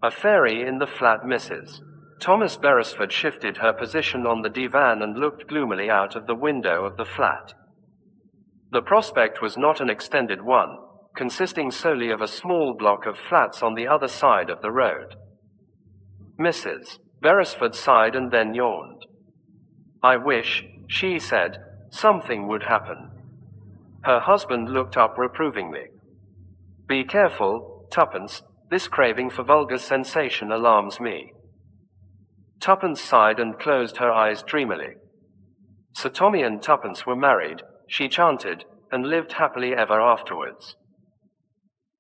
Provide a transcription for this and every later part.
A fairy in the flat, Mrs. Thomas Beresford shifted her position on the divan and looked gloomily out of the window of the flat. The prospect was not an extended one, consisting solely of a small block of flats on the other side of the road. Mrs. Beresford sighed and then yawned. "I wish," she said, "something would happen." Her husband looked up reprovingly. "Be careful, Tuppence, this craving for vulgar sensation alarms me." Tuppence sighed and closed her eyes dreamily. Sir Tommy and Tuppence were married, she chanted, and lived happily ever afterwards.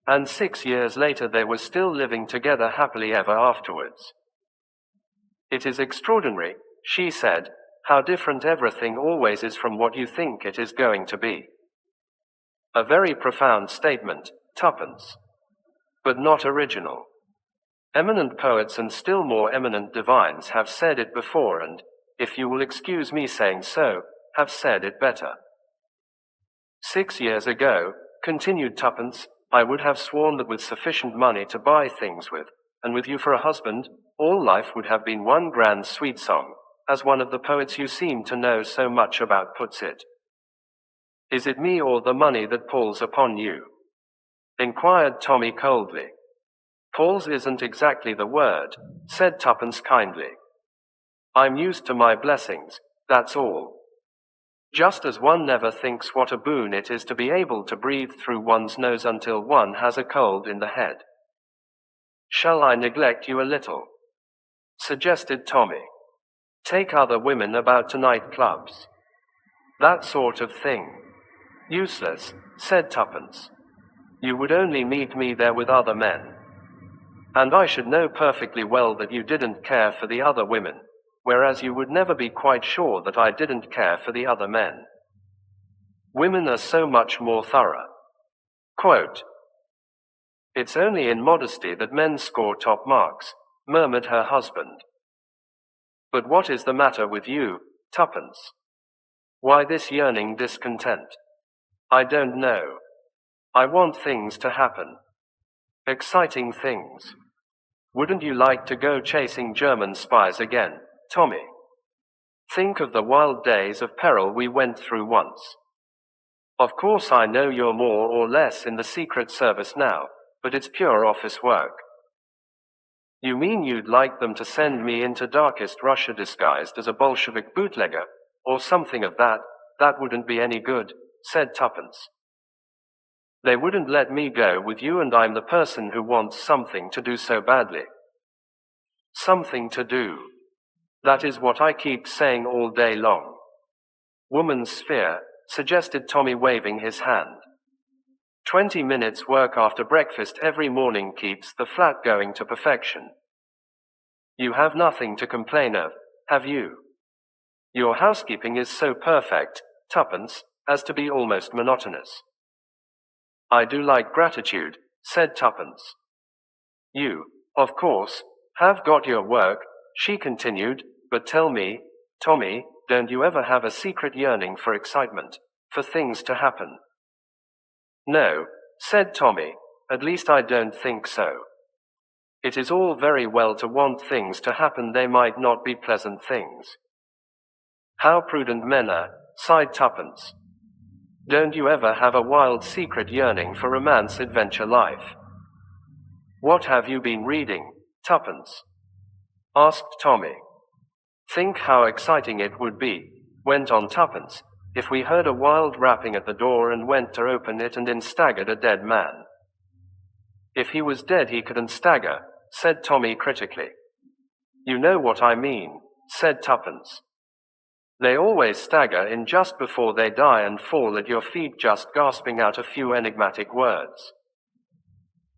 And 6 years later they were still living together happily ever afterwards. "It is extraordinary," she said, "how different everything always is from what you think it is going to be." A very profound statement, Tuppence. But not original. Eminent poets and still more eminent divines have said it before and, if you will excuse me saying so, have said it better. 6 years ago, continued Tuppence, I would have sworn that with sufficient money to buy things with, and with you for a husband, all life would have been one grand sweet song, as one of the poets you seem to know so much about puts it. "Is it me or the money that palls upon you?" inquired Tommy coldly. "Palls isn't exactly the word," said Tuppence kindly. "I'm used to my blessings, that's all. Just as one never thinks what a boon it is to be able to breathe through one's nose until one has a cold in the head." "Shall I neglect you a little?" suggested Tommy. "Take other women about to night clubs. That sort of thing." "Useless," said Tuppence. "You would only meet me there with other men. And I should know perfectly well that you didn't care for the other women, whereas you would never be quite sure that I didn't care for the other men. Women are so much more thorough." Quote, "It's only in modesty that men score top marks," murmured her husband. "But what is the matter with you, Tuppence? Why this yearning discontent?" "I don't know. I want things to happen. Exciting things. Wouldn't you like to go chasing German spies again, Tommy? Think of the wild days of peril we went through once. Of course I know you're more or less in the Secret Service now, but it's pure office work." "You mean you'd like them to send me into darkest Russia disguised as a Bolshevik bootlegger, or something of that? That wouldn't be any good," said Tuppence. "They wouldn't let me go with you, and I'm the person who wants something to do so badly." "Something to do. That is what I keep saying all day long." "Woman's sphere," suggested Tommy, waving his hand. 20 minutes work after breakfast every morning keeps the flat going to perfection. You have nothing to complain of, have you? Your housekeeping is so perfect, Tuppence, as to be almost monotonous." "I do like gratitude," said Tuppence. "You, of course, have got your work," she continued, "but tell me, Tommy, don't you ever have a secret yearning for excitement, for things to happen?" "No," said Tommy, "at least I don't think so. It is all very well to want things to happen, they might not be pleasant things." "How prudent men are," sighed Tuppence. "Don't you ever have a wild secret yearning for romance, adventure, life?" "What have you been reading, Tuppence?" asked Tommy. "Think how exciting it would be," went on Tuppence, "if we heard a wild rapping at the door and went to open it and in staggered a dead man." "If he was dead he couldn't stagger," said Tommy critically. "You know what I mean," said Tuppence. "They always stagger in just before they die and fall at your feet just gasping out a few enigmatic words.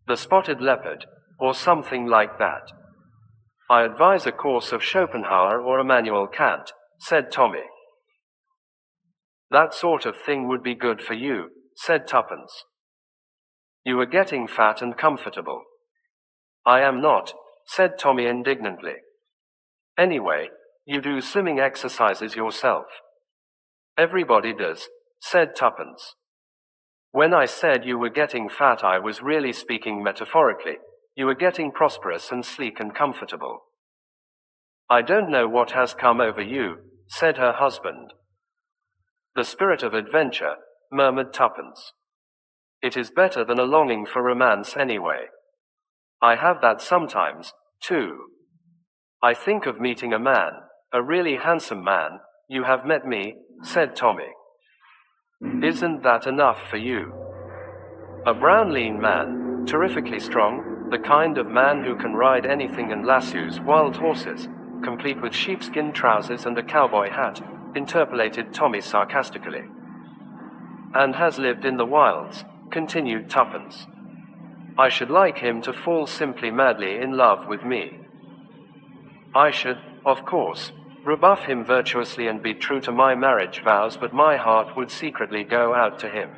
The spotted leopard, or something like that. I advise a course of Schopenhauer or Immanuel Kant," said Tommy. "That sort of thing would be good for you," said Tuppence. "You are getting fat and comfortable." "I am not," said Tommy indignantly. "Anyway, you do swimming exercises yourself." "Everybody does," said Tuppence. "When I said you were getting fat I was really speaking metaphorically. You are getting prosperous and sleek and comfortable. I don't know what has come over you, said her husband. The spirit of adventure, murmured Tuppence. It is better than a longing for romance anyway. I have that sometimes, too. I think of meeting a man, a really handsome man. You have met me, said Tommy. Isn't that enough for you? A brown lean man, terrifically strong, the kind of man who can ride anything and lassoes wild horses, complete with sheepskin trousers and a cowboy hat, interpolated Tommy sarcastically. And has lived in the wilds, continued Tuppence. I should like him to fall simply madly in love with me. I should, of course, rebuff him virtuously and be true to my marriage vows, but my heart would secretly go out to him.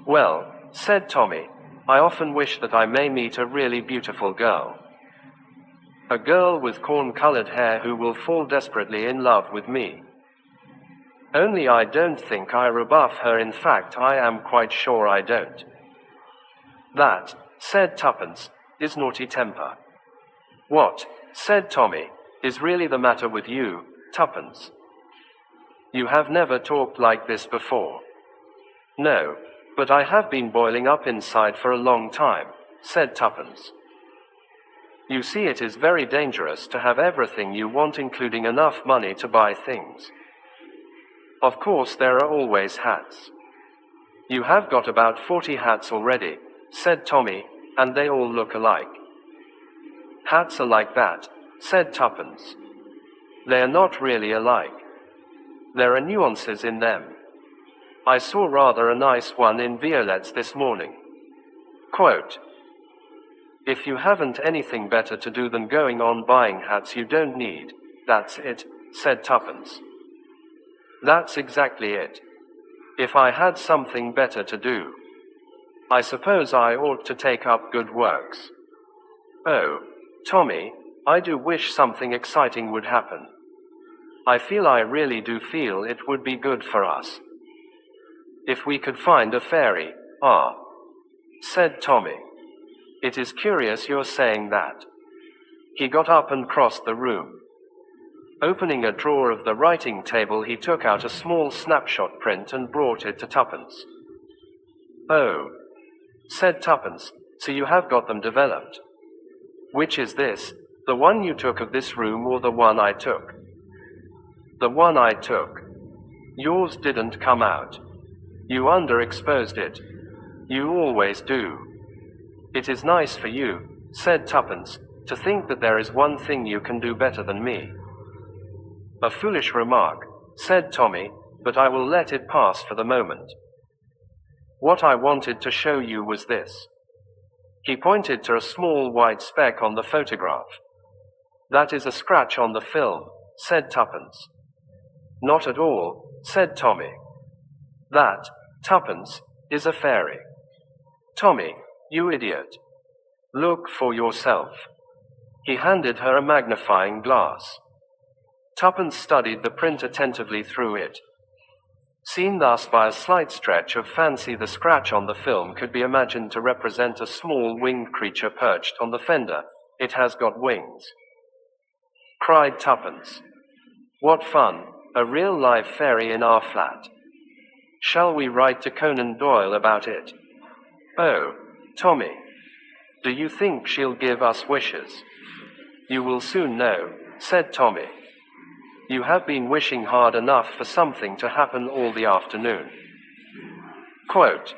Well, said Tommy, I often wish that I may meet a really beautiful girl. A girl with corn-colored hair who will fall desperately in love with me. Only I don't think I rebuff her. In fact, I am quite sure I don't. That, said Tuppence, is naughty temper. What, said Tommy, is really the matter with you, Tuppence? You have never talked like this before. No, but I have been boiling up inside for a long time, said Tuppence. You see, it is very dangerous to have everything you want, including enough money to buy things. Of course, there are always hats. You have got about 40 hats already, said Tommy, and they all look alike. Hats are like that, said Tuppence. They are not really alike. There are nuances in them. I saw rather a nice one in Violet's this morning. Quote, if you haven't anything better to do than going on buying hats you don't need, that's it, said Tuppence. That's exactly it. If I had something better to do, I suppose I ought to take up good works. Oh, Tommy, I do wish something exciting would happen. I really do feel it would be good for us. If we could find a fairy, said Tommy. It is curious you're saying that. He got up and crossed the room. Opening a drawer of the writing table, he took out a small snapshot print and brought it to Tuppence. Oh, said Tuppence, so you have got them developed. Which is this, the one you took of this room or the one I took? The one I took. Yours didn't come out. You underexposed it. You always do. It is nice for you, said Tuppence, to think that there is one thing you can do better than me. A foolish remark, said Tommy, but I will let it pass for the moment. What I wanted to show you was this. He pointed to a small white speck on the photograph. That is a scratch on the film, said Tuppence. Not at all, said Tommy. That, Tuppence, is a fairy. Tommy, you idiot. Look for yourself. He handed her a magnifying glass. Tuppence studied the print attentively through it. Seen thus by a slight stretch of fancy, the scratch on the film could be imagined to represent a small winged creature perched on the fender. It has got wings, cried Tuppence. What fun, a real live fairy in our flat. Shall we write to Conan Doyle about it? Oh, Tommy, do you think she'll give us wishes? You will soon know, said Tommy. You have been wishing hard enough for something to happen all the afternoon. Quote,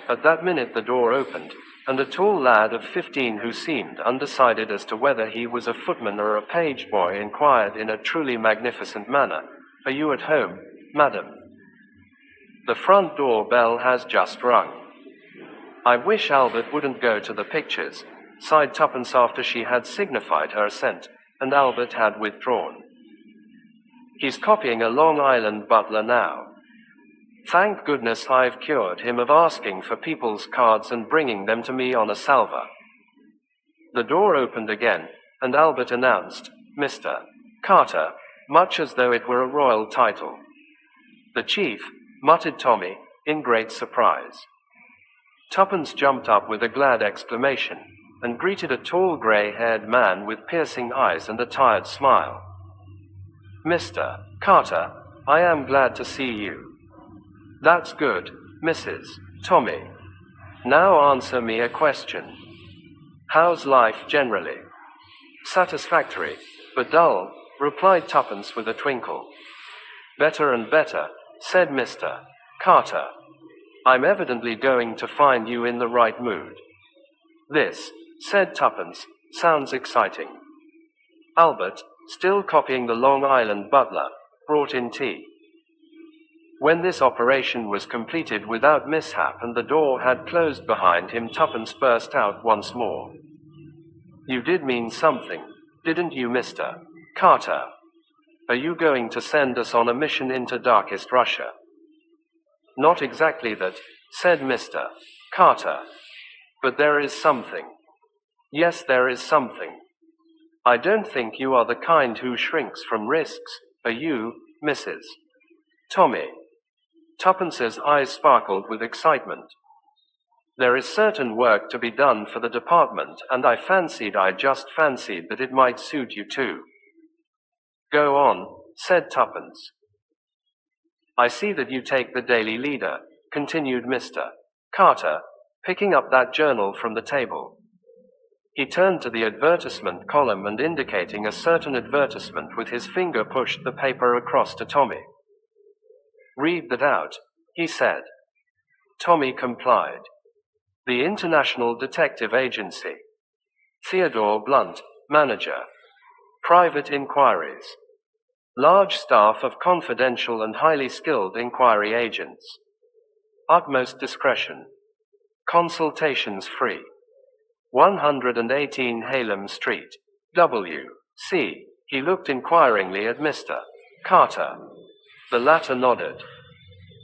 at that minute the door opened, and a tall lad of 15 who seemed undecided as to whether he was a footman or a page boy inquired in a truly magnificent manner, are you at home, madam? The front door bell has just rung. I wish Albert wouldn't go to the pictures, sighed Tuppence after she had signified her assent, and Albert had withdrawn. He's copying a Long Island butler now. Thank goodness I've cured him of asking for people's cards and bringing them to me on a salver. The door opened again, and Albert announced, Mr. Carter, much as though it were a royal title. The chief, muttered Tommy, in great surprise. Tuppence jumped up with a glad exclamation, and greeted a tall grey-haired man with piercing eyes and a tired smile. "Mr. Carter, I am glad to see you." "That's good, Mrs. Tommy. Now answer me a question. How's life generally?" "Satisfactory, but dull," replied Tuppence with a twinkle. "Better and better," said Mr. Carter. "I'm evidently going to find you in the right mood." "This," said Tuppence, "sounds exciting." Albert, still copying the Long Island butler, brought in tea. When this operation was completed without mishap and the door had closed behind him, Tuppence burst out once more. "You did mean something, didn't you, Mr. Carter? Are you going to send us on a mission into darkest Russia?" "Not exactly that," said Mr. Carter. "But there is something. Yes, there is something. I don't think you are the kind who shrinks from risks, are you, Mrs. Tommy?" Tuppence's eyes sparkled with excitement. "There is certain work to be done for the department, and I just fancied that it might suit you too." "Go on," said Tuppence. "I see that you take the Daily Leader," continued Mr. Carter, picking up that journal from the table. He turned to the advertisement column and, indicating a certain advertisement with his finger, pushed the paper across to Tommy. "Read that out," he said. Tommy complied. "The International Detective Agency. Theodore Blunt, manager. Private inquiries. Large staff of confidential and highly skilled inquiry agents. Utmost discretion. Consultations free. 118 Halem Street, W.C." He looked inquiringly at Mr. Carter. The latter nodded.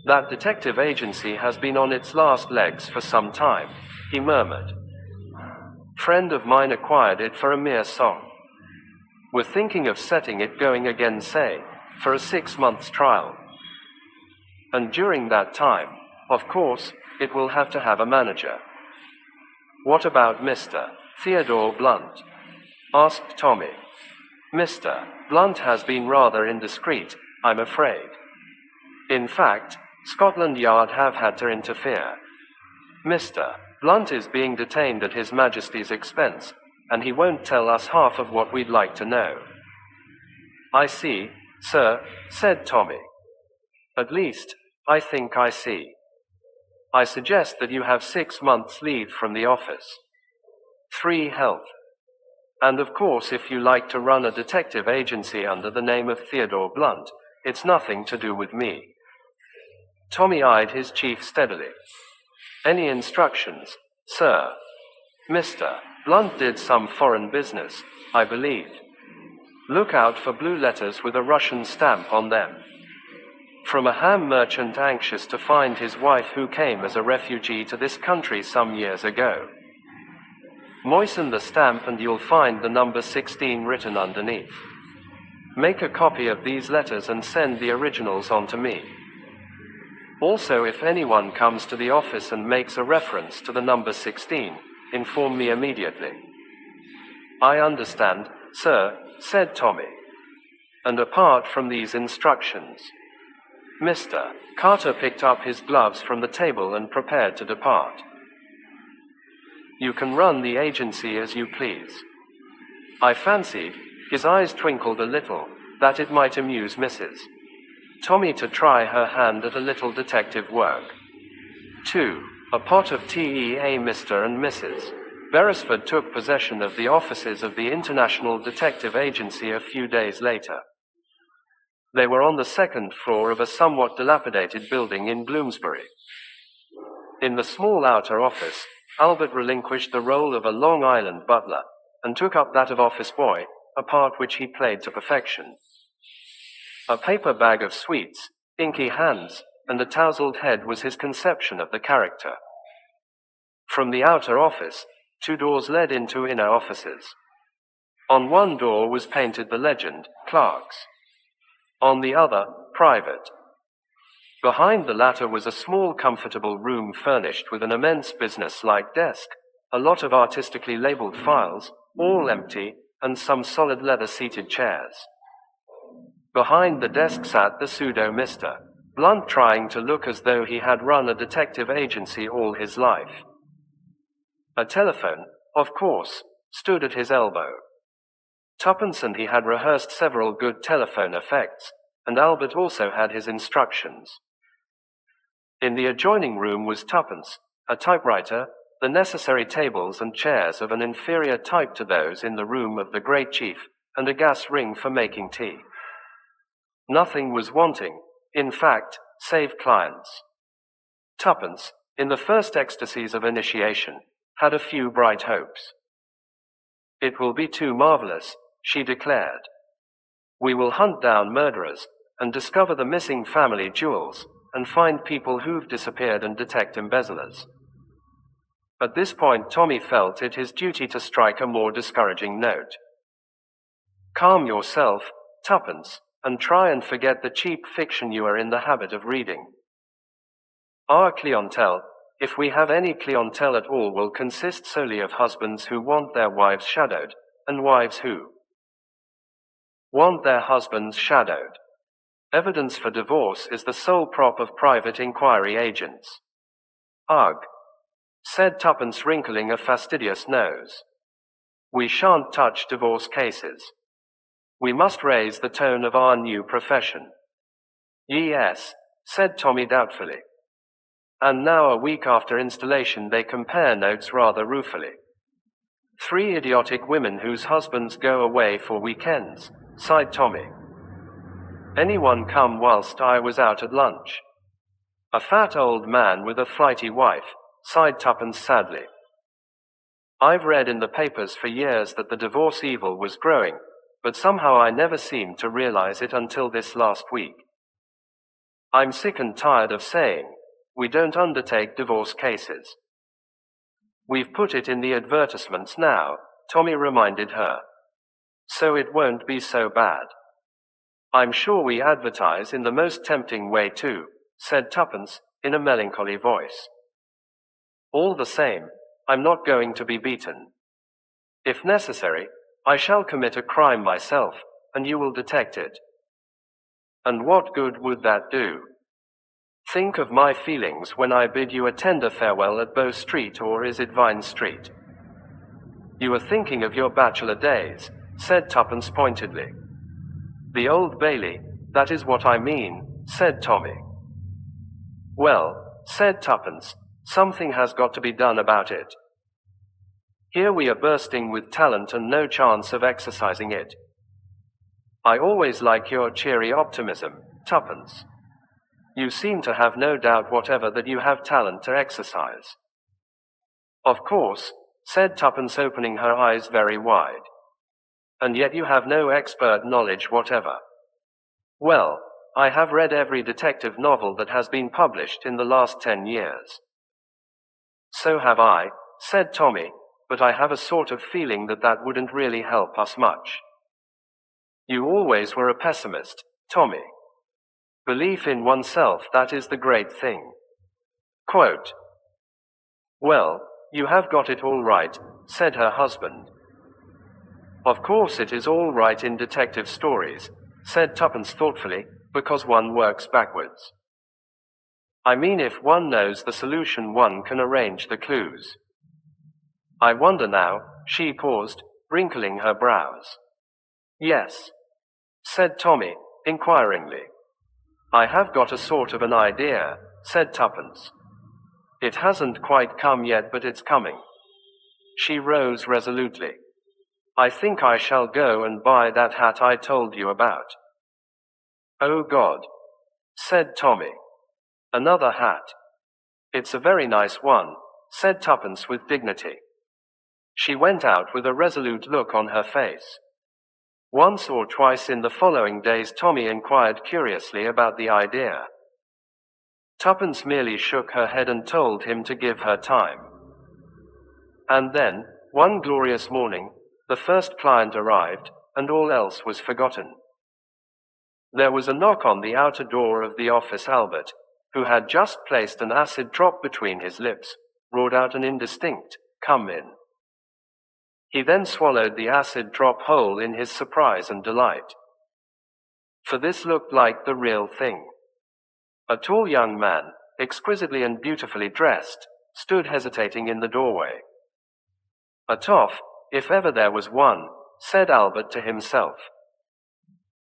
"That detective agency has been on its last legs for some time," he murmured. "Friend of mine acquired it for a mere song. We're thinking of setting it going again, say, for a 6 months trial. And during that time, of course, it will have to have a manager." "What about Mr. Theodore Blunt?" asked Tommy. "Mr. Blunt has been rather indiscreet, I'm afraid. In fact, Scotland Yard have had to interfere. Mr. Blunt is being detained at His Majesty's expense, and he won't tell us half of what we'd like to know." "I see, sir," said Tommy. "At least, I think I see. I suggest that you have 6 months' leave from the office. 3 health. And of course, if you like to run a detective agency under the name of Theodore Blunt, it's nothing to do with me." Tommy eyed his chief steadily. "Any instructions, sir?" "Mr. Blunt did some foreign business, I believe. Look out for blue letters with a Russian stamp on them. From a ham merchant anxious to find his wife who came as a refugee to this country some years ago. Moisten the stamp and you'll find the number 16 written underneath. Make a copy of these letters and send the originals on to me. Also, if anyone comes to the office and makes a reference to the number 16, inform me immediately." "I understand, sir," said Tommy. "And apart from these instructions?" Mr. Carter picked up his gloves from the table and prepared to depart. "You can run the agency as you please." I fancied, his eyes twinkled a little, that it might amuse Mrs. Tommy to try her hand at a little detective work. 2. A pot of tea. Mr. and Mrs. Beresford took possession of the offices of the International Detective Agency a few days later. They were on the 2nd floor of a somewhat dilapidated building in Bloomsbury. In the small outer office, Albert relinquished the role of a Long Island butler, and took up that of office boy, a part which he played to perfection. A paper bag of sweets, inky hands, and a tousled head was his conception of the character. From the outer office, 2 doors led into inner offices. On one door was painted the legend, "Clerks." On the other, "Private." Behind the latter was a small, comfortable room furnished with an immense business-like desk, a lot of artistically labeled files, all empty, and some solid leather-seated chairs. Behind the desk sat the pseudo-Mr. Blunt, trying to look as though he had run a detective agency all his life. A telephone, of course, stood at his elbow. Tuppence and he had rehearsed several good telephone effects, and Albert also had his instructions. In the adjoining room was Tuppence, a typewriter, the necessary tables and chairs of an inferior type to those in the room of the great chief, and a gas ring for making tea. Nothing was wanting, in fact, save clients. Tuppence, in the first ecstasies of initiation, had a few bright hopes. "It will be too marvelous," she declared. "We will hunt down murderers, and discover the missing family jewels, and find people who've disappeared and detect embezzlers." At this point, Tommy felt it his duty to strike a more discouraging note. "Calm yourself, Tuppence, and try and forget the cheap fiction you are in the habit of reading. Our clientele, if we have any clientele at all, will consist solely of husbands who want their wives shadowed, and wives who want their husbands shadowed. Evidence for divorce is the sole prop of private inquiry agents." "Ugh," said Tuppence, wrinkling a fastidious nose. "We shan't touch divorce cases. We must raise the tone of our new profession." "Yes," said Tommy doubtfully. And now, a week after installation, they compare notes rather ruefully. "Three idiotic women whose husbands go away for weekends," sighed Tommy. "Anyone come whilst I was out at lunch?" "A fat old man with a flighty wife," sighed Tuppence sadly. "I've read in the papers for years that the divorce evil was growing, but somehow I never seemed to realize it until this last week. I'm sick and tired of saying, we don't undertake divorce cases." "We've put it in the advertisements now," Tommy reminded her. "So it won't be so bad." "I'm sure we advertise in the most tempting way too," said Tuppence, in a melancholy voice. "All the same, I'm not going to be beaten. If necessary, I shall commit a crime myself, and you will detect it." "And what good would that do? Think of my feelings when I bid you a tender farewell at Bow Street, or is it Vine Street?" "You are thinking of your bachelor days," said Tuppence pointedly. "The Old Bailey, that is what I mean," said Tommy. "Well," said Tuppence, "something has got to be done about it. Here we are bursting with talent and no chance of exercising it. I always like your cheery optimism, Tuppence. You seem to have no doubt whatever that you have talent to exercise." "Of course," said Tuppence, opening her eyes very wide. "And yet you have no expert knowledge whatever." "Well, I have read every detective novel that has been published in the last 10 years. "So have I," said Tommy, "but I have a sort of feeling that that wouldn't really help us much." "You always were a pessimist, Tommy. Belief in oneself, that is the great thing." Quote. "Well, you have got it all right," said her husband. "Of course it is all right in detective stories," said Tuppence thoughtfully, "because one works backwards. I mean, if one knows the solution, one can arrange the clues. I wonder now," she paused, wrinkling her brows. "Yes," said Tommy, inquiringly. "I have got a sort of an idea," said Tuppence. "It hasn't quite come yet, but it's coming." She rose resolutely. "I think I shall go and buy that hat I told you about." "Oh God," said Tommy. "Another hat?" "It's a very nice one," said Tuppence with dignity. She went out with a resolute look on her face. Once or twice in the following days Tommy inquired curiously about the idea. Tuppence merely shook her head and told him to give her time. And then, one glorious morning, the first client arrived, and all else was forgotten. There was a knock on the outer door of the office. Albert, who had just placed an acid drop between his lips, roared out an indistinct, "Come in." He then swallowed the acid drop whole in his surprise and delight. For this looked like the real thing. A tall young man, exquisitely and beautifully dressed, stood hesitating in the doorway. A toff, if ever there was one, said Albert to himself.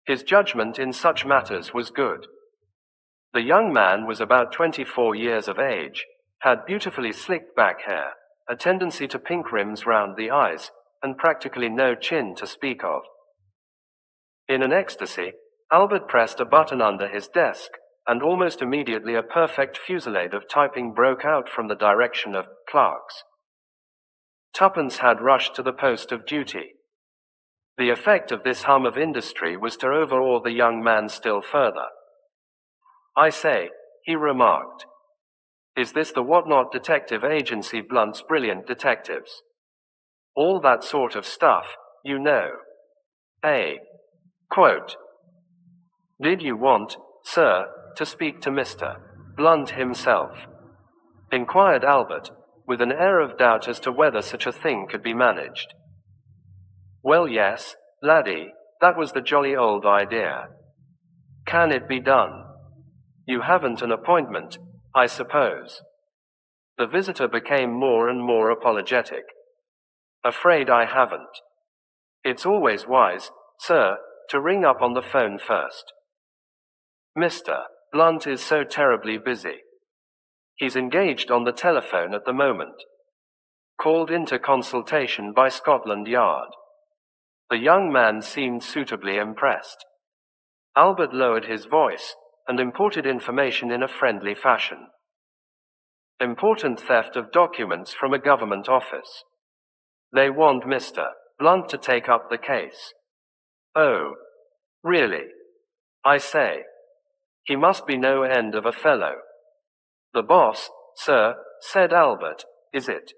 His judgment in such matters was good. The young man was about 24 years of age, had beautifully slicked back hair, a tendency to pink rims round the eyes, and practically no chin to speak of. In an ecstasy, Albert pressed a button under his desk, and almost immediately a perfect fusillade of typing broke out from the direction of clerks. Tuppence had rushed to the post of duty. The effect of this hum of industry was to overawe the young man still further. "I say," he remarked, "is this the Whatnot Detective Agency, Blunt's brilliant detectives? All that sort of stuff, you know. Quote, did you want, sir, to speak to Mr. Blunt himself?" inquired Albert, with an air of doubt as to whether such a thing could be managed. "Well, yes, laddie, that was the jolly old idea. Can it be done? You haven't an appointment, I suppose?" The visitor became more and more apologetic. "Afraid I haven't. It's always wise, sir, to ring up on the phone first. Mr. Blunt is so terribly busy. He's engaged on the telephone at the moment. Called into consultation by Scotland Yard." The young man seemed suitably impressed. Albert lowered his voice and imported information in a friendly fashion. "Important theft of documents from a government office. They want Mr. Blunt to take up the case." "Oh, really? I say. He must be no end of a fellow." "The boss, sir," said Albert, "is it?"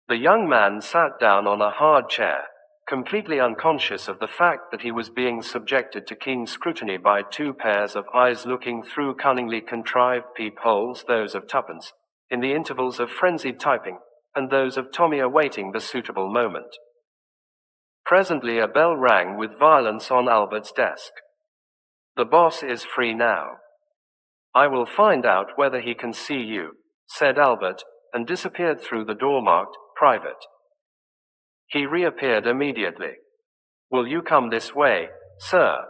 The young man sat down on a hard chair, completely unconscious of the fact that he was being subjected to keen scrutiny by two pairs of eyes looking through cunningly contrived peepholes, those of Tuppence, in the intervals of frenzied typing, and those of Tommy awaiting the suitable moment. Presently a bell rang with violence on Albert's desk. "The boss is free now. I will find out whether he can see you," said Albert, and disappeared through the door marked "Private." He reappeared immediately. "Will you come this way, sir?"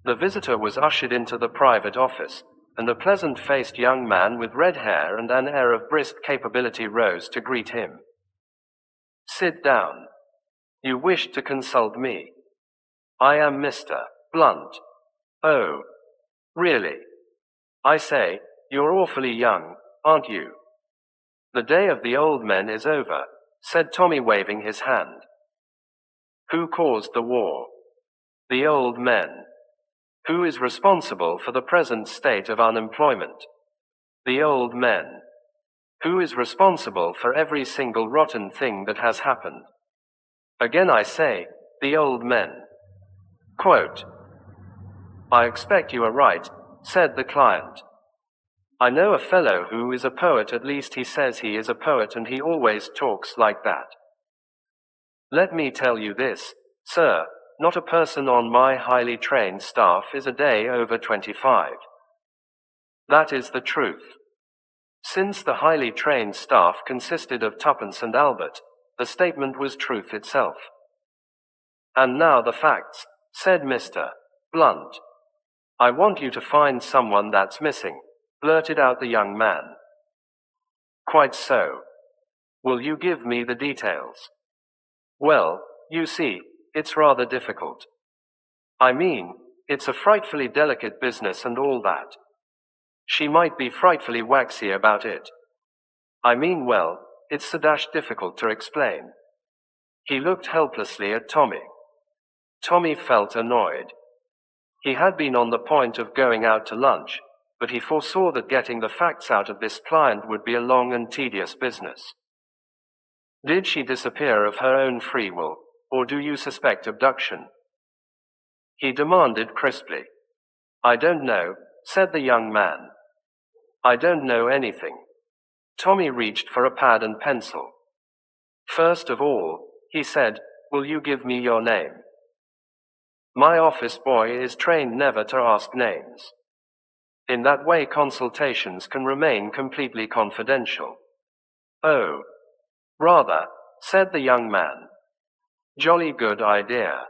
The visitor was ushered into the private office, and a pleasant-faced young man with red hair and an air of brisk capability rose to greet him. "Sit down. You wished to consult me. I am Mr. Blunt." "Oh, really? I say, you're awfully young, aren't you?" "The day of the old men is over," said Tommy, waving his hand. "Who caused the war? The old men. Who is responsible for the present state of unemployment? The old men. Who is responsible for every single rotten thing that has happened? Again I say, the old men." Quote, "I expect you are right," said the client. "I know a fellow who is a poet, at least he says he is a poet, and he always talks like that. Let me tell you this, sir, not a person on my highly trained staff is a day over 25. That is the truth. Since the highly trained staff consisted of Tuppence and Albert, the statement was truth itself. And now the facts," said Mr. Blunt. "I want you to find someone that's missing," blurted out the young man. "Quite so. Will you give me the details?" "Well, you see, it's rather difficult. I mean, it's a frightfully delicate business and all that. She might be frightfully waxy about it. I mean, well, it's so dashed difficult to explain." He looked helplessly at Tommy. Tommy felt annoyed. He had been on the point of going out to lunch, but he foresaw that getting the facts out of this client would be a long and tedious business. "Did she disappear of her own free will, or do you suspect abduction?" he demanded crisply. "I don't know," said the young man. I don't know anything. Tommy reached for a pad and pencil. First of all, he said, will you give me your name? My office boy is trained never to ask names. In that way consultations can remain completely confidential. Oh. Rather, said the young man. Jolly good idea.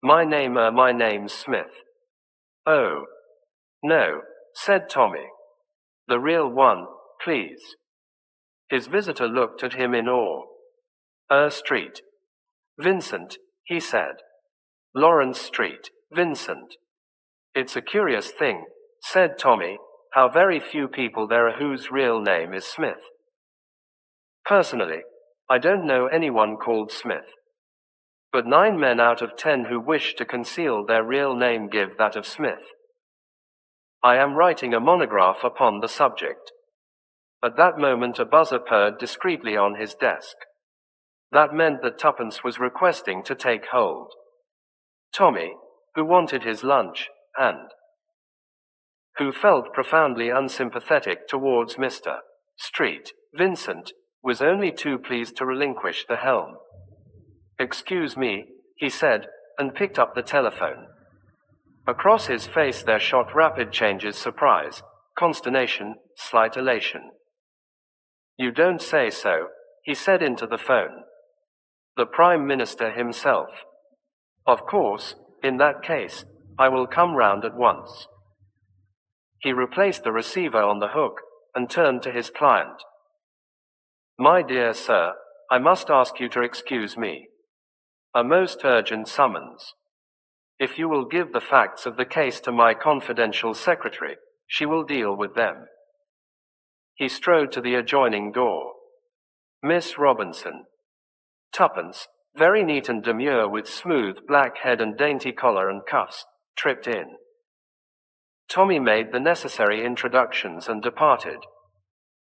My name's Smith. Oh. No, said Tommy. The real one, please. His visitor looked at him in awe. Street. Vincent, he said. Lawrence Street, Vincent. It's a curious thing, said Tommy, how very few people there are whose real name is Smith. Personally, I don't know anyone called Smith. But 9 men out of 10 who wish to conceal their real name give that of Smith. I am writing a monograph upon the subject. At that moment a buzzer purred discreetly on his desk. That meant that Tuppence was requesting to take hold. Tommy, who wanted his lunch, and who felt profoundly unsympathetic towards Mr. Street, Vincent, was only too pleased to relinquish the helm. Excuse me, he said, and picked up the telephone. Across his face there shot rapid changes: surprise, consternation, slight elation. You don't say so, he said into the phone. The Prime Minister himself. Of course, in that case, I will come round at once. He replaced the receiver on the hook, and turned to his client. My dear sir, I must ask you to excuse me. A most urgent summons. If you will give the facts of the case to my confidential secretary, she will deal with them. He strode to the adjoining door. Miss Robinson. Tuppence, very neat and demure with smooth black head and dainty collar and cuffs, tripped in. Tommy made the necessary introductions and departed.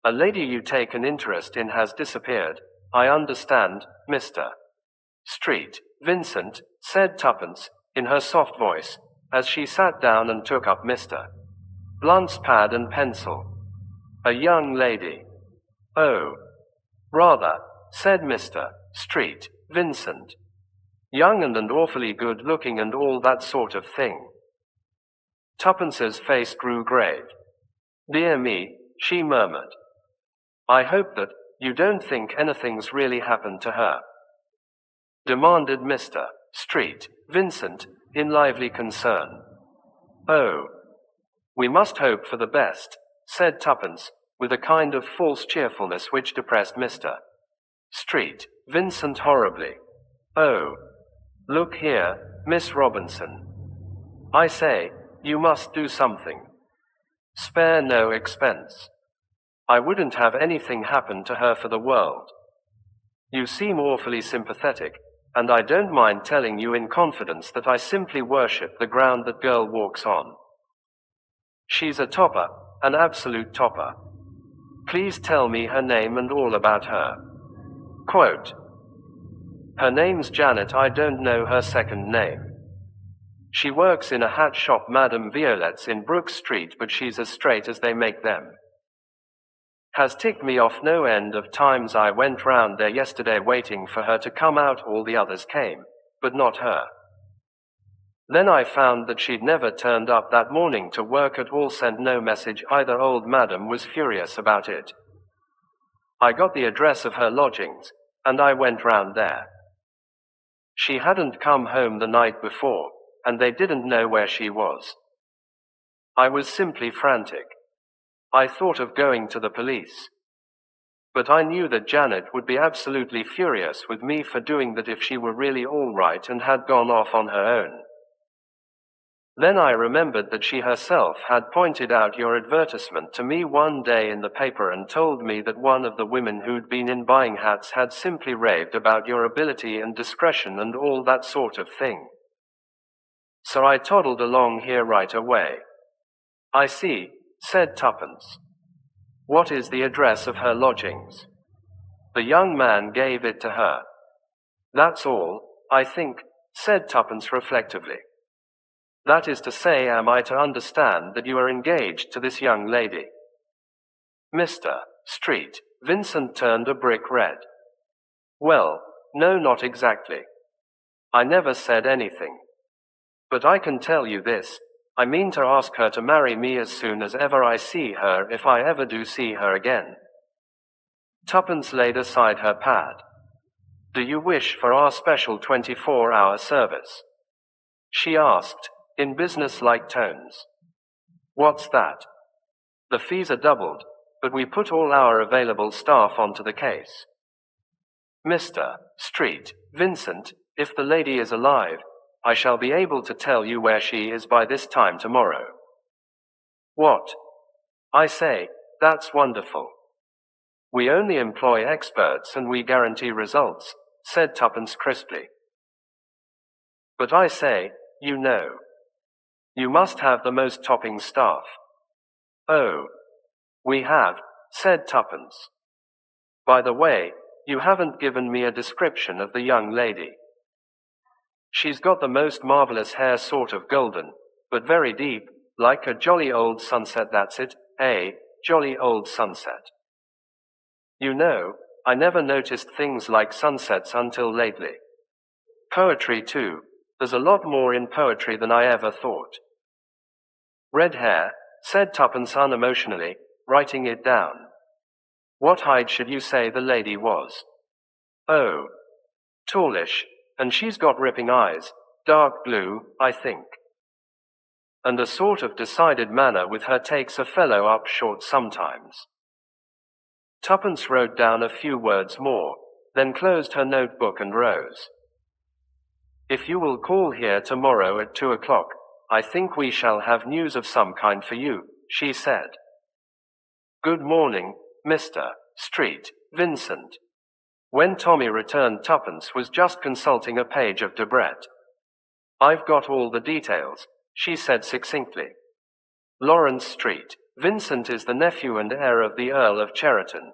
A lady you take an interest in has disappeared, I understand, Mr. Street, Vincent, said Tuppence, in her soft voice, as she sat down and took up Mr. Blunt's pad and pencil. A young lady. Oh. Rather, said Mr. Street, Vincent. Young and awfully good-looking and all that sort of thing. Tuppence's face grew grave. Dear me, she murmured. I hope that you don't think anything's really happened to her, demanded Mr. Street, Vincent, in lively concern. Oh. We must hope for the best, said Tuppence, with a kind of false cheerfulness which depressed Mr. Street, Vincent horribly. Oh. Look here, Miss Robinson. I say, you must do something. Spare no expense. I wouldn't have anything happen to her for the world. You seem awfully sympathetic, and I don't mind telling you in confidence that I simply worship the ground that girl walks on. She's a topper, an absolute topper. Please tell me her name and all about her. Quote. Her name's Janet, I don't know her second name. She works in a hat shop, Madame Violette's in Brook Street, but she's as straight as they make them. Has ticked me off no end of times. I went round there yesterday waiting for her to come out. All the others came, but not her. Then I found that she'd never turned up that morning to work at all, sent no message either. Old Madam was furious about it. I got the address of her lodgings, and I went round there. She hadn't come home the night before, and they didn't know where she was. I was simply frantic. I thought of going to the police. But I knew that Janet would be absolutely furious with me for doing that if she were really all right and had gone off on her own. Then I remembered that she herself had pointed out your advertisement to me one day in the paper and told me that one of the women who'd been in buying hats had simply raved about your ability and discretion and all that sort of thing. So I toddled along here right away. I see, said Tuppence. What is the address of her lodgings? The young man gave it to her. That's all, I think, said Tuppence reflectively. That is to say, am I to understand that you are engaged to this young lady? Mr. Street. Vincent turned a brick red. Well, no, not exactly. I never said anything. But I can tell you this, I mean to ask her to marry me as soon as ever I see her, if I ever do see her again. Tuppence laid aside her pad. Do you wish for our special 24-hour service? She asked, in business-like tones. What's that? The fees are doubled, but we put all our available staff onto the case. Mr. Street. Vincent, if the lady is alive, I shall be able to tell you where she is by this time tomorrow. What? I say, that's wonderful. We only employ experts and we guarantee results, said Tuppence crisply. But I say, you know. You must have the most topping staff. Oh. We have, said Tuppence. By the way, you haven't given me a description of the young lady. She's got the most marvelous hair, sort of golden, but very deep, like a jolly old sunset. That's it, a jolly old sunset. You know, I never noticed things like sunsets until lately. Poetry too, there's a lot more in poetry than I ever thought. Red hair, said Tuppence unemotionally, writing it down. What height should you say the lady was? Oh. Tallish, and she's got ripping eyes, dark blue, I think. And a sort of decided manner with her takes a fellow up short sometimes. Tuppence wrote down a few words more, then closed her notebook and rose. If you will call here tomorrow at 2 o'clock, I think we shall have news of some kind for you, she said. Good morning, Mr. Street. Vincent. When Tommy returned, Tuppence was just consulting a page of Debrett. I've got all the details, she said succinctly. Lawrence Street. Vincent is the nephew and heir of the Earl of Cheriton.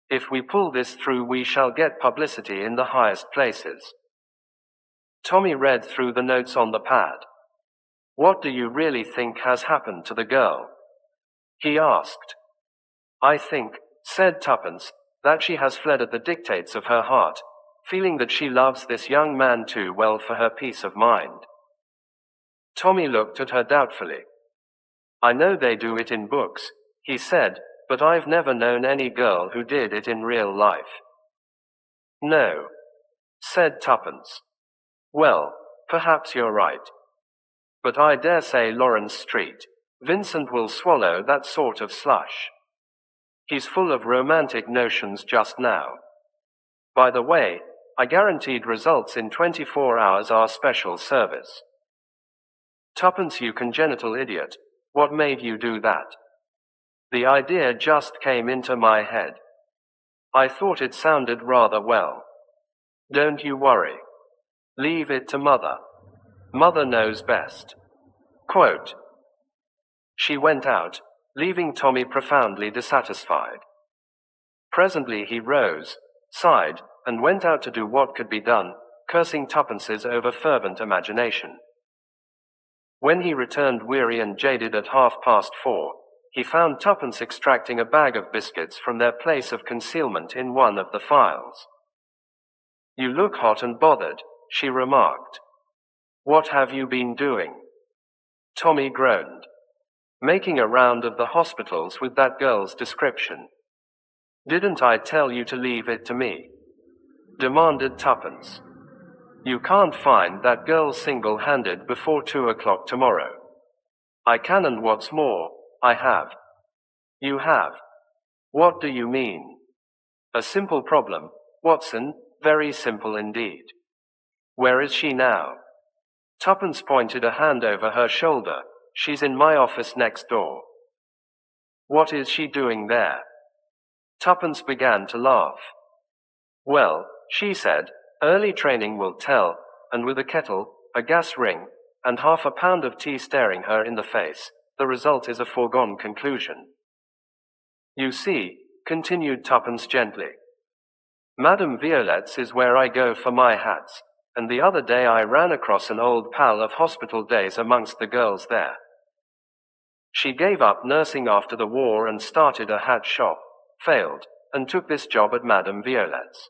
If we pull this through, we shall get publicity in the highest places. Tommy read through the notes on the pad. What do you really think has happened to the girl? He asked. I think, said Tuppence, that she has fled at the dictates of her heart, feeling that she loves this young man too well for her peace of mind. Tommy looked at her doubtfully. I know they do it in books, he said, but I've never known any girl who did it in real life. No, said Tuppence. Well, perhaps you're right. But I dare say Lawrence Street. Vincent will swallow that sort of slush. He's full of romantic notions just now. By the way, I guaranteed results in 24 hours, our special service. Tuppence, you congenital idiot, what made you do that? The idea just came into my head. I thought it sounded rather well. Don't you worry. Leave it to Mother. Mother knows best. Quote. She went out, leaving Tommy profoundly dissatisfied. Presently he rose, sighed, and went out to do what could be done, cursing Tuppence's over-fervent imagination. When he returned weary and jaded at 4:30, he found Tuppence extracting a bag of biscuits from their place of concealment in one of the files. You look hot and bothered, she remarked. What have you been doing? Tommy groaned. Making a round of the hospitals with that girl's description. Didn't I tell you to leave it to me? Demanded Tuppence. You can't find that girl single-handed before 2 o'clock tomorrow. I can, and what's more, I have. You have? What do you mean? A simple problem, Watson, very simple indeed. Where is she now? Tuppence pointed a hand over her shoulder. She's in my office next door. What is she doing there? Tuppence began to laugh. Well, she said, early training will tell, and with a kettle, a gas ring, and half a pound of tea staring her in the face, the result is a foregone conclusion. You see, continued Tuppence gently. Madame Violette's is where I go for my hats, and the other day I ran across an old pal of hospital days amongst the girls there. She gave up nursing after the war and started a hat shop, failed, and took this job at Madame Violette's.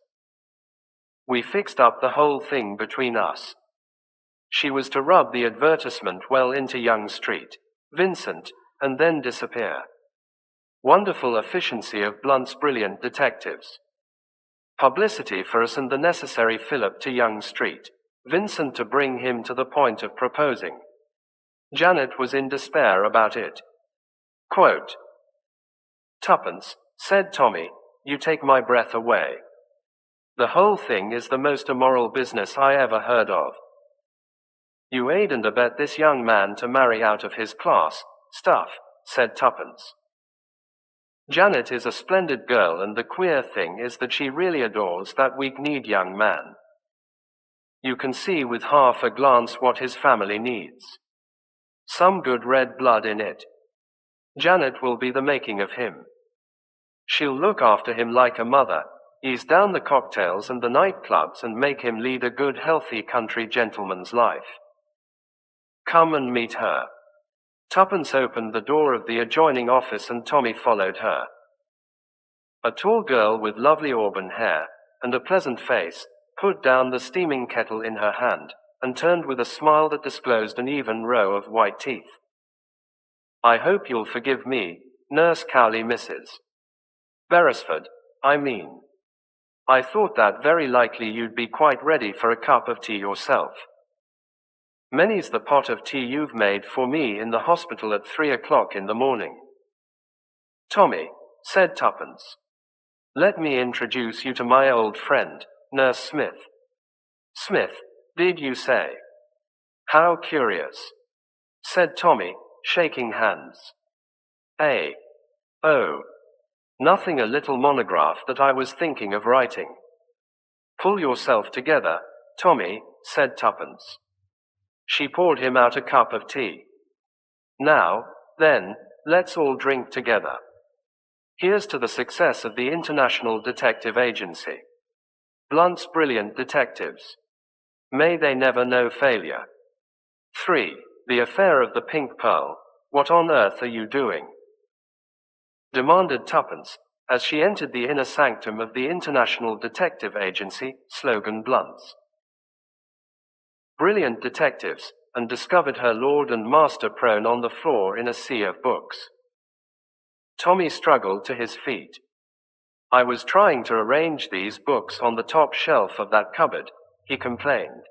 We fixed up the whole thing between us. She was to rub the advertisement well into Young Street, Vincent, and then disappear. Wonderful efficiency of Blunt's brilliant detectives. Publicity for us and the necessary fillip to Young Street, Vincent to bring him to the point of proposing. Janet was in despair about it. Quote, "Tuppence," said Tommy, "you take my breath away. The whole thing is the most immoral business I ever heard of. You aid and abet this young man to marry out of his class, stuff," said Tuppence. Janet is a splendid girl, and the queer thing is that she really adores that weak-kneed young man. You can see with half a glance what his family needs. Some good red blood in it. Janet will be the making of him. She'll look after him like a mother, ease down the cocktails and the nightclubs, and make him lead a good, healthy country gentleman's life. Come and meet her." Tuppence opened the door of the adjoining office and Tommy followed her. A tall girl with lovely auburn hair and a pleasant face put down the steaming kettle in her hand and turned with a smile that disclosed an even row of white teeth. "I hope you'll forgive me, Nurse Cowley, Mrs. Beresford, I mean. I thought that very likely you'd be quite ready for a cup of tea yourself. Many's the pot of tea you've made for me in the hospital at 3 o'clock in the morning." "Tommy," said Tuppence, "let me introduce you to my old friend, Nurse Smith." "Smith, did you say? How curious," said Tommy, shaking hands. "Oh, nothing, a little monograph that I was thinking of writing." "Pull yourself together, Tommy," said Tuppence. She poured him out a cup of tea. "Now, then, let's all drink together. Here's to the success of the International Detective Agency. Blunt's brilliant detectives. May they never know failure. 3. The affair of the Pink Pearl. What on earth are you doing?" demanded Tuppence, as she entered the inner sanctum of the International Detective Agency, slogan Blunt's brilliant detectives, and discovered her lord and master prone on the floor in a sea of books. Tommy struggled to his feet. "I was trying to arrange these books on the top shelf of that cupboard," he complained.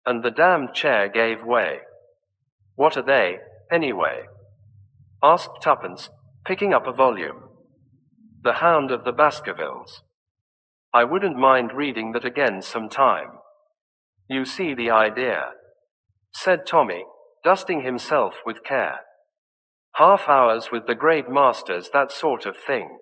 "And the damned chair gave way." "What are they, anyway?" asked Tuppence, picking up a volume. "The Hound of the Baskervilles. I wouldn't mind reading that again sometime. You see the idea," said Tommy, dusting himself with care. "Half hours with the great masters, that sort of thing.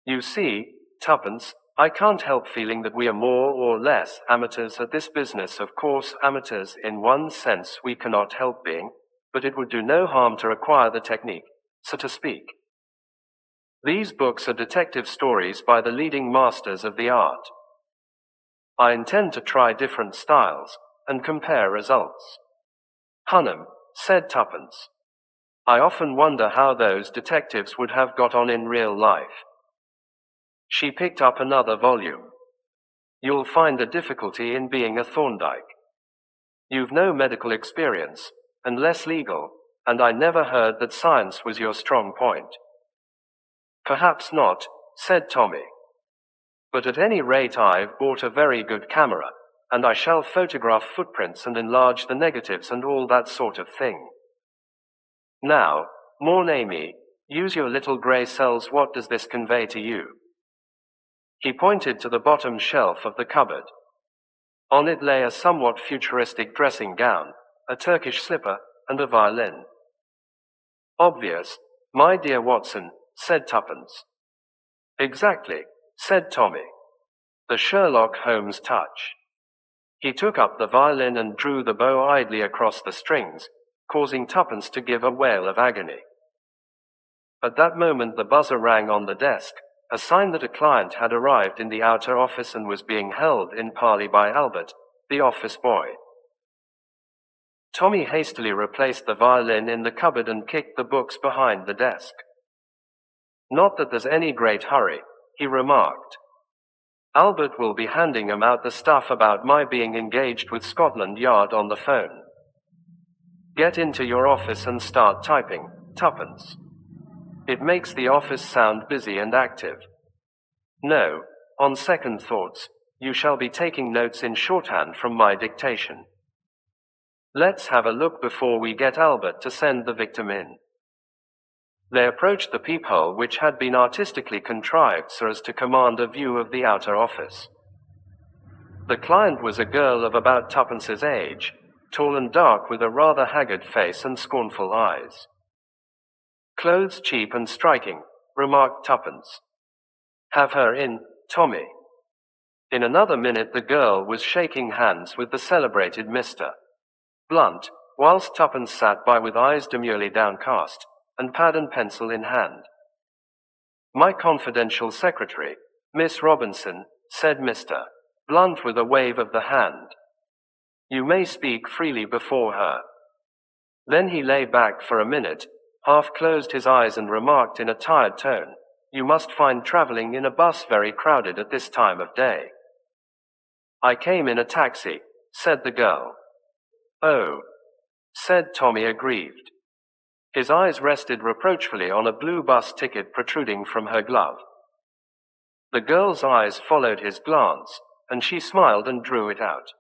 You see, Tuppence, I can't help feeling that we are more or less amateurs at this business. Of course, amateurs in one sense we cannot help being, but it would do no harm to acquire the technique, so to speak. These books are detective stories by the leading masters of the art. I intend to try different styles and compare results." "Hunnam," said Tuppence, "I often wonder how those detectives would have got on in real life." She picked up another volume. "You'll find a difficulty in being a Thorndyke. You've no medical experience, and less legal, and I never heard that science was your strong point." "Perhaps not," said Tommy. "But at any rate I've bought a very good camera, and I shall photograph footprints and enlarge the negatives and all that sort of thing. Now, mon ami, use your little grey cells. What does this convey to you?" He pointed to the bottom shelf of the cupboard. On it lay a somewhat futuristic dressing gown, a Turkish slipper, and a violin. "Obvious, my dear Watson," said Tuppence. "Exactly," said Tommy. "The Sherlock Holmes touch." He took up the violin and drew the bow idly across the strings, causing Tuppence to give a wail of agony. At that moment the buzzer rang on the desk, a sign that a client had arrived in the outer office and was being held in parley by Albert, the office boy. Tommy hastily replaced the violin in the cupboard and kicked the books behind the desk. "Not that there's any great hurry," he remarked. "Albert will be handing him out the stuff about my being engaged with Scotland Yard on the phone. Get into your office and start typing. Tuppence. It makes the office sound busy and active. No, on second thoughts, you shall be taking notes in shorthand from my dictation. Let's have a look before we get Albert to send the victim in." They approached the peephole, which had been artistically contrived so as to command a view of the outer office. The client was a girl of about Tuppence's age, tall and dark with a rather haggard face and scornful eyes. "Clothes cheap and striking," remarked Tuppence. "Have her in, Tommy." In another minute the girl was shaking hands with the celebrated Mr. Blunt, whilst Tuppence sat by with eyes demurely downcast, and pad and pencil in hand. "My confidential secretary, Miss Robinson," said Mr. Blunt with a wave of the hand. "You may speak freely before her." Then he lay back for a minute, half closed his eyes and remarked in a tired tone, "You must find traveling in a bus very crowded at this time of day." "I came in a taxi," said the girl. "Oh," said Tommy, aggrieved. His eyes rested reproachfully on a blue bus ticket protruding from her glove. The girl's eyes followed his glance, and she smiled and drew it out.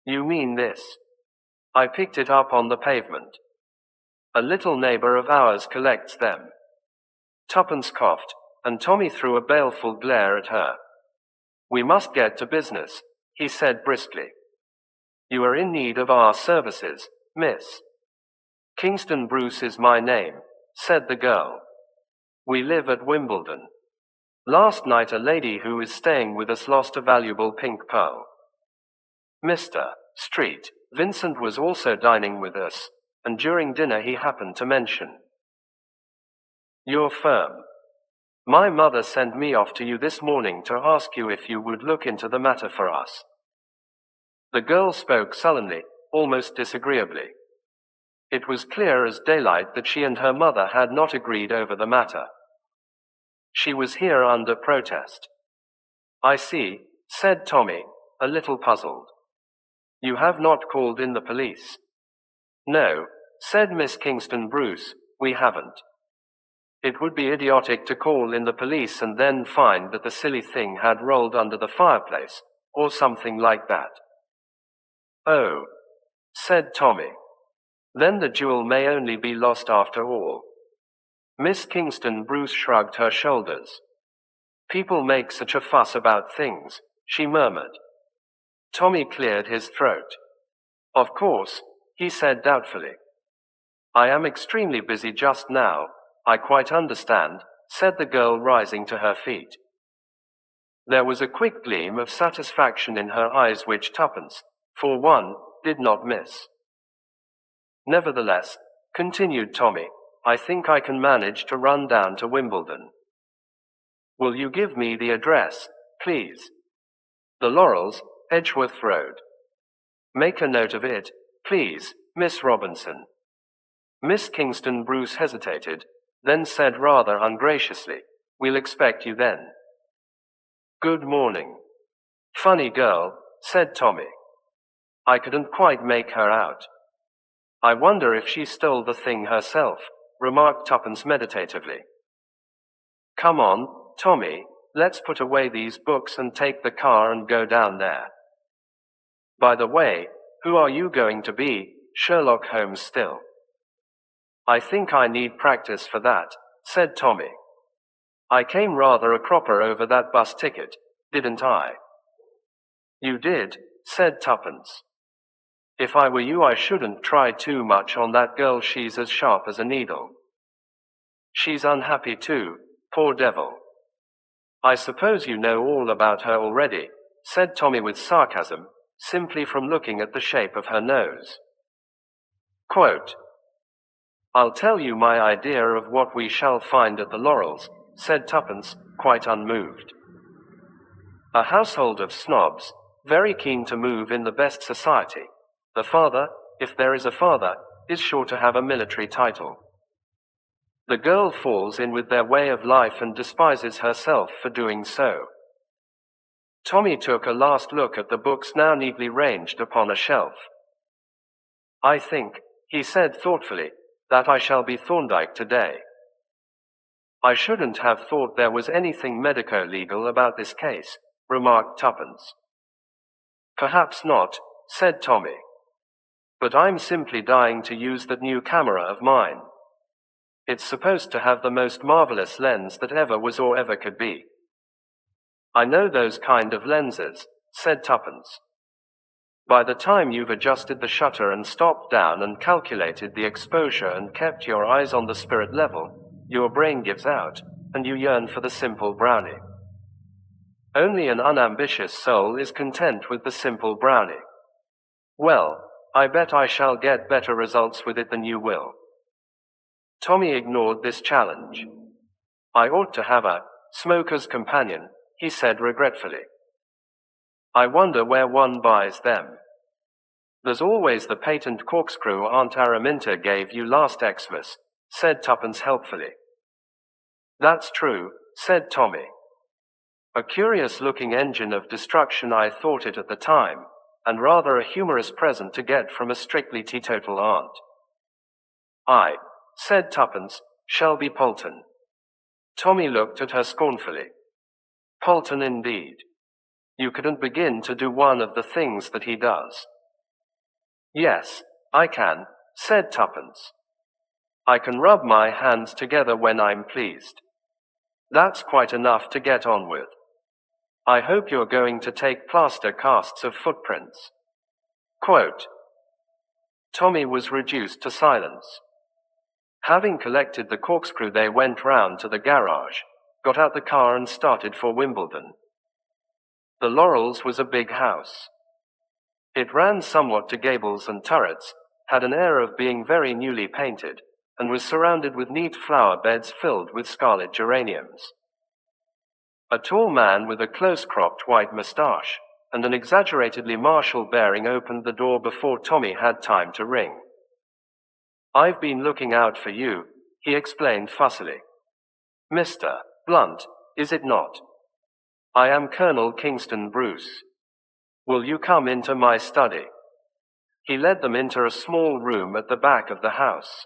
"You mean this? I picked it up on the pavement. A little neighbor of ours collects them." Tuppence coughed, and Tommy threw a baleful glare at her. "We must get to business," he said briskly. "You are in need of our services, miss." "Kingston Bruce is my name," said the girl. "We live at Wimbledon. Last night a lady who is staying with us lost a valuable pink pearl. Mr. Street, Vincent, was also dining with us, and during dinner he happened to mention your firm. My mother sent me off to you this morning to ask you if you would look into the matter for us." The girl spoke sullenly, almost disagreeably. It was clear as daylight that she and her mother had not agreed over the matter. She was here under protest. "I see," said Tommy, a little puzzled. "You have not called in the police?" "No," said Miss Kingston Bruce, "we haven't. It would be idiotic to call in the police and then find that the silly thing had rolled under the fireplace, or something like that." "Oh," said Tommy. "Then the jewel may only be lost after all." Miss Kingston Bruce shrugged her shoulders. "People make such a fuss about things," she murmured. Tommy cleared his throat. "Of course," he said doubtfully. "I am extremely busy just now, I quite understand," said the girl, rising to her feet. There was a quick gleam of satisfaction in her eyes which Tuppence, for one, did not miss. "Nevertheless," continued Tommy, "I think I can manage to run down to Wimbledon. Will you give me the address, please? The Laurels, Edgeworth Road. Make a note of it, please, Miss Robinson." Miss Kingston Bruce hesitated, then said rather ungraciously, "We'll expect you then." "Good morning." "Funny girl," said Tommy. "I couldn't quite make her out." "I wonder if she stole the thing herself," remarked Tuppence meditatively. "Come on, Tommy, let's put away these books and take the car and go down there. By the way, who are you going to be, Sherlock Holmes still?" "I think I need practice for that," said Tommy. "I came rather a cropper over that bus ticket, didn't I?" "You did," said Tuppence. "If I were you I shouldn't try too much on that girl, she's as sharp as a needle." "She's unhappy too, poor devil." "I suppose you know all about her already," said Tommy with sarcasm, simply from looking at the shape of her nose. Quote, "I'll tell you my idea of what we shall find at the Laurels," said Tuppence, quite unmoved. A household of snobs, very keen to move in the best society. The father, if there is a father, is sure to have a military title. The girl falls in with their way of life and despises herself for doing so. Tommy took a last look at the books now neatly ranged upon a shelf. I think, he said thoughtfully, that I shall be Thorndyke today. I shouldn't have thought there was anything medico-legal about this case, remarked Tuppence. Perhaps not, said Tommy. But I'm simply dying to use that new camera of mine. It's supposed to have the most marvelous lens that ever was or ever could be. I know those kind of lenses, said Tuppence. By the time you've adjusted the shutter and stopped down and calculated the exposure and kept your eyes on the spirit level, your brain gives out, and you yearn for the simple brownie. Only an unambitious soul is content with the simple brownie. Well, I bet I shall get better results with it than you will. Tommy ignored this challenge. I ought to have a smoker's companion, he said regretfully. I wonder where one buys them. There's always the patent corkscrew Aunt Araminta gave you last Xmas, said Tuppence helpfully. That's true, said Tommy. A curious-looking engine of destruction I thought it at the time, and rather a humorous present to get from a strictly teetotal aunt. I, said Tuppence, shall be Polton. Tommy looked at her scornfully. Polton indeed. You couldn't begin to do one of the things that he does. Yes, I can, said Tuppence. I can rub my hands together when I'm pleased. That's quite enough to get on with. I hope you're going to take plaster casts of footprints. Quote. Tommy was reduced to silence. Having collected the corkscrew, they went round to the garage, got out the car and started for Wimbledon. The Laurels was a big house. It ran somewhat to gables and turrets, had an air of being very newly painted, and was surrounded with neat flower beds filled with scarlet geraniums. A tall man with a close-cropped white moustache and an exaggeratedly martial bearing opened the door before Tommy had time to ring. I've been looking out for you, he explained fussily. Mr. Blunt, is it not? I am Colonel Kingston Bruce. Will you come into my study? He led them into a small room at the back of the house.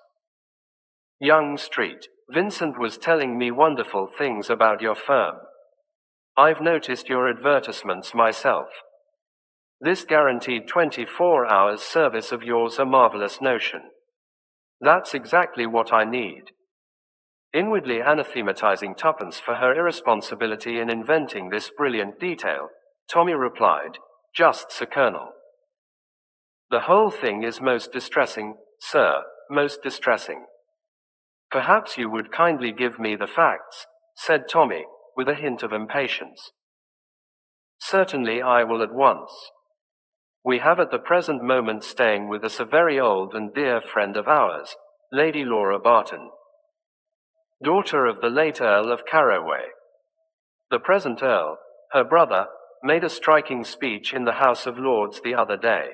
Young Street, Vincent was telling me wonderful things about your firm. I've noticed your advertisements myself. This guaranteed 24 hours service of yours a marvelous notion. That's exactly what I need. Inwardly anathematizing Tuppence for her irresponsibility in inventing this brilliant detail, Tommy replied, Just so, Colonel. The whole thing is most distressing, sir, most distressing. Perhaps you would kindly give me the facts, said Tommy, with a hint of impatience. Certainly I will at once. We have at the present moment staying with us a very old and dear friend of ours, Lady Laura Barton, daughter of the late Earl of Carroway. The present Earl, her brother, made a striking speech in the House of Lords the other day.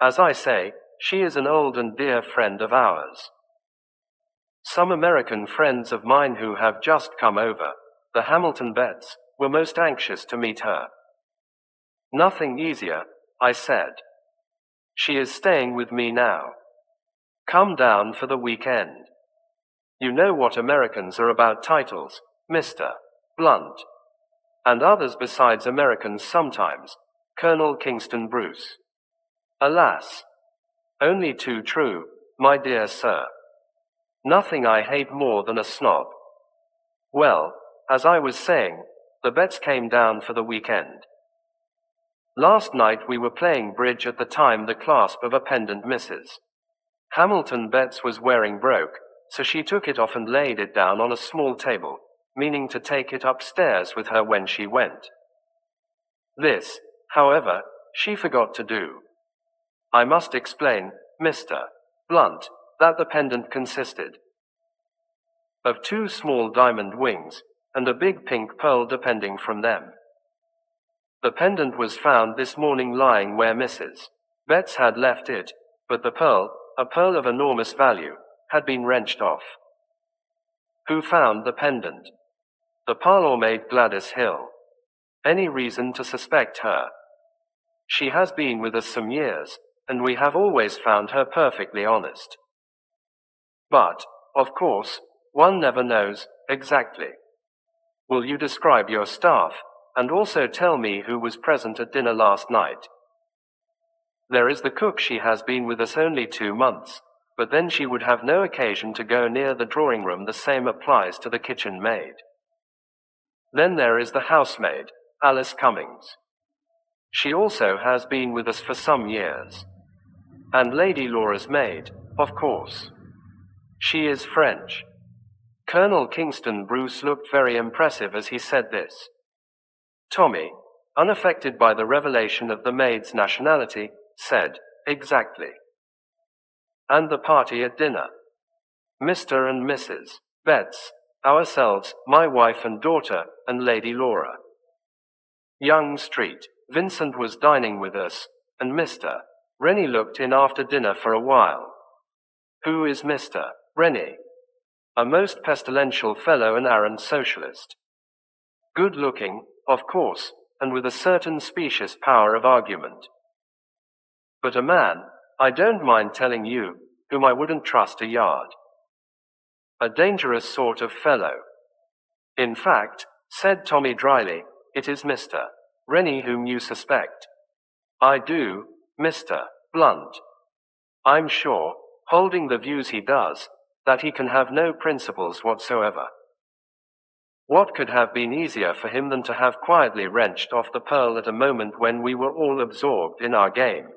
As I say, she is an old and dear friend of ours. Some American friends of mine who have just come over, the Hamilton Betts, were most anxious to meet her. Nothing easier, I said. She is staying with me now. Come down for the weekend. You know what Americans are about titles, Mr. Blunt. And others besides Americans sometimes, Colonel Kingston Bruce. Alas! Only too true, my dear sir. Nothing I hate more than a snob. Well, as I was saying, the Betts came down for the weekend. Last night we were playing bridge at the time the clasp of a pendant misses. Hamilton Betts was wearing broke, so she took it off and laid it down on a small table, meaning to take it upstairs with her when she went. This, however, she forgot to do. I must explain, Mr. Blunt, that the pendant consisted of 2 small diamond wings, and a big pink pearl depending from them. The pendant was found this morning lying where Mrs. Betts had left it, but the pearl, a pearl of enormous value, had been wrenched off. Who found the pendant? The parlour-maid Gladys Hill. Any reason to suspect her? She has been with us some years, and we have always found her perfectly honest. But, of course, one never knows exactly. Will you describe your staff, and also tell me who was present at dinner last night? There is the cook. She has been with us only 2 months, but then she would have no occasion to go near the drawing room. The same applies to the kitchen maid. Then there is the housemaid, Alice Cummings. She also has been with us for some years. And Lady Laura's maid, of course. She is French. Colonel Kingston Bruce looked very impressive as he said this. Tommy, unaffected by the revelation of the maid's nationality, said, "Exactly." And the party at dinner? Mr. and Mrs. Betts, ourselves, my wife and daughter, and Lady Laura. Young Street, Vincent was dining with us, and Mr. Rennie looked in after dinner for a while. Who is Mr. Rennie? A most pestilential fellow, an arrant socialist. Good looking, of course, and with a certain specious power of argument. But a man, I don't mind telling you, whom I wouldn't trust a yard. A dangerous sort of fellow. In fact, said Tommy dryly, it is Mr. Rennie whom you suspect. I do, Mr. Blunt. I'm sure, holding the views he does, that he can have no principles whatsoever. What could have been easier for him than to have quietly wrenched off the pearl at a moment when we were all absorbed in our game?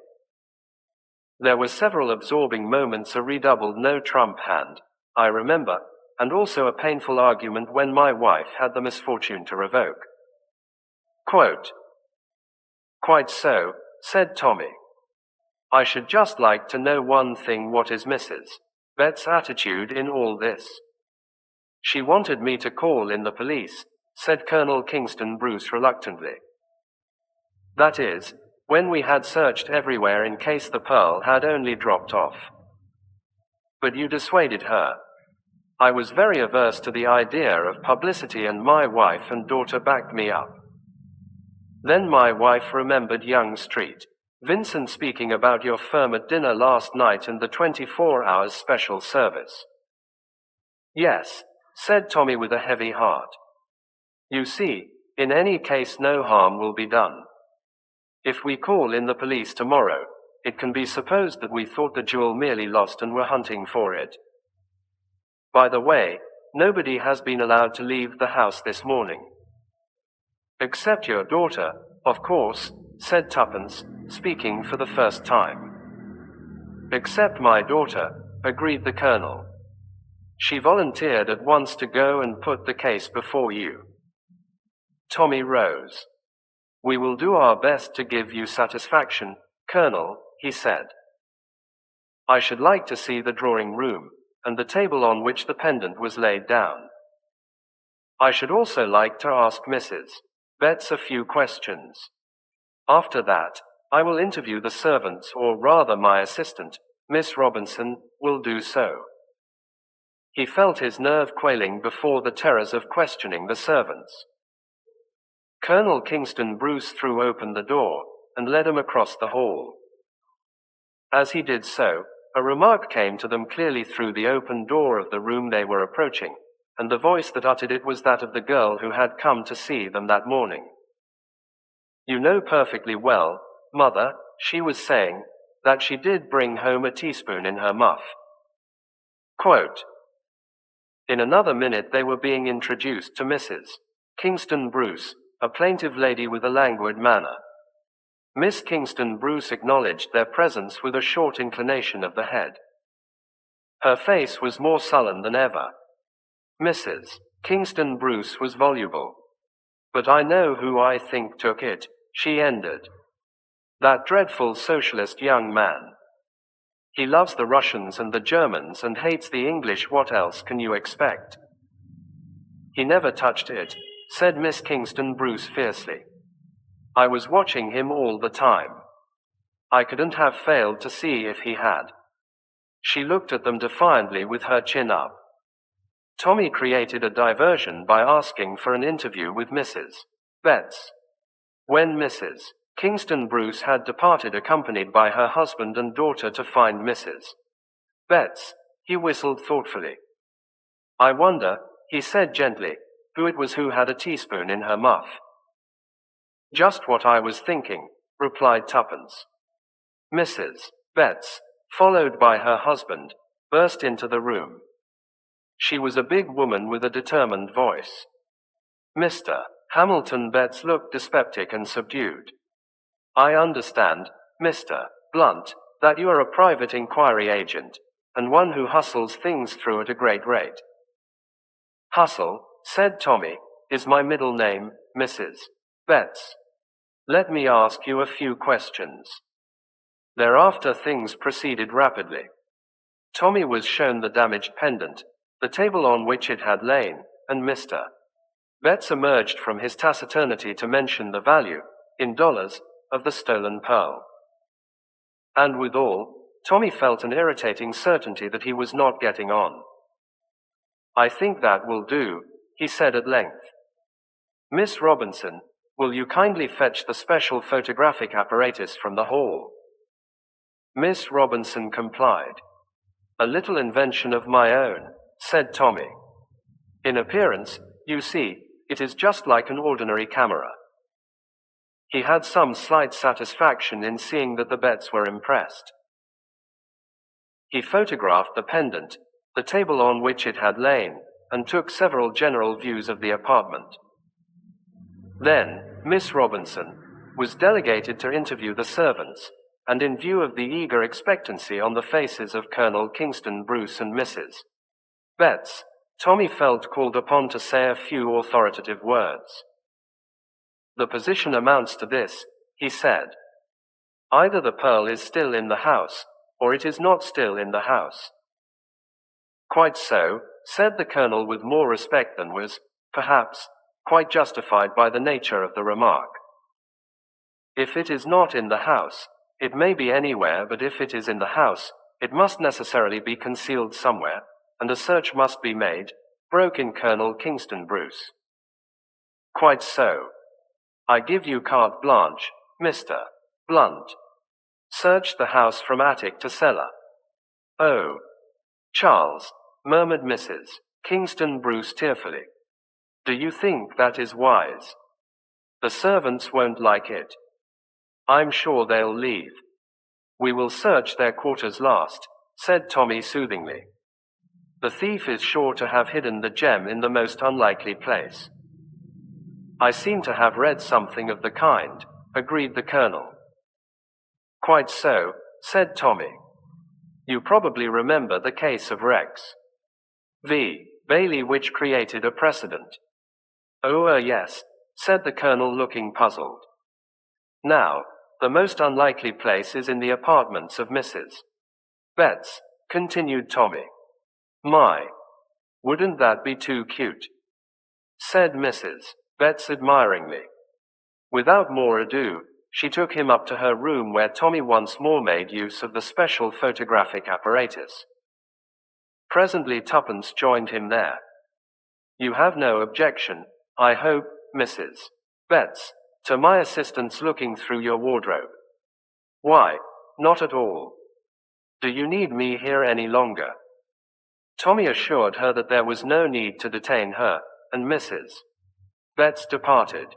There were several absorbing moments, a redoubled no-trump hand, I remember, and also a painful argument when my wife had the misfortune to revoke. Quote, "Quite so," said Tommy. "I should just like to know one thing. What is Mrs. Betts' attitude in all this?" "She wanted me to call in the police," said Colonel Kingston Bruce reluctantly. "That is, when we had searched everywhere in case the pearl had only dropped off." "But you dissuaded her." "I was very averse to the idea of publicity, and my wife and daughter backed me up." Then my wife remembered Young Street, Vincent speaking about your firm at dinner last night and the 24 hours special service. "Yes," said Tommy with a heavy heart. "You see, in any case no harm will be done. If we call in the police tomorrow, it can be supposed that we thought the jewel merely lost and were hunting for it. By the way, nobody has been allowed to leave the house this morning." "Except your daughter, of course," said Tuppence, speaking for the first time. "Except my daughter," agreed the colonel. "She volunteered at once to go and put the case before you." Tommy rose. "We will do our best to give you satisfaction, Colonel," he said. "I should like to see the drawing room, and the table on which the pendant was laid down. I should also like to ask Mrs. Betts a few questions. After that, I will interview the servants, or rather my assistant, Miss Robinson, will do so." He felt his nerve quailing before the terrors of questioning the servants. Colonel Kingston Bruce threw open the door, and led him across the hall. As he did so, a remark came to them clearly through the open door of the room they were approaching, and the voice that uttered it was that of the girl who had come to see them that morning. "You know perfectly well, Mother," she was saying, "that she did bring home a teaspoon in her muff." Quote, in another minute they were being introduced to Mrs. Kingston Bruce, a plaintive lady with a languid manner. Miss Kingston Bruce acknowledged their presence with a short inclination of the head. Her face was more sullen than ever. Mrs. Kingston Bruce was voluble. "But I know who I think took it," she ended. "That dreadful socialist young man. He loves the Russians and the Germans and hates the English. What else can you expect? He never touched it, said Miss Kingston Bruce fiercely. I was watching him all the time. I couldn't have failed to see if he had. She looked at them defiantly with her chin up. Tommy created a diversion by asking for an interview with Mrs. Betts. When Mrs. Kingston Bruce had departed accompanied by her husband and daughter to find Mrs. Betts, he whistled thoughtfully. I wonder, he said gently, who it was who had a teaspoon in her muff. Just what I was thinking, replied Tuppence. Mrs. Betts, followed by her husband, burst into the room. She was a big woman with a determined voice. Mr. Hamilton Betts looked dyspeptic and subdued. I understand, Mr. Blunt, that you are a private inquiry agent, and one who hustles things through at a great rate. Hustle, said Tommy, is my middle name, Mrs. Betts. Let me ask you a few questions. Thereafter things proceeded rapidly. Tommy was shown the damaged pendant, the table on which it had lain, and Mr. Betts emerged from his taciturnity to mention the value, in dollars, of the stolen pearl. And withal, Tommy felt an irritating certainty that he was not getting on. I think that will do, he said at length. Miss Robinson, will you kindly fetch the special photographic apparatus from the hall? Miss Robinson complied. A little invention of my own, said Tommy. In appearance, you see, it is just like an ordinary camera. He had some slight satisfaction in seeing that the Betts were impressed. He photographed the pendant, the table on which it had lain, and took several general views of the apartment. Then, Miss Robinson was delegated to interview the servants, and in view of the eager expectancy on the faces of Colonel Kingston Bruce and Mrs. Betts, Tommy felt called upon to say a few authoritative words. The position amounts to this, he said. Either the pearl is still in the house, or it is not still in the house. Quite so, said the colonel with more respect than was, perhaps, quite justified by the nature of the remark. If it is not in the house, it may be anywhere, but if it is in the house, it must necessarily be concealed somewhere, and a search must be made, broke in Colonel Kingston Bruce. Quite so. I give you carte blanche, Mr. Blunt. Search the house from attic to cellar. Oh, Charles, murmured Mrs. Kingston Bruce tearfully. Do you think that is wise? The servants won't like it. I'm sure they'll leave. We will search their quarters last, said Tommy soothingly. The thief is sure to have hidden the gem in the most unlikely place. I seem to have read something of the kind, agreed the colonel. Quite so, said Tommy. You probably remember the case of Rex v. Bailey, which created a precedent. Oh, yes, said the colonel, looking puzzled. Now, the most unlikely place is in the apartments of Mrs. Betts, continued Tommy. My, wouldn't that be too cute? Said Mrs. Betts admiringly. Without more ado, she took him up to her room, where Tommy once more made use of the special photographic apparatus. Presently Tuppence joined him there. You have no objection, I hope, Mrs. Betts, to my assistance looking through your wardrobe? Why, not at all. Do you need me here any longer? Tommy assured her that there was no need to detain her, and Mrs. Betts departed.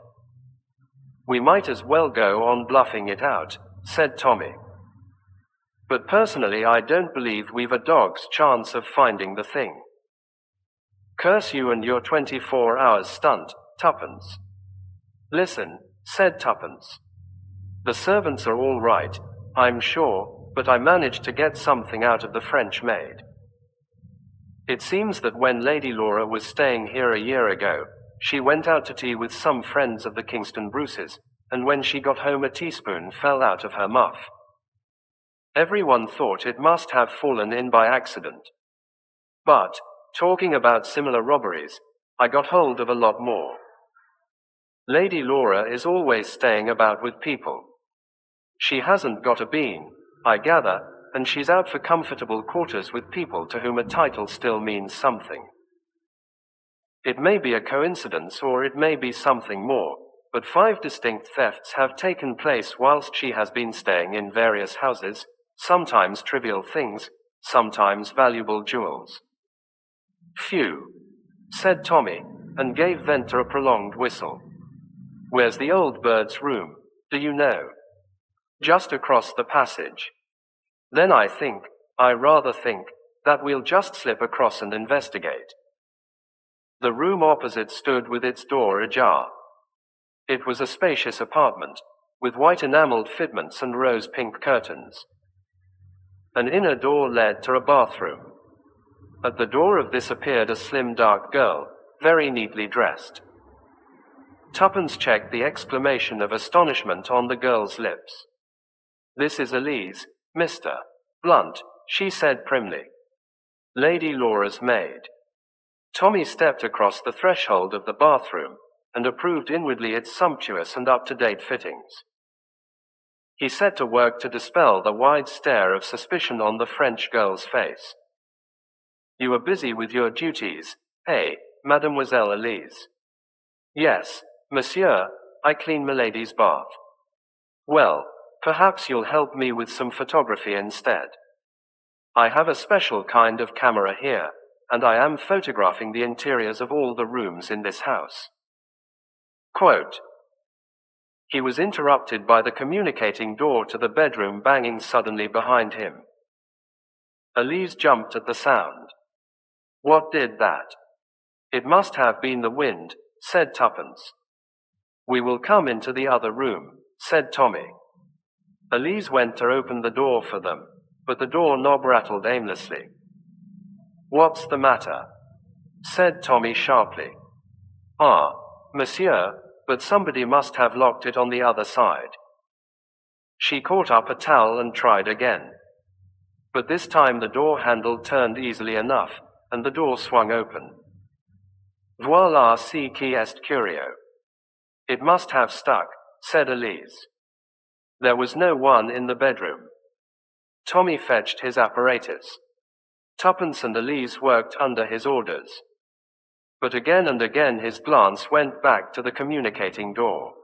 We might as well go on bluffing it out, said Tommy. But personally I don't believe we've a dog's chance of finding the thing. Curse you and your 24 hours stunt, Tuppence. Listen, said Tuppence. The servants are all right, I'm sure, but I managed to get something out of the French maid. It seems that when Lady Laura was staying here a year ago, she went out to tea with some friends of the Kingston Bruces, and when she got home a teaspoon fell out of her muff. Everyone thought it must have fallen in by accident. But, talking about similar robberies, I got hold of a lot more. Lady Laura is always staying about with people. She hasn't got a bean, I gather, and she's out for comfortable quarters with people to whom a title still means something. It may be a coincidence or it may be something more, but 5 distinct thefts have taken place whilst she has been staying in various houses, sometimes trivial things, sometimes valuable jewels. Phew, said Tommy, and gave vent to a prolonged whistle. Where's the old bird's room, do you know? Just across the passage. Then I rather think, that we'll just slip across and investigate. The room opposite stood with its door ajar. It was a spacious apartment, with white enameled fitments and rose-pink curtains. An inner door led to a bathroom. At the door of this appeared a slim dark girl, very neatly dressed. Tuppence checked the exclamation of astonishment on the girl's lips. "This is Elise, Mr. Blunt," she said primly. "Lady Laura's maid." Tommy stepped across the threshold of the bathroom, and approved inwardly its sumptuous and up-to-date fittings. He set to work to dispel the wide stare of suspicion on the French girl's face. "You are busy with your duties, eh, Mademoiselle Elise?" "Yes, monsieur, I clean milady's bath." "Well, perhaps you'll help me with some photography instead. I have a special kind of camera here, and I am photographing the interiors of all the rooms in this house." Quote. He was interrupted by the communicating door to the bedroom banging suddenly behind him. Elise jumped at the sound. "What did that?" "It must have been the wind," said Tuppence. "We will come into the other room," said Tommy. Elise went to open the door for them, but the door knob rattled aimlessly. "What's the matter?" said Tommy sharply. "Ah, monsieur, but somebody must have locked it on the other side." She caught up a towel and tried again. But this time the door handle turned easily enough, and the door swung open. "Voilà ce qui est curieux." "It must have stuck," said Elise. There was no one in the bedroom. Tommy fetched his apparatus. Tuppence and Elise worked under his orders. But again and again his glance went back to the communicating door.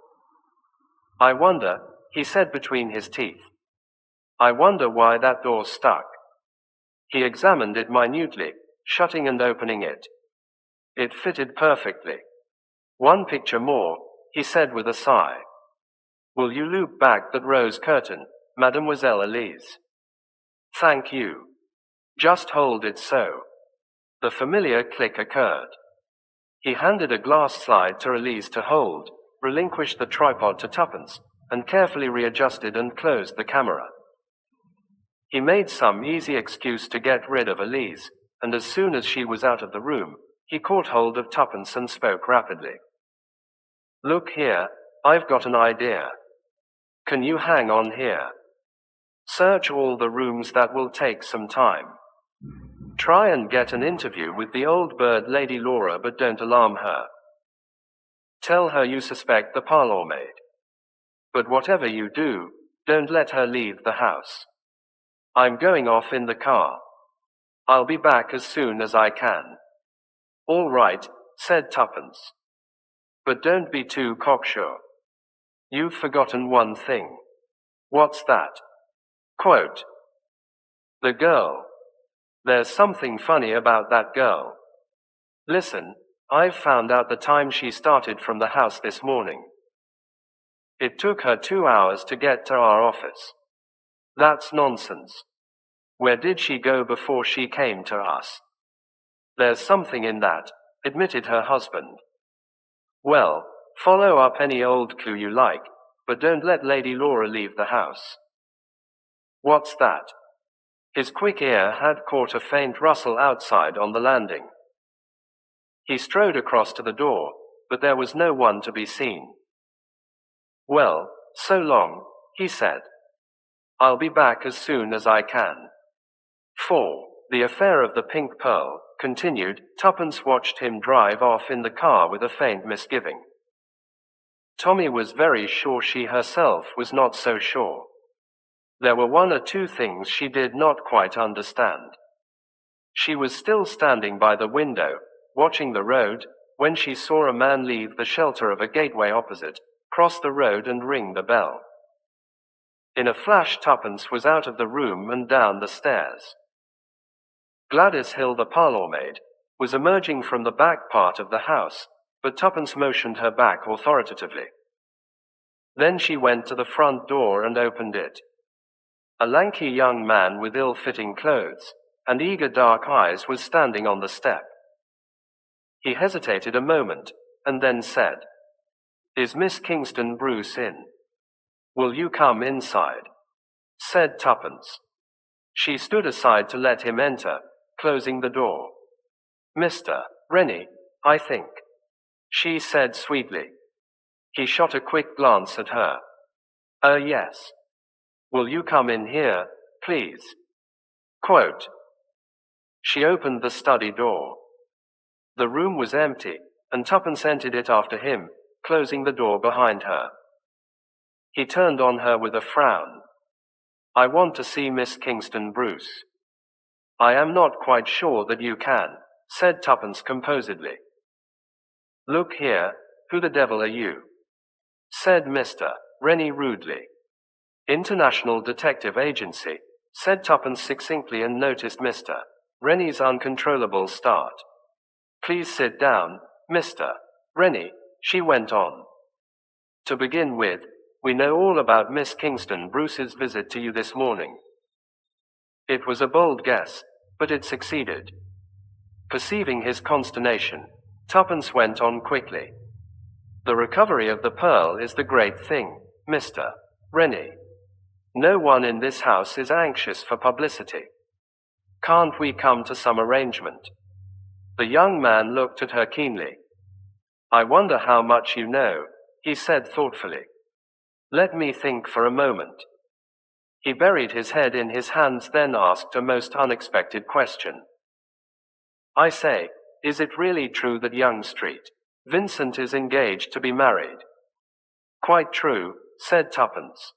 "I wonder," he said between his teeth. "I wonder why that door stuck." He examined it minutely, shutting and opening it. It fitted perfectly. "One picture more," he said with a sigh. "Will you loop back that rose curtain, Mademoiselle Elise?" "Thank you. Just hold it so." The familiar click occurred. He handed a glass slide to Elise to hold, relinquished the tripod to Tuppence, and carefully readjusted and closed the camera. He made some easy excuse to get rid of Elise, and as soon as she was out of the room, he caught hold of Tuppence and spoke rapidly. "Look here, I've got an idea. Can you hang on here? Search all the rooms, that will take some time. Try and get an interview with the old bird Lady Laura, but don't alarm her. Tell her you suspect the parlour maid. But whatever you do, don't let her leave the house. I'm going off in the car. I'll be back as soon as I can." "All right," said Tuppence. "But don't be too cocksure. You've forgotten one thing." "What's that?" Quote. "The girl. There's something funny about that girl. Listen, I've found out the time she started from the house this morning. It took her 2 hours to get to our office. That's nonsense. Where did she go before she came to us?" "There's something in that," admitted her husband. "Well, follow up any old clue you like, but don't let Lady Laura leave the house." "What's that?" His quick ear had caught a faint rustle outside on the landing. He strode across to the door, but there was no one to be seen. "Well, so long," he said. "I'll be back as soon as I can." 4. The affair of the pink pearl continued. Tuppence watched him drive off in the car with a faint misgiving. Tommy was very sure she herself was not so sure. There were one or two things she did not quite understand. She was still standing by the window, watching the road, when she saw a man leave the shelter of a gateway opposite, cross the road and ring the bell. In a flash, Tuppence was out of the room and down the stairs. Gladys Hill, the parlourmaid, was emerging from the back part of the house, but Tuppence motioned her back authoritatively. Then she went to the front door and opened it. A lanky young man with ill-fitting clothes and eager dark eyes was standing on the step. He hesitated a moment, and then said, "Is Miss Kingston Bruce in? Will you come inside?" said Tuppence. She stood aside to let him enter, closing the door. "Mr. Rennie, I think," she said sweetly. He shot a quick glance at her. Yes. Will you come in here, please?" Quote. She opened the study door. The room was empty, and Tuppence entered it after him, closing the door behind her. He turned on her with a frown. "I want to see Miss Kingston Bruce." "I am not quite sure that you can," said Tuppence composedly. "Look here, who the devil are you?" said Mr. Rennie rudely. "International Detective Agency," said Tuppence succinctly, and noticed Mr. Rennie's uncontrollable start. "Please sit down, Mr. Rennie," she went on. "To begin with, we know all about Miss Kingston Bruce's visit to you this morning." It was a bold guess, but it succeeded. Perceiving his consternation, Tuppence went on quickly. "The recovery of the pearl is the great thing, Mr. Rennie. No one in this house is anxious for publicity. Can't we come to some arrangement?" The young man looked at her keenly. "I wonder how much you know," he said thoughtfully. "Let me think for a moment." He buried his head in his hands, then asked a most unexpected question. "I say, is it really true that young Street Vincent is engaged to be married?" "Quite true," said Tuppence.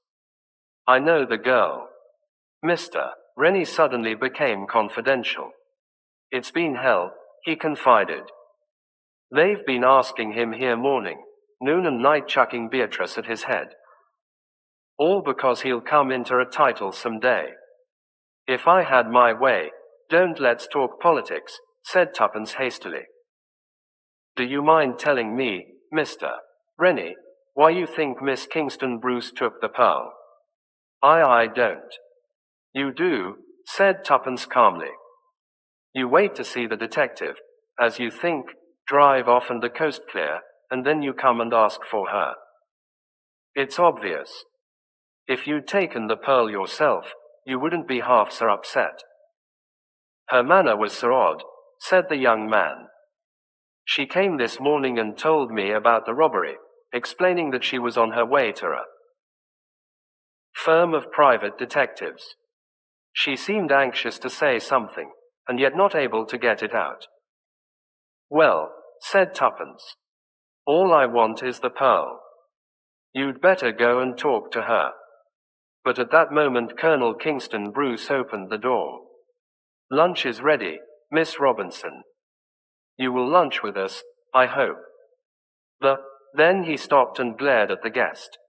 "I know the girl." Mr. Rennie suddenly became confidential. "It's been hell," he confided. "They've been asking him here morning, noon and night, chucking Beatrice at his head. All because he'll come into a title someday. If I had my way, don't let's talk politics," said Tuppence hastily. "Do you mind telling me, Mr. Rennie, why you think Miss Kingston Bruce took the pearl?" I don't." "You do," said Tuppence calmly. "You wait to see the detective, as you think, drive off and the coast clear, and then you come and ask for her. It's obvious. If you'd taken the pearl yourself, you wouldn't be half so upset." "Her manner was so odd," said the young man. "She came this morning and told me about the robbery, explaining that she was on her way to a firm of private detectives. She seemed anxious to say something, and yet not able to get it out." "Well," said Tuppence, "all I want is the pearl. You'd better go and talk to her." But at that moment Colonel Kingston Bruce opened the door. "Lunch is ready, Miss Robinson. You will lunch with us, I hope." Then he stopped and glared at the guest.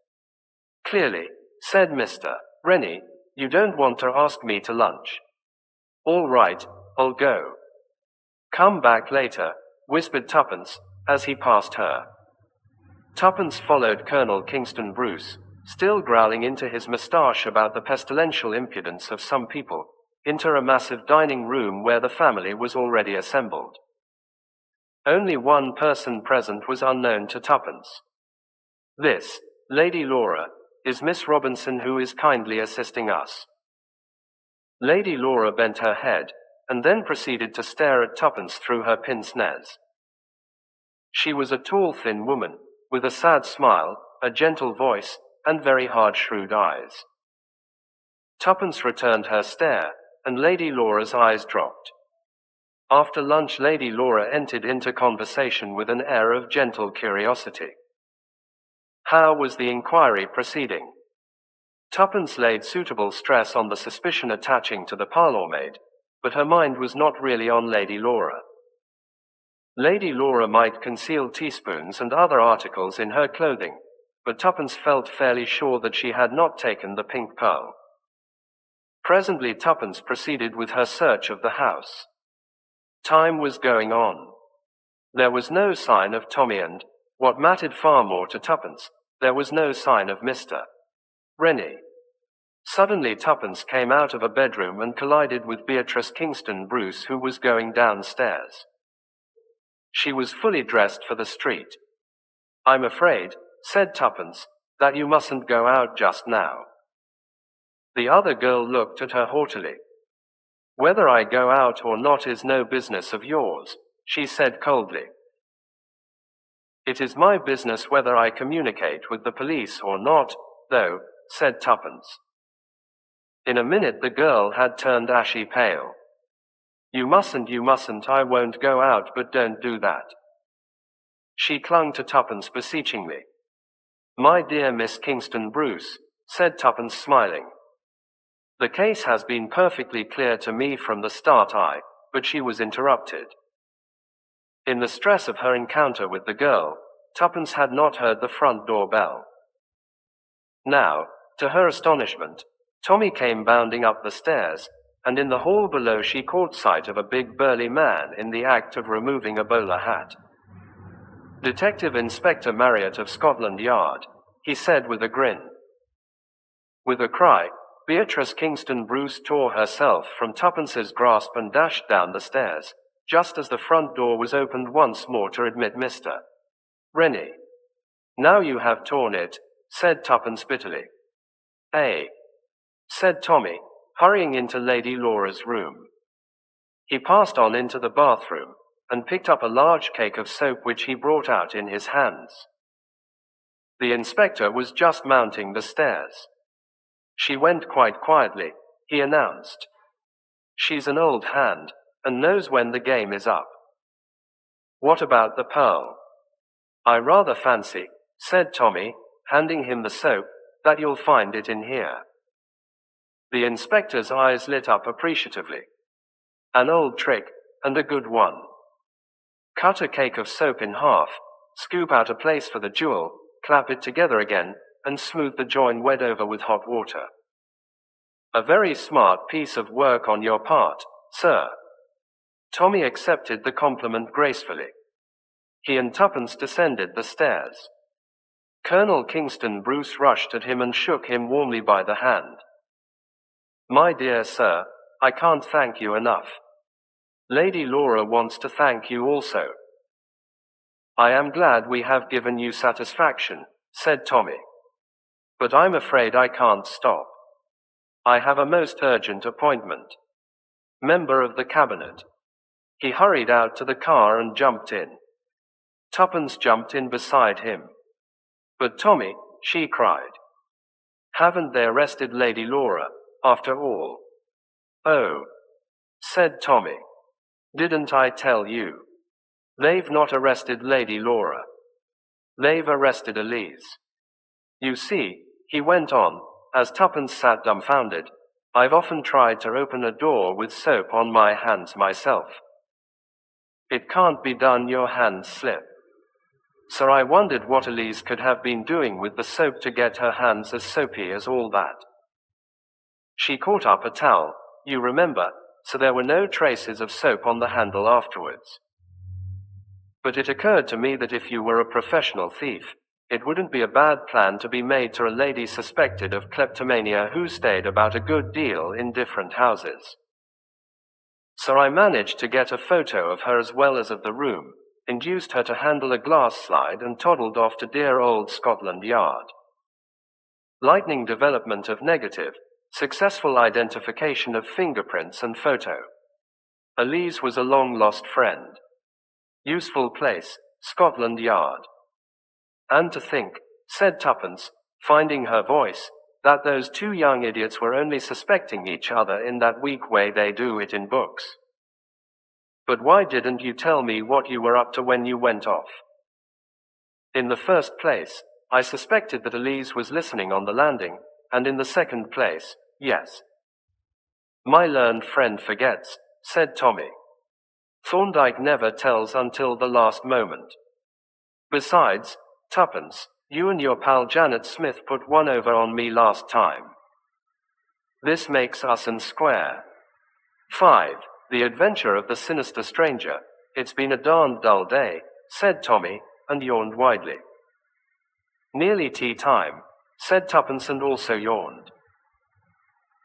"Clearly," said Mr. Rennie, "you don't want to ask me to lunch. All right, I'll go." "Come back later," whispered Tuppence, as he passed her. Tuppence followed Colonel Kingston Bruce, still growling into his moustache about the pestilential impudence of some people, into a massive dining room where the family was already assembled. Only one person present was unknown to Tuppence. "This, Lady Laura, is Miss Robinson, who is kindly assisting us." Lady Laura bent her head, and then proceeded to stare at Tuppence through her pince-nez. She was a tall, thin woman, with a sad smile, a gentle voice, and very hard, shrewd eyes. Tuppence returned her stare, and Lady Laura's eyes dropped. After lunch, Lady Laura entered into conversation with an air of gentle curiosity. How was the inquiry proceeding? Tuppence laid suitable stress on the suspicion attaching to the parlour-maid, but her mind was not really on Lady Laura. Lady Laura might conceal teaspoons and other articles in her clothing, but Tuppence felt fairly sure that she had not taken the pink pearl. Presently Tuppence proceeded with her search of the house. Time was going on. There was no sign of Tommy and, what mattered far more to Tuppence, there was no sign of Mr. Rennie. Suddenly Tuppence came out of a bedroom and collided with Beatrice Kingston Bruce, who was going downstairs. She was fully dressed for the street. "I'm afraid," said Tuppence, "that you mustn't go out just now." The other girl looked at her haughtily. "Whether I go out or not is no business of yours," she said coldly. "It is my business whether I communicate with the police or not, though," said Tuppence. In a minute the girl had turned ashy pale. You mustn't, I won't go out, but don't do that." She clung to Tuppence beseechingly. "My dear Miss Kingston Bruce," said Tuppence smiling, "the case has been perfectly clear to me from the start." But she was interrupted. In the stress of her encounter with the girl, Tuppence had not heard the front door bell. Now, to her astonishment, Tommy came bounding up the stairs, and in the hall below she caught sight of a big burly man in the act of removing a bowler hat. "Detective Inspector Marriott of Scotland Yard," he said with a grin. With a cry, Beatrice Kingston Bruce tore herself from Tuppence's grasp and dashed down the stairs, just as the front door was opened once more to admit Mr. Rennie. "Now you have torn it," said Tuppence bitterly. "Eh?" said Tommy, hurrying into Lady Laura's room. He passed on into the bathroom, and picked up a large cake of soap which he brought out in his hands. The inspector was just mounting the stairs. "She went quite quietly," he announced. "She's an old hand, and knows when the game is up." "What about the pearl?" "I rather fancy," said Tommy, handing him the soap, "that you'll find it in here." The inspector's eyes lit up appreciatively. "An old trick, and a good one. Cut a cake of soap in half, scoop out a place for the jewel, clap it together again, and smooth the join wet over with hot water. A very smart piece of work on your part, sir." Tommy accepted the compliment gracefully. He and Tuppence descended the stairs. Colonel Kingston Bruce rushed at him and shook him warmly by the hand. "My dear sir, I can't thank you enough. Lady Laura wants to thank you also." "I am glad we have given you satisfaction," said Tommy. "But I'm afraid I can't stop. I have a most urgent appointment. Member of the Cabinet." He hurried out to the car and jumped in. Tuppence jumped in beside him. "But Tommy," she cried, "haven't they arrested Lady Laura, after all?" "Oh," said Tommy, "didn't I tell you? They've not arrested Lady Laura. They've arrested Elise. You see," he went on, as Tuppence sat dumbfounded, "I've often tried to open a door with soap on my hands myself. It can't be done, your hands slip. So I wondered what Elise could have been doing with the soap to get her hands as soapy as all that. She caught up a towel, you remember, so there were no traces of soap on the handle afterwards. But it occurred to me that if you were a professional thief, it wouldn't be a bad plan to be made to a lady suspected of kleptomania who stayed about a good deal in different houses. So I managed to get a photo of her as well as of the room, induced her to handle a glass slide, and toddled off to dear old Scotland Yard. Lightning development of negative, successful identification of fingerprints and photo. Elise was a long-lost friend. Useful place, Scotland Yard. And to think, said Tuppence, finding her voice, that those two young idiots were only suspecting each other in that weak way they do it in books. But why didn't you tell me what you were up to when you went off? In the first place, I suspected that Elise was listening on the landing, and in the second place, yes. My learned friend forgets, said Tommy. Thorndyke never tells until the last moment. Besides, tuppence, you and your pal Janet Smith put one over on me last time. This makes us and square. 5. The Adventure of the Sinister Stranger. It's been a darned dull day, said Tommy, and yawned widely. Nearly tea time, said Tuppence, and also yawned.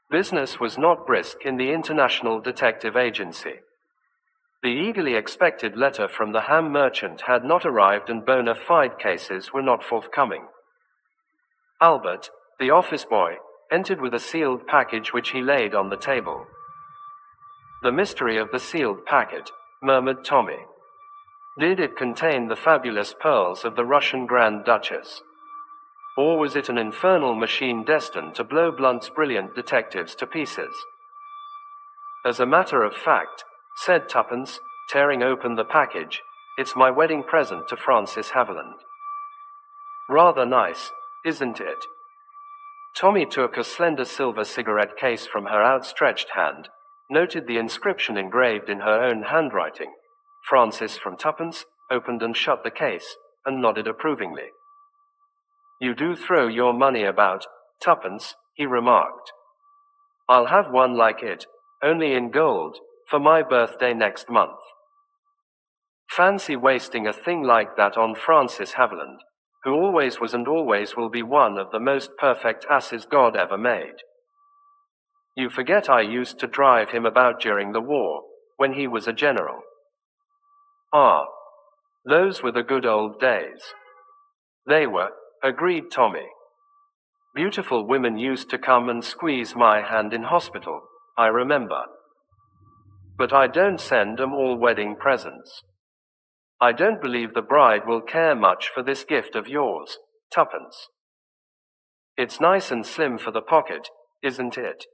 Business was not brisk in the International Detective Agency. The eagerly expected letter from the ham merchant had not arrived, and bona fide cases were not forthcoming. Albert, the office boy, entered with a sealed package which he laid on the table. The mystery of the sealed packet, murmured Tommy. Did it contain the fabulous pearls of the Russian Grand Duchess? Or was it an infernal machine destined to blow Blunt's brilliant detectives to pieces? As a matter of fact, said Tuppence, tearing open the package, it's my wedding present to Frances Haviland. Rather nice, isn't it? Tommy took a slender silver cigarette case from her outstretched hand, noted the inscription engraved in her own handwriting, Frances from Tuppence, opened and shut the case, and nodded approvingly. You do throw your money about, Tuppence, he remarked. I'll have one like it, only in gold, for my birthday next month. Fancy wasting a thing like that on Frances Haviland, who always was and always will be one of the most perfect asses God ever made. You forget I used to drive him about during the war, when he was a general. Ah, those were the good old days. They were, agreed Tommy. Beautiful women used to come and squeeze my hand in hospital, I remember. But I don't send 'em all wedding presents. I don't believe the bride will care much for this gift of yours, Tuppence. It's nice and slim for the pocket, isn't it?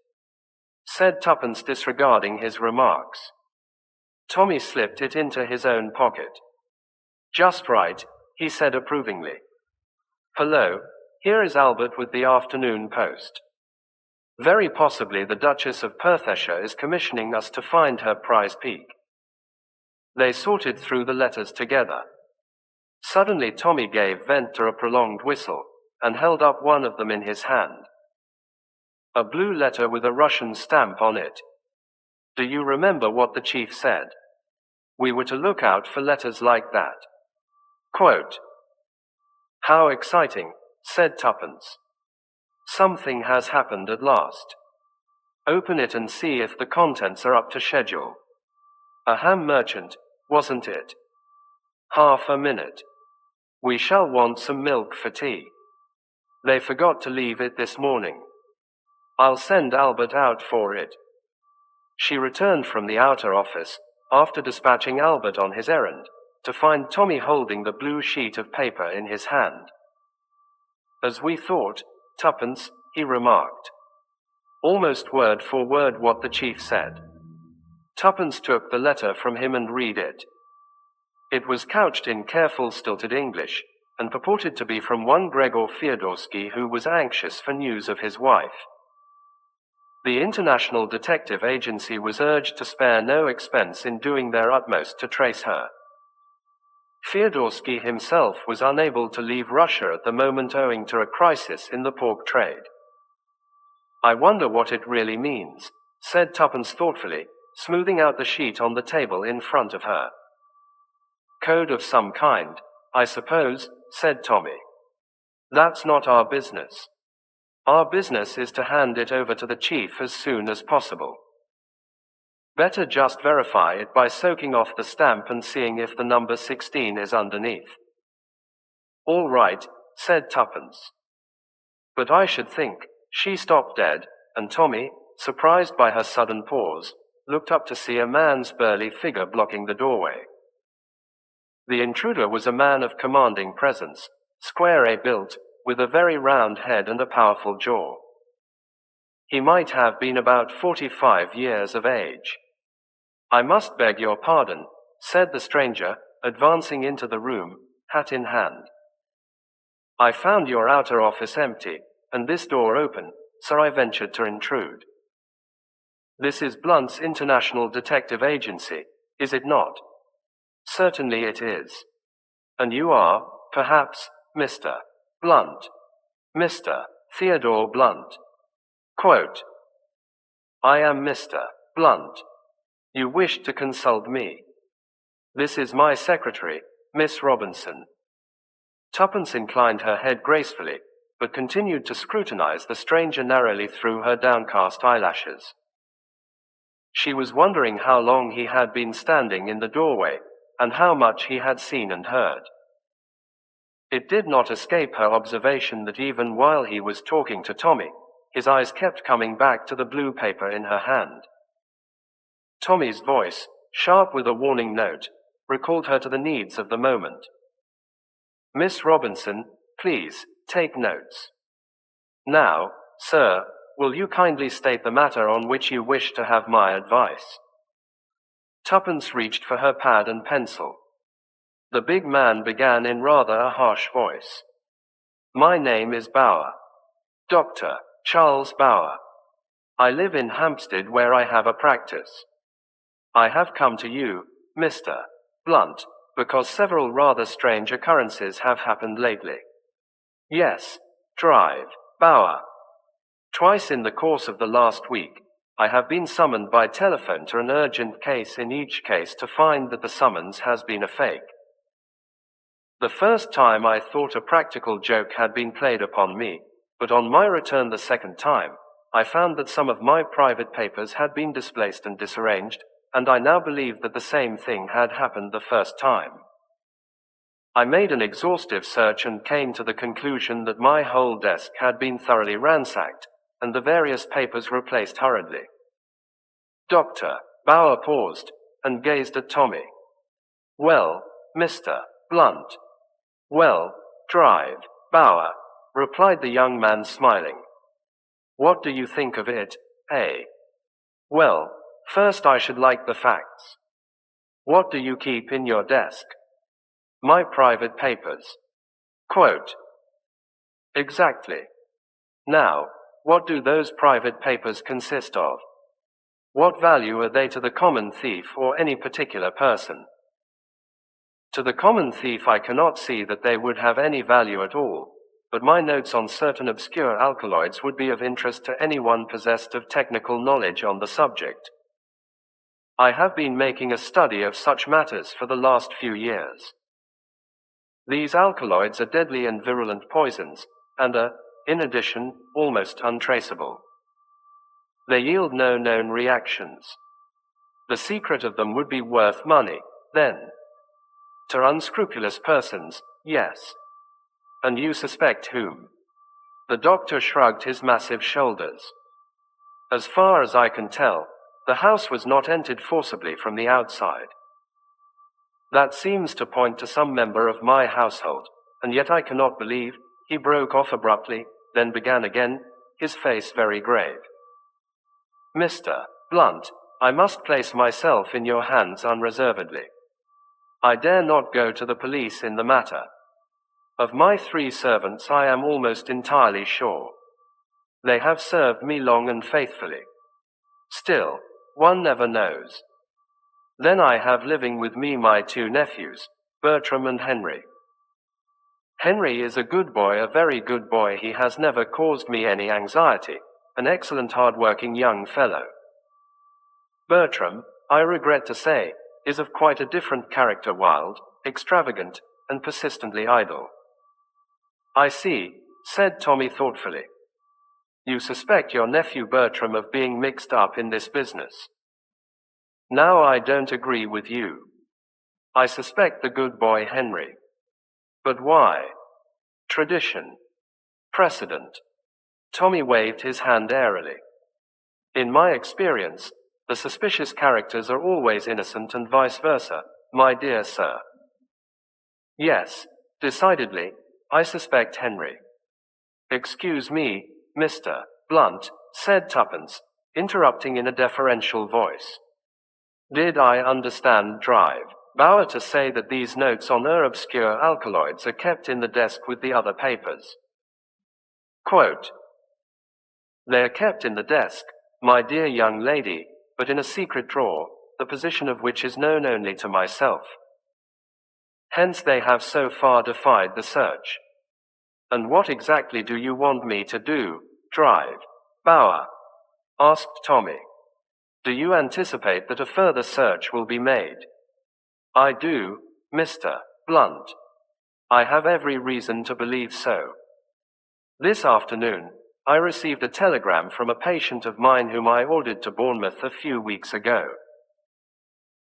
Said Tuppence, disregarding his remarks. Tommy slipped it into his own pocket. Just right, he said approvingly. Hello, here is Albert with the afternoon post. Very possibly the Duchess of Perthshire is commissioning us to find her prize peak. They sorted through the letters together. Suddenly Tommy gave vent to a prolonged whistle, and held up one of them in his hand. A blue letter with a Russian stamp on it. Do you remember what the chief said? We were to look out for letters like that. Quote, How exciting, said Tuppence. Something has happened at last. Open it and see if the contents are up to schedule. A ham merchant, wasn't it? Half a minute. We shall want some milk for tea. They forgot to leave it this morning. I'll send Albert out for it. She returned from the outer office, after dispatching Albert on his errand, to find Tommy holding the blue sheet of paper in his hand. As we thought, Tuppence, he remarked. Almost word for word what the chief said. Tuppence took the letter from him and read it. It was couched in careful stilted English, and purported to be from one Gregor Fyodorsky, who was anxious for news of his wife. The International Detective Agency was urged to spare no expense in doing their utmost to trace her. Fyodorsky himself was unable to leave Russia at the moment owing to a crisis in the pork trade. I wonder what it really means, said Tuppence thoughtfully, smoothing out the sheet on the table in front of her. Code of some kind, I suppose, said Tommy. That's not our business. Our business is to hand it over to the chief as soon as possible. Better just verify it by soaking off the stamp and seeing if the number 16 is underneath. All right, said Tuppence. But I should think, she stopped dead, and Tommy, surprised by her sudden pause, looked up to see a man's burly figure blocking the doorway. The intruder was a man of commanding presence, square built, with a very round head and a powerful jaw. He might have been about 45 years of age. I must beg your pardon, said the stranger, advancing into the room, hat in hand. I found your outer office empty, and this door open, so I ventured to intrude. This is Blunt's International Detective Agency, is it not? Certainly it is. And you are, perhaps, Mr. Blunt. Mr. Theodore Blunt. Quote, I am Mr. Blunt. You wished to consult me. This is my secretary, Miss Robinson. Tuppence inclined her head gracefully, but continued to scrutinize the stranger narrowly through her downcast eyelashes. She was wondering how long he had been standing in the doorway, and how much he had seen and heard. It did not escape her observation that even while he was talking to Tommy, his eyes kept coming back to the blue paper in her hand. Tommy's voice, sharp with a warning note, recalled her to the needs of the moment. Miss Robinson, please, take notes. Now, sir, will you kindly state the matter on which you wish to have my advice? Tuppence reached for her pad and pencil. The big man began in rather a harsh voice. My name is Bauer. Dr. Charles Bauer. I live in Hampstead where I have a practice. I have come to you, Mr. Blunt, because several rather strange occurrences have happened lately. Yes, drive, Bauer. Twice in the course of the last week, I have been summoned by telephone to an urgent case, in each case to find that the summons has been a fake. The first time I thought a practical joke had been played upon me, but on my return the second time, I found that some of my private papers had been displaced and disarranged, and I now believed that the same thing had happened the first time. I made an exhaustive search and came to the conclusion that my whole desk had been thoroughly ransacked, and the various papers replaced hurriedly. Dr. Bauer paused, and gazed at Tommy. Well, Mr. Blunt. Well, drive, Bauer, replied the young man smiling. What do you think of it, eh? Well, first I should like the facts. What do you keep in your desk? My private papers. Quote. Exactly. Now, what do those private papers consist of? What value are they to the common thief or any particular person? To the common thief I cannot see that they would have any value at all, but my notes on certain obscure alkaloids would be of interest to anyone possessed of technical knowledge on the subject. I have been making a study of such matters for the last few years. These alkaloids are deadly and virulent poisons, and are, in addition, almost untraceable. They yield no known reactions. The secret of them would be worth money, then. To unscrupulous persons, yes. And you suspect whom? The doctor shrugged his massive shoulders. As far as I can tell, the house was not entered forcibly from the outside. That seems to point to some member of my household, and yet I cannot believe, he broke off abruptly, then began again, his face very grave. Mr. Blunt, I must place myself in your hands unreservedly. I dare not go to the police in the matter. Of my 3 servants I am almost entirely sure. They have served me long and faithfully. Still, one never knows. Then I have living with me my 2 nephews, Bertram and Henry. Henry is a good boy, a very good boy. He has never caused me any anxiety, an excellent hard-working young fellow. Bertram, I regret to say, is of quite a different character, wild, extravagant, and persistently idle. I see, said Tommy thoughtfully. You suspect your nephew Bertram of being mixed up in this business. Now I don't agree with you. I suspect the good boy Henry. But why? Tradition. Precedent. Tommy waved his hand airily. In my experience, the suspicious characters are always innocent and vice versa, my dear sir. Yes, decidedly, I suspect Henry. Excuse me, Mr. Blunt, said Tuppence, interrupting in a deferential voice. Did I understand Drive Bauer to say that these notes on obscure alkaloids are kept in the desk with the other papers? Quote, They're kept in the desk, my dear young lady, but in a secret drawer, the position of which is known only to myself. Hence they have so far defied the search. And what exactly do you want me to do, Drive Bauer? Asked Tommy. Do you anticipate that a further search will be made? I do, Mr. Blunt. I have every reason to believe so. This afternoon, I received a telegram from a patient of mine whom I ordered to Bournemouth a few weeks ago.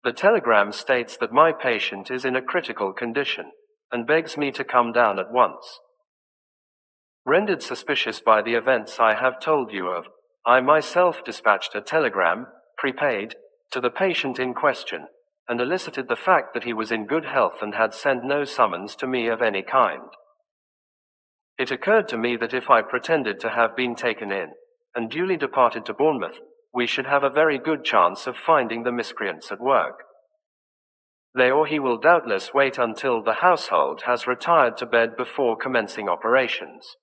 The telegram states that my patient is in a critical condition, and begs me to come down at once. Rendered suspicious by the events I have told you of, I myself dispatched a telegram, prepaid, to the patient in question, and elicited the fact that he was in good health and had sent no summons to me of any kind. It occurred to me that if I pretended to have been taken in, and duly departed to Bournemouth, we should have a very good chance of finding the miscreants at work. They or he will doubtless wait until the household has retired to bed before commencing operations.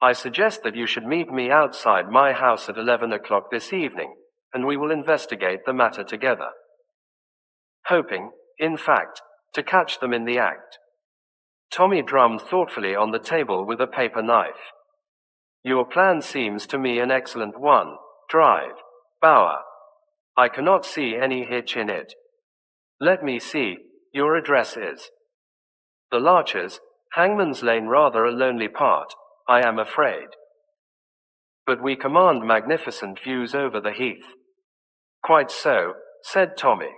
I suggest that you should meet me outside my house at 11 o'clock this evening, and we will investigate the matter together. Hoping, in fact, to catch them in the act. Tommy drummed thoughtfully on the table with a paper knife. Your plan seems to me an excellent one, Drive Bauer. I cannot see any hitch in it. Let me see, your address is The Larches, Hangman's Lane, rather a lonely part, I am afraid. But we command magnificent views over the heath. Quite so, said Tommy.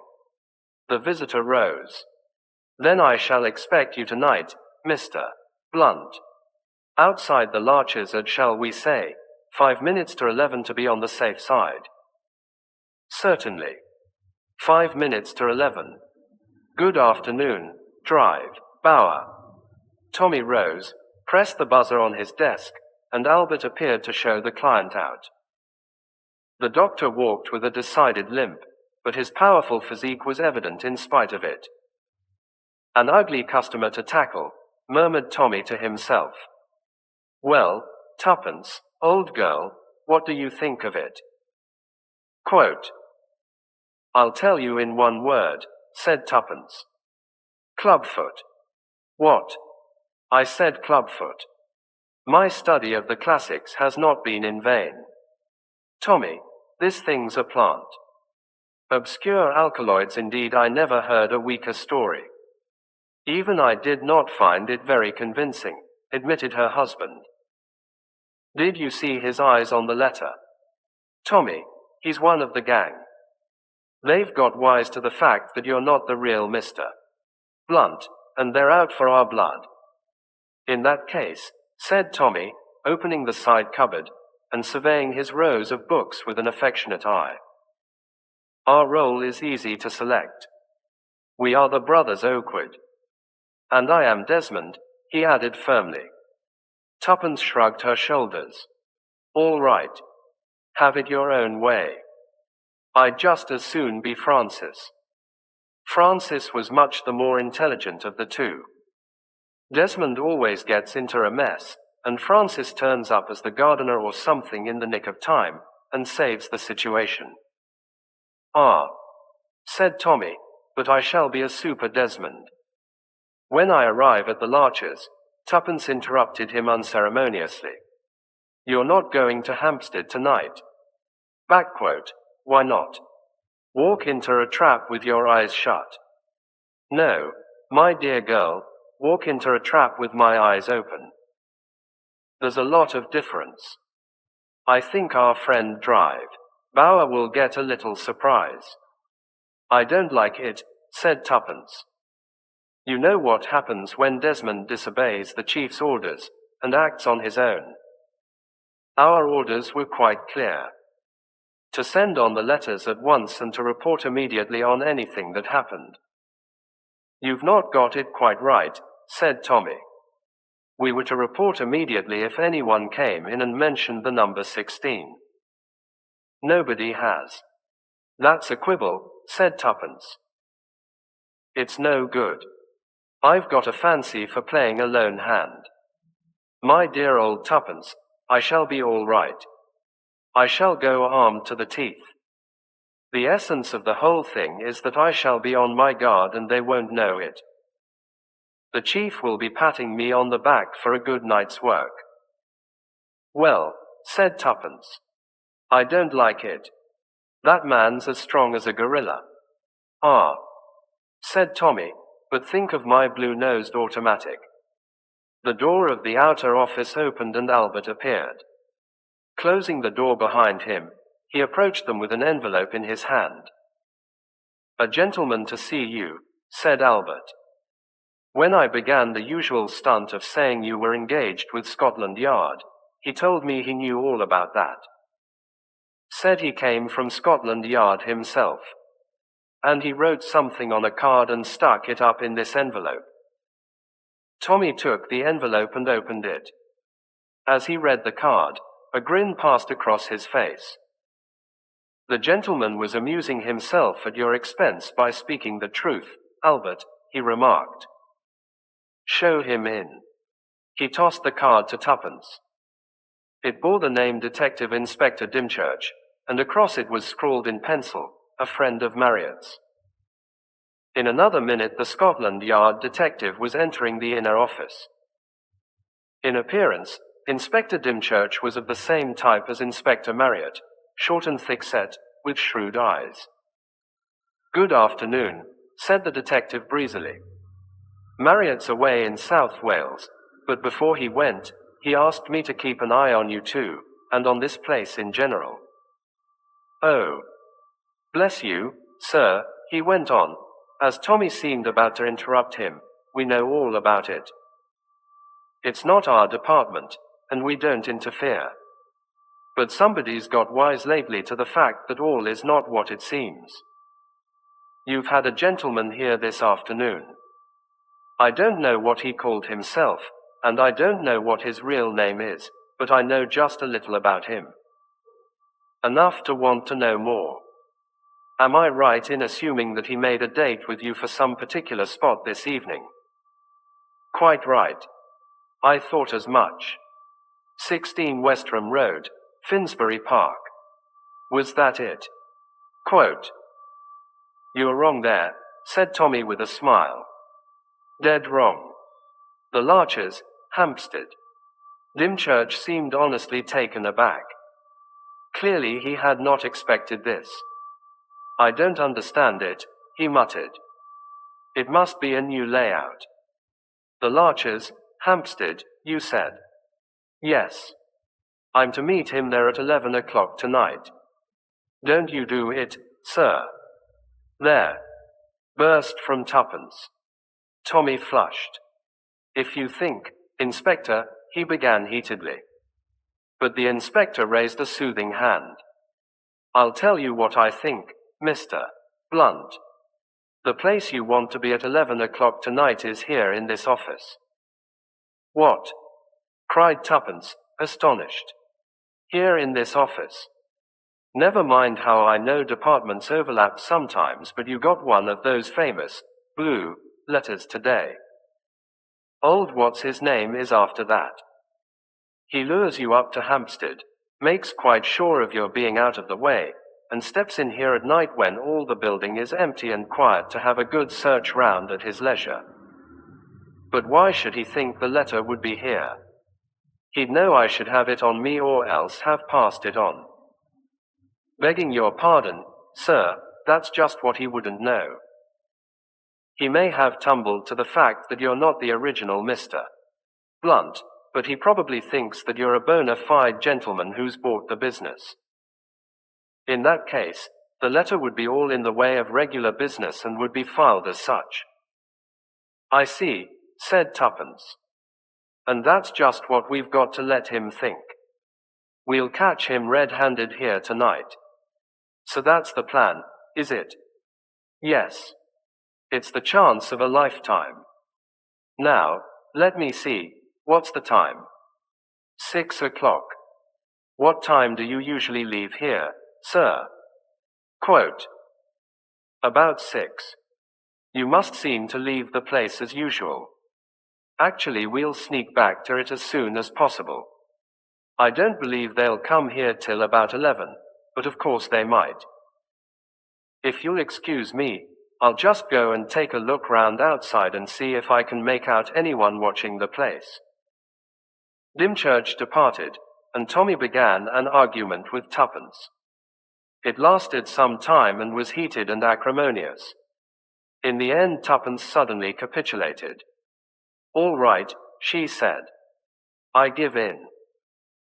The visitor rose. Then I shall expect you tonight, Mr. Blunt. Outside the Larches at, shall we say, 5 minutes to 11 to be on the safe side? Certainly. 5 minutes to 11. Good afternoon, Drive Bauer. Tommy rose, pressed the buzzer on his desk, and Albert appeared to show the client out. The doctor walked with a decided limp, but his powerful physique was evident in spite of it. An ugly customer to tackle, murmured Tommy to himself. Well, Tuppence, old girl, what do you think of it? Quote, I'll tell you in one word, said Tuppence. Clubfoot. What? I said clubfoot. My study of the classics has not been in vain. Tommy, this thing's a plant. Obscure alkaloids indeed, I never heard a weaker story. Even I did not find it very convincing, admitted her husband. Did you see his eyes on the letter? Tommy, he's one of the gang. They've got wise to the fact that you're not the real Mr. Blunt, and they're out for our blood. In that case, said Tommy, opening the side cupboard, and surveying his rows of books with an affectionate eye. Our role is easy to select. We are the brothers Oakwood. And I am Desmond, he added firmly. Tuppence shrugged her shoulders. All right. Have it your own way. I'd just as soon be Francis. Francis was much the more intelligent of the two. Desmond always gets into a mess, and Francis turns up as the gardener or something in the nick of time, and saves the situation. Ah, said Tommy, but I shall be a super Desmond. When I arrive at the Larches, Tuppence interrupted him unceremoniously. You're not going to Hampstead tonight. Backquote, why not? Walk into a trap with your eyes shut. No, my dear girl, walk into a trap with my eyes open. There's a lot of difference. I think our friend Drive Bauer will get a little surprise. I don't like it, said Tuppence. You know what happens when Desmond disobeys the chief's orders and acts on his own. Our orders were quite clear. To send on the letters at once and to report immediately on anything that happened. You've not got it quite right, said Tommy. We were to report immediately if anyone came in and mentioned the number 16. Nobody has. That's a quibble, said Tuppence. It's no good. I've got a fancy for playing a lone hand. My dear old Tuppence, I shall be all right. I shall go armed to the teeth. The essence of the whole thing is that I shall be on my guard and they won't know it. The chief will be patting me on the back for a good night's work. Well, said Tuppence, I don't like it. That man's as strong as a gorilla. Ah, said Tommy, but think of my blue-nosed automatic. The door of the outer office opened and Albert appeared. Closing the door behind him, he approached them with an envelope in his hand. A gentleman to see you, said Albert. When I began the usual stunt of saying you were engaged with Scotland Yard, he told me he knew all about that. Said he came from Scotland Yard himself. And he wrote something on a card and stuck it up in this envelope. Tommy took the envelope and opened it. As he read the card, a grin passed across his face. The gentleman was amusing himself at your expense by speaking the truth, Albert, he remarked. Show him in. He tossed the card to Tuppence. It bore the name Detective Inspector Dymchurch, and across it was scrawled in pencil, a friend of Marriott's. In another minute the Scotland Yard detective was entering the inner office. In appearance, Inspector Dymchurch was of the same type as Inspector Marriott, short and thick-set, with shrewd eyes. Good afternoon, said the detective breezily. Marriott's away in South Wales, but before he went, he asked me to keep an eye on you too, and on this place in general. Oh. Bless you, sir, he went on, as Tommy seemed about to interrupt him, we know all about it. It's not our department, and we don't interfere. But somebody's got wise lately to the fact that all is not what it seems. You've had a gentleman here this afternoon. I don't know what he called himself, and I don't know what his real name is, but I know just a little about him. Enough to want to know more. Am I right in assuming that he made a date with you for some particular spot this evening? Quite right. I thought as much. 16 Westram Road, Finsbury Park. Was that it? Quote. You're wrong there, said Tommy with a smile. Dead wrong. The Larches, Hampstead. Dymchurch seemed honestly taken aback. Clearly he had not expected this. I don't understand it, he muttered. It must be a new layout. The Larches, Hampstead, you said. Yes. I'm to meet him there at 11 o'clock tonight. Don't you do it, sir. There. Burst from Tuppence. Tommy flushed. If you think, Inspector, he began heatedly. But the inspector raised a soothing hand. I'll tell you what I think, Mr. Blunt. The place you want to be at 11 o'clock tonight is here in this office. What? Cried Tuppence, astonished. Here in this office. Never mind how I know departments overlap sometimes, but you got one of those famous, blue, letters today. Old what's-his-name is after that. He lures you up to Hampstead, makes quite sure of your being out of the way, and steps in here at night when all the building is empty and quiet to have a good search round at his leisure. But why should he think the letter would be here? He'd know I should have it on me or else have passed it on. Begging your pardon, sir, that's just what he wouldn't know. He may have tumbled to the fact that you're not the original Mr. Blunt, but he probably thinks that you're a bona fide gentleman who's bought the business. In that case, the letter would be all in the way of regular business and would be filed as such. I see, said Tuppence. And that's just what we've got to let him think. We'll catch him red-handed here tonight. So that's the plan, is it? Yes. It's the chance of a lifetime. Now, let me see, what's the time? 6 o'clock. What time do you usually leave here, sir? Quote, "About 6. You must seem to leave the place as usual. Actually, we'll sneak back to it as soon as possible. I don't believe they'll come here till about 11, but of course they might. If you'll excuse me, I'll just go and take a look round outside and see if I can make out anyone watching the place." Dymchurch departed, and Tommy began an argument with Tuppence. It lasted some time and was heated and acrimonious. In the end, Tuppence suddenly capitulated. "All right," she said. "I give in.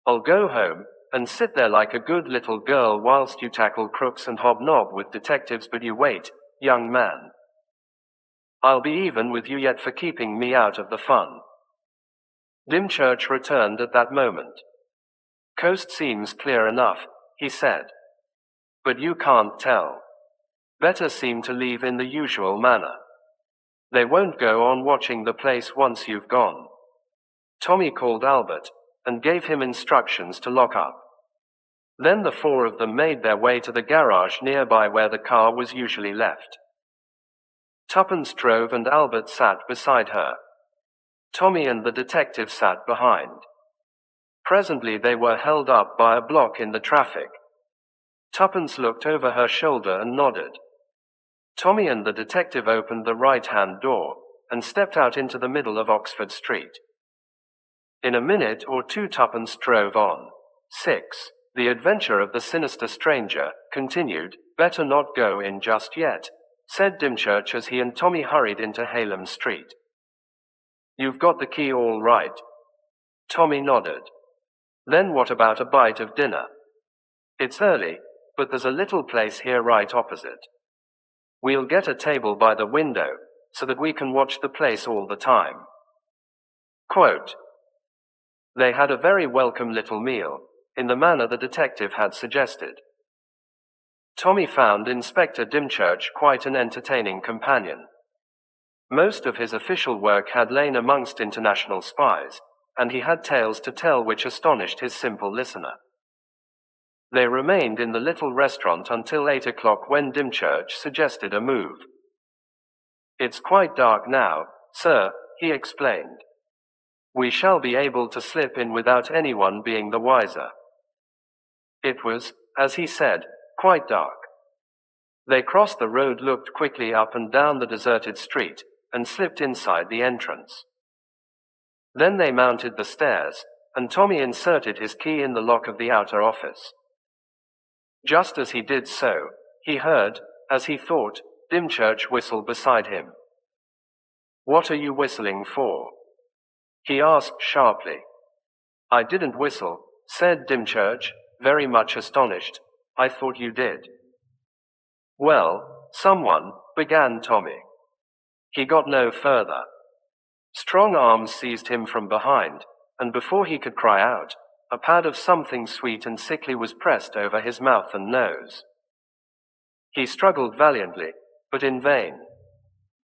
I'll go home and sit there like a good little girl whilst you tackle crooks and hobnob with detectives, but you wait, young man. I'll be even with you yet for keeping me out of the fun." Dymchurch returned at that moment. "Coast seems clear enough," he said. "But you can't tell. Better seem to leave in the usual manner. They won't go on watching the place once you've gone." Tommy called Albert and gave him instructions to lock up. Then the four of them made their way to the garage nearby where the car was usually left. Tuppence drove and Albert sat beside her. Tommy and the detective sat behind. Presently they were held up by a block in the traffic. Tuppence looked over her shoulder and nodded. Tommy and the detective opened the right-hand door and stepped out into the middle of Oxford Street. In a minute or two Tuppence drove on. 6. The adventure of the sinister stranger continued. "Better not go in just yet," said Dymchurch as he and Tommy hurried into Hallam Street. "You've got the key all right?" Tommy nodded. "Then what about a bite of dinner? It's early, but there's a little place here right opposite. We'll get a table by the window so that we can watch the place all the time." Quote, "They had a very welcome little meal, in the manner the detective had suggested. Tommy found Inspector Dymchurch quite an entertaining companion. Most of his official work had lain amongst international spies, and he had tales to tell which astonished his simple listener. They remained in the little restaurant until 8 o'clock, when Dymchurch suggested a move. "It's quite dark now, sir," he explained. "We shall be able to slip in without anyone being the wiser." It was, as he said, quite dark. They crossed the road, looked quickly up and down the deserted street, and slipped inside the entrance. Then they mounted the stairs, and Tommy inserted his key in the lock of the outer office. Just as he did so, he heard, as he thought, Dymchurch whistle beside him. "What are you whistling for?" he asked sharply. "I didn't whistle," said Dymchurch, very much astonished. "I thought you did." "Well, someone," began Tommy. He got no further. Strong arms seized him from behind, and before he could cry out, a pad of something sweet and sickly was pressed over his mouth and nose. He struggled valiantly, but in vain.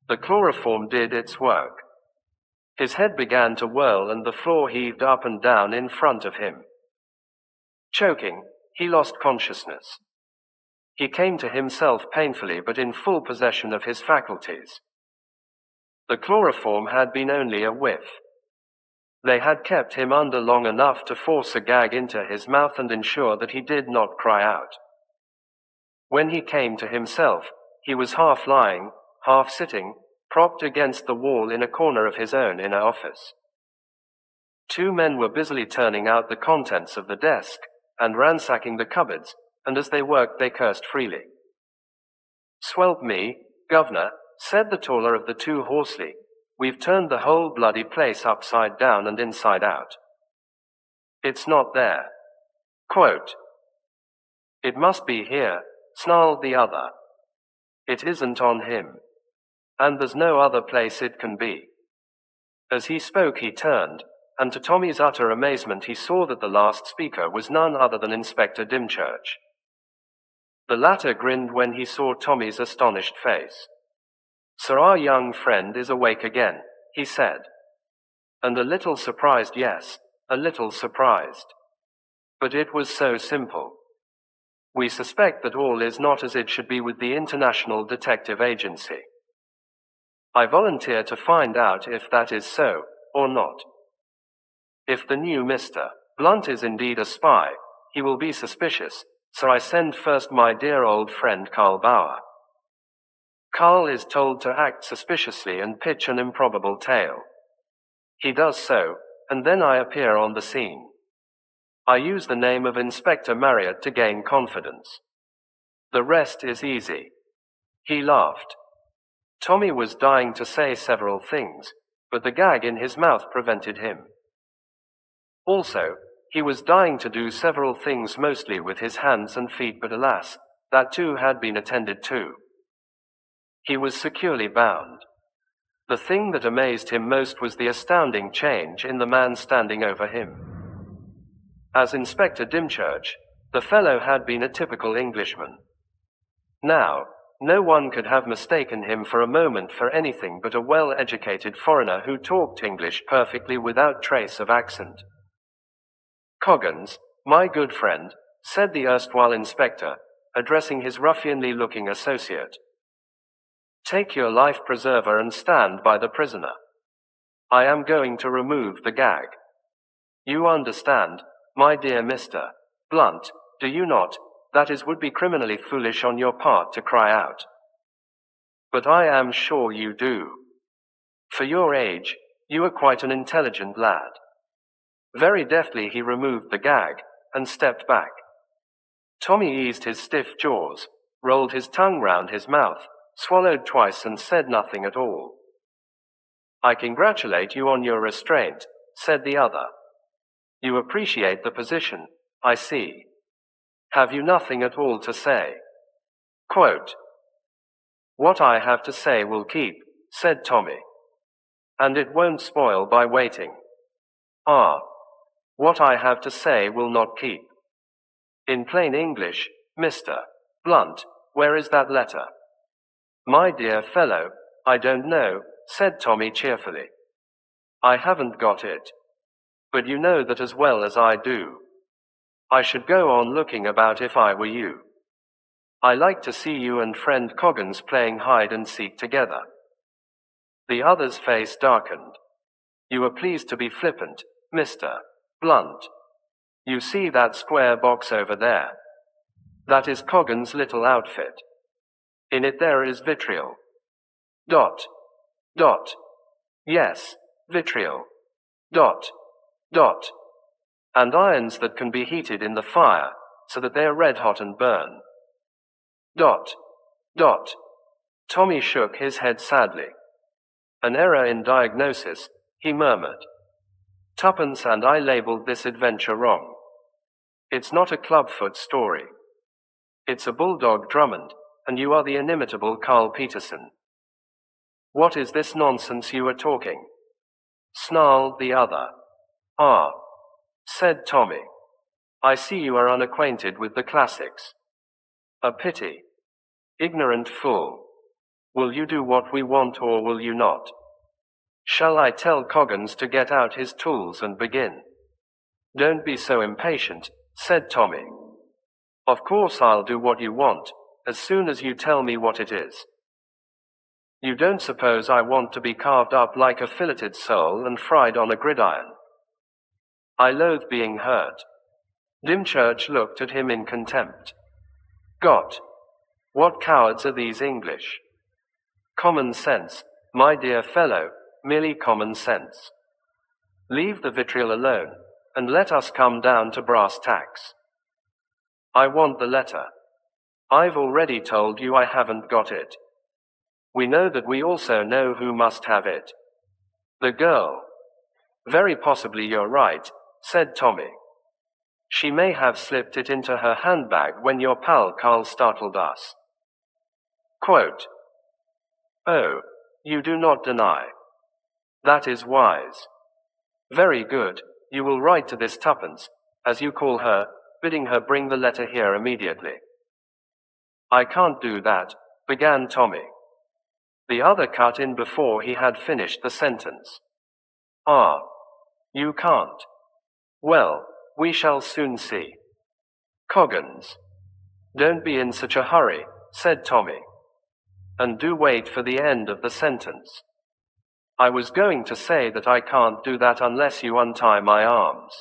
The chloroform did its work. His head began to whirl and the floor heaved up and down in front of him. Choking, he lost consciousness. He came to himself painfully but in full possession of his faculties. The chloroform had been only a whiff. They had kept him under long enough to force a gag into his mouth and ensure that he did not cry out. When he came to himself, he was half lying, half sitting, propped against the wall in a corner of his own inner office. Two men were busily turning out the contents of the desk and ransacking the cupboards, and as they worked they cursed freely. "Swelp me, governor," said the taller of the two hoarsely. "We've turned the whole bloody place upside down and inside out. It's not there." Quote, "It must be here," snarled the other. "It isn't on him. And there's no other place it can be." As he spoke he turned, and to Tommy's utter amazement he saw that the last speaker was none other than Inspector Dymchurch. The latter grinned when he saw Tommy's astonished face. "So our young friend is awake again," he said. "And a little surprised, yes, a little surprised. But it was so simple. We suspect that all is not as it should be with the International Detective Agency. I volunteer to find out if that is so, or not. If the new Mr. Blunt is indeed a spy, he will be suspicious, so I send first my dear old friend Carl Bauer. Carl is told to act suspiciously and pitch an improbable tale. He does so, and then I appear on the scene. I use the name of Inspector Marriott to gain confidence. The rest is easy. He laughed. Tommy was dying to say several things, but the gag in his mouth prevented him. Also, he was dying to do several things mostly with his hands and feet, but alas, that too had been attended to. He was securely bound. The thing that amazed him most was the astounding change in the man standing over him. As Inspector Dymchurch, the fellow had been a typical Englishman. Now, no one could have mistaken him for a moment for anything but a well-educated foreigner who talked English perfectly without trace of accent. "Coggins, my good friend," said the erstwhile inspector, addressing his ruffianly-looking associate. "Take your life-preserver and stand by the prisoner. I am going to remove the gag. You understand, my dear Mr. Blunt, do you not? That is would be criminally foolish on your part to cry out. But I am sure you do. For your age, you are quite an intelligent lad." Very deftly he removed the gag, and stepped back. Tommy eased his stiff jaws, rolled his tongue round his mouth, swallowed twice and said nothing at all. "I congratulate you on your restraint," said the other. "You appreciate the position, I see. Have you nothing at all to say?" Quote, "What I have to say will keep," said Tommy. "And it won't spoil by waiting." "Ah. What I have to say will not keep. In plain English, Mr. Blunt, where is that letter?" "My dear fellow, I don't know," said Tommy cheerfully. "I haven't got it. But you know that as well as I do. I should go on looking about if I were you. I like to see you and friend Coggins playing hide and seek together." The other's face darkened. "You are pleased to be flippant, Mr. Blunt. You see that square box over there? That is Coggins' little outfit. In it there is vitriol. Dot. Dot. Yes, vitriol. Dot. Dot. And irons that can be heated in the fire, so that they are red hot and burn. Dot. Dot." Tommy shook his head sadly. "An error in diagnosis," he murmured. "Tuppence and I labeled this adventure wrong. It's not a clubfoot story. It's a bulldog Drummond, and you are the inimitable Carl Peterson." "What is this nonsense you are talking?" snarled the other. "Ah," said Tommy. "I see you are unacquainted with the classics. A pity. Ignorant fool. Will you do what we want or will you not? Shall I tell Coggins to get out his tools and begin?" "Don't be so impatient," said Tommy. "Of course I'll do what you want, as soon as you tell me what it is. You don't suppose I want to be carved up like a filleted sole and fried on a gridiron? I loathe being hurt." Dymchurch looked at him in contempt. "Got. What cowards are these English? Common sense, my dear fellow, merely common sense. Leave the vitriol alone, and let us come down to brass tacks. I want the letter. I've already told you I haven't got it. We know that we also know who must have it. The girl." "Very possibly you're right," said Tommy. "She may have slipped it into her handbag when your pal Carl startled us." Quote, "Oh, you do not deny. That is wise. Very good, you will write to this Tuppence, as you call her, bidding her bring the letter here immediately." "I can't do that," began Tommy. The other cut in before he had finished the sentence. "Ah, you can't. Well, we shall soon see. Coggins, Don't be in such a hurry, said Tommy. And do wait for the end of the sentence. I was going to say that I can't do that unless you untie my arms.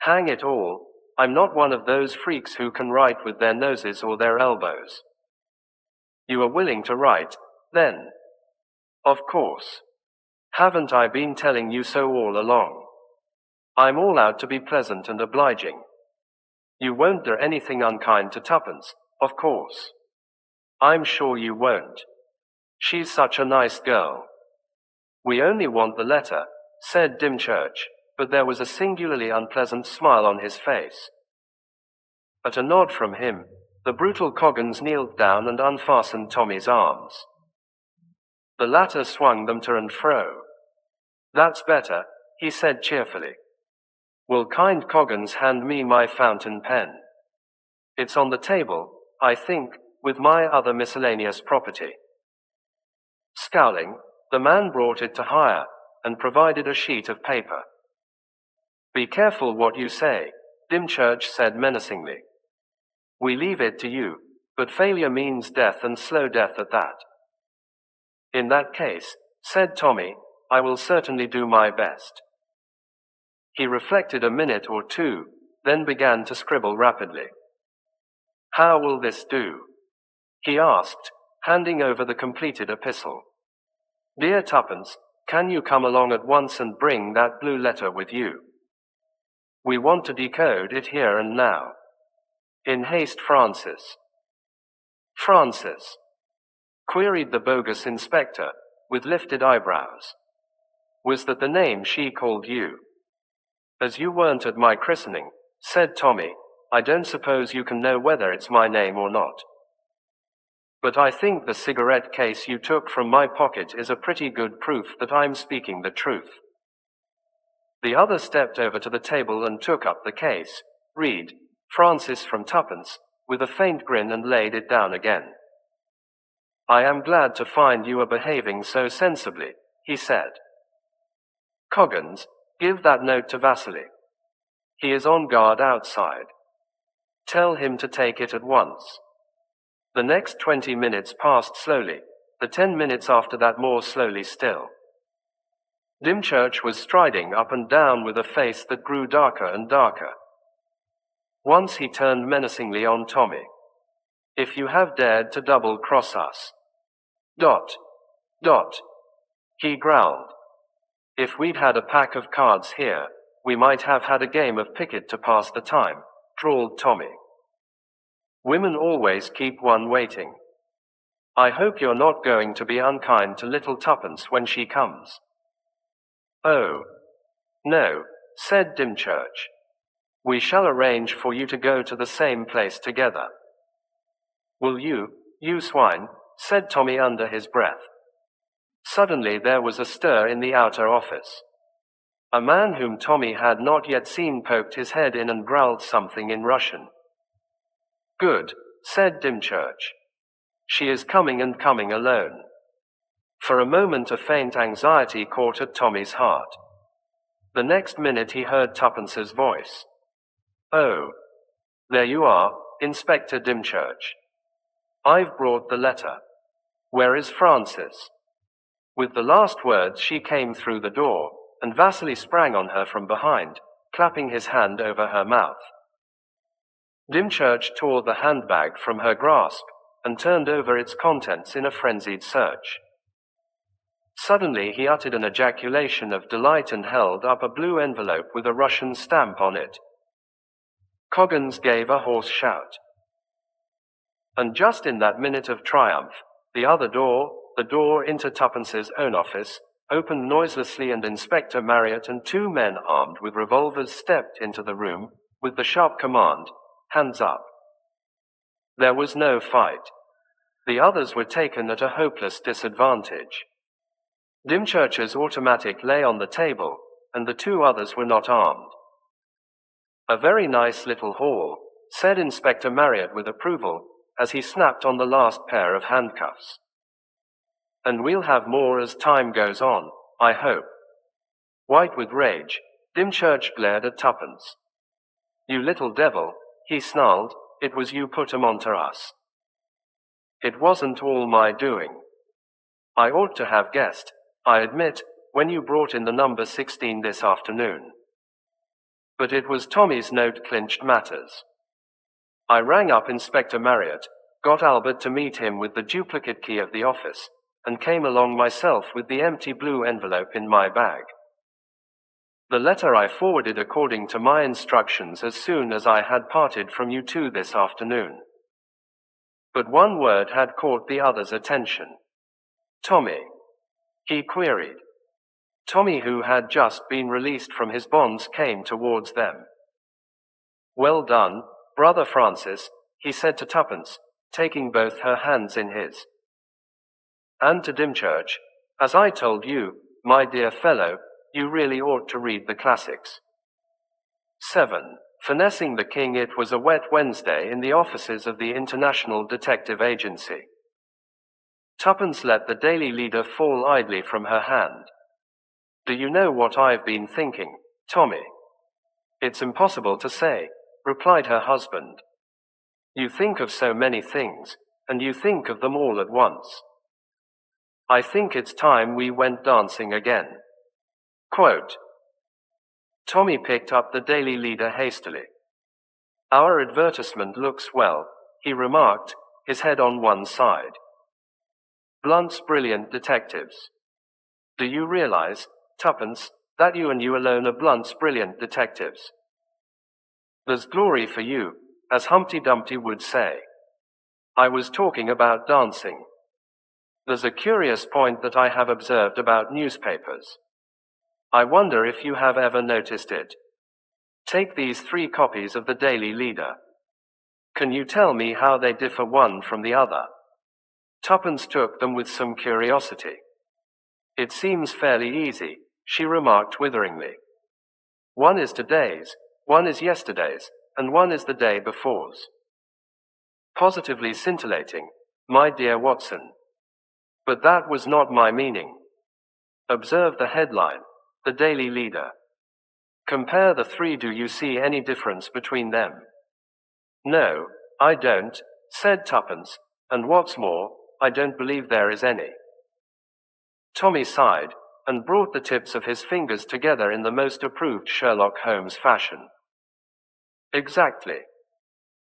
Hang it all, I'm not one of those freaks who can write with their noses or their elbows. You are willing to write, then? Of course. Haven't I been telling you so all along? I'm all out to be pleasant and obliging. You won't do anything unkind to Tuppence, of course. I'm sure you won't. She's such a nice girl. We only want the letter, said Dymchurch, but there was a singularly unpleasant smile on his face. At a nod from him, the brutal Coggins kneeled down and unfastened Tommy's arms. The latter swung them to and fro. That's better, he said cheerfully. Will kind Coggins hand me my fountain pen? It's on the table, I think, with my other miscellaneous property. Scowling, the man brought it to hire, and provided a sheet of paper. Be careful what you say, Dymchurch said menacingly. We leave it to you, but failure means death and slow death at that. In that case, said Tommy, I will certainly do my best. He reflected a minute or two, then began to scribble rapidly. How will this do? He asked, handing over the completed epistle. Dear Tuppence, can you come along at once and bring that blue letter with you? We want to decode it here and now. In haste, Francis. Francis? Queried the bogus inspector, with lifted eyebrows. Was that the name she called you? As you weren't at my christening, said Tommy, I don't suppose you can know whether it's my name or not. But I think the cigarette case you took from my pocket is a pretty good proof that I'm speaking the truth. The other stepped over to the table and took up the case, read, Francis from Tuppence, with a faint grin and laid it down again. I am glad to find you are behaving so sensibly, he said. Coggins, give that note to Vasily. He is on guard outside. Tell him to take it at once. The next 20 minutes passed slowly, the 10 minutes after that more slowly still. Dymchurch was striding up and down with a face that grew darker and darker. Once he turned menacingly on Tommy. If you have dared to double-cross us. ... He growled. If we'd had a pack of cards here, we might have had a game of piquet to pass the time, drawled Tommy. Women always keep one waiting. I hope you're not going to be unkind to little Tuppence when she comes. Oh. No, said Dymchurch. We shall arrange for you to go to the same place together. Will you, you swine, said Tommy under his breath. Suddenly there was a stir in the outer office. A man whom Tommy had not yet seen poked his head in and growled something in Russian. Good, said Dymchurch. She is coming and coming alone. For a moment a faint anxiety caught at Tommy's heart. The next minute he heard Tuppence's voice. Oh. There you are, Inspector Dymchurch. I've brought the letter. Where is Francis? With the last words she came through the door, and Vasily sprang on her from behind, clapping his hand over her mouth. Dymchurch tore the handbag from her grasp, and turned over its contents in a frenzied search. Suddenly he uttered an ejaculation of delight and held up a blue envelope with a Russian stamp on it. Coggins gave a hoarse shout. And just in that minute of triumph, the other door, the door into Tuppence's own office, opened noiselessly and Inspector Marriott and two men armed with revolvers stepped into the room, with the sharp command, hands up. There was no fight. The others were taken at a hopeless disadvantage. Dymchurch's automatic lay on the table, and the two others were not armed. A very nice little haul, said Inspector Marriott with approval, as he snapped on the last pair of handcuffs. And we'll have more as time goes on, I hope. White with rage, Dymchurch glared at Tuppence. You little devil, he snarled, it was you put 'em onto us. It wasn't all my doing. I ought to have guessed, I admit, when you brought in the number 16 this afternoon. But it was Tommy's note clinched matters. I rang up Inspector Marriott, got Albert to meet him with the duplicate key of the office, and came along myself with the empty blue envelope in my bag. The letter I forwarded according to my instructions as soon as I had parted from you two this afternoon. But one word had caught the other's attention. Tommy, he queried. Tommy, who had just been released from his bonds, came towards them. Well done, Brother Francis, he said to Tuppence, taking both her hands in his. And to Dymchurch, as I told you, my dear fellow, you really ought to read the classics. 7. Finessing the King. It was a wet Wednesday in the offices of the International Detective Agency. Tuppence let the Daily Leader fall idly from her hand. Do you know what I've been thinking, Tommy? It's impossible to say, replied her husband. You think of so many things, and you think of them all at once. I think it's time we went dancing again. Quote. Tommy picked up the Daily Leader hastily. Our advertisement looks well, he remarked, his head on one side. Blunt's Brilliant Detectives. Do you realize, Tuppence, that you and you alone are Blunt's Brilliant Detectives? There's glory for you, as Humpty Dumpty would say. I was talking about dancing. There's a curious point that I have observed about newspapers. I wonder if you have ever noticed it. Take these 3 copies of the Daily Leader. Can you tell me how they differ one from the other? Tuppence took them with some curiosity. It seems fairly easy, she remarked witheringly. One is today's, one is yesterday's, and one is the day before's. Positively scintillating, my dear Watson. But that was not my meaning. Observe the headline, the Daily Leader. Compare the 3. Do you see any difference between them? No, I don't, said Tuppence, and what's more, I don't believe there is any. Tommy sighed, and brought the tips of his fingers together in the most approved Sherlock Holmes fashion. Exactly.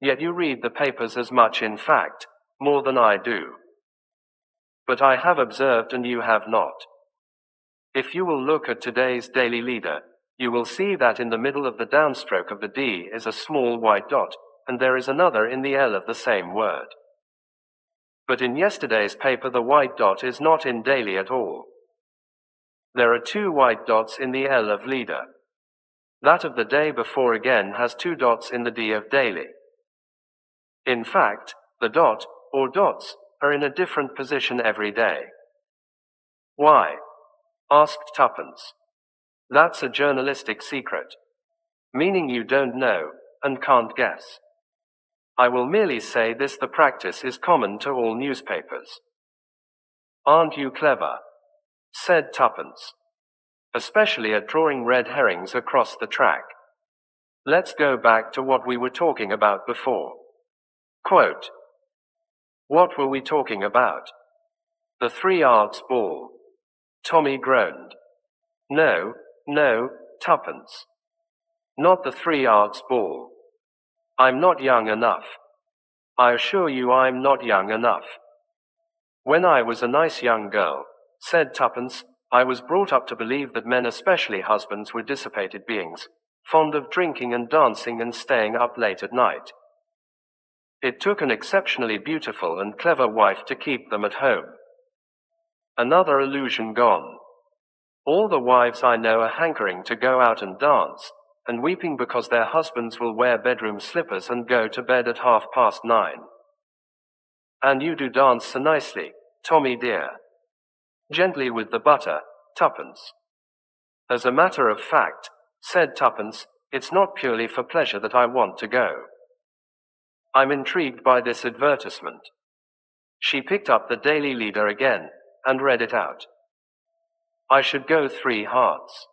Yet you read the papers as much, in fact, more than I do. But I have observed and you have not. If you will look at today's Daily Leader, you will see that in the middle of the downstroke of the D is a small white dot, and there is another in the L of the same word. But in yesterday's paper the white dot is not in Daily at all. There are 2 white dots in the L of Leader. That of the day before again has 2 dots in the D of Daily. In fact, the dot, or dots, are in a different position every day. Why? Asked Tuppence. That's a journalistic secret. Meaning you don't know, and can't guess. I will merely say this: the practice is common to all newspapers. Aren't you clever? Said Tuppence. Especially at drawing red herrings across the track. Let's go back to what we were talking about before. Quote. What were we talking about? The 3 Arts Ball. Tommy groaned. No, Tuppence. Not the 3 Arts Ball. I'm not young enough. I assure you I'm not young enough. When I was a nice young girl, said Tuppence, I was brought up to believe that men, especially husbands, were dissipated beings, fond of drinking and dancing and staying up late at night. It took an exceptionally beautiful and clever wife to keep them at home. Another illusion gone. All the wives I know are hankering to go out and dance, and weeping because their husbands will wear bedroom slippers and go to bed at 9:30. And you do dance so nicely, Tommy dear. Gently with the butter, Tuppence. As a matter of fact, said Tuppence, it's not purely for pleasure that I want to go. I'm intrigued by this advertisement. She picked up the Daily Leader again, and read it out. I should go 3 hearts.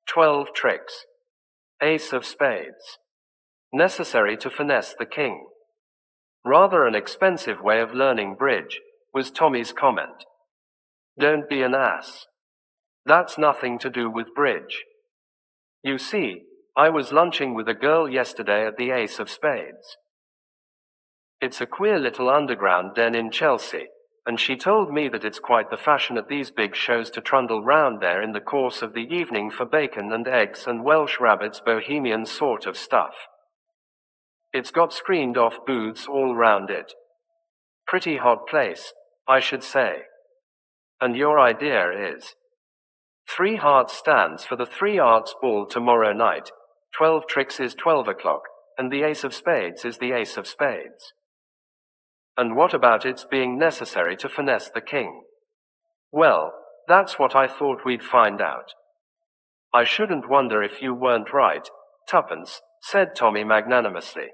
12 tricks. Ace of spades. Necessary to finesse the king. Rather an expensive way of learning bridge, was Tommy's comment. Don't be an ass. That's nothing to do with bridge. You see, I was lunching with a girl yesterday at the Ace of Spades. It's a queer little underground den in Chelsea, and she told me that it's quite the fashion at these big shows to trundle round there in the course of the evening for bacon and eggs and Welsh rabbits, bohemian sort of stuff. It's got screened-off booths all round it. Pretty hot place, I should say. And your idea is? 3 Hearts stands for the 3 Arts Ball tomorrow night, 12 Tricks is 12 o'clock, and the Ace of Spades is the Ace of Spades. And what about its being necessary to finesse the king? Well, that's what I thought we'd find out. I shouldn't wonder if you weren't right, Tuppence, said Tommy magnanimously.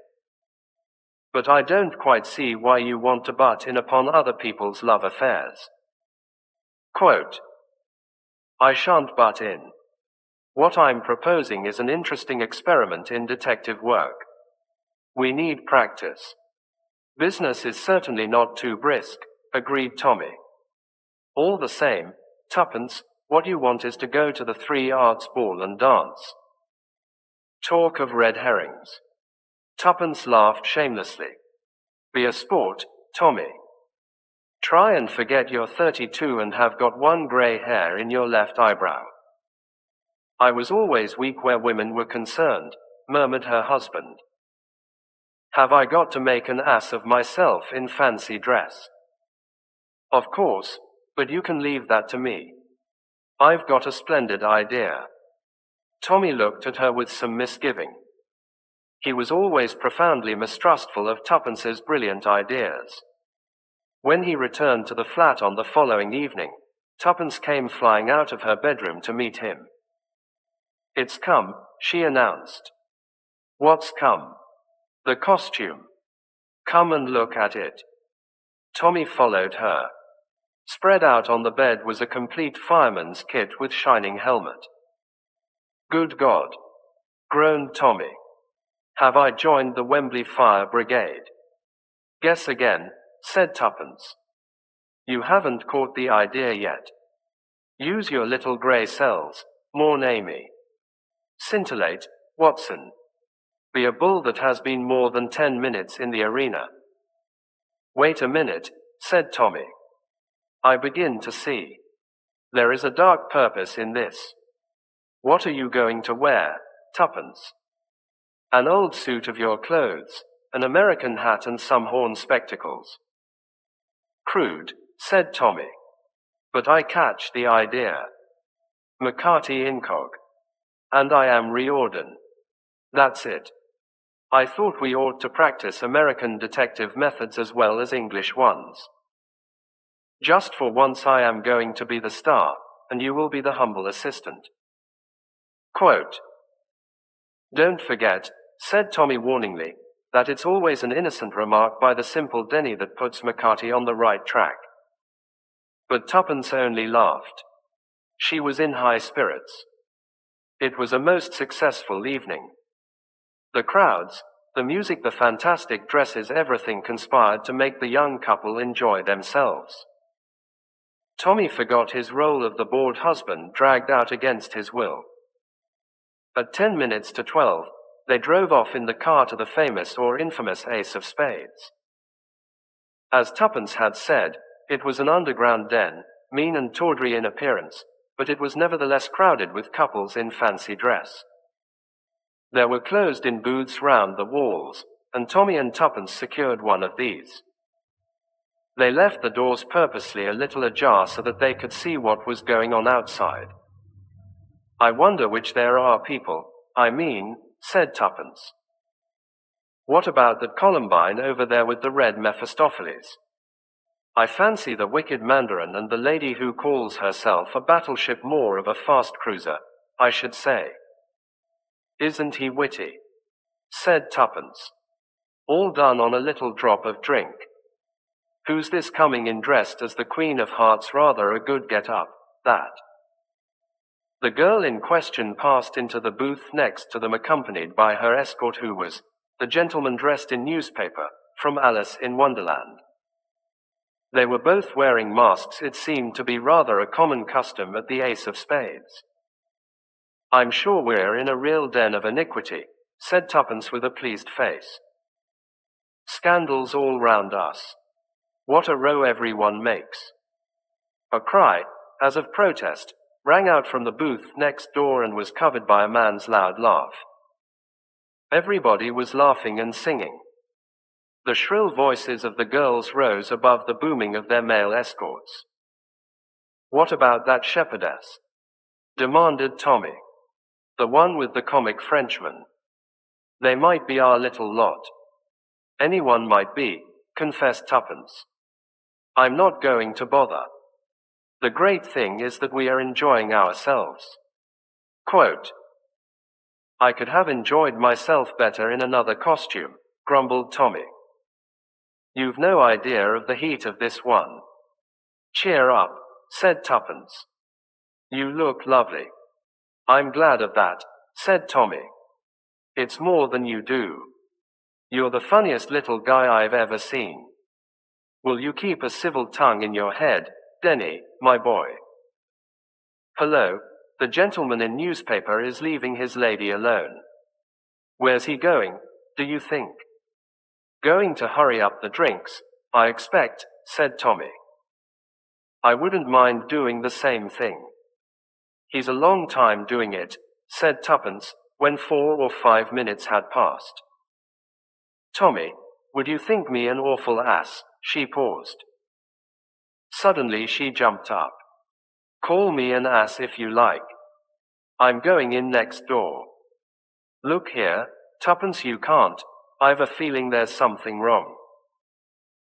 But I don't quite see why you want to butt in upon other people's love affairs. Quote, I shan't butt in. What I'm proposing is an interesting experiment in detective work. We need practice. Business is certainly not too brisk, agreed Tommy. All the same, Tuppence, what you want is to go to the 3 Arts Ball and dance. Talk of red herrings. Tuppence laughed shamelessly. Be a sport, Tommy. Try and forget you're 32 and have got 1 grey hair in your left eyebrow. I was always weak where women were concerned, murmured her husband. Have I got to make an ass of myself in fancy dress? Of course, but you can leave that to me. I've got a splendid idea. Tommy looked at her with some misgiving. He was always profoundly mistrustful of Tuppence's brilliant ideas. When he returned to the flat on the following evening, Tuppence came flying out of her bedroom to meet him. It's come, she announced. What's come? The costume. Come and look at it. Tommy followed her. Spread out on the bed was a complete fireman's kit with shining helmet. Good God! Groaned Tommy. Have I joined the Wembley Fire Brigade? Guess again, said Tuppence. You haven't caught the idea yet. Use your little grey cells, mourn Amy. Scintillate, Watson. Be a bull that has been more than 10 minutes in the arena. Wait a minute, said Tommy. I begin to see. There is a dark purpose in this. What are you going to wear, Tuppence? An old suit of your clothes, an American hat and some horn spectacles. Crude, said Tommy. But I catch the idea. McCarty incog. And I am Riordan. That's it. I thought we ought to practice American detective methods as well as English ones. Just for once I am going to be the star, and you will be the humble assistant. Quote, Don't forget, said Tommy warningly, that it's always an innocent remark by the simple Denny that puts McCarty on the right track. But Tuppence only laughed. She was in high spirits. It was a most successful evening. The crowds, the music, the fantastic dresses, everything conspired to make the young couple enjoy themselves. Tommy forgot his role of the bored husband dragged out against his will. At 10 minutes to 12, they drove off in the car to the famous or infamous Ace of Spades. As Tuppence had said, it was an underground den, mean and tawdry in appearance, but it was nevertheless crowded with couples in fancy dress. There were closed-in booths round the walls, and Tommy and Tuppence secured one of these. They left the doors purposely a little ajar so that they could see what was going on outside. I wonder which there are people, I mean, said Tuppence. What about that Columbine over there with the red Mephistopheles? I fancy the wicked Mandarin and the lady who calls herself a battleship more of a fast cruiser, I should say. Isn't he witty? Said Tuppence. All done on a little drop of drink. Who's this coming in dressed as the Queen of Hearts? Rather a good get-up, that. The girl in question passed into the booth next to them accompanied by her escort who was the gentleman dressed in newspaper, from Alice in Wonderland. They were both wearing masks. It seemed to be rather a common custom at the Ace of Spades. I'm sure we're in a real den of iniquity, said Tuppence with a pleased face. Scandals all round us. What a row everyone makes. A cry, as of protest, rang out from the booth next door and was covered by a man's loud laugh. Everybody was laughing and singing. The shrill voices of the girls rose above the booming of their male escorts. What about that shepherdess? Demanded Tommy. The one with the comic Frenchman. They might be our little lot. Anyone might be, confessed Tuppence. I'm not going to bother. The great thing is that we are enjoying ourselves. Quote, I could have enjoyed myself better in another costume, grumbled Tommy. You've no idea of the heat of this one. Cheer up, said Tuppence. You look lovely. I'm glad of that, said Tommy. It's more than you do. You're the funniest little guy I've ever seen. Will you keep a civil tongue in your head, Denny, my boy? Hello, the gentleman in newspaper is leaving his lady alone. Where's he going, do you think? Going to hurry up the drinks, I expect, said Tommy. I wouldn't mind doing the same thing. He's a long time doing it, said Tuppence, when 4 or 5 minutes had passed. Tommy, would you think me an awful ass? She paused. Suddenly she jumped up. Call me an ass if you like. I'm going in next door. Look here, Tuppence, you can't. I've a feeling there's something wrong.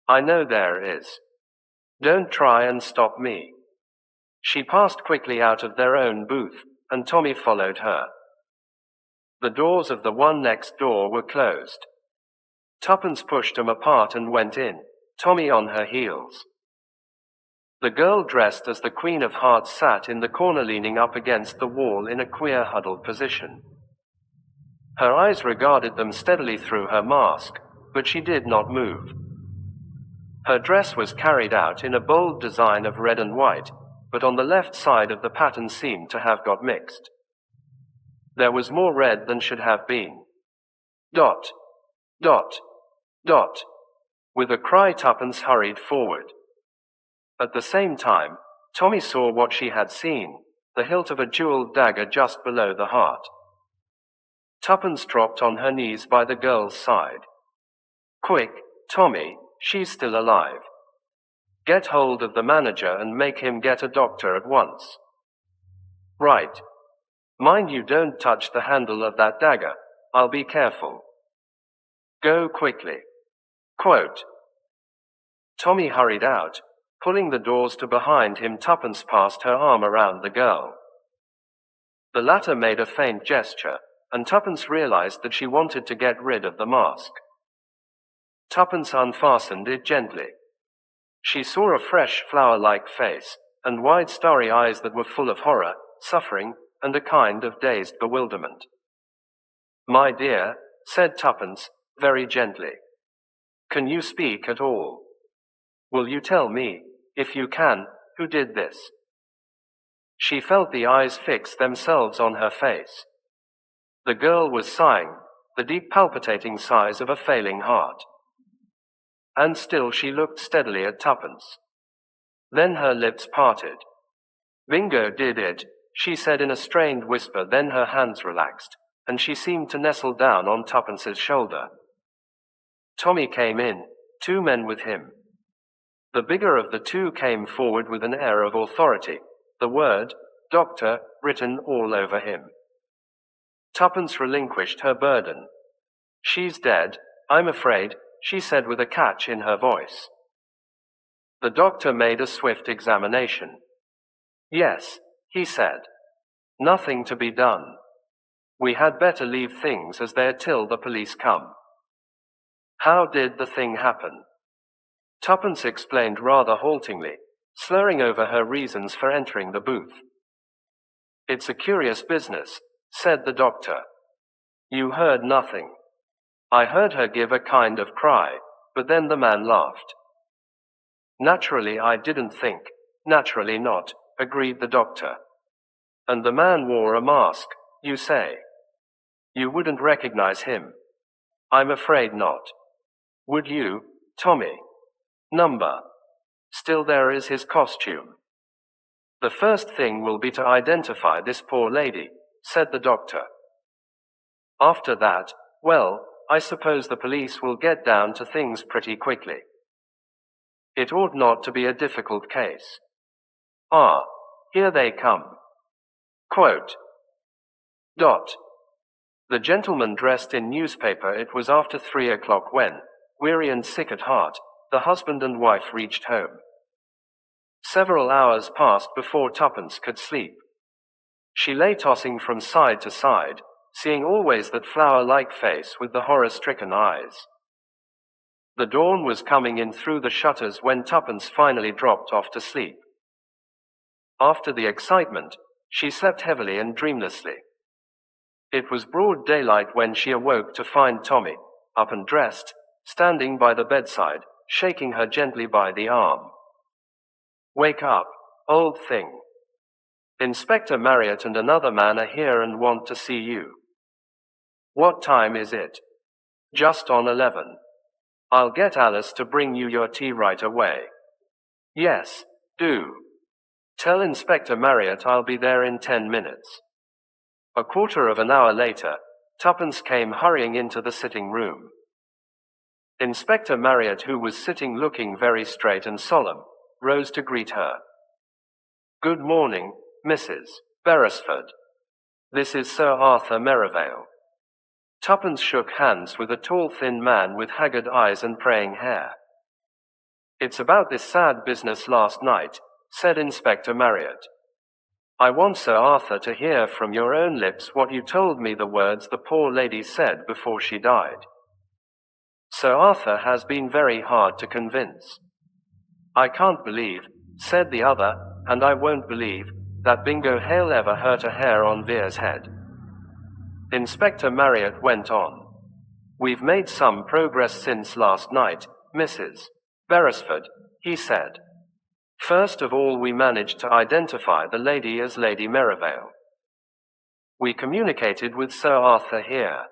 I know there is. Don't try and stop me. She passed quickly out of their own booth, and Tommy followed her. The doors of the one next door were closed. Tuppence pushed them apart and went in, Tommy on her heels. The girl dressed as the Queen of Hearts sat in the corner leaning up against the wall in a queer huddled position. Her eyes regarded them steadily through her mask, but she did not move. Her dress was carried out in a bold design of red and white, but on the left side of the pattern seemed to have got mixed. There was more red than should have been. Dot, dot, dot. With a cry, Tuppence hurried forward. At the same time, Tommy saw what she had seen, the hilt of a jeweled dagger just below the heart. Tuppence dropped on her knees by the girl's side. Quick, Tommy, she's still alive. Get hold of the manager and make him get a doctor at once. Right. Mind you don't touch the handle of that dagger. I'll be careful. Go quickly. Quote. Tommy hurried out, pulling the doors to behind him. Tuppence passed her arm around the girl. The latter made a faint gesture, and Tuppence realized that she wanted to get rid of the mask. Tuppence unfastened it gently. She saw a fresh, flower-like face, and wide, starry eyes that were full of horror, suffering, and a kind of dazed bewilderment. My dear, said Tuppence, very gently. Can you speak at all? Will you tell me, if you can, who did this? She felt the eyes fix themselves on her face. The girl was sighing, the deep palpitating sighs of a failing heart. And still she looked steadily at Tuppence. Then her lips parted. Bingo did it, she said in a strained whisper. Then her hands relaxed, and she seemed to nestle down on Tuppence's shoulder. Tommy came in, 2 men with him. The bigger of the 2 came forward with an air of authority, the word, doctor, written all over him. Tuppence relinquished her burden. She's dead, I'm afraid, she said with a catch in her voice. The doctor made a swift examination. Yes, he said. Nothing to be done. We had better leave things as they're till the police come. How did the thing happen? Tuppence explained rather haltingly, slurring over her reasons for entering the booth. It's a curious business, said the doctor. You heard nothing. I heard her give a kind of cry, but then the man laughed. Naturally I didn't think. Naturally not, agreed the doctor. And the man wore a mask, you say? You wouldn't recognize him? I'm afraid not. Would you, Tommy? Number. Still there is his costume. The first thing will be to identify this poor lady, said the doctor. After that, well, I suppose the police will get down to things pretty quickly. It ought not to be a difficult case. Ah, here they come. Quote. Dot. The gentleman dressed in newspaper. It was after 3 o'clock when, weary and sick at heart, the husband and wife reached home. Several hours passed before Tuppence could sleep. She lay tossing from side to side, seeing always that flower-like face with the horror-stricken eyes. The dawn was coming in through the shutters when Tuppence finally dropped off to sleep. After the excitement, she slept heavily and dreamlessly. It was broad daylight when she awoke to find Tommy, up and dressed, standing by the bedside, shaking her gently by the arm. Wake up, old thing. Inspector Marriott and another man are here and want to see you. What time is it? Just on 11. I'll get Alice to bring you your tea right away. Yes, do. Tell Inspector Marriott I'll be there in 10 minutes. A quarter of an hour later, Tuppence came hurrying into the sitting room. Inspector Marriott, who was sitting looking very straight and solemn, rose to greet her. Good morning, Mrs. Beresford. This is Sir Arthur Merivale. Tuppence shook hands with a tall thin man with haggard eyes and praying hair. It's about this sad business last night, said Inspector Marriott. I want Sir Arthur to hear from your own lips what you told me, the words the poor lady said before she died. Sir Arthur has been very hard to convince. I can't believe, said the other, and I won't believe, that Bingo Hale ever hurt a hair on Vere's head. Inspector Marriott went on. We've made some progress since last night, Mrs. Beresford, he said. First of all, we managed to identify the lady as Lady Merivale. We communicated with Sir Arthur here.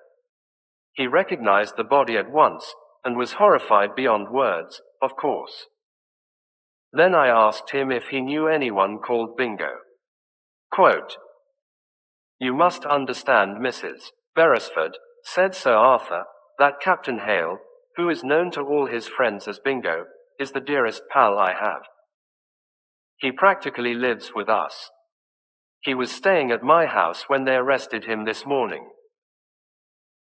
He recognized the body at once, and was horrified beyond words, of course. Then I asked him if he knew anyone called Bingo. Quote, You must understand, Mrs. Beresford, said Sir Arthur, that Captain Hale, who is known to all his friends as Bingo, is the dearest pal I have. He practically lives with us. He was staying at my house when they arrested him this morning.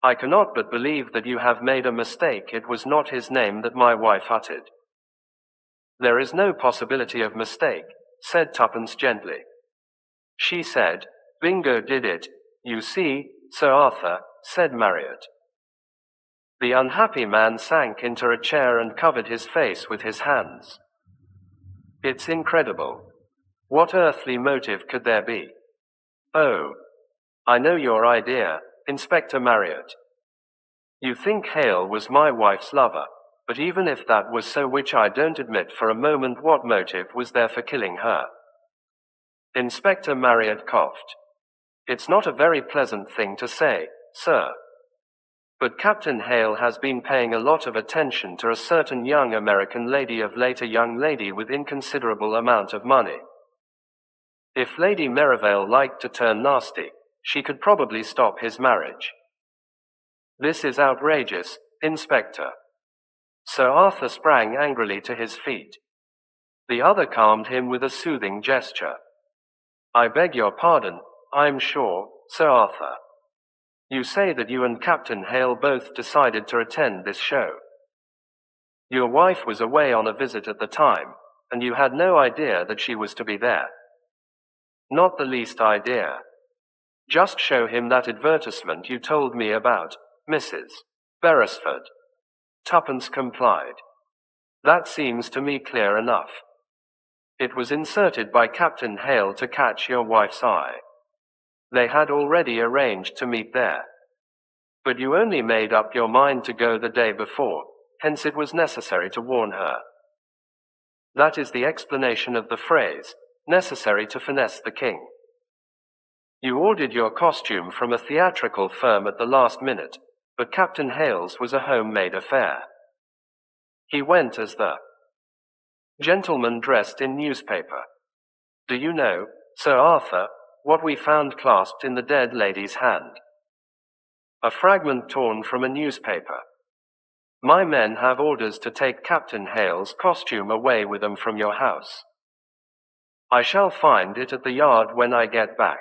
I cannot but believe that you have made a mistake. It was not his name that my wife uttered. There is no possibility of mistake, said Tuppence gently. She said, Bingo did it, you see, Sir Arthur, said Marriott. The unhappy man sank into a chair and covered his face with his hands. It's incredible. What earthly motive could there be? Oh, I know your idea, Inspector Marriott. You think Hale was my wife's lover, but even if that was so, which I don't admit for a moment, what motive was there for killing her? Inspector Marriott coughed. It's not a very pleasant thing to say, sir. But Captain Hale has been paying a lot of attention to a certain young American lady of late, a young lady with inconsiderable amount of money. If Lady Merivale liked to turn nasty, she could probably stop his marriage. This is outrageous, Inspector. Sir Arthur sprang angrily to his feet. The other calmed him with a soothing gesture. I beg your pardon, I'm sure, Sir Arthur. You say that you and Captain Hale both decided to attend this show. Your wife was away on a visit at the time, and you had no idea that she was to be there. Not the least idea. Just show him that advertisement you told me about, Mrs. Beresford. Tuppence complied. That seems to me clear enough. It was inserted by Captain Hale to catch your wife's eye. They had already arranged to meet there. But you only made up your mind to go the day before, hence it was necessary to warn her. That is the explanation of the phrase, necessary to finesse the king. You ordered your costume from a theatrical firm at the last minute, but Captain Hale's was a homemade affair. He went as the gentleman dressed in newspaper. Do you know, Sir Arthur, what we found clasped in the dead lady's hand? A fragment torn from a newspaper. My men have orders to take Captain Hale's costume away with them from your house. I shall find it at the yard when I get back.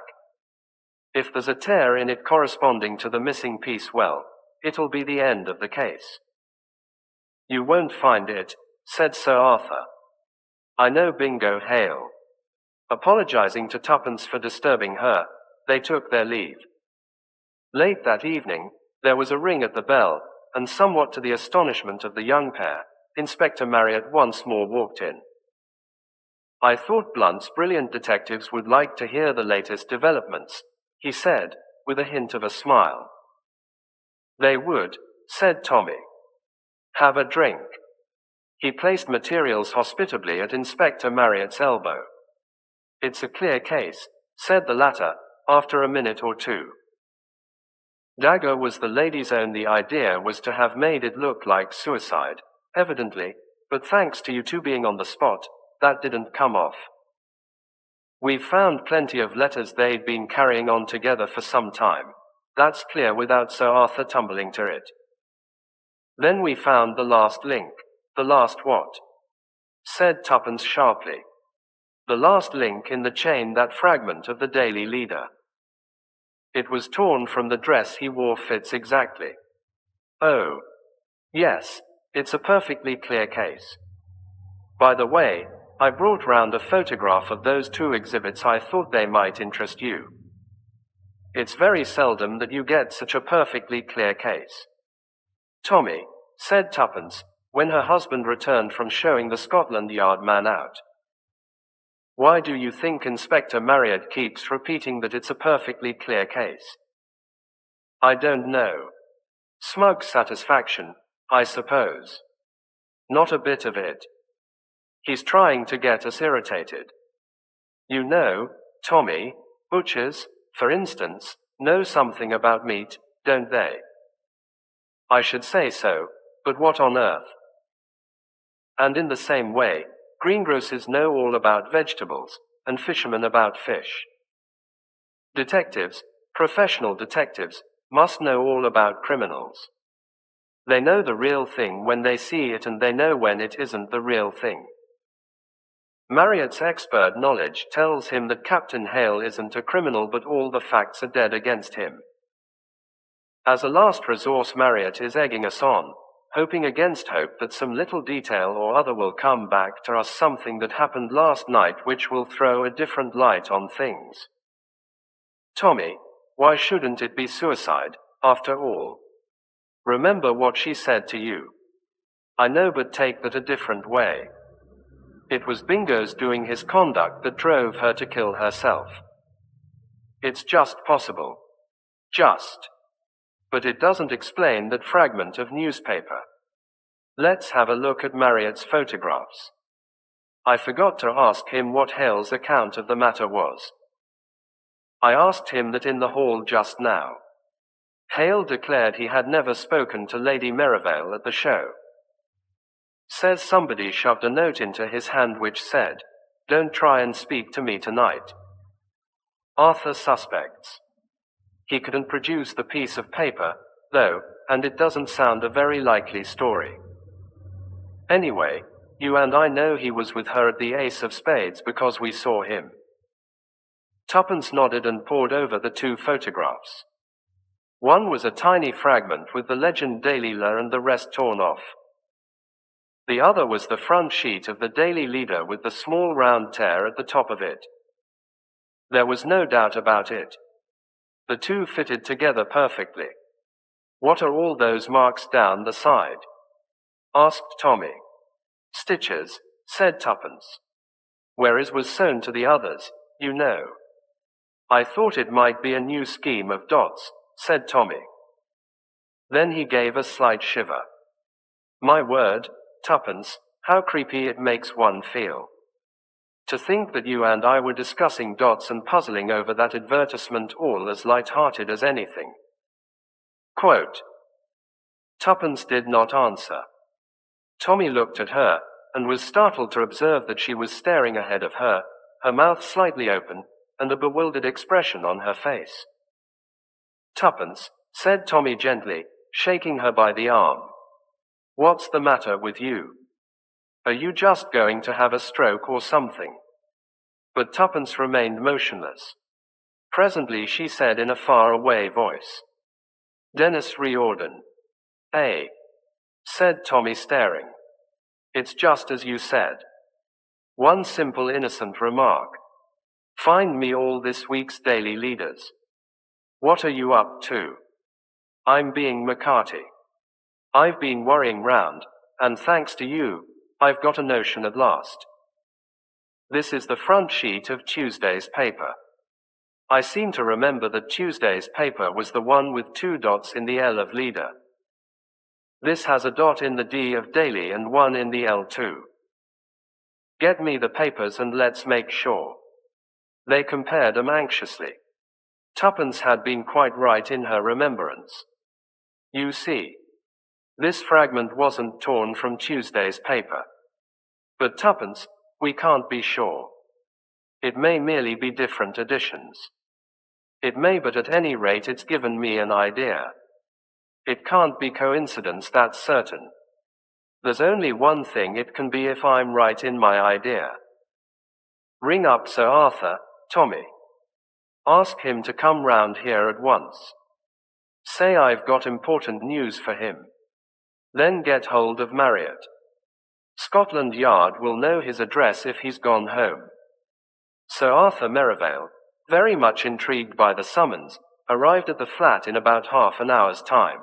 If there's a tear in it corresponding to the missing piece, well, it'll be the end of the case. You won't find it, said Sir Arthur. I know Bingo Hale. Apologizing to Tuppence for disturbing her, they took their leave. Late that evening, there was a ring at the bell, and somewhat to the astonishment of the young pair, Inspector Marriott once more walked in. I thought Blunt's brilliant detectives would like to hear the latest developments, he said, with a hint of a smile. They would, said Tommy. Have a drink. He placed materials hospitably at Inspector Marriott's elbow. It's a clear case, said the latter, after a minute or two. Dagger was the lady's own. The idea was to have made it look like suicide, evidently, but thanks to you two being on the spot, that didn't come off. We've found plenty of letters they'd been carrying on together for some time. That's clear without Sir Arthur tumbling to it. Then we found the last link. The last what? Said Tuppence sharply. The last link in the chain, that fragment of the Daily Leader. It was torn from the dress he wore. Fits exactly. Oh. Yes, it's a perfectly clear case. By the way, I brought round a photograph of those two exhibits. I thought they might interest you. It's very seldom that you get such a perfectly clear case. Tommy, said Tuppence, when her husband returned from showing the Scotland Yard man out. Why do you think Inspector Marriott keeps repeating that it's a perfectly clear case? I don't know. Smug satisfaction, I suppose. Not a bit of it. He's trying to get us irritated. You know, Tommy, butchers, for instance, know something about meat, don't they? I should say so, but what on earth? And in the same way, greengrocers know all about vegetables, and fishermen about fish. Detectives, professional detectives, must know all about criminals. They know the real thing when they see it, and they know when it isn't the real thing. Marriott's expert knowledge tells him that Captain Hale isn't a criminal, but all the facts are dead against him. As a last resource, Marriott is egging us on, hoping against hope that some little detail or other will come back to us, something that happened last night which will throw a different light on things. Tommy, why shouldn't it be suicide, after all? Remember what she said to you. I know, but take that a different way. It was Bingo's doing, his conduct, that drove her to kill herself. It's just possible. Just. But it doesn't explain that fragment of newspaper. Let's have a look at Marriott's photographs. I forgot to ask him what Hale's account of the matter was. I asked him that in the hall just now. Hale declared he had never spoken to Lady Merivale at the show. Says somebody shoved a note into his hand which said, "Don't try and speak to me tonight." Arthur suspects. He couldn't produce the piece of paper, though, and it doesn't sound a very likely story. Anyway, you and I know he was with her at the Ace of Spades because we saw him. Tuppence nodded and pored over the two photographs. One was a tiny fragment with the legend Daily Leader and the rest torn off. The other was the front sheet of the Daily Leader with the small round tear at the top of it. There was no doubt about it. The two fitted together perfectly. What are all those marks down the side? Asked Tommy. Stitches, said Tuppence. Whereas was sewn to the others, you know. I thought it might be a new scheme of dots, said Tommy. Then he gave a slight shiver. My word, tuppence, how creepy it makes one feel. To think that you and I were discussing dots and puzzling over that advertisement all as light-hearted as anything. Quote. Tuppence did not answer. Tommy looked at her, and was startled to observe that she was staring ahead of her, her mouth slightly open, and a bewildered expression on her face. Tuppence, said Tommy gently, shaking her by the arm. What's the matter with you? Are you just going to have a stroke or something? But Tuppence remained motionless. Presently she said in a far-away voice. Dennis Riordan. Said Tommy staring. It's just as you said. One simple innocent remark. Find me all this week's daily leaders. What are you up to? I'm being McCarty. I've been worrying round, and thanks to you, I've got a notion at last. This is the front sheet of Tuesday's paper. I seem to remember that Tuesday's paper was the one with 2 dots in the L of leader. This has a dot in the D of daily and 1 in the L too. Get me the papers and let's make sure. They compared them anxiously. Tuppence had been quite right in her remembrance. You see, this fragment wasn't torn from Tuesday's paper. But Tuppence, we can't be sure. It may merely be different editions. It may, but at any rate it's given me an idea. It can't be coincidence, that's certain. There's only one thing it can be if I'm right in my idea. Ring up Sir Arthur, Tommy. Ask him to come round here at once. Say I've got important news for him. Then get hold of Marriott. Scotland Yard will know his address if he's gone home. Sir Arthur Merivale, very much intrigued by the summons, arrived at the flat in about half an hour's time.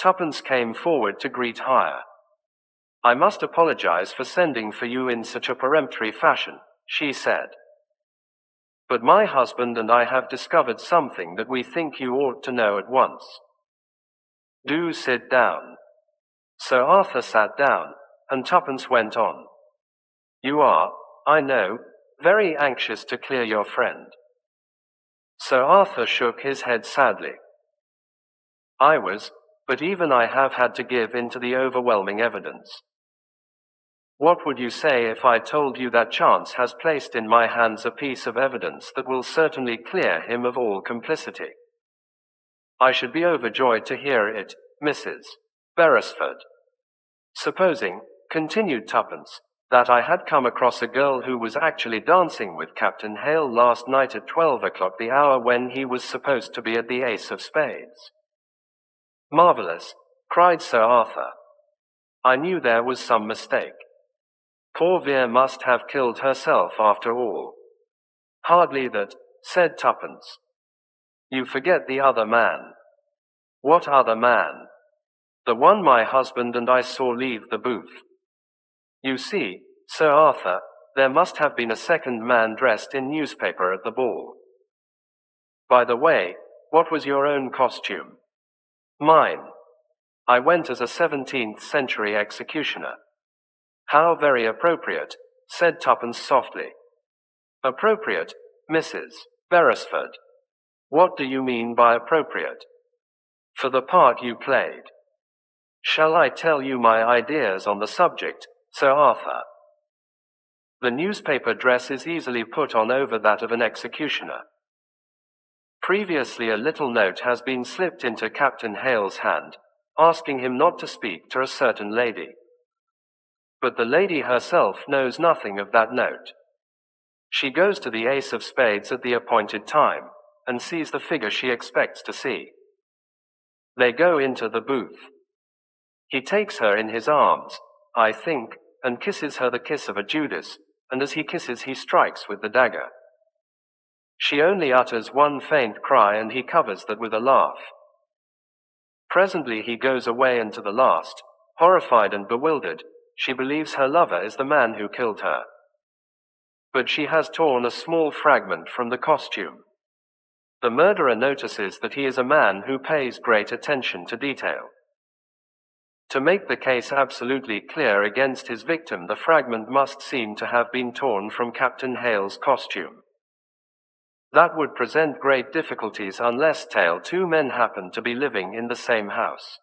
Tuppence came forward to greet Hire. I must apologize for sending for you in such a peremptory fashion, she said. But my husband and I have discovered something that we think you ought to know at once. Do sit down. Sir Arthur sat down, and Tuppence went on. You are, I know, very anxious to clear your friend. Sir Arthur shook his head sadly. I was, but even I have had to give in to the overwhelming evidence. What would you say if I told you that chance has placed in my hands a piece of evidence that will certainly clear him of all complicity? I should be overjoyed to hear it, Mrs. Beresford. Supposing, continued Tuppence, that I had come across a girl who was actually dancing with Captain Hale last night at 12 o'clock, the hour when he was supposed to be at the Ace of Spades. Marvelous, cried Sir Arthur. I knew there was some mistake. Poor Vere must have killed herself after all. Hardly that, said Tuppence. You forget the other man. What other man? The one my husband and I saw leave the booth. You see, Sir Arthur, there must have been a second man dressed in newspaper at the ball. By the way, what was your own costume? Mine. I went as a 17th century executioner. How very appropriate, said Tuppence softly. Appropriate, Mrs. Beresford. What do you mean by appropriate? For the part you played. Shall I tell you my ideas on the subject, Sir Arthur? The newspaper dress is easily put on over that of an executioner. Previously a little note has been slipped into Captain Hale's hand, asking him not to speak to a certain lady. But the lady herself knows nothing of that note. She goes to the Ace of Spades at the appointed time, and sees the figure she expects to see. They go into the booth. He takes her in his arms, I think, and kisses her the kiss of a Judas, and as he kisses he strikes with the dagger. She only utters one faint cry and he covers that with a laugh. Presently he goes away, and to the last, horrified and bewildered, she believes her lover is the man who killed her. But she has torn a small fragment from the costume. The murderer notices that he is a man who pays great attention to detail. To make the case absolutely clear against his victim, the fragment must seem to have been torn from Captain Hale's costume. That would present great difficulties unless two men happened to be living in the same house.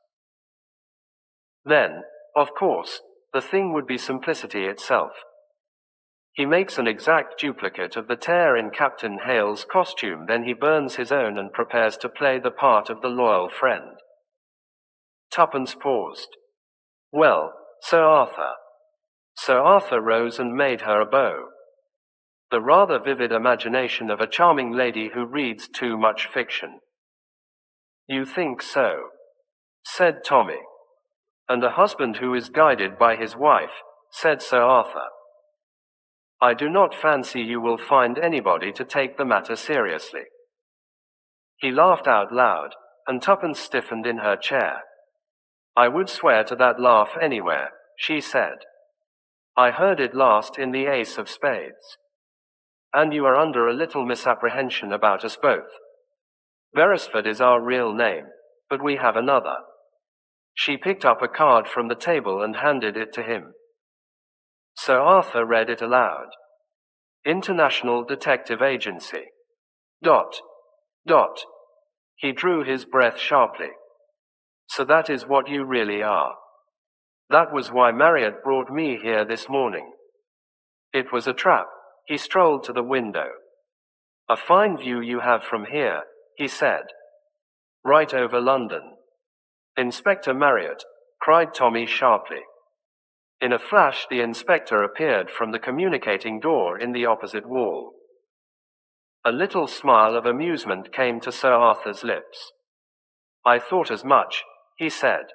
Then, of course, the thing would be simplicity itself. He makes an exact duplicate of the tear in Captain Hale's costume, then he burns his own and prepares to play the part of the loyal friend. Tuppence paused. Well, Sir Arthur. Sir Arthur rose and made her a bow. The rather vivid imagination of a charming lady who reads too much fiction. You think so? Said Tommy. And a husband who is guided by his wife, said Sir Arthur. I do not fancy you will find anybody to take the matter seriously. He laughed out loud, and Tuppence stiffened in her chair. I would swear to that laugh anywhere, she said. I heard it last in the Ace of Spades. And you are under a little misapprehension about us both. Beresford is our real name, but we have another. She picked up a card from the table and handed it to him. Sir Arthur read it aloud. International Detective Agency. ... He drew his breath sharply. So that is what you really are. That was why Marriott brought me here this morning. It was a trap. He strolled to the window. A fine view you have from here, he said. Right over London. Inspector Marriott, cried Tommy sharply. In a flash the inspector appeared from the communicating door in the opposite wall. A little smile of amusement came to Sir Arthur's lips. I thought as much, he said.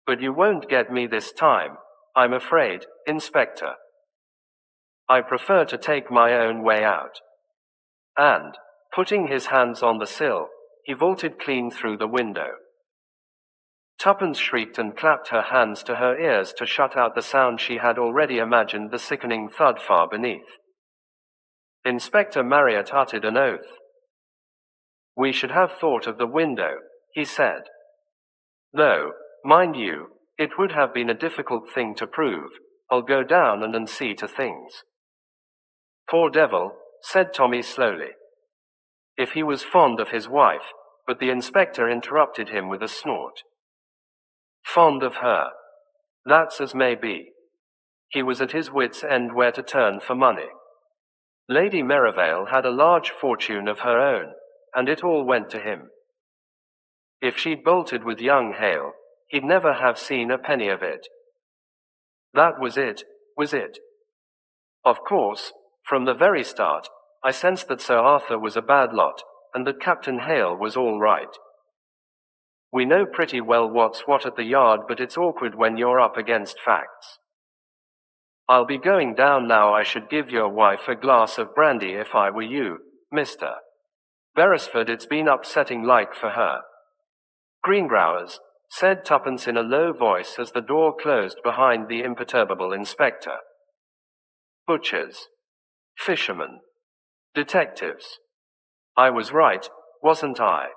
But you won't get me this time, I'm afraid, Inspector. I prefer to take my own way out. And, putting his hands on the sill, he vaulted clean through the window. Tuppence shrieked and clapped her hands to her ears to shut out the sound. She had already imagined the sickening thud far beneath. Inspector Marriott uttered an oath. We should have thought of the window, he said. Though, mind you, it would have been a difficult thing to prove. I'll go down and see to things. Poor devil, said Tommy slowly. If he was fond of his wife, but the inspector interrupted him with a snort. Fond of her. That's as may be. He was at his wits' end where to turn for money. Lady Merivale had a large fortune of her own, and it all went to him. If she'd bolted with young Hale, he'd never have seen a penny of it. That was it, was it? Of course, from the very start, I sensed that Sir Arthur was a bad lot, and that Captain Hale was all right. We know pretty well what's what at the Yard, but it's awkward when you're up against facts. I'll be going down now. I should give your wife a glass of brandy if I were you, Mr. Beresford. It's been upsetting like for her. Greengrowers, said Tuppence in a low voice as the door closed behind the imperturbable inspector. Butchers. Fishermen. Detectives. I was right, wasn't I?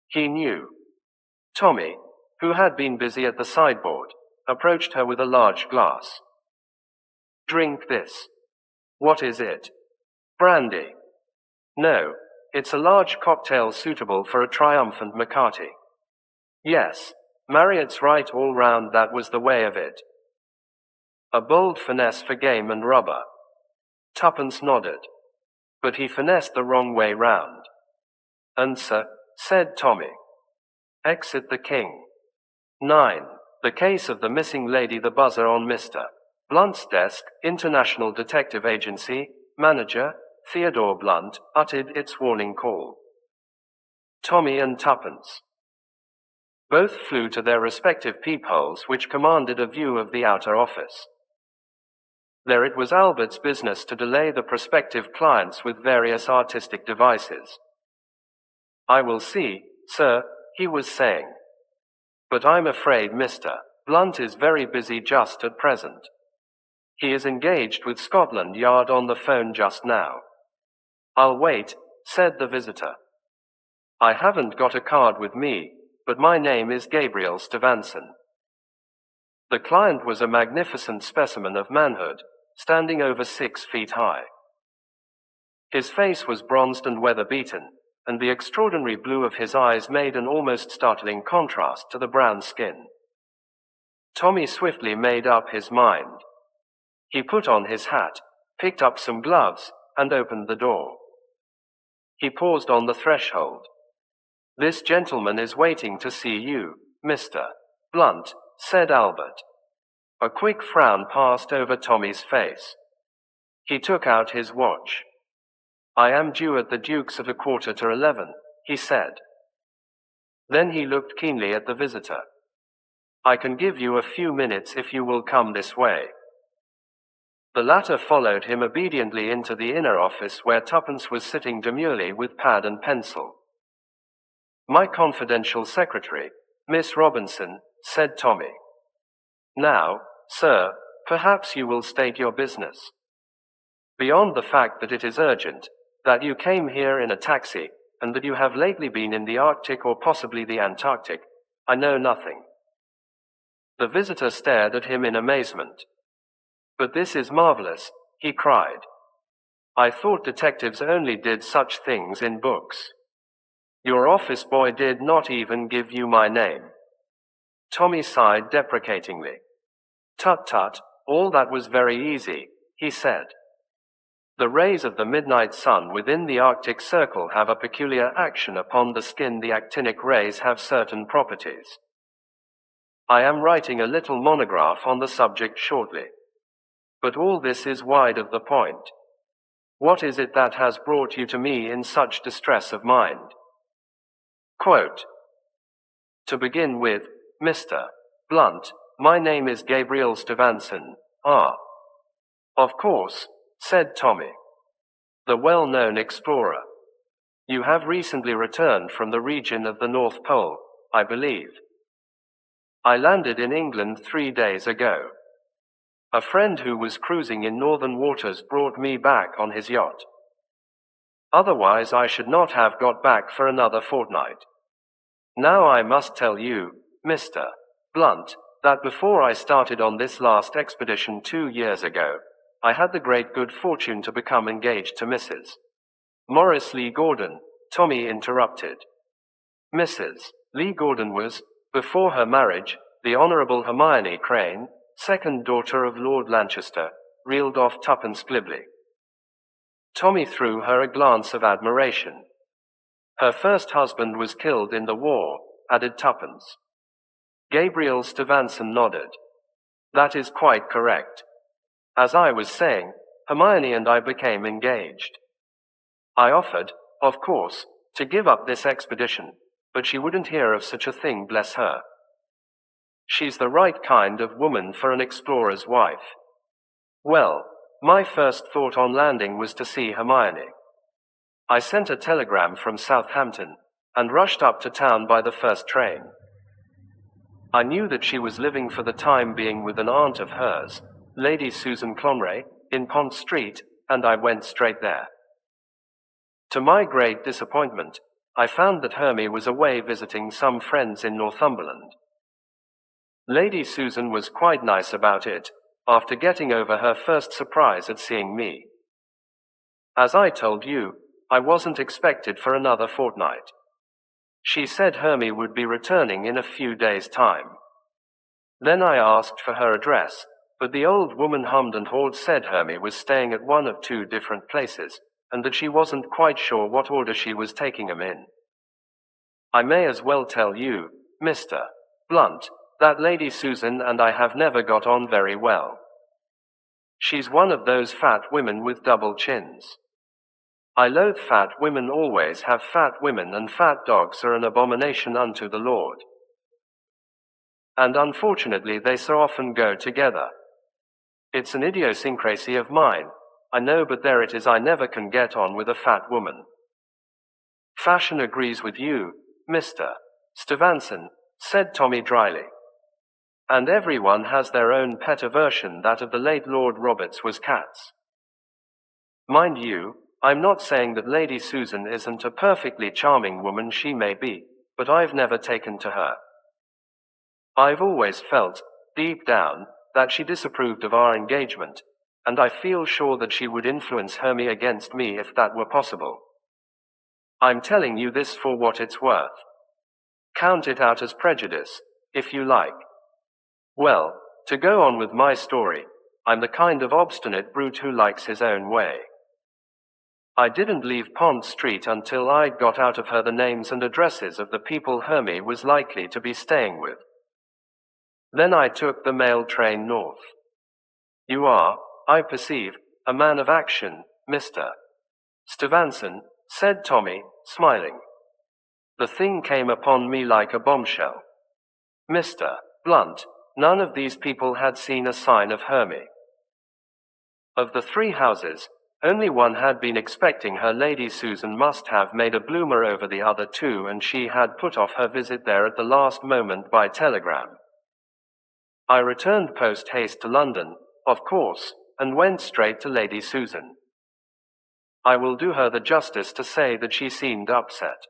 He knew. Tommy, who had been busy at the sideboard, approached her with a large glass. Drink this. What is it? Brandy. No, it's a large cocktail suitable for a triumphant Maccarty. Yes, Marriott's right all round. That was the way of it. A bold finesse for game and rubber. Tuppence nodded. But he finessed the wrong way round. And sir, said Tommy. Exit the King. 9. The case of the missing lady. The buzzer on Mr. Blunt's desk, International Detective Agency, Manager, Theodore Blunt, uttered its warning call. Tommy and Tuppence. Both flew to their respective peepholes, which commanded a view of the outer office. There it was Albert's business to delay the prospective clients with various artistic devices. I will see, sir, he was saying. But I'm afraid Mr. Blunt is very busy just at present. He is engaged with Scotland Yard on the phone just now. I'll wait, said the visitor. I haven't got a card with me, but my name is Gabriel Stevenson. The client was a magnificent specimen of manhood, standing over 6 feet high. His face was bronzed and weather-beaten, and the extraordinary blue of his eyes made an almost startling contrast to the brown skin. Tommy swiftly made up his mind. He put on his hat, picked up some gloves, and opened the door. He paused on the threshold. "This gentleman is waiting to see you, Mr. Blunt," said Albert. A quick frown passed over Tommy's face. He took out his watch. "I am due at the Duke's at 11:15, he said. Then he looked keenly at the visitor. "I can give you a few minutes if you will come this way." The latter followed him obediently into the inner office where Tuppence was sitting demurely with pad and pencil. "My confidential secretary, Miss Robinson," said Tommy. "Now, sir, perhaps you will state your business. Beyond the fact that it is urgent, that you came here in a taxi, and that you have lately been in the Arctic or possibly the Antarctic, I know nothing." The visitor stared at him in amazement. "But this is marvelous," he cried. "I thought detectives only did such things in books. Your office boy did not even give you my name." Tommy sighed deprecatingly. "Tut tut, all that was very easy," he said. "The rays of the midnight sun within the Arctic Circle have a peculiar action upon the skin. The actinic rays have certain properties. I am writing a little monograph on the subject shortly. But all this is wide of the point. What is it that has brought you to me in such distress of mind?" Quote, "To begin with, Mr. Blunt, my name is Gabriel Stevenson, R." "Of course," said Tommy. "The well-known explorer. You have recently returned from the region of the North Pole, I believe." "I landed in England 3 days ago. A friend who was cruising in northern waters brought me back on his yacht. Otherwise I should not have got back for another fortnight. Now I must tell you, Mr. Blunt, that before I started on this last expedition 2 years ago, I had the great good fortune to become engaged to Mrs. Morris Lee Gordon," Tommy interrupted. "Mrs. Lee Gordon was, before her marriage, the Honorable Hermione Crane, second daughter of Lord Lancaster," reeled off Tuppence glibly. Tommy threw her a glance of admiration. "Her first husband was killed in the war," added Tuppence. Gabriel Stevenson nodded. "That is quite correct. As I was saying, Hermione and I became engaged. I offered, of course, to give up this expedition, but she wouldn't hear of such a thing, bless her. She's the right kind of woman for an explorer's wife. Well, my first thought on landing was to see Hermione. I sent a telegram from Southampton, and rushed up to town by the first train. I knew that she was living for the time being with an aunt of hers, Lady Susan Clonray, in Pont Street, and I went straight there. To my great disappointment, I found that Hermie was away visiting some friends in Northumberland. Lady Susan was quite nice about it, after getting over her first surprise at seeing me. As I told you, I wasn't expected for another fortnight. She said Hermie would be returning in a few days' time. Then I asked for her address, but the old woman hummed and hawed, said Hermie was staying at one of 2 different places, and that she wasn't quite sure what order she was taking 'em in. I may as well tell you, Mr. Blunt, that Lady Susan and I have never got on very well. She's one of those fat women with double chins. I loathe fat women, always have fat women, and fat dogs are an abomination unto the Lord. And unfortunately they so often go together. It's an idiosyncrasy of mine, I know, but there it is, I never can get on with a fat woman. Fashion agrees with you, Mr. Stevenson, said Tommy dryly. And everyone has their own pet aversion. That of the late Lord Roberts was cats. Mind you, I'm not saying that Lady Susan isn't a perfectly charming woman. She may be, but I've never taken to her. I've always felt, deep down, that she disapproved of our engagement, and I feel sure that she would influence Hermie against me if that were possible. I'm telling you this for what it's worth. Count it out as prejudice, if you like. Well, to go on with my story, I'm the kind of obstinate brute who likes his own way. I didn't leave Pont Street until I'd got out of her the names and addresses of the people Hermie was likely to be staying with. Then I took the mail train north. You are, I perceive, a man of action, Mr. Stevenson, said Tommy, smiling. The thing came upon me like a bombshell. Mr. Blunt, none of these people had seen a sign of Hermie. Of the 3 houses, only one had been expecting her. Lady Susan must have made a bloomer over the other 2, and she had put off her visit there at the last moment by telegram. I returned post haste to London, of course, and went straight to Lady Susan. I will do her the justice to say that she seemed upset.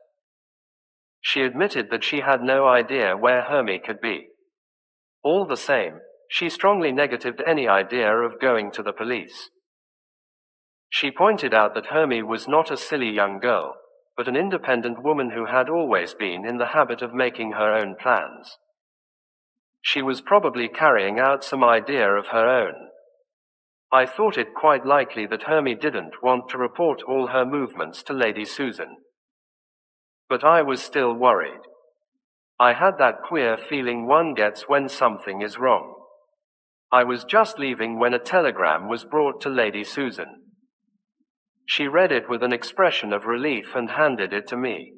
She admitted that she had no idea where Hermie could be. All the same, she strongly negatived any idea of going to the police. She pointed out that Hermie was not a silly young girl, but an independent woman who had always been in the habit of making her own plans. She was probably carrying out some idea of her own. I thought it quite likely that Hermie didn't want to report all her movements to Lady Susan. But I was still worried. I had that queer feeling one gets when something is wrong. I was just leaving when a telegram was brought to Lady Susan. She read it with an expression of relief and handed it to me.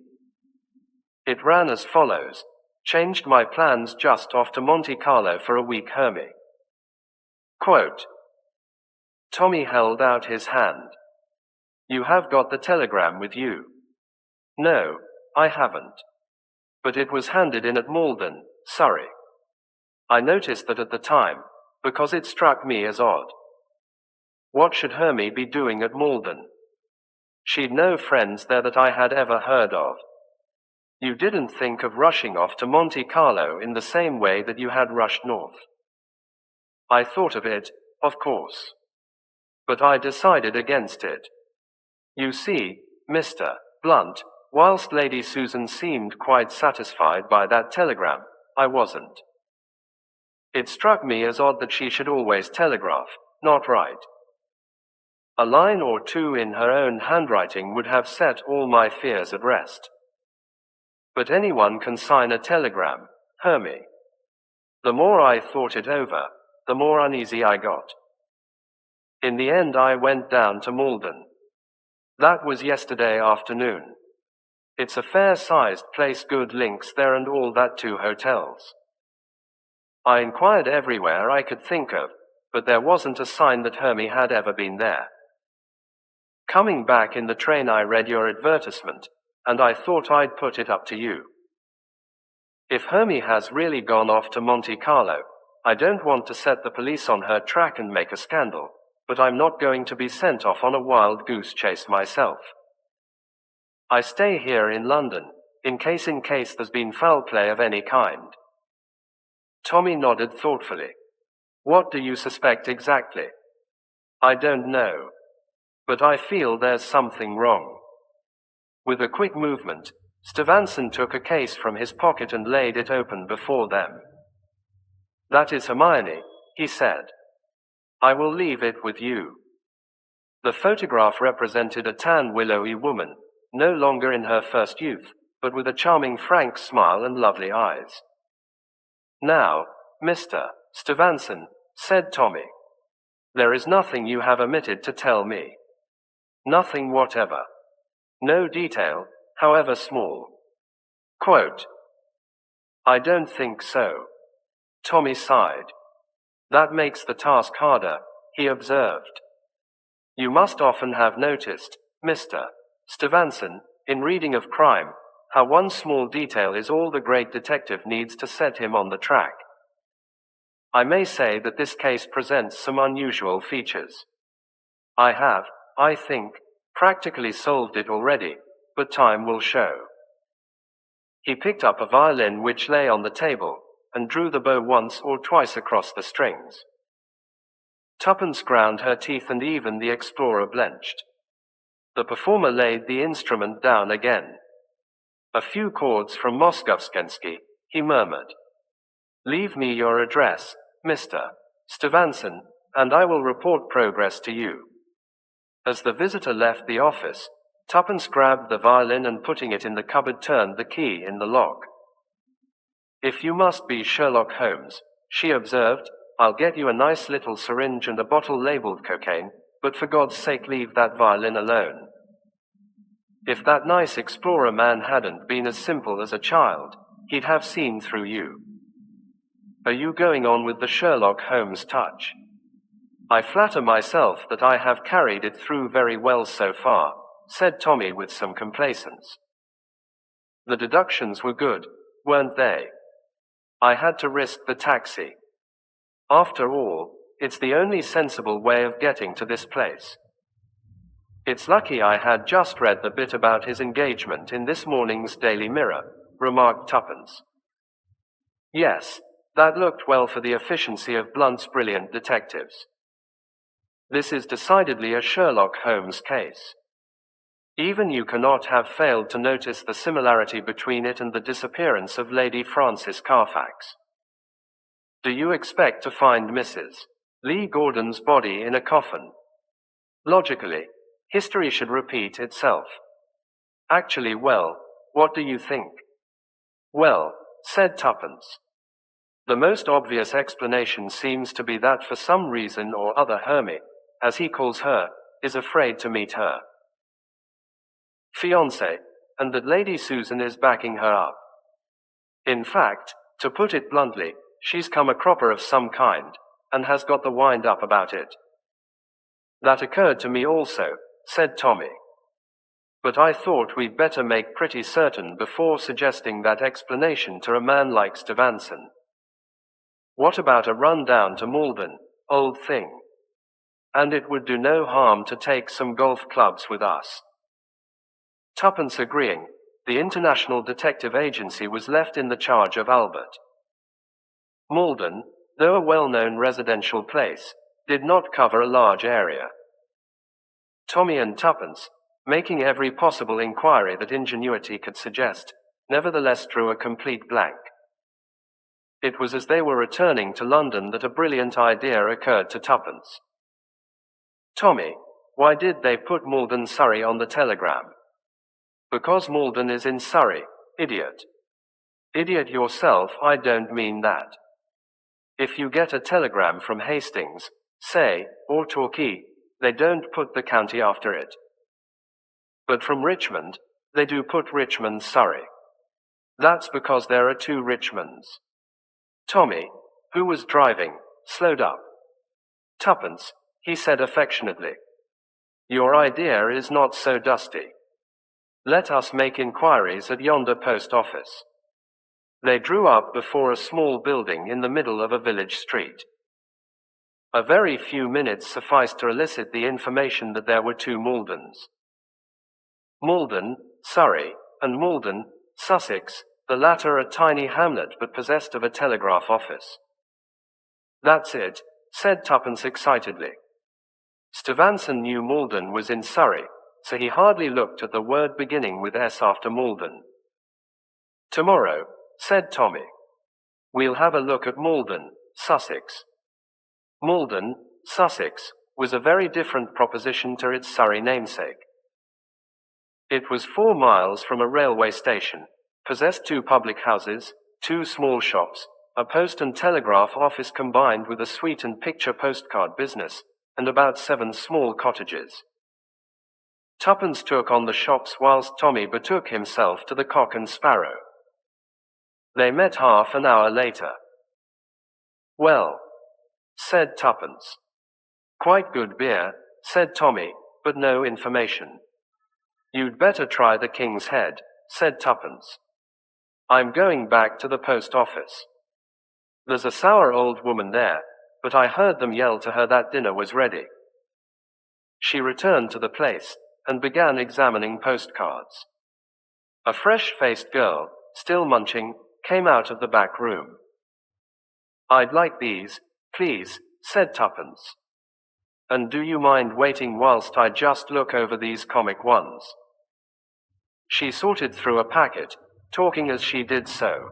It ran as follows: changed my plans, just off to Monte Carlo for a week, Hermie. Quote. Tommy held out his hand. You have got the telegram with you? No, I haven't. But it was handed in at Malden, Surrey. I noticed that at the time, because it struck me as odd. What should Hermie be doing at Malden? She'd no friends there that I had ever heard of. You didn't think of rushing off to Monte Carlo in the same way that you had rushed north. I thought of it, of course. But I decided against it. You see, Mr. Blunt, whilst Lady Susan seemed quite satisfied by that telegram, I wasn't. It struck me as odd that she should always telegraph, not write. A line or 2 in her own handwriting would have set all my fears at rest. But anyone can sign a telegram, Hermie. The more I thought it over, the more uneasy I got. In the end I went down to Malden. That was yesterday afternoon. It's a fair-sized place, good links there and all that, 2 hotels. I inquired everywhere I could think of, but there wasn't a sign that Hermie had ever been there. Coming back in the train I read your advertisement, and I thought I'd put it up to you. If Hermie has really gone off to Monte Carlo, I don't want to set the police on her track and make a scandal, but I'm not going to be sent off on a wild goose chase myself. I stay here in London, in case there's been foul play of any kind. Tommy nodded thoughtfully. What do you suspect exactly? I don't know. But I feel there's something wrong. With a quick movement, Stevenson took a case from his pocket and laid it open before them. That is Hermione, he said. I will leave it with you. The photograph represented a tan, willowy woman, no longer in her first youth, but with a charming, frank smile and lovely eyes. Now, Mr. Stevenson, said Tommy, there is nothing you have omitted to tell me. Nothing whatever. No detail, however small. Quote. I don't think so. Tommy sighed. That makes the task harder, he observed. You must often have noticed, Mr. Stevenson, in reading of crime, how one small detail is all the great detective needs to set him on the track. I may say that this case presents some unusual features. I have, I think, practically solved it already, but time will show. He picked up a violin which lay on the table, and drew the bow once or twice across the strings. Tuppence ground her teeth, and even the explorer blenched. The performer laid the instrument down again. "A few chords from Moskowskensky," he murmured. "Leave me your address, Mr. Stevenson, and I will report progress to you." As the visitor left the office, Tuppence grabbed the violin and, putting it in the cupboard, turned the key in the lock. "If you must be Sherlock Holmes," she observed, "I'll get you a nice little syringe and a bottle labeled cocaine, but for God's sake leave that violin alone." If that nice explorer man hadn't been as simple as a child, he'd have seen through you. "Are you going on with the Sherlock Holmes touch?" "I flatter myself that I have carried it through very well so far," said Tommy with some complacence. "The deductions were good, weren't they? I had to risk the taxi. After all, it's the only sensible way of getting to this place. It's lucky I had just read the bit about his engagement in this morning's Daily Mirror," remarked Tuppence. "Yes, that looked well for the efficiency of Blunt's brilliant detectives. This is decidedly a Sherlock Holmes case. Even you cannot have failed to notice the similarity between it and the disappearance of Lady Frances Carfax. Do you expect to find Mrs. Lee Gordon's body in a coffin? Logically, history should repeat itself. Actually, well, what do you think?" "Well," said Tuppence, "the most obvious explanation seems to be that for some reason or other Hermie, as he calls her, is afraid to meet her fiancé, and that Lady Susan is backing her up. In fact, to put it bluntly, she's come a cropper of some kind, and has got the wind up about it." "That occurred to me also," said Tommy. "But I thought we'd better make pretty certain before suggesting that explanation to a man like Stevenson. What about a run down to Malden, old thing? And it would do no harm to take some golf clubs with us." Tuppence agreeing, the International Detective Agency was left in the charge of Albert. Malden, though a well-known residential place, did not cover a large area. Tommy and Tuppence, making every possible inquiry that ingenuity could suggest, nevertheless drew a complete blank. It was as they were returning to London that a brilliant idea occurred to Tuppence. "Tommy, why did they put Malden, Surrey on the telegram?" "Because Malden is in Surrey, idiot." "Idiot yourself, I don't mean that. If you get a telegram from Hastings, say, or Torquay, they don't put the county after it. But from Richmond, they do put Richmond, Surrey. That's because there are two Richmonds." Tommy, who was driving, slowed up. "Tuppence," he said affectionately, "your idea is not so dusty. Let us make inquiries at yonder post office." They drew up before a small building in the middle of a village street. A very few minutes sufficed to elicit the information that there were two Maldens. Malden, Surrey, and Malden, Sussex, the latter a tiny hamlet but possessed of a telegraph office. "That's it," said Tuppence excitedly. Stevenson knew Malden was in Surrey, so he hardly looked at the word beginning with S after Malden. "Tomorrow," said Tommy, "we'll have a look at Malden, Sussex." Malden, Sussex, was a very different proposition to its Surrey namesake. It was 4 miles from a railway station, possessed 2 public houses, 2 small shops, a post and telegraph office combined with a sweet and picture postcard business, and about 7 small cottages. Tuppence took on the shops whilst Tommy betook himself to the Cock and Sparrow. They met half an hour later. "Well," said Tuppence. "Quite good beer," said Tommy, "but no information." "You'd better try the King's Head," said Tuppence. "I'm going back to the post office. There's a sour old woman there, but I heard them yell to her that dinner was ready." She returned to the place and began examining postcards. A fresh-faced girl, still munching, came out of the back room. I'd like these, please, said Tuppence. And do you mind waiting whilst I just look over these comic ones? She sorted through a packet, talking as she did so.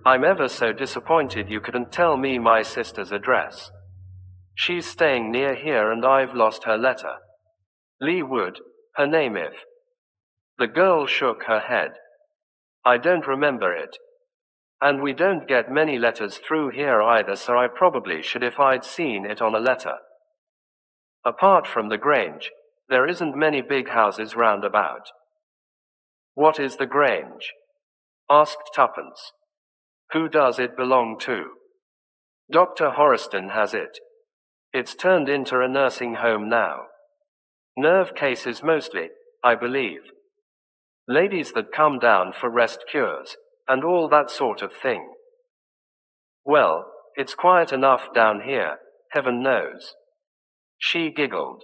I'm ever so disappointed you couldn't tell me my sister's address. She's staying near here and I've lost her letter. Lee Wood, her name if. The girl shook her head. I don't remember it. And we don't get many letters through here either, so I probably should if I'd seen it on a letter. Apart from the Grange, there isn't many big houses round about. What is the Grange? Asked Tuppence. Who does it belong to? Dr. Horiston has it. It's turned into a nursing home now. Nerve cases mostly, I believe. Ladies that come down for rest cures, and all that sort of thing. Well, it's quiet enough down here, heaven knows. She giggled.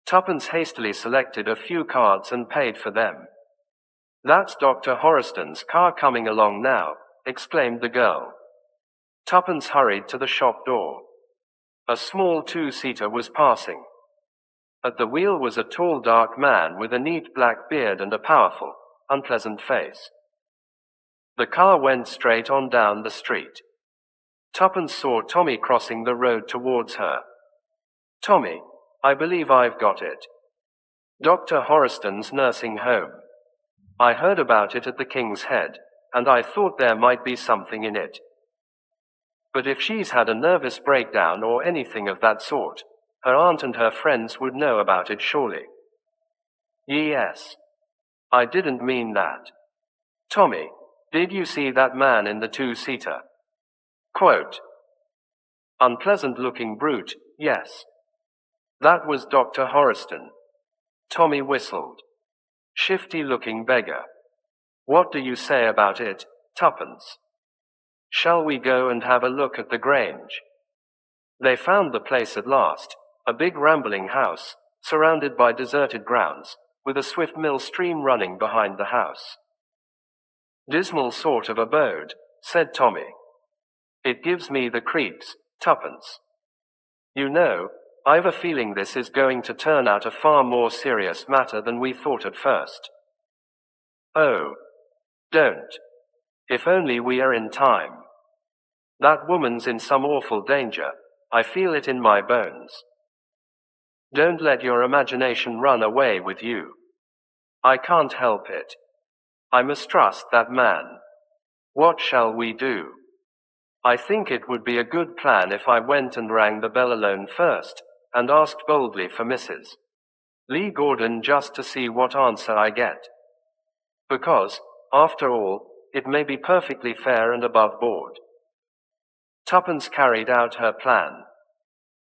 Tuppence hastily selected a few cards and paid for them. That's Dr. Horiston's car coming along now, exclaimed the girl. Tuppence hurried to the shop door. A small two-seater was passing. At the wheel was a tall dark man with a neat black beard and a powerful, unpleasant face. The car went straight on down the street. Tuppence saw Tommy crossing the road towards her. Tommy, I believe I've got it. Dr. Horiston's nursing home. I heard about it at the King's Head, and I thought there might be something in it. But if she's had a nervous breakdown or anything of that sort, her aunt and her friends would know about it surely. Yes. I didn't mean that. Tommy, did you see that man in the two-seater? Quote. Unpleasant-looking brute, yes. That was Dr. Horiston. Tommy whistled. Shifty-looking beggar. What do you say about it, Tuppence? Shall we go and have a look at the Grange? They found the place at last, a big rambling house, surrounded by deserted grounds, with a swift mill stream running behind the house. Dismal sort of abode, said Tommy. It gives me the creeps, Tuppence. You know, I've a feeling this is going to turn out a far more serious matter than we thought at first. Oh. Don't. If only we are in time. That woman's in some awful danger. I feel it in my bones. Don't let your imagination run away with you. I can't help it. I mistrust that man. What shall we do? I think it would be a good plan if I went and rang the bell alone first, and asked boldly for Mrs. Lee Gordon just to see what answer I get. Because, after all, it may be perfectly fair and above board. Tuppence carried out her plan.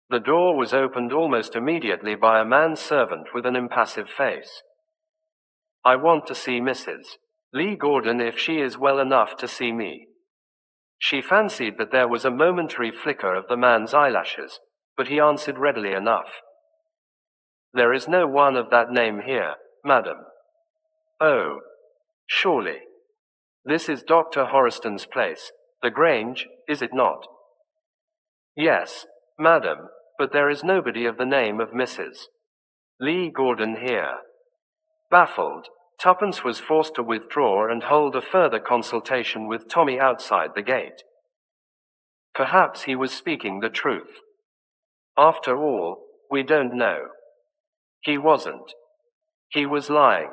The door was opened almost immediately by a man-servant with an impassive face. I want to see Mrs. Lee Gordon if she is well enough to see me. She fancied that there was a momentary flicker of the man's eyelashes, but he answered readily enough. There is no one of that name here, madam. Oh. Surely. This is Dr. Horiston's place, the Grange, is it not? Yes, madam, but there is nobody of the name of Mrs. Lee Gordon here. Baffled, Tuppence was forced to withdraw and hold a further consultation with Tommy outside the gate. Perhaps he was speaking the truth. After all, we don't know. He wasn't. He was lying.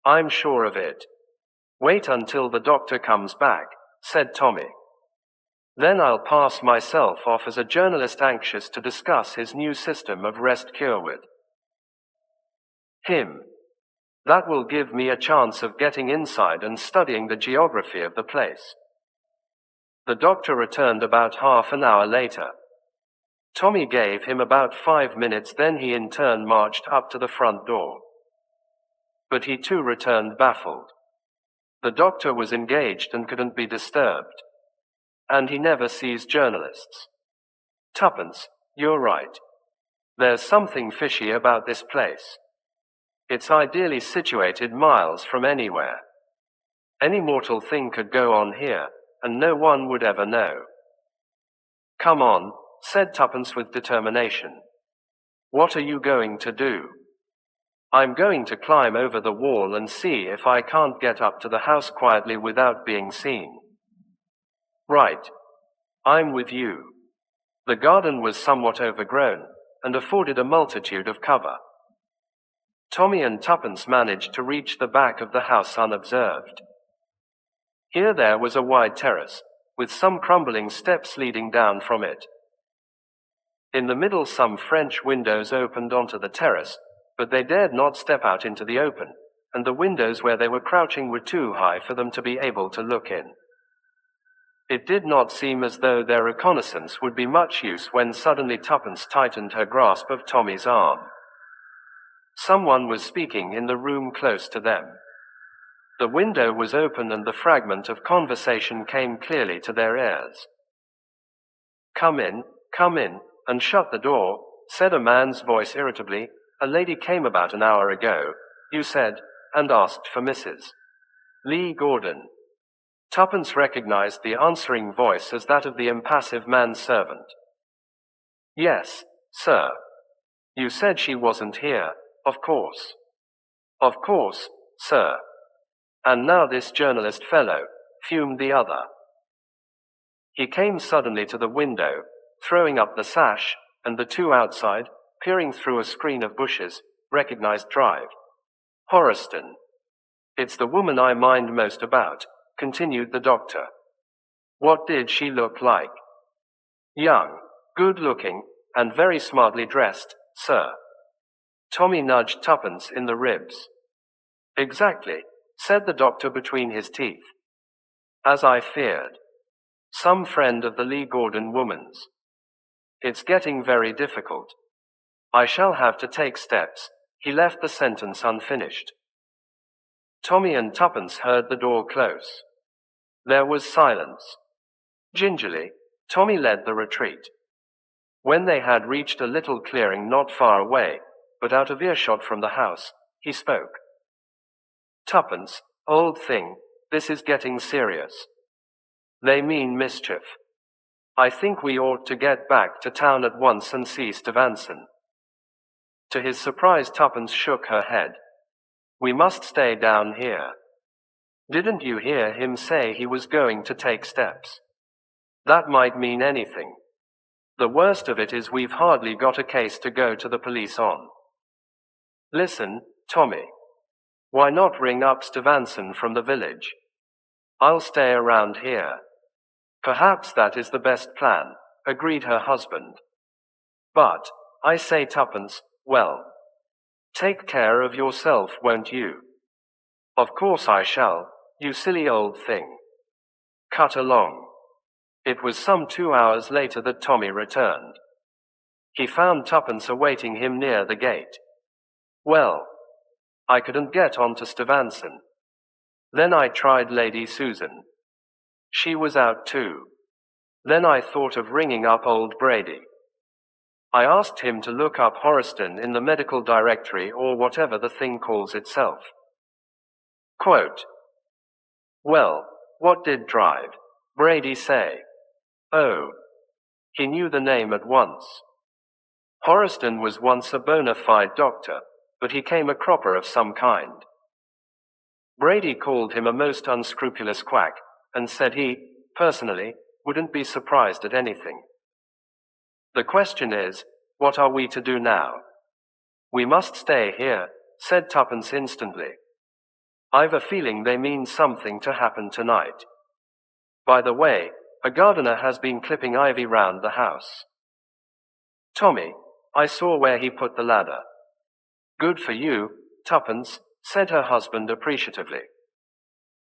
I'm sure of it. Wait until the doctor comes back, said Tommy. Then I'll pass myself off as a journalist anxious to discuss his new system of rest cure with him. That will give me a chance of getting inside and studying the geography of the place. The doctor returned about half an hour later. Tommy gave him about 5 minutes, then he in turn marched up to the front door. But he too returned baffled. The doctor was engaged and couldn't be disturbed. And he never sees journalists. Tuppence, you're right. There's something fishy about this place. It's ideally situated miles from anywhere. Any mortal thing could go on here, and no one would ever know. Come on, said Tuppence with determination. What are you going to do? I'm going to climb over the wall and see if I can't get up to the house quietly without being seen. Right. I'm with you. The garden was somewhat overgrown, and afforded a multitude of cover. Tommy and Tuppence managed to reach the back of the house unobserved. Here there was a wide terrace, with some crumbling steps leading down from it. In the middle some French windows opened onto the terrace, but they dared not step out into the open, and the windows where they were crouching were too high for them to be able to look in. It did not seem as though their reconnaissance would be much use when suddenly Tuppence tightened her grasp of Tommy's arm. Someone was speaking in the room close to them. The window was open and the fragment of conversation came clearly to their ears. Come in, and shut the door, said a man's voice irritably. A lady came about an hour ago, you said, and asked for Mrs. Lee Gordon. Tuppence recognized the answering voice as that of the impassive manservant. Yes, sir. You said she wasn't here, of course. Of course, sir. And now this journalist fellow, fumed the other. He came suddenly to the window, throwing up the sash, and the two outside, peering through a screen of bushes, recognized Drive. Horiston. It's the woman I mind most about, continued the doctor. What did she look like? Young, good-looking, and very smartly dressed, sir. Tommy nudged Tuppence in the ribs. Exactly, said the doctor between his teeth. As I feared. Some friend of the Lee Gordon woman's. It's getting very difficult. I shall have to take steps. He left the sentence unfinished. Tommy and Tuppence heard the door close. There was silence. Gingerly, Tommy led the retreat. When they had reached a little clearing not far away, but out of earshot from the house, he spoke. Tuppence, old thing, this is getting serious. They mean mischief. I think we ought to get back to town at once and see Stevenson. To his surprise, Tuppence shook her head. We must stay down here. Didn't you hear him say he was going to take steps? That might mean anything. The worst of it is we've hardly got a case to go to the police on. Listen, Tommy. Why not ring up Stevenson from the village? I'll stay around here. Perhaps that is the best plan, agreed her husband. But, I say, Tuppence, well, take care of yourself, won't you? Of course I shall, you silly old thing. Cut along. It was some 2 hours later that Tommy returned. He found Tuppence awaiting him near the gate. Well, I couldn't get on to Stevenson. Then I tried Lady Susan. She was out too. Then I thought of ringing up old Brady. I asked him to look up Horiston in the medical directory or whatever the thing calls itself. Quote, well, what did Brady say? Oh, he knew the name at once. Horiston was once a bona fide doctor, but he came a cropper of some kind. Brady called him a most unscrupulous quack, and said he, personally, wouldn't be surprised at anything. The question is, what are we to do now? We must stay here, said Tuppence instantly. I've a feeling they mean something to happen tonight. By the way, a gardener has been clipping ivy round the house. Tommy, I saw where he put the ladder. Good for you, Tuppence, said her husband appreciatively.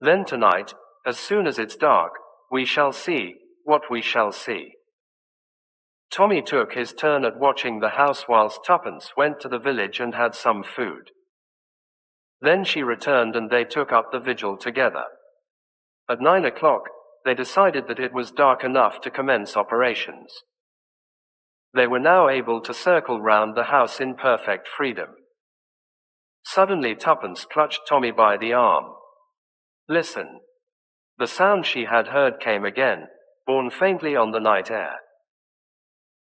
Then tonight, as soon as it's dark, we shall see what we shall see. Tommy took his turn at watching the house whilst Tuppence went to the village and had some food. Then she returned and they took up the vigil together. At 9 o'clock, they decided that it was dark enough to commence operations. They were now able to circle round the house in perfect freedom. Suddenly Tuppence clutched Tommy by the arm. Listen. The sound she had heard came again, borne faintly on the night air.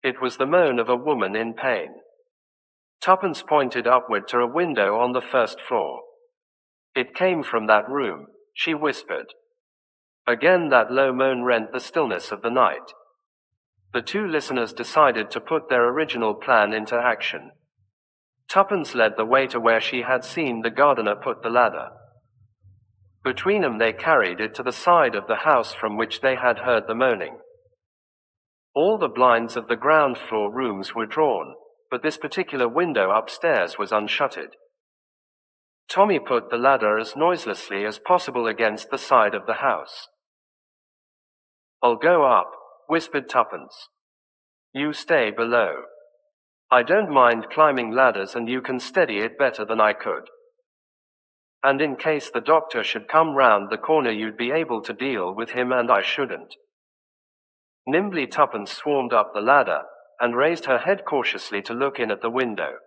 It was the moan of a woman in pain. Tuppence pointed upward to a window on the first floor. It came from that room, she whispered. Again that low moan rent the stillness of the night. The two listeners decided to put their original plan into action. Tuppence led the way to where she had seen the gardener put the ladder. Between them they carried it to the side of the house from which they had heard the moaning. All the blinds of the ground floor rooms were drawn, but this particular window upstairs was unshuttered. Tommy put the ladder as noiselessly as possible against the side of the house. "I'll go up," whispered Tuppence. "You stay below. I don't mind climbing ladders and you can steady it better than I could. And in case the doctor should come round the corner you'd be able to deal with him and I shouldn't." Nimbly Tuppence swarmed up the ladder, and raised her head cautiously to look in at the window.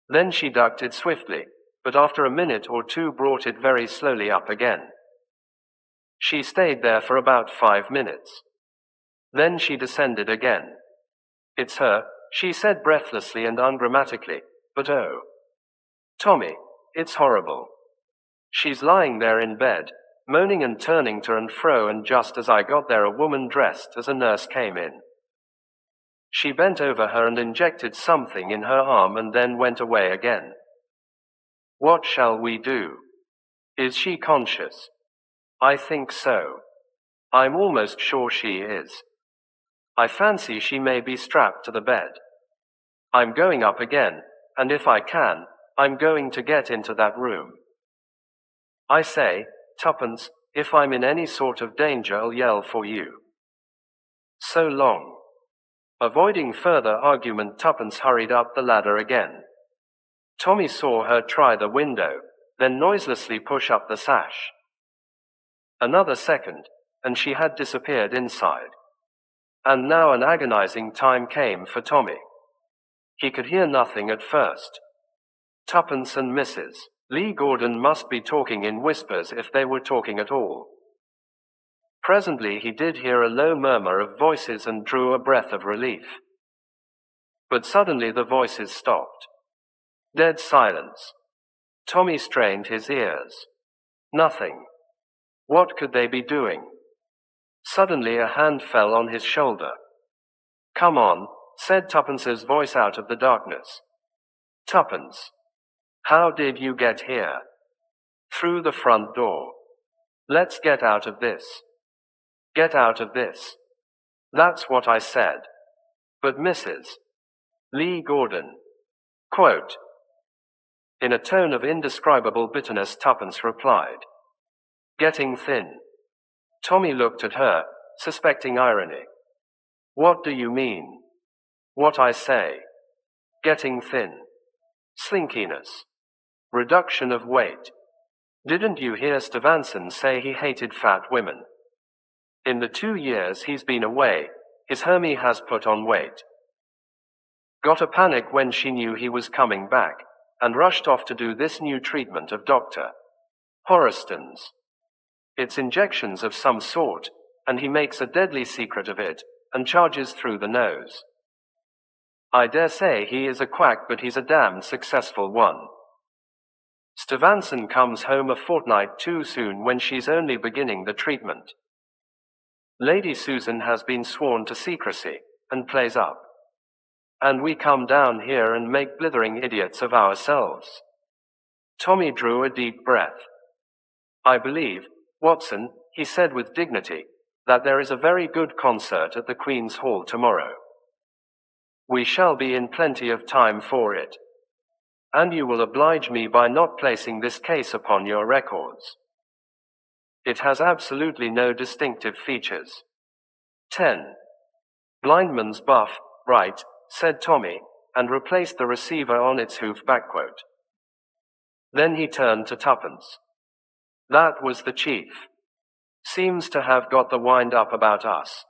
Then she ducked it swiftly, but after a minute or two brought it very slowly up again. She stayed there for about 5 minutes. Then she descended again. "It's her," she said breathlessly and ungrammatically, "but oh, Tommy, it's horrible. She's lying there in bed, moaning and turning to and fro, and just as I got there a woman dressed as a nurse came in. She bent over her and injected something in her arm and then went away again. What shall we do? Is she conscious? I think so. I'm almost sure she is. I fancy she may be strapped to the bed. I'm going up again, and if I can, I'm going to get into that room. I say, Tuppence, if I'm in any sort of danger I'll yell for you. So long." Avoiding further argument, Tuppence hurried up the ladder again. Tommy saw her try the window, then noiselessly push up the sash. Another second, and she had disappeared inside. And now an agonizing time came for Tommy. He could hear nothing at first. Tuppence and Mrs. Lee Gordon must be talking in whispers if they were talking at all. Presently he did hear a low murmur of voices and drew a breath of relief. But suddenly the voices stopped. Dead silence. Tommy strained his ears. Nothing. What could they be doing? Suddenly a hand fell on his shoulder. "Come on," said Tuppence's voice out of the darkness. "Tuppence, how did you get here?" "Through the front door." "Let's get out of this." "Get out of this." "That's what I said." "But Mrs. Lee Gordon." Quote. In a tone of indescribable bitterness, Tuppence replied, "Getting thin." Tommy looked at her, suspecting irony. "What do you mean?" "What I say. Getting thin. Slinkiness. Reduction of weight. Didn't you hear Stevenson say he hated fat women? In the 2 years he's been away, his Hermie has put on weight. Got a panic when she knew he was coming back, and rushed off to do this new treatment of Dr. Horriston's. It's injections of some sort, and he makes a deadly secret of it, and charges through the nose. I dare say he is a quack, but he's a damned successful one. Stevenson comes home a fortnight too soon when she's only beginning the treatment. Lady Susan has been sworn to secrecy, and plays up. And we come down here and make blithering idiots of ourselves." Tommy drew a deep breath. "I believe, Watson," he said with dignity, "that there is a very good concert at the Queen's Hall tomorrow. We shall be in plenty of time for it. And you will oblige me by not placing this case upon your records. It has absolutely no distinctive features." 10. "Blindman's buff, right," said Tommy, and replaced the receiver on its hoof backquote. Then he turned to Tuppence. "That was the chief. Seems to have got the wind up about us.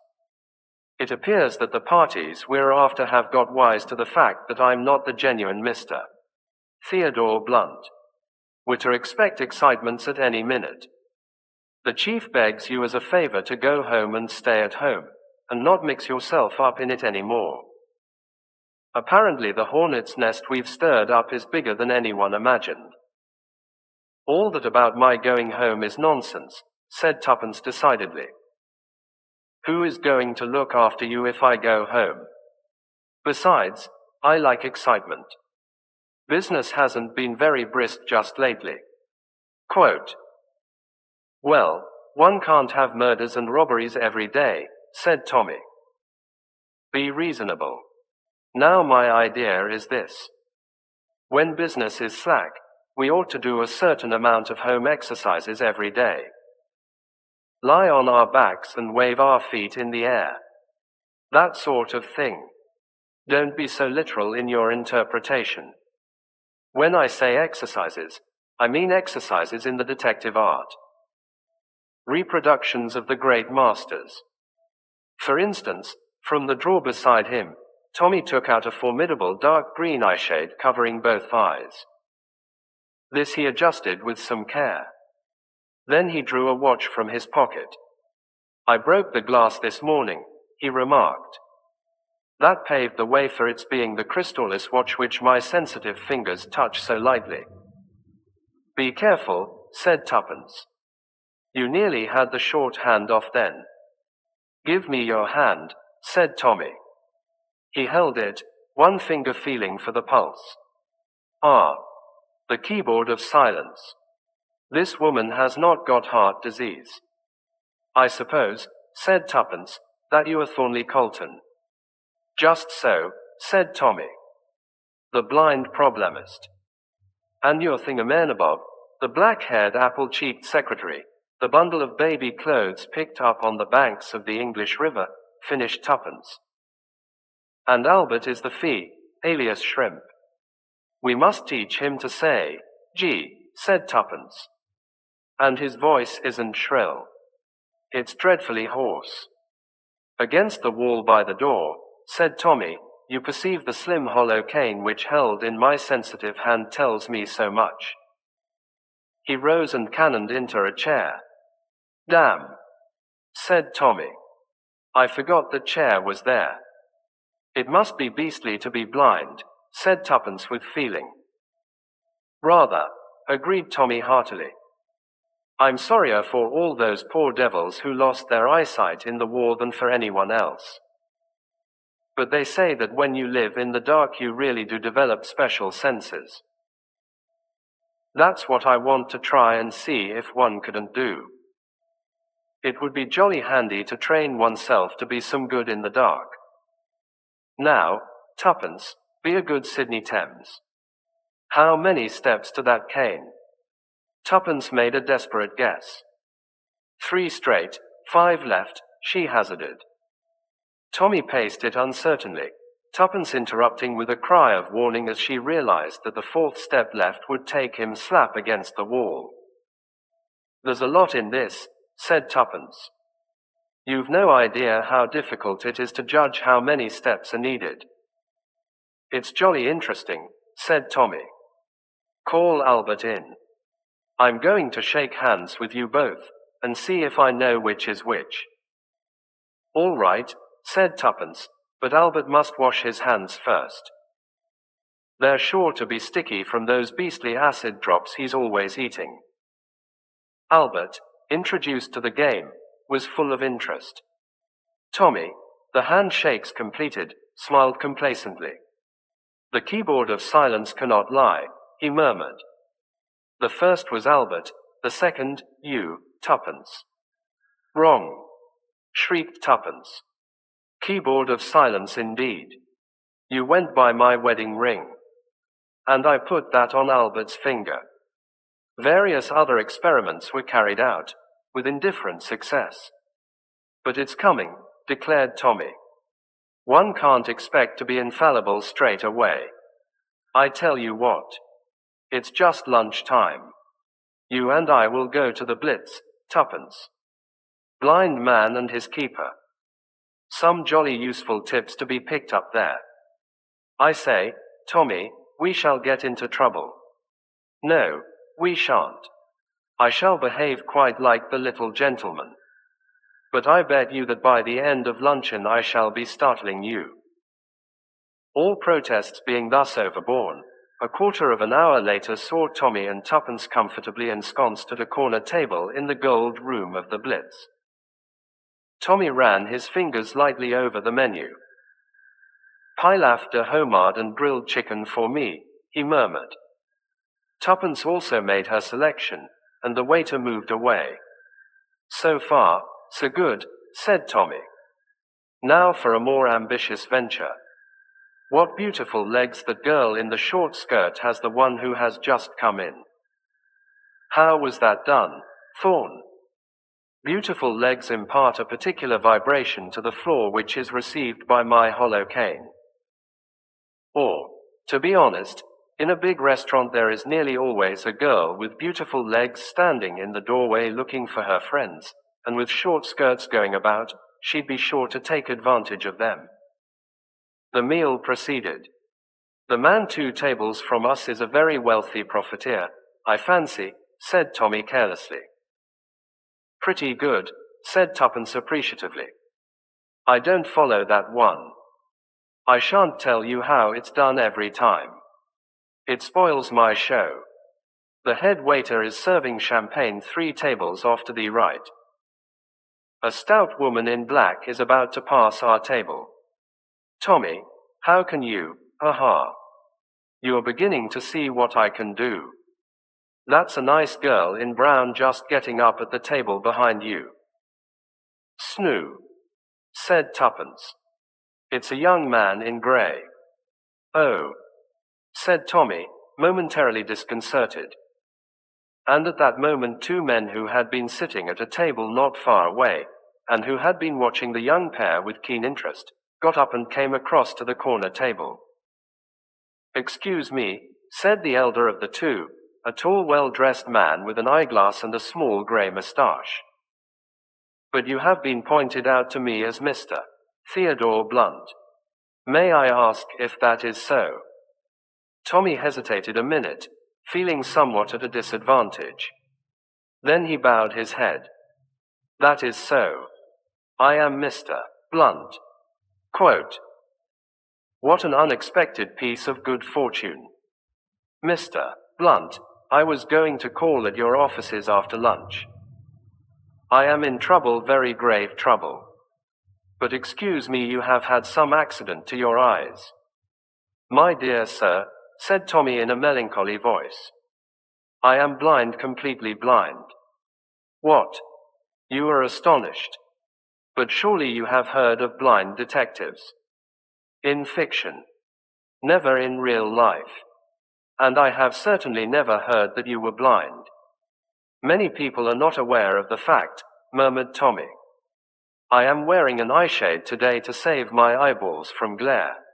It appears that the parties we're after have got wise to the fact that I'm not the genuine Mr. Theodore Blunt. We're to expect excitements at any minute. The chief begs you as a favor to go home and stay at home. and not mix yourself up in it anymore. Apparently the hornet's nest we've stirred up is bigger than anyone imagined. All that about my going home is nonsense, said Tuppence decidedly. Who is going to look after you if I go home? Besides, I like excitement. Business hasn't been very brisk just lately. Quote, well, one can't have murders and robberies every day, said Tommy. Be reasonable. Now my idea is this. When business is slack, we ought to do a certain amount of home exercises every day. Lie on our backs and wave our feet in the air. That sort of thing. Don't be so literal in your interpretation. When I say exercises, I mean exercises in the detective art. Reproductions of the great masters. For instance, from the drawer beside him, Tommy took out a formidable dark green eyeshade covering both eyes. This he adjusted with some care. Then he drew a watch from his pocket. I broke the glass this morning, he remarked. That paved the way for its being the crystallis watch which my sensitive fingers touch so lightly. Be careful, said Tuppence. You nearly had the short hand off then. Give me your hand, said Tommy. He held it, one finger feeling for the pulse. Ah, the keyboard of silence. This woman has not got heart disease. I suppose, said Tuppence, that you are Thornley Colton. Just so, said Tommy. The blind problemist. And your thingamabob, the black-haired apple-cheeked secretary, the bundle of baby clothes picked up on the banks of the English River, finished Tuppence. And Albert is the fee, alias Shrimp. We must teach him to say, gee, said Tuppence. And his voice isn't shrill. It's dreadfully hoarse. Against the wall by the door, said Tommy, you perceive the slim hollow cane which held in my sensitive hand tells me so much. He rose and cannoned into a chair. Damn, said Tommy. I forgot the chair was there. It must be beastly to be blind, said Tuppence with feeling. Rather, agreed Tommy heartily. I'm sorrier for all those poor devils who lost their eyesight in the war than for anyone else. But they say that when you live in the dark you really do develop special senses. That's what I want to try and see if one couldn't do. It would be jolly handy to train oneself to be some good in the dark. Now, Tuppence, be a good Sydney Thames. How many steps to that cane? Tuppence made a desperate guess. 3 straight, 5 left, she hazarded. Tommy paced it uncertainly, Tuppence interrupting with a cry of warning as she realized that the 4th step left would take him slap against the wall. There's a lot in this, said Tuppence. You've no idea how difficult it is to judge how many steps are needed. It's jolly interesting, said Tommy. Call Albert in. I'm going to shake hands with you both, and see if I know which is which. All right, said Tuppence, but Albert must wash his hands first. They're sure to be sticky from those beastly acid drops he's always eating. Albert, introduced to the game, was full of interest. Tommy, the handshakes completed, smiled complacently. The keyboard of silence cannot lie, he murmured. The first was Albert, the second, you, Tuppence. Wrong, shrieked Tuppence. Keyboard of silence indeed. You went by my wedding ring. And I put that on Albert's finger. Various other experiments were carried out, with indifferent success. But it's coming, declared Tommy. One can't expect to be infallible straight away. I tell you what. It's just lunch time. You and I will go to the Blitz, Tuppence. Blind man and his keeper. Some jolly useful tips to be picked up there. I say, Tommy, we shall get into trouble. No, we shan't. I shall behave quite like the little gentleman. But I bet you that by the end of luncheon I shall be startling you." All protests being thus overborne, a quarter of an hour later saw Tommy and Tuppence comfortably ensconced at a corner table in the gold room of the Blitz. Tommy ran his fingers lightly over the menu. "Pilaf de homard and grilled chicken for me," he murmured. Tuppence also made her selection, and the waiter moved away. "So far, so good," said Tommy. "Now for a more ambitious venture. What beautiful legs that girl in the short skirt has, the one who has just come in." "How was that done, Thorn?" "Beautiful legs impart a particular vibration to the floor which is received by my hollow cane. Or, to be honest, in a big restaurant there is nearly always a girl with beautiful legs standing in the doorway looking for her friends, and with short skirts going about, she'd be sure to take advantage of them." The meal proceeded. "The man 2 tables from us is a very wealthy profiteer, I fancy," said Tommy carelessly. "Pretty good," said Tuppence appreciatively. "I don't follow that one. I shan't tell you how it's done every time. It spoils my show. The head waiter is serving champagne 3 tables off to the right. A stout woman in black is about to pass our table. Tommy, how can you, aha. You're beginning to see what I can do. That's a nice girl in brown just getting up at the table behind you." "Snoo," said Tuppence. "It's a young man in grey." "Oh," said Tommy, momentarily disconcerted. And at that moment 2 men who had been sitting at a table not far away, and who had been watching the young pair with keen interest, got up and came across to the corner table. "Excuse me," said the elder of the 2, a tall, well-dressed man with an eyeglass and a small grey moustache. "But you have been pointed out to me as Mr. Theodore Blunt. May I ask if that is so?" Tommy hesitated a minute, feeling somewhat at a disadvantage. Then he bowed his head. "That is so. I am Mr. Blunt." Quote, "What an unexpected piece of good fortune. Mr. Blunt, I was going to call at your offices after lunch. I am in trouble, very grave trouble. But excuse me, you have had some accident to your eyes." "My dear sir," said Tommy in a melancholy voice, "I am blind, completely blind." "What? You are astonished. But surely you have heard of blind detectives? In fiction. Never in real life. And I have certainly never heard that you were blind." "Many people are not aware of the fact," murmured Tommy. "I am wearing an eye shade today to save my eyeballs from glare.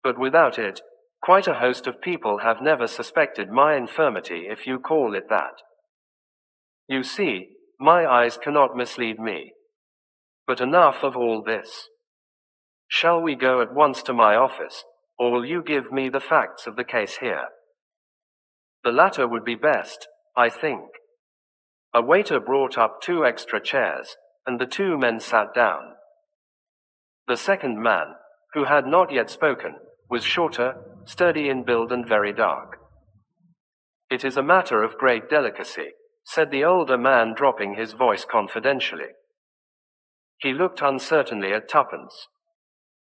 But without it, quite a host of people have never suspected my infirmity, if you call it that. You see, my eyes cannot mislead me. But enough of all this. Shall we go at once to my office, or will you give me the facts of the case here?" "The latter would be best, I think." A waiter brought up 2 extra chairs, and the 2 men sat down. The second man, who had not yet spoken, was shorter, sturdy in build and very dark. "It is a matter of great delicacy," said the older man, dropping his voice confidentially. He looked uncertainly at Tuppence.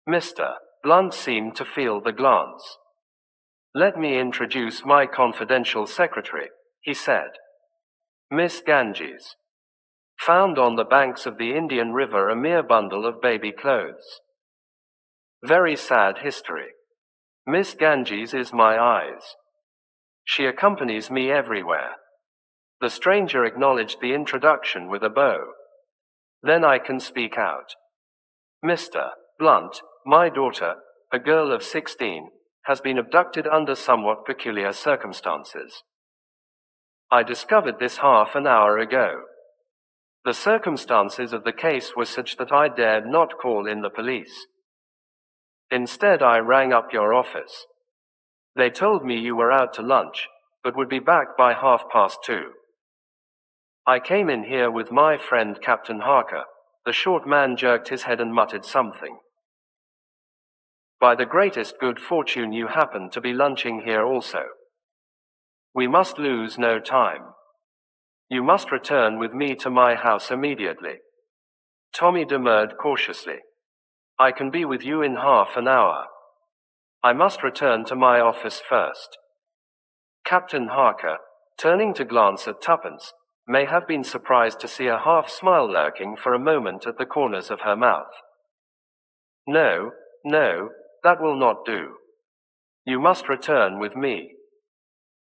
Mr. Blunt seemed to feel the glance. "Let me introduce my confidential secretary," he said. "Miss Ganges. Found on the banks of the Indian River a mere bundle of baby clothes. Very sad history. Miss Ganges is my eyes. She accompanies me everywhere." The stranger acknowledged the introduction with a bow. "Then I can speak out. Mr. Blunt, my daughter, a girl of 16, has been abducted under somewhat peculiar circumstances. I discovered this half an hour ago. The circumstances of the case were such that I dared not call in the police. Instead, I rang up your office. They told me you were out to lunch, but would be back by 2:30. I came in here with my friend Captain Harker, The short man jerked his head and muttered something. By the greatest good fortune you happen to be lunching here also. We must lose no time. You must return with me to my house immediately. Tommy demurred cautiously. I can be with you in half an hour. I must return to my office first. Captain Harker, turning to glance at Tuppence, may have been surprised to see a half-smile lurking for a moment at the corners of her mouth. No, that will not do. You must return with me.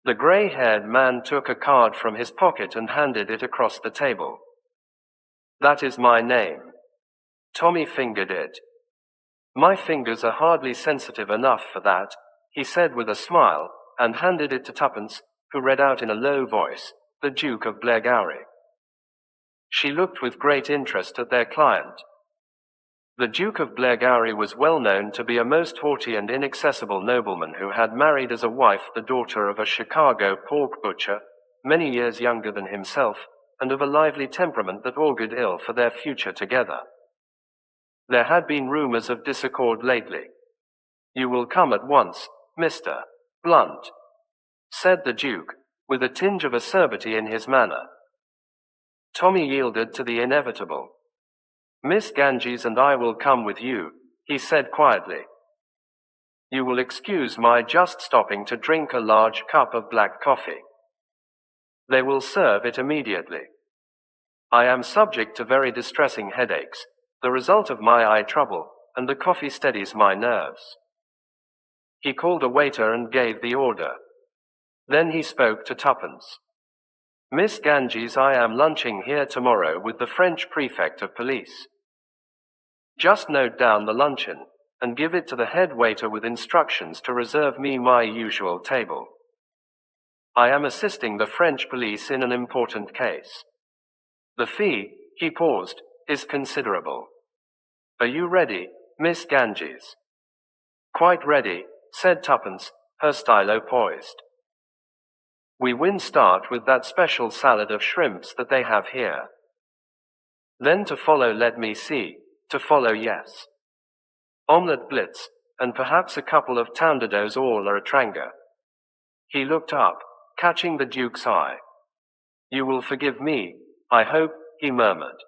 The grey-haired man took a card from his pocket and handed it across the table. That is my name. Tommy fingered it. My fingers are hardly sensitive enough for that, he said with a smile, and handed it to Tuppence, who read out in a low voice, the Duke of Blairgowrie. She looked with great interest at their client. The Duke of Blairgowrie was well known to be a most haughty and inaccessible nobleman who had married as a wife the daughter of a Chicago pork butcher, many years younger than himself, and of a lively temperament that augured ill for their future together. There had been rumors of disaccord lately. You will come at once, Mr. Blunt, said the Duke, with a tinge of acerbity in his manner. Tommy yielded to the inevitable. Miss Ganges and I will come with you, he said quietly. You will excuse my just stopping to drink a large cup of black coffee. They will serve it immediately. I am subject to very distressing headaches, the result of my eye trouble, and the coffee steadies my nerves. He called a waiter and gave the order. Then he spoke to Tuppence. Miss Ganges, I am lunching here tomorrow with the French prefect of police. Just note down the luncheon, and give it to the head waiter with instructions to reserve me my usual table. I am assisting the French police in an important case. The fee, he paused, is considerable. Are you ready, Miss Ganges? Quite ready, said Tuppence, her stylo poised. We win start with that special salad of shrimps that they have here. Then to follow, let me see, to follow, yes. Omelette blitz, and perhaps a couple of tournedos all a tranga. He looked up, catching the Duke's eye. You will forgive me, I hope, he murmured.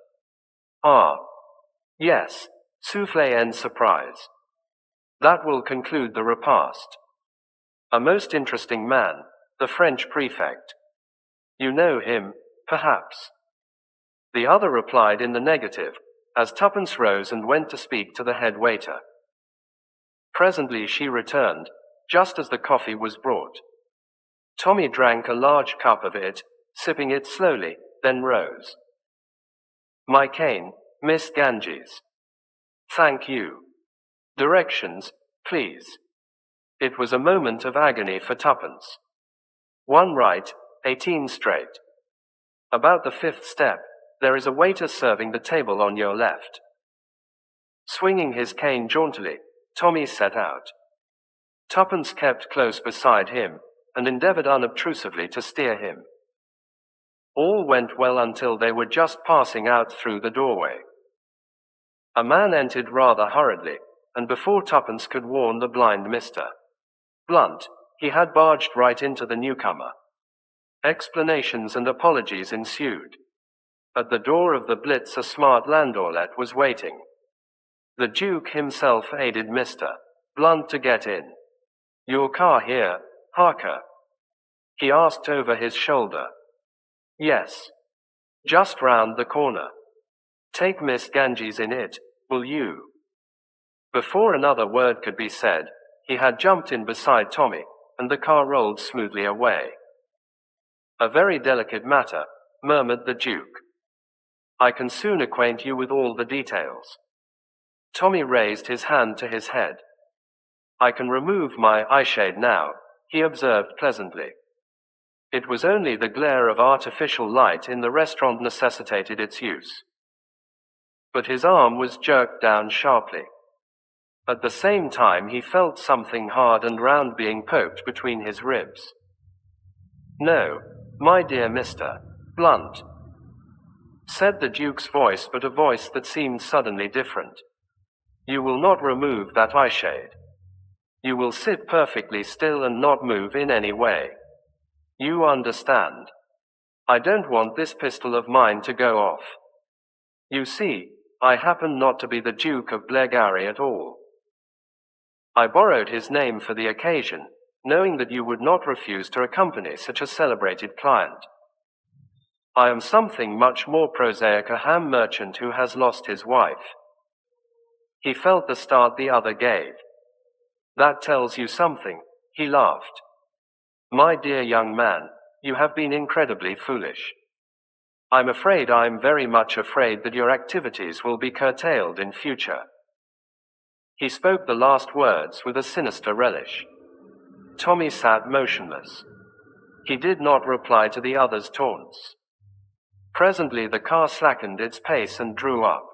Ah. Yes, soufflé en surprise. That will conclude the repast. A most interesting man, the French prefect. You know him, perhaps. The other replied in the negative, as Tuppence rose and went to speak to the head waiter. Presently she returned, just as the coffee was brought. Tommy drank a large cup of it, sipping it slowly, then rose. My cane, Miss Ganges. Thank you. Directions, please. It was a moment of agony for Tuppence. 1 right, 18 straight. About the 5th step, there is a waiter serving the table on your left. Swinging his cane jauntily, Tommy set out. Tuppence kept close beside him, and endeavored unobtrusively to steer him. All went well until they were just passing out through the doorway. A man entered rather hurriedly, and before Tuppence could warn the blind Mr. Blunt, he had barged right into the newcomer. Explanations and apologies ensued. At the door of the Blitz a smart landaulet was waiting. The Duke himself aided Mr. Blunt to get in. Your car here, Harker? He asked over his shoulder. Yes. Just round the corner. Take Miss Ganges in it, will you? Before another word could be said, he had jumped in beside Tommy, and the car rolled smoothly away. A very delicate matter, murmured the Duke. I can soon acquaint you with all the details. Tommy raised his hand to his head. I can remove my eyeshade now, he observed pleasantly. It was only the glare of artificial light in the restaurant necessitated its use. But his arm was jerked down sharply. At the same time he felt something hard and round being poked between his ribs. No, my dear Mr. Blunt. said the Duke's voice, but a voice that seemed suddenly different. You will not remove that eyeshade. You will sit perfectly still and not move in any way. You understand? I don't want this pistol of mine to go off. You see, I happen not to be the Duke of Blairgowrie at all. I borrowed his name for the occasion, knowing that you would not refuse to accompany such a celebrated client. I am something much more prosaic, a ham merchant who has lost his wife. He felt the start the other gave. That tells you something, he laughed. My dear young man, you have been incredibly foolish. I'm very much afraid that your activities will be curtailed in future. He spoke the last words with a sinister relish. Tommy sat motionless. He did not reply to the other's taunts. Presently the car slackened its pace and drew up.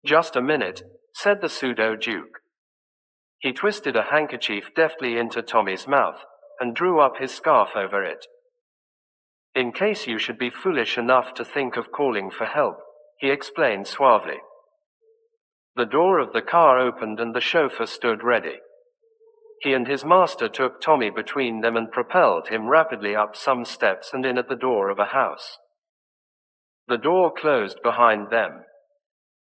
Just a minute, said the pseudo-duke. He twisted a handkerchief deftly into Tommy's mouth, and drew up his scarf over it. In case you should be foolish enough to think of calling for help, he explained suavely. The door of the car opened and the chauffeur stood ready. He and his master took Tommy between them and propelled him rapidly up some steps and in at the door of a house. The door closed behind them.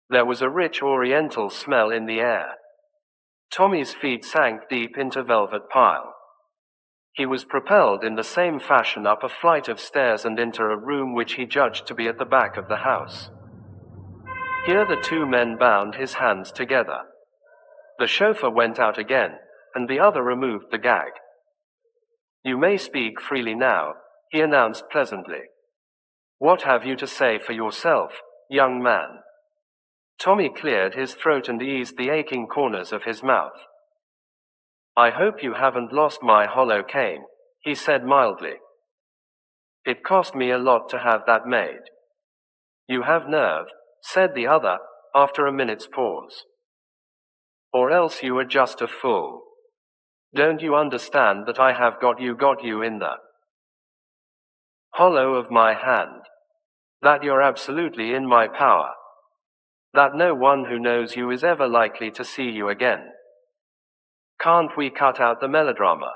There was a rich oriental smell in the air. Tommy's feet sank deep into velvet pile. He was propelled in the same fashion up a flight of stairs and into a room which he judged to be at the back of the house. Here the two men bound his hands together. The chauffeur went out again, and the other removed the gag. You may speak freely now, he announced pleasantly. What have you to say for yourself, young man? Tommy cleared his throat and eased the aching corners of his mouth. I hope you haven't lost my hollow cane, he said mildly. It cost me a lot to have that made. You have nerve, said the other, after a minute's pause. Or else you are just a fool. Don't you understand that I have got you in the hollow of my hand? That you're absolutely in my power? That no one who knows you is ever likely to see you again? Can't we cut out the melodrama?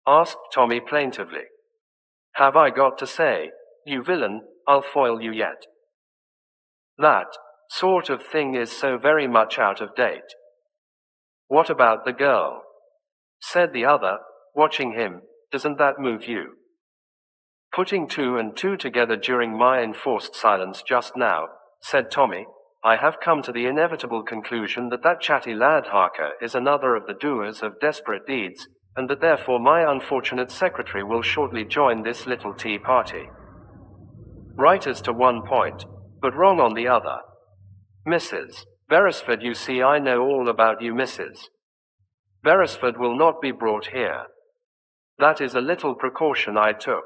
Asked Tommy plaintively. Have I got to say, you villain, I'll foil you yet? That sort of thing is so very much out of date. What about the girl? Said the other, watching him. Doesn't that move you? Putting two and two together during my enforced silence just now, said Tommy, I have come to the inevitable conclusion that that chatty lad Harker is another of the doers of desperate deeds, and that therefore my unfortunate secretary will shortly join this little tea party. Right as to one point, but wrong on the other. Mrs. Beresford, you see, I know all about you, Mrs. Beresford will not be brought here. That is a little precaution I took.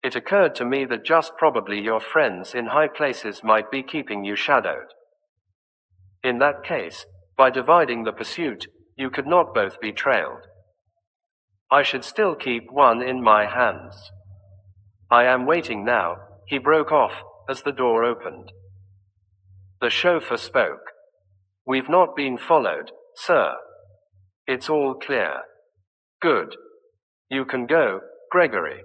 It occurred to me that just probably your friends in high places might be keeping you shadowed. In that case, by dividing the pursuit, you could not both be trailed. I should still keep one in my hands. I am waiting now, he broke off, as the door opened. The chauffeur spoke. We've not been followed, sir. It's all clear. Good. You can go, Gregory.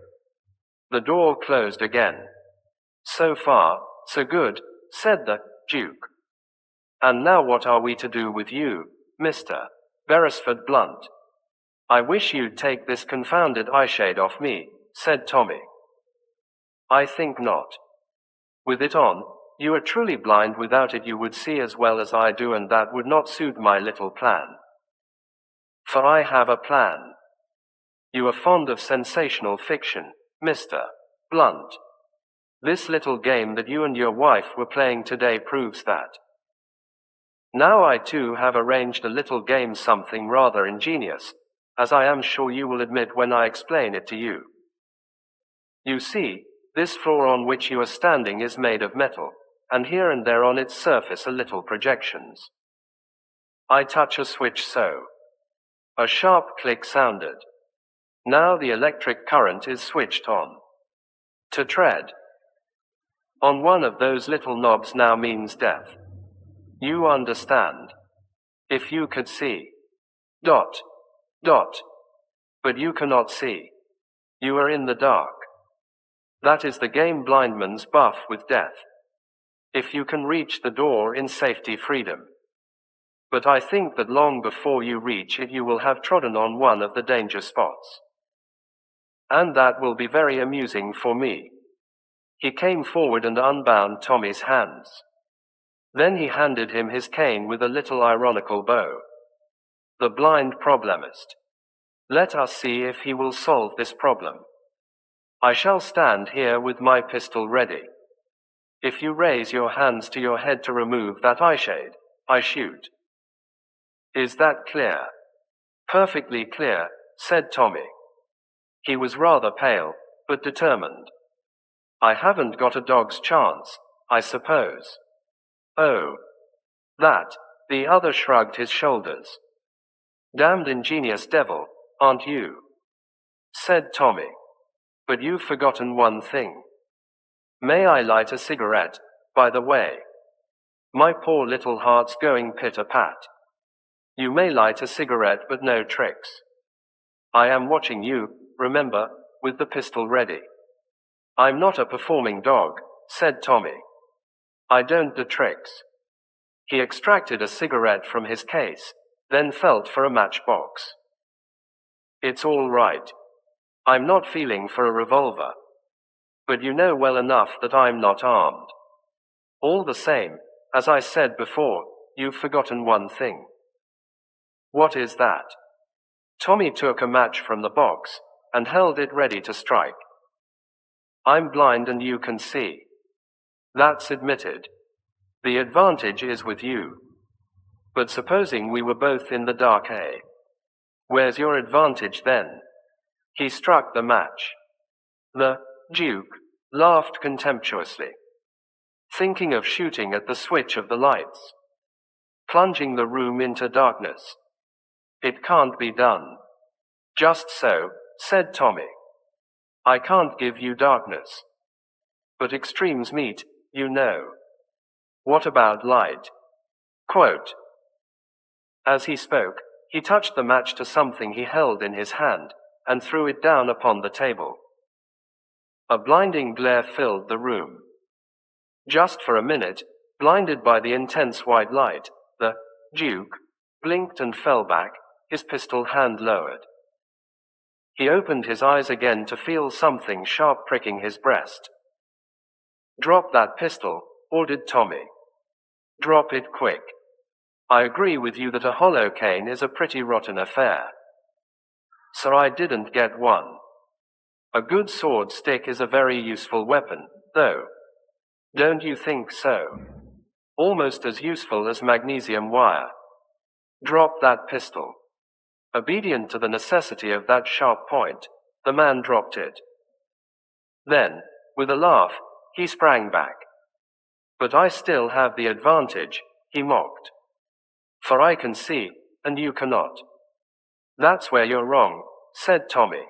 The door closed again. So far, so good, said the Duke. And now what are we to do with you, Mr. Beresford Blunt? I wish you'd take this confounded eyeshade off me, said Tommy. I think not. With it on, you are truly blind. Without it you would see as well as I do, and that would not suit my little plan. For I have a plan. You are fond of sensational fiction, Mr. Blunt. This little game that you and your wife were playing today proves that. Now I too have arranged a little game, something rather ingenious, as I am sure you will admit when I explain it to you. You see, this floor on which you are standing is made of metal, and here and there on its surface are little projections. I touch a switch so. A sharp click sounded. Now the electric current is switched on. To tread. on one of those little knobs now means death. You understand? If you could see. Dot. Dot. But you cannot see. You are in the dark. That is the game blindman's buff with death. If you can reach the door in safety, freedom. But I think that long before you reach it you will have trodden on one of the danger spots. And that will be very amusing for me. He came forward and unbound Tommy's hands. Then he handed him his cane with a little ironical bow. The blind problemist. Let us see if he will solve this problem. I shall stand here with my pistol ready. If you raise your hands to your head to remove that eyeshade, I shoot. Is that clear? Perfectly clear, said Tommy. He was rather pale, but determined. I haven't got a dog's chance, I suppose. Oh. That, the other shrugged his shoulders. Damned ingenious devil, aren't you? Said Tommy. But you've forgotten one thing. May I light a cigarette, by the way? My poor little heart's going pit-a-pat. You may light a cigarette but no tricks. I am watching you, remember, with the pistol ready. I'm not a performing dog, said Tommy. I don't do tricks. He extracted a cigarette from his case, then felt for a matchbox. It's all right. I'm not feeling for a revolver. But you know well enough that I'm not armed. All the same, as I said before, you've forgotten one thing. What is that? Tommy took a match from the box and held it ready to strike. I'm blind and you can see. That's admitted. The advantage is with you. But supposing we were both in the dark, eh? Where's your advantage then? He struck the match. The Duke laughed contemptuously. Thinking of shooting at the switch of the lights. Plunging the room into darkness. It can't be done. Just so, said Tommy. I can't give you darkness. But extremes meet, you know. What about light? Quote. As he spoke, he touched the match to something he held in his hand, and threw it down upon the table. A blinding glare filled the room. Just for a minute, blinded by the intense white light, the Duke blinked and fell back, his pistol hand lowered. He opened his eyes again to feel something sharp pricking his breast. Drop that pistol, ordered Tommy. Drop it quick. I agree with you that a hollow cane is a pretty rotten affair. So I didn't get one. A good sword stick is a very useful weapon, though. Don't you think so? Almost as useful as magnesium wire. Drop that pistol. Obedient to the necessity of that sharp point, the man dropped it. Then, with a laugh, he sprang back. But I still have the advantage, he mocked. For I can see, and you cannot. That's where you're wrong, said Tommy.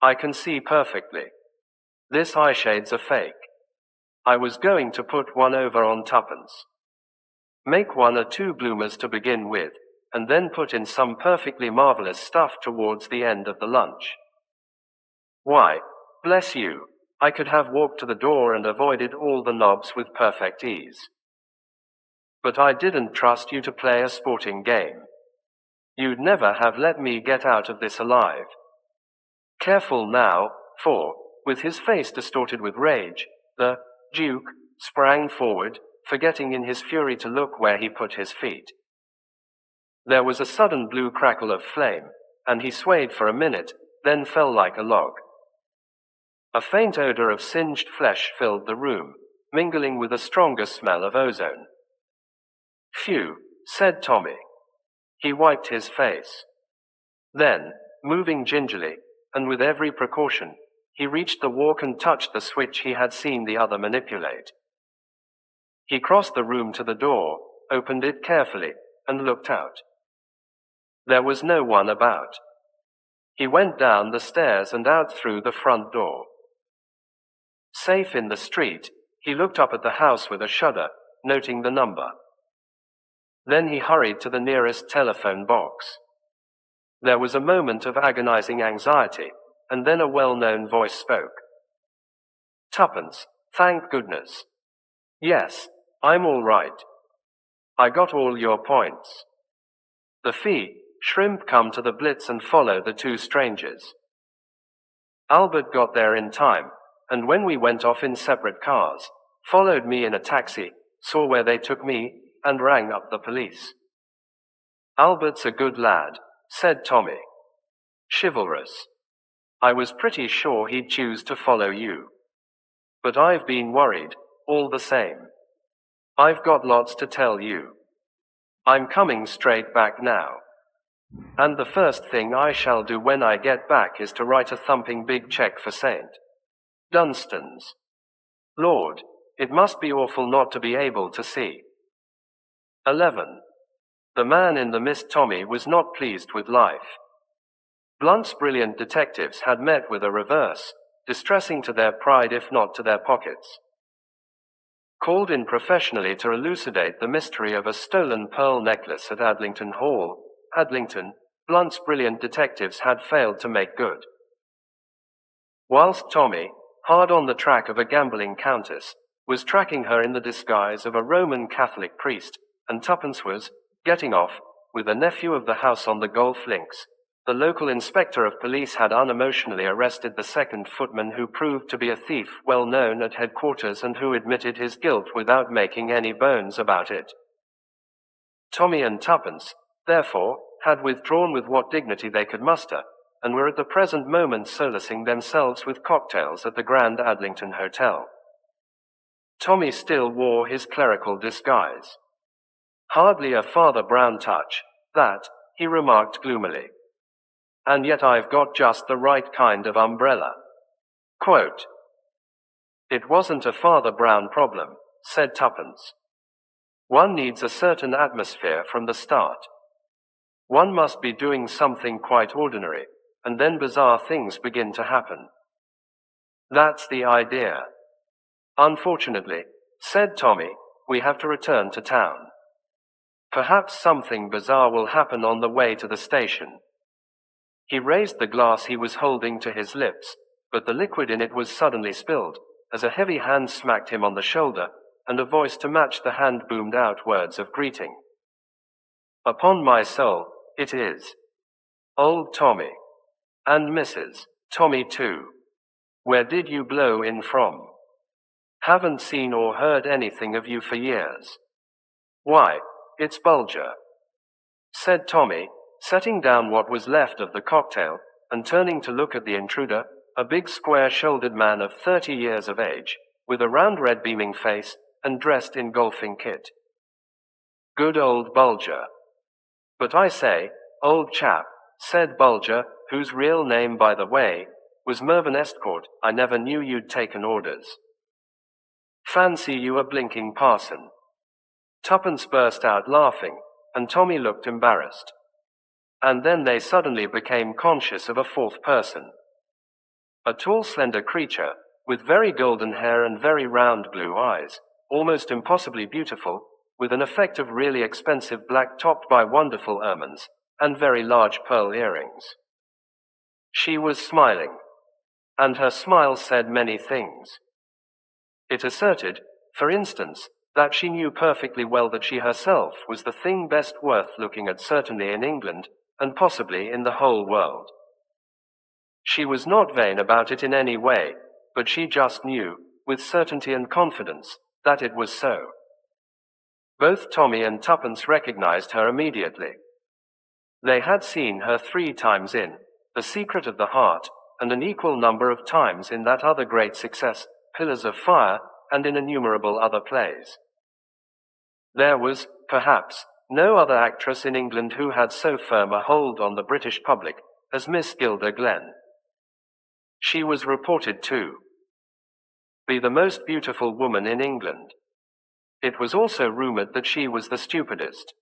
I can see perfectly. This eyeshade's a fake. I was going to put one over on tuppence. Make 1 or 2 bloomers to begin with, and then put in some perfectly marvelous stuff towards the end of the lunch. Why, bless you, I could have walked to the door and avoided all the knobs with perfect ease. But I didn't trust you to play a sporting game. You'd never have let me get out of this alive. Careful now, for, with his face distorted with rage, the Duke sprang forward, forgetting in his fury to look where he put his feet. There was a sudden blue crackle of flame, and he swayed for a minute, then fell like a log. A faint odor of singed flesh filled the room, mingling with a stronger smell of ozone. Phew, said Tommy. He wiped his face. Then, moving gingerly, and with every precaution, he reached the walk and touched the switch he had seen the other manipulate. He crossed the room to the door, opened it carefully, and looked out. There was no one about. He went down the stairs and out through the front door. Safe in the street, He looked up at the house with a shudder, noting the number. Then he hurried to the nearest telephone box. There was a moment of agonizing anxiety, and then a well-known voice spoke. "Tuppence, thank goodness. Yes, I'm all right. I got all your points. The fee, shrimp come to the Blitz and follow the two strangers." Albert got there in time, and when we went off in separate cars, followed me in a taxi, saw where they took me, and rang up the police. "Albert's a good lad," said Tommy. "Chivalrous. I was pretty sure he'd choose to follow you. But I've been worried, all the same. I've got lots to tell you. I'm coming straight back now. And the first thing I shall do when I get back is to write a thumping big check for St. Dunstan's. Lord, it must be awful not to be able to see." 11. The man in the mist. Tommy was not pleased with life. Blunt's brilliant detectives had met with a reverse, distressing to their pride if not to their pockets. Called in professionally to elucidate the mystery of a stolen pearl necklace at Adlington Hall, Adlington, Blunt's brilliant detectives had failed to make good. Whilst Tommy, hard on the track of a gambling countess, was tracking her in the disguise of a Roman Catholic priest, and Tuppence was getting off with a nephew of the house on the golf links, the local inspector of police had unemotionally arrested the second footman, who proved to be a thief well known at headquarters and who admitted his guilt without making any bones about it. Tommy and Tuppence, therefore, had withdrawn with what dignity they could muster, and were at the present moment solacing themselves with cocktails at the Grand Adlington Hotel. Tommy still wore his clerical disguise. "Hardly a Father Brown touch, that," he remarked gloomily. "And yet I've got just the right kind of umbrella." Quote, "It wasn't a Father Brown problem," said Tuppence. "One needs a certain atmosphere from the start. One must be doing something quite ordinary, and then bizarre things begin to happen. That's the idea. Unfortunately," said Tommy, "we have to return to town. Perhaps something bizarre will happen on the way to the station." He raised the glass he was holding to his lips, but the liquid in it was suddenly spilled, as a heavy hand smacked him on the shoulder, and a voice to match the hand boomed out words of greeting. "Upon my soul, it is. Old Tommy. And Mrs. Tommy too. Where did you blow in from? Haven't seen or heard anything of you for years." "Why, it's Bulger," said Tommy, setting down what was left of the cocktail, and turning to look at the intruder, a big square-shouldered man of 30 years of age, with a round red beaming face, and dressed in golfing kit. "Good old Bulger." "But I say, old chap," said Bulger, whose real name, by the way, was Mervyn Estcourt, "I never knew you'd taken orders. Fancy you a blinking parson." Tuppence burst out laughing, and Tommy looked embarrassed. And then they suddenly became conscious of a fourth person. A tall, slender creature, with very golden hair and very round blue eyes, almost impossibly beautiful, with an effect of really expensive black topped by wonderful ermines, and very large pearl earrings. She was smiling, and her smile said many things. It asserted, for instance, that she knew perfectly well that she herself was the thing best worth looking at, certainly in England, and possibly in the whole world. She was not vain about it in any way, but she just knew, with certainty and confidence, that it was so. Both Tommy and Tuppence recognized her immediately. They had seen her 3 times in The Secret of the Heart, and an equal number of times in that other great success, Pillars of Fire, and in innumerable other plays. There was, perhaps, no other actress in England who had so firm a hold on the British public as Miss Gilda Glenn. She was reported to be the most beautiful woman in England. It was also rumored that she was the stupidest.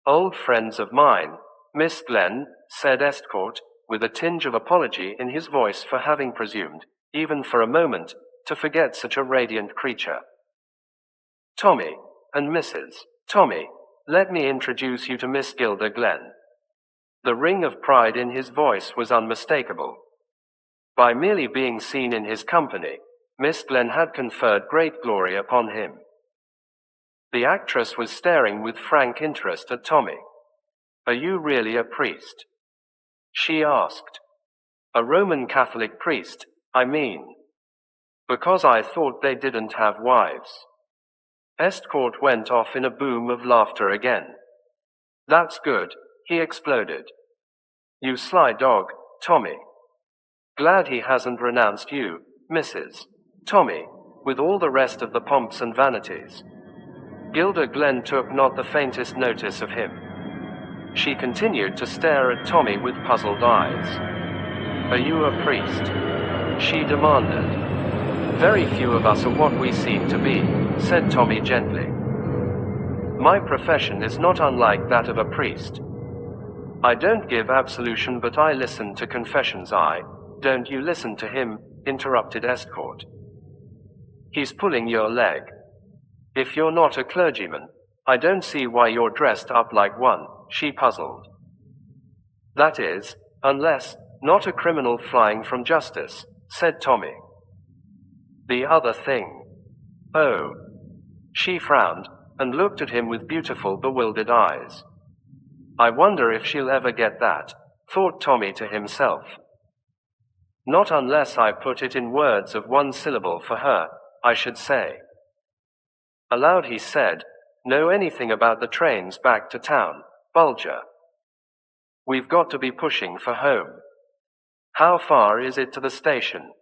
"Old friends of mine, Miss Glenn," said Estcourt, with a tinge of apology in his voice for having presumed, even for a moment, to forget such a radiant creature. Tommy, and Mrs. Tommy, let me introduce you to Miss Gilda Glenn. The ring of pride in his voice was unmistakable. By merely being seen in his company, Miss Glenn had conferred great glory upon him. The actress was staring with frank interest at Tommy. "Are you really a priest?" she asked. "A Roman Catholic priest, I mean. Because I thought they didn't have wives." Estcourt went off in a boom of laughter again. "That's good," he exploded. "You sly dog, Tommy. Glad he hasn't renounced you, Mrs. Tommy, with all the rest of the pomps and vanities." Gilda Glenn took not the faintest notice of him. She continued to stare at Tommy with puzzled eyes. "Are you a priest?" she demanded. "Very few of us are what we seem to be," said Tommy gently. "My profession is not unlike that of a priest. I don't give absolution, but I listen to confessions." "Don't you listen to him," interrupted Estcourt. "He's pulling your leg. If you're not a clergyman, I don't see why you're dressed up like one," she puzzled. "That is, unless, not a criminal flying from justice," said Tommy. "The other thing." "Oh." She frowned, and looked at him with beautiful, bewildered eyes. "I wonder if she'll ever get that," thought Tommy to himself. "Not unless I put it in words of one syllable for her, I should say." Aloud he said, "Know anything about the trains back to town, Bulger? We've got to be pushing for home. How far is it to the station?"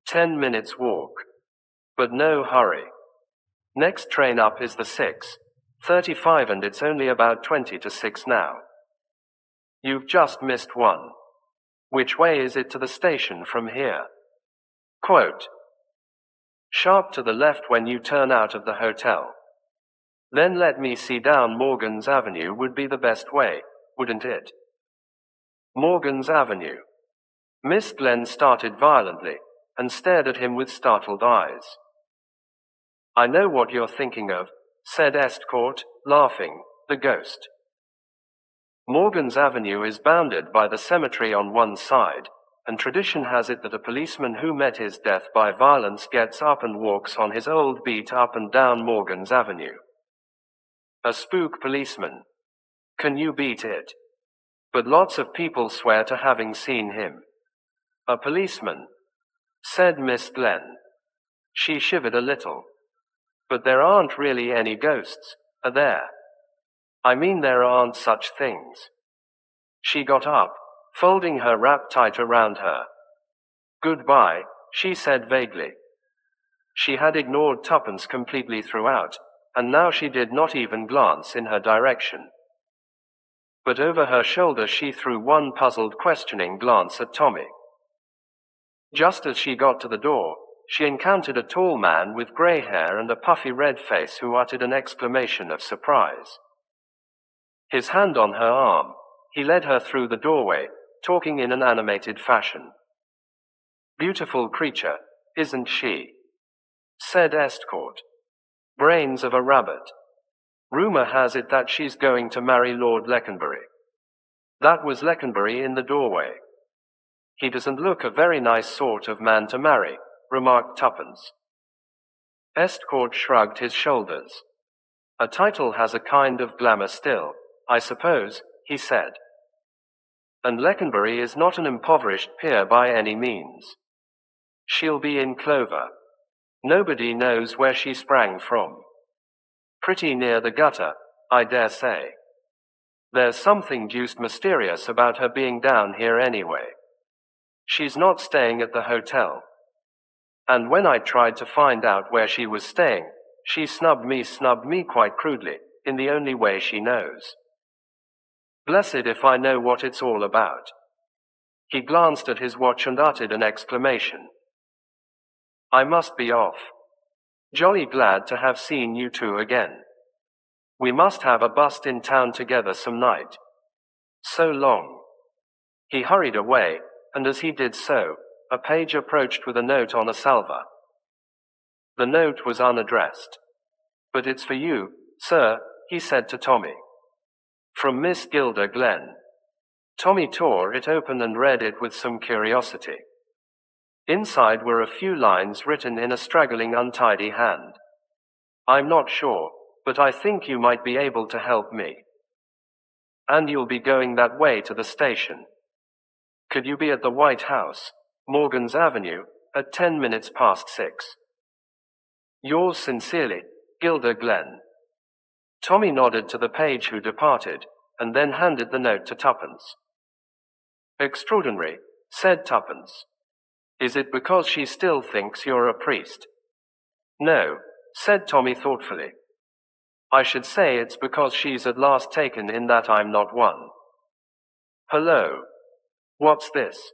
10 minutes walk. But no hurry. Next train up is the 6:35 and it's only about 20 to 6 now. You've just missed one. Which way is it to the station from here? Quote, "Sharp to the left when you turn out of the hotel. Then let me see, down Morgan's Avenue would be the best way, wouldn't it?" Morgan's Avenue. Miss Glenn started violently, and stared at him with startled eyes. "I know what you're thinking of," said Estcourt, laughing, "the ghost." Morgan's Avenue is bounded by the cemetery on one side, and tradition has it that a policeman who met his death by violence gets up and walks on his old beat up and down Morgan's Avenue. A spook policeman. Can you beat it? But lots of people swear to having seen him. "A policeman," said Miss Glenn. She shivered a little. "But there aren't really any ghosts, are there? I mean, there aren't such things." She got up, folding her wrap tight around her. "Goodbye," she said vaguely. She had ignored Tuppence completely throughout, and now she did not even glance in her direction. But over her shoulder she threw one puzzled, questioning glance at Tommy. Just as she got to the door, she encountered a tall man with gray hair and a puffy red face who uttered an exclamation of surprise. His hand on her arm, he led her through the doorway, talking in an animated fashion. "Beautiful creature, isn't she?" said Estcourt. "Brains of a rabbit. Rumor has it that she's going to marry Lord Leconbury." That was Leconbury in the doorway. "He doesn't look a very nice sort of man to marry," remarked Tuppence. Estcourt shrugged his shoulders. "A title has a kind of glamour still, I suppose," he said. "And Leconbury is not an impoverished peer by any means. She'll be in clover. Nobody knows where she sprang from. Pretty near the gutter, I dare say. There's something deuced mysterious about her being down here anyway. She's not staying at the hotel. And when I tried to find out where she was staying, she snubbed me quite crudely, in the only way she knows. Blessed if I know what it's all about." He glanced at his watch and uttered an exclamation. "I must be off. Jolly glad to have seen you two again. We must have a bust in town together some night. So long." He hurried away, and as he did so, a page approached with a note on a salver. The note was unaddressed. "But it's for you, sir," he said to Tommy. "From Miss Gilda Glenn." Tommy tore it open and read it with some curiosity. Inside were a few lines written in a straggling, untidy hand. "I'm not sure, but I think you might be able to help me. And you'll be going that way to the station. Could you be at the White House, Morgan's Avenue, at 10 minutes past 6? Yours sincerely, Gilda Glenn." Tommy nodded to the page who departed, and then handed the note to Tuppence. "Extraordinary," said Tuppence. "Is it because she still thinks you're a priest?" "No," said Tommy thoughtfully. "I should say it's because she's at last taken in that I'm not one. Hello. What's this?"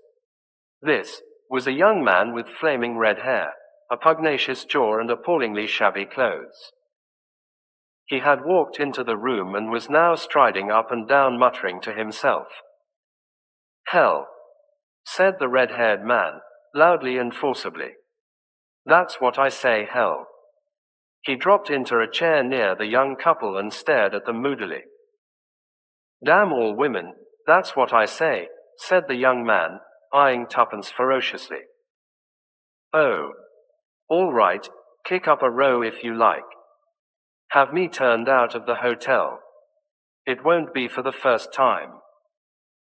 This was a young man with flaming red hair, a pugnacious jaw, and appallingly shabby clothes. He had walked into the room and was now striding up and down, muttering to himself. "Hell," said the red-haired man, loudly and forcibly. "That's what I say, hell." He dropped into a chair near the young couple and stared at them moodily. "Damn all women, that's what I say," said the young man, eyeing Tuppence ferociously. "Oh. All right, kick up a row if you like. Have me turned out of the hotel. It won't be for the first time.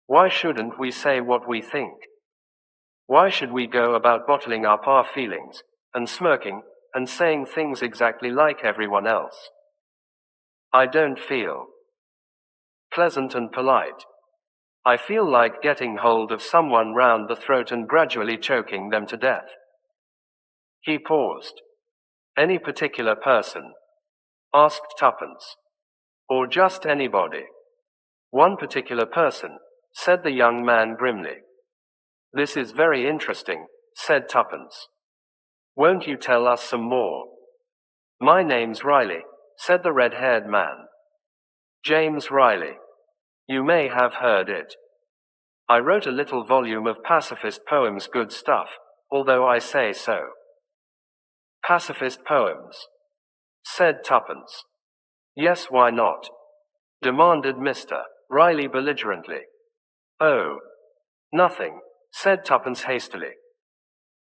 Why shouldn't we say what we think? Why should we go about bottling up our feelings, and smirking, and saying things exactly like everyone else? I don't feel pleasant and polite. I feel like getting hold of someone round the throat and gradually choking them to death." He paused. "Any particular person?" asked Tuppence. "Or just anybody?" "One particular person," said the young man grimly. "This is very interesting," said Tuppence. "Won't you tell us some more?" "My name's Riley," said the red-haired man. "James Riley. You may have heard it. I wrote a little volume of pacifist poems, good stuff, although I say so." "Pacifist poems?" said Tuppence. "Yes, why not?" demanded Mr. Riley belligerently. "Oh, nothing," said Tuppence hastily.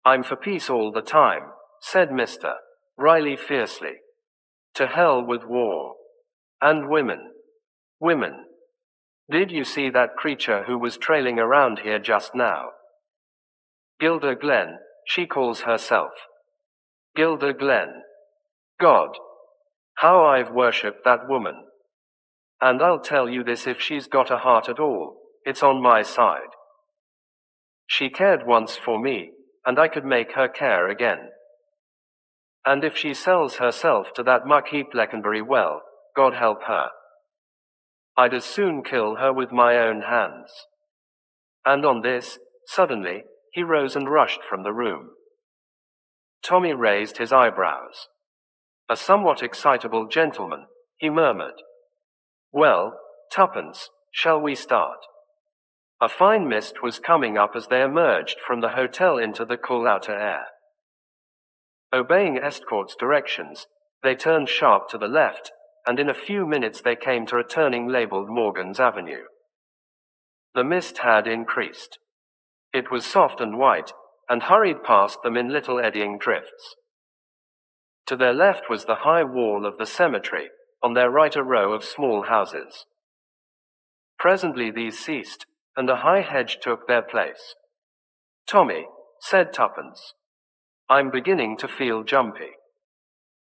"I'm for peace all the time," said Mr. Riley fiercely. "To hell with war. And women. Women. Did you see that creature who was trailing around here just now? Gilda Glenn, she calls herself. Gilda Glenn. God. How I've worshipped that woman. And I'll tell you this, if she's got a heart at all, it's on my side. She cared once for me, and I could make her care again. And if she sells herself to that muck-heap Lecanbury, well, God help her. I'd as soon kill her with my own hands." And on this, suddenly, he rose and rushed from the room. Tommy raised his eyebrows. "A somewhat excitable gentleman," he murmured. "Well, Tuppence, shall we start?" A fine mist was coming up as they emerged from the hotel into the cool outer air. Obeying Estcourt's directions, they turned sharp to the left, and in a few minutes they came to a turning labeled Morgan's Avenue. The mist had increased. It was soft and white, and hurried past them in little eddying drifts. To their left was the high wall of the cemetery, on their right a row of small houses. Presently these ceased, and a high hedge took their place. "Tommy," said Tuppence, "I'm beginning to feel jumpy.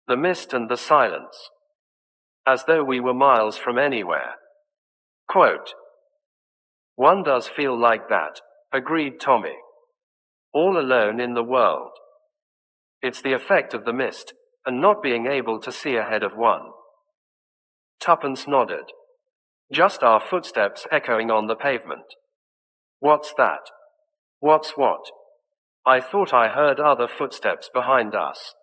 The mist and the silence. As though we were miles from anywhere." Quote, "One does feel like that," agreed Tommy. "All alone in the world. It's the effect of the mist, and not being able to see ahead of one." Tuppence nodded. "Just our footsteps echoing on the pavement." "What's that?" "What's what?" "I thought I heard other footsteps behind us."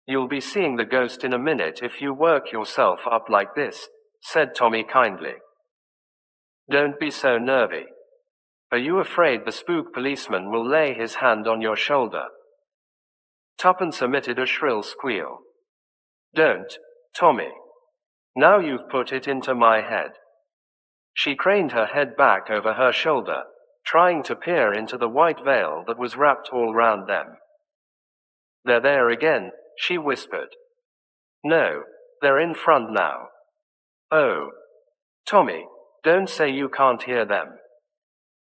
"You'll be seeing the ghost in a minute if you work yourself up like this," said Tommy kindly. "Don't be so nervy. Are you afraid the spook policeman will lay his hand on your shoulder?" Tuppence emitted a shrill squeal. Don't, Tommy. Now you've put it into my head. She craned her head back over her shoulder, trying to peer into the white veil that was wrapped all round them. They're there again, she whispered. No, they're in front now. Oh. Tommy, don't say you can't hear them.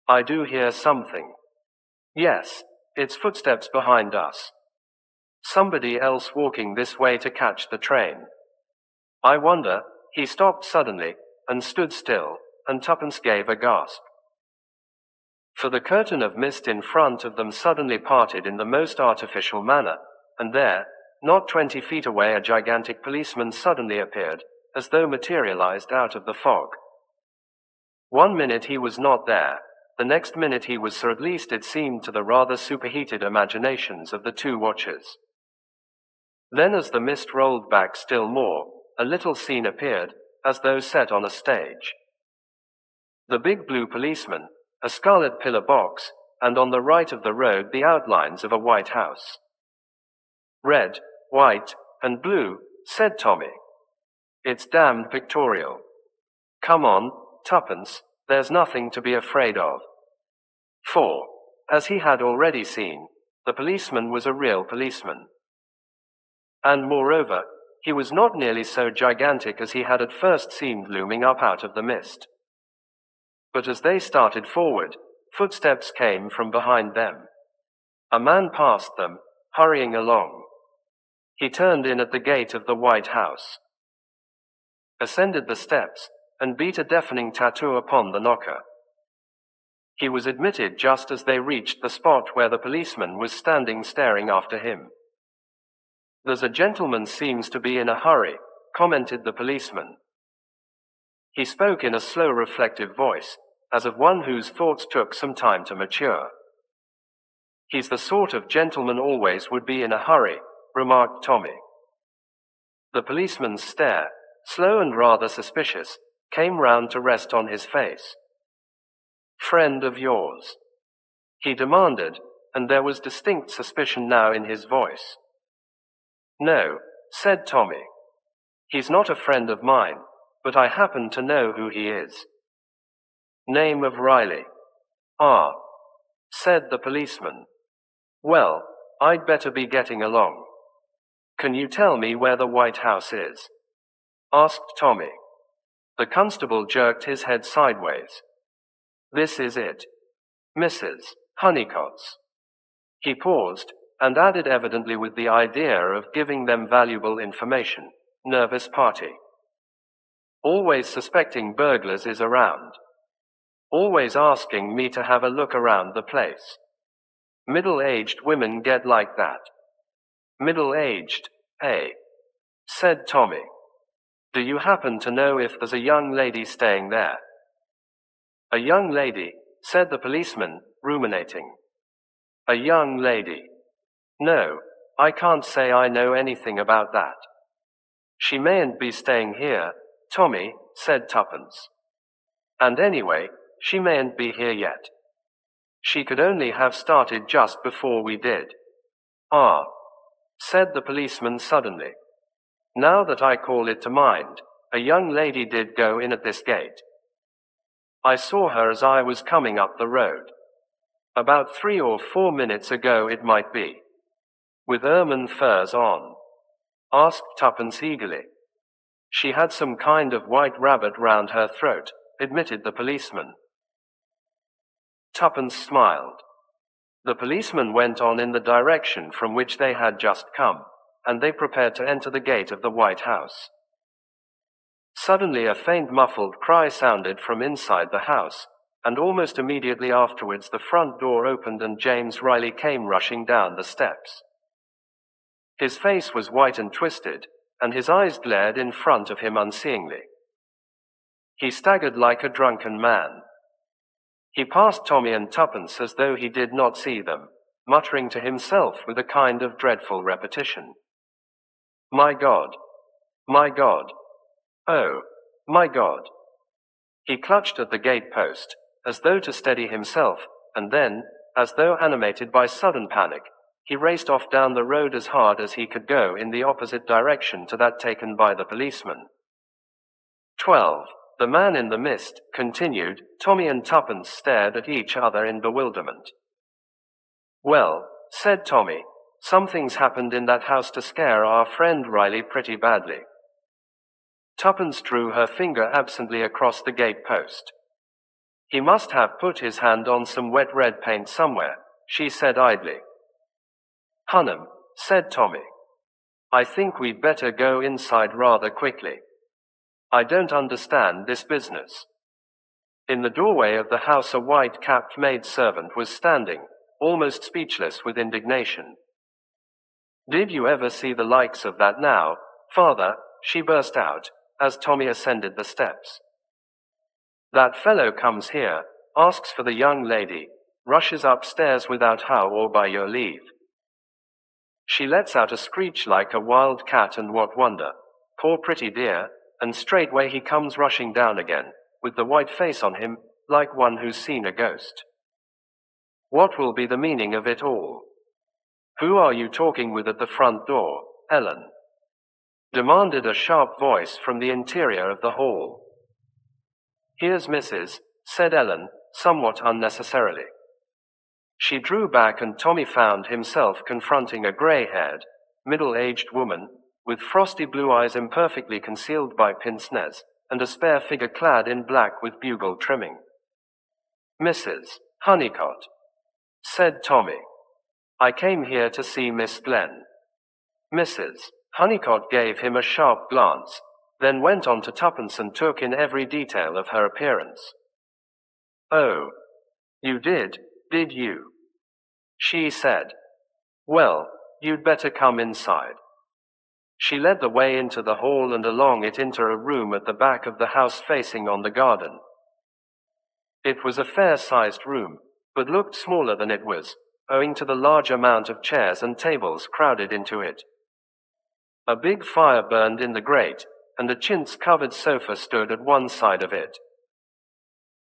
I do hear something. Yes, it's footsteps behind us. Somebody else walking this way to catch the train. I wonder. He stopped suddenly, and stood still, and Tuppence gave a gasp. For the curtain of mist in front of them suddenly parted in the most artificial manner, and there, not 20 feet away, a gigantic policeman suddenly appeared, as though materialized out of the fog. 1 minute he was not there, the next minute he was, or at least it seemed to the rather superheated imaginations of the two watchers. Then as the mist rolled back still more, a little scene appeared, as though set on a stage. The big blue policeman, a scarlet pillar box, and on the right of the road the outlines of a white house. Red, white, and blue, said Tommy. It's damned pictorial. Come on, Tuppence, there's nothing to be afraid of. For, as he had already seen, the policeman was a real policeman. And moreover, he was not nearly so gigantic as he had at first seemed looming up out of the mist. But as they started forward, footsteps came from behind them. A man passed them, hurrying along. He turned in at the gate of the White House, ascended the steps, and beat a deafening tattoo upon the knocker. He was admitted just as they reached the spot where the policeman was standing staring after him. There's a gentleman seems to be in a hurry, commented the policeman. He spoke in a slow, reflective voice, as of one whose thoughts took some time to mature. He's the sort of gentleman always would be in a hurry, remarked Tommy. The policeman's stare, slow and rather suspicious, came round to rest on his face. Friend of yours? He demanded, and there was distinct suspicion now in his voice. No, said Tommy. He's not a friend of mine, but I happen to know who he is. Name of Riley. Ah, said the policeman. Well, I'd better be getting along. Can you tell me where the White House is? Asked Tommy. The constable jerked his head sideways. This is it. Mrs. Honeycott's. He paused, and added, evidently with the idea of giving them valuable information, nervous party. Always suspecting burglars is around. Always asking me to have a look around the place. Middle-aged women get like that. Middle-aged, eh? Said Tommy. Do you happen to know if there's a young lady staying there? A young lady, said the policeman, ruminating. A young lady. No, I can't say I know anything about that. She mayn't be staying here, Tommy, said Tuppence. And anyway, she mayn't be here yet. She could only have started just before we did. Ah, said the policeman suddenly. Now that I call it to mind, a young lady did go in at this gate. I saw her as I was coming up the road. About 3 or 4 minutes ago it might be. With ermine furs on. Asked Tuppence eagerly. She had some kind of white rabbit round her throat, admitted the policeman. Tuppence smiled. The policeman went on in the direction from which they had just come, and they prepared to enter the gate of the White House. Suddenly a faint muffled cry sounded from inside the house, and almost immediately afterwards the front door opened and James Riley came rushing down the steps. His face was white and twisted, and his eyes glared in front of him unseeingly. He staggered like a drunken man. He passed Tommy and Tuppence as though he did not see them, muttering to himself with a kind of dreadful repetition. My God! My God! Oh, my God! He clutched at the gate-post, as though to steady himself, and then, as though animated by sudden panic, He raced off down the road as hard as he could go in the opposite direction to that taken by the policeman. 12. The man in the mist, continued. Tommy and Tuppence stared at each other in bewilderment. Well, said Tommy, something's happened in that house to scare our friend Riley pretty badly. Tuppence drew her finger absently across the gate post. He must have put his hand on some wet red paint somewhere, she said idly. Hunnam, said Tommy. I think we'd better go inside rather quickly. I don't understand this business. In the doorway of the house a white-capped maid-servant was standing, almost speechless with indignation. Did you ever see the likes of that now, father? She burst out, as Tommy ascended the steps. That fellow comes here, asks for the young lady, rushes upstairs without how or by your leave. She lets out a screech like a wild cat, and what wonder? Poor pretty dear, and straightway he comes rushing down again, with the white face on him, like one who's seen a ghost. What will be the meaning of it all? Who are you talking with at the front door, Ellen? Demanded a sharp voice from the interior of the hall. Here's Mrs., said Ellen, somewhat unnecessarily. She drew back and Tommy found himself confronting a gray-haired, middle-aged woman, with frosty blue eyes imperfectly concealed by pince-nez, and a spare figure clad in black with bugle trimming. Mrs. Honeycott, said Tommy. I came here to see Miss Glenn. Mrs. Honeycott gave him a sharp glance, then went on to Tuppence and took in every detail of her appearance. Oh, you did you? She said. Well, you'd better come inside. She led the way into the hall and along it into a room at the back of the house facing on the garden. It was a fair-sized room, but looked smaller than it was, owing to the large amount of chairs and tables crowded into it. A big fire burned in the grate, and a chintz-covered sofa stood at one side of it.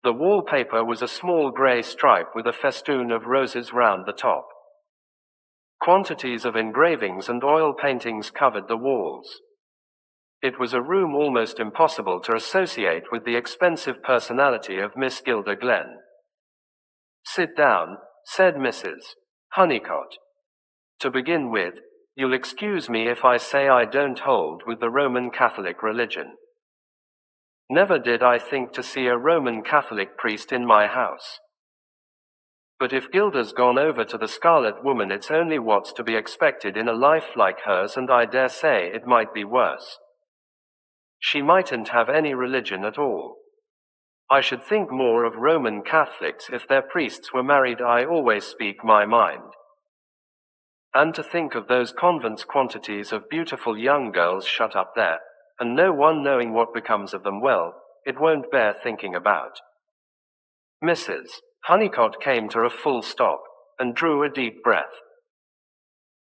The wallpaper was a small grey stripe with a festoon of roses round the top. Quantities of engravings and oil paintings covered the walls. It was a room almost impossible to associate with the expensive personality of Miss Gilda Glenn. Sit down, said Mrs. Honeycott. To begin with, you'll excuse me if I say I don't hold with the Roman Catholic religion. Never did I think to see a Roman Catholic priest in my house. But if Gilda's gone over to the Scarlet Woman, it's only what's to be expected in a life like hers, and I dare say it might be worse. She mightn't have any religion at all. I should think more of Roman Catholics if their priests were married. I always speak my mind. And to think of those convents, quantities of beautiful young girls shut up there, and no one knowing what becomes of them, well, it won't bear thinking about. Mrs. Honeycott came to a full stop, and drew a deep breath.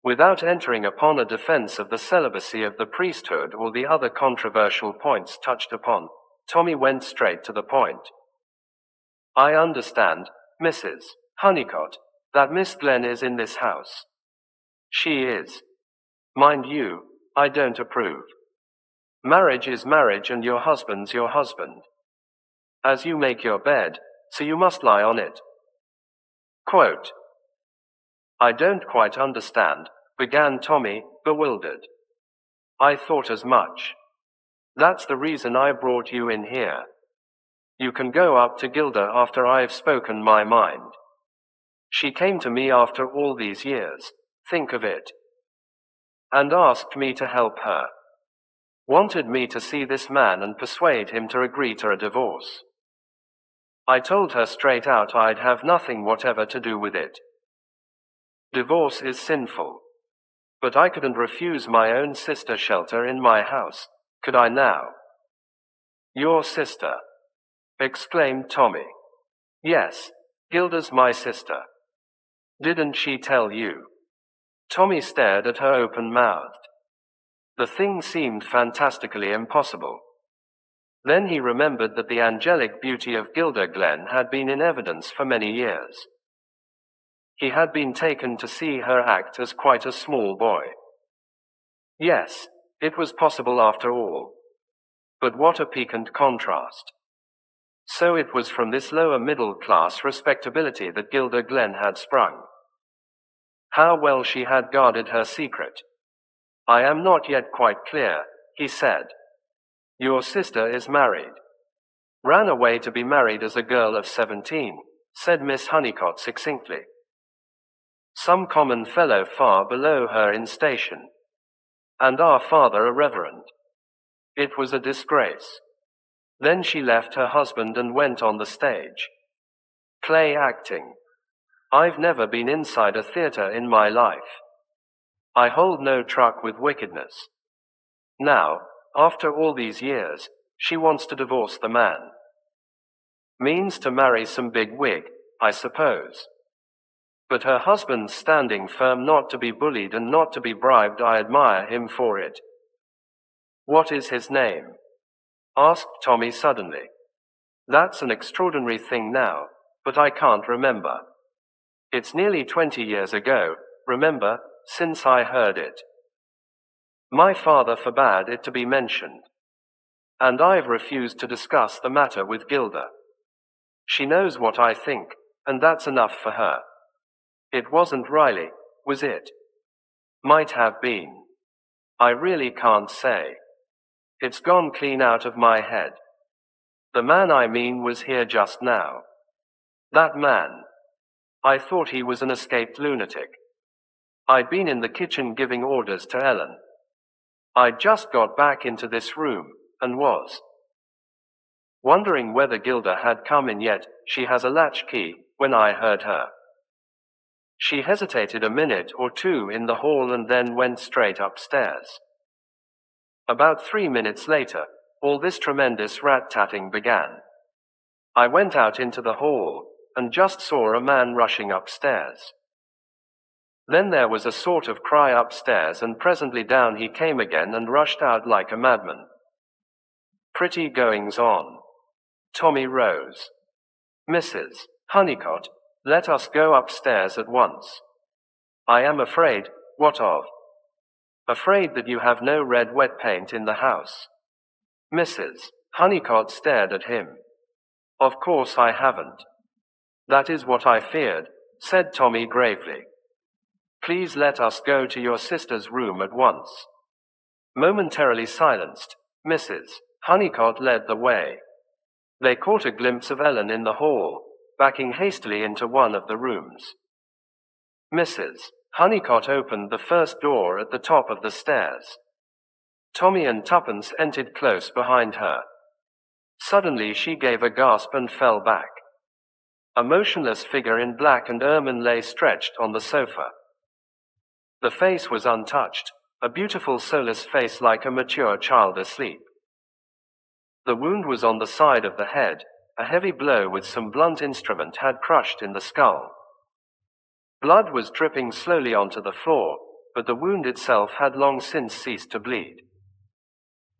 Without entering upon a defense of the celibacy of the priesthood or the other controversial points touched upon, Tommy went straight to the point. I understand, Mrs. Honeycott, that Miss Glenn is in this house. She is. Mind you, I don't approve. Marriage is marriage, and your husband's your husband. As you make your bed, so you must lie on it. Quote. I don't quite understand, began Tommy, bewildered. I thought as much. That's the reason I brought you in here. You can go up to Gilda after I've spoken my mind. She came to me after all these years, think of it, and asked me to help her. Wanted me to see this man and persuade him to agree to a divorce. I told her straight out I'd have nothing whatever to do with it. Divorce is sinful. But I couldn't refuse my own sister shelter in my house, could I now? Your sister? Exclaimed Tommy. Yes, Gilda's my sister. Didn't she tell you? Tommy stared at her open-mouthed. The thing seemed fantastically impossible. Then he remembered that the angelic beauty of Gilda Glenn had been in evidence for many years. He had been taken to see her act as quite a small boy. Yes, it was possible after all. But what a piquant contrast. So it was from this lower middle-class respectability that Gilda Glenn had sprung. How well she had guarded her secret. "I am not yet quite clear," he said. "Your sister is married." "Ran away to be married as a girl of 17, said Miss Honeycott succinctly. "Some common fellow far below her in station. And our father a reverend. It was a disgrace. Then she left her husband and went on the stage. Play acting. I've never been inside a theater in my life. I hold no truck with wickedness. Now, after all these years, she wants to divorce the man. Means to marry some big wig, I suppose. But her husband's standing firm not to be bullied and not to be bribed. I admire him for it." "What is his name?" asked Tommy suddenly. "That's an extraordinary thing now, but I can't remember. It's nearly 20 years ago, remember, since I heard it. My father forbade it to be mentioned. And I've refused to discuss the matter with Gilda. She knows what I think, and that's enough for her. It wasn't Riley, was it? Might have been. I really can't say. It's gone clean out of my head. The man I mean was here just now. That man. I thought he was an escaped lunatic. I'd been in the kitchen giving orders to Ellen. I'd just got back into this room, and was wondering whether Gilda had come in yet. She has a latch key, when I heard her. She hesitated a minute or two in the hall and then went straight upstairs. About 3 minutes later, all this tremendous rat-tatting began. I went out into the hall, and just saw a man rushing upstairs. Then there was a sort of cry upstairs, and presently down he came again and rushed out like a madman. Pretty goings on. Tommy rose. "Mrs. Honeycott, let us go upstairs at once." "I am afraid." "What of?" "Afraid that you have no red wet paint in the house." Mrs. Honeycott stared at him. "Of course I haven't." "That is what I feared," said Tommy gravely. "Please let us go to your sister's room at once." Momentarily silenced, Mrs. Honeycott led the way. They caught a glimpse of Ellen in the hall, backing hastily into one of the rooms. Mrs. Honeycott opened the first door at the top of the stairs. Tommy and Tuppence entered close behind her. Suddenly she gave a gasp and fell back. A motionless figure in black and ermine lay stretched on the sofa. The face was untouched, a beautiful soulless face like a mature child asleep. The wound was on the side of the head. A heavy blow with some blunt instrument had crushed in the skull. Blood was dripping slowly onto the floor, but the wound itself had long since ceased to bleed.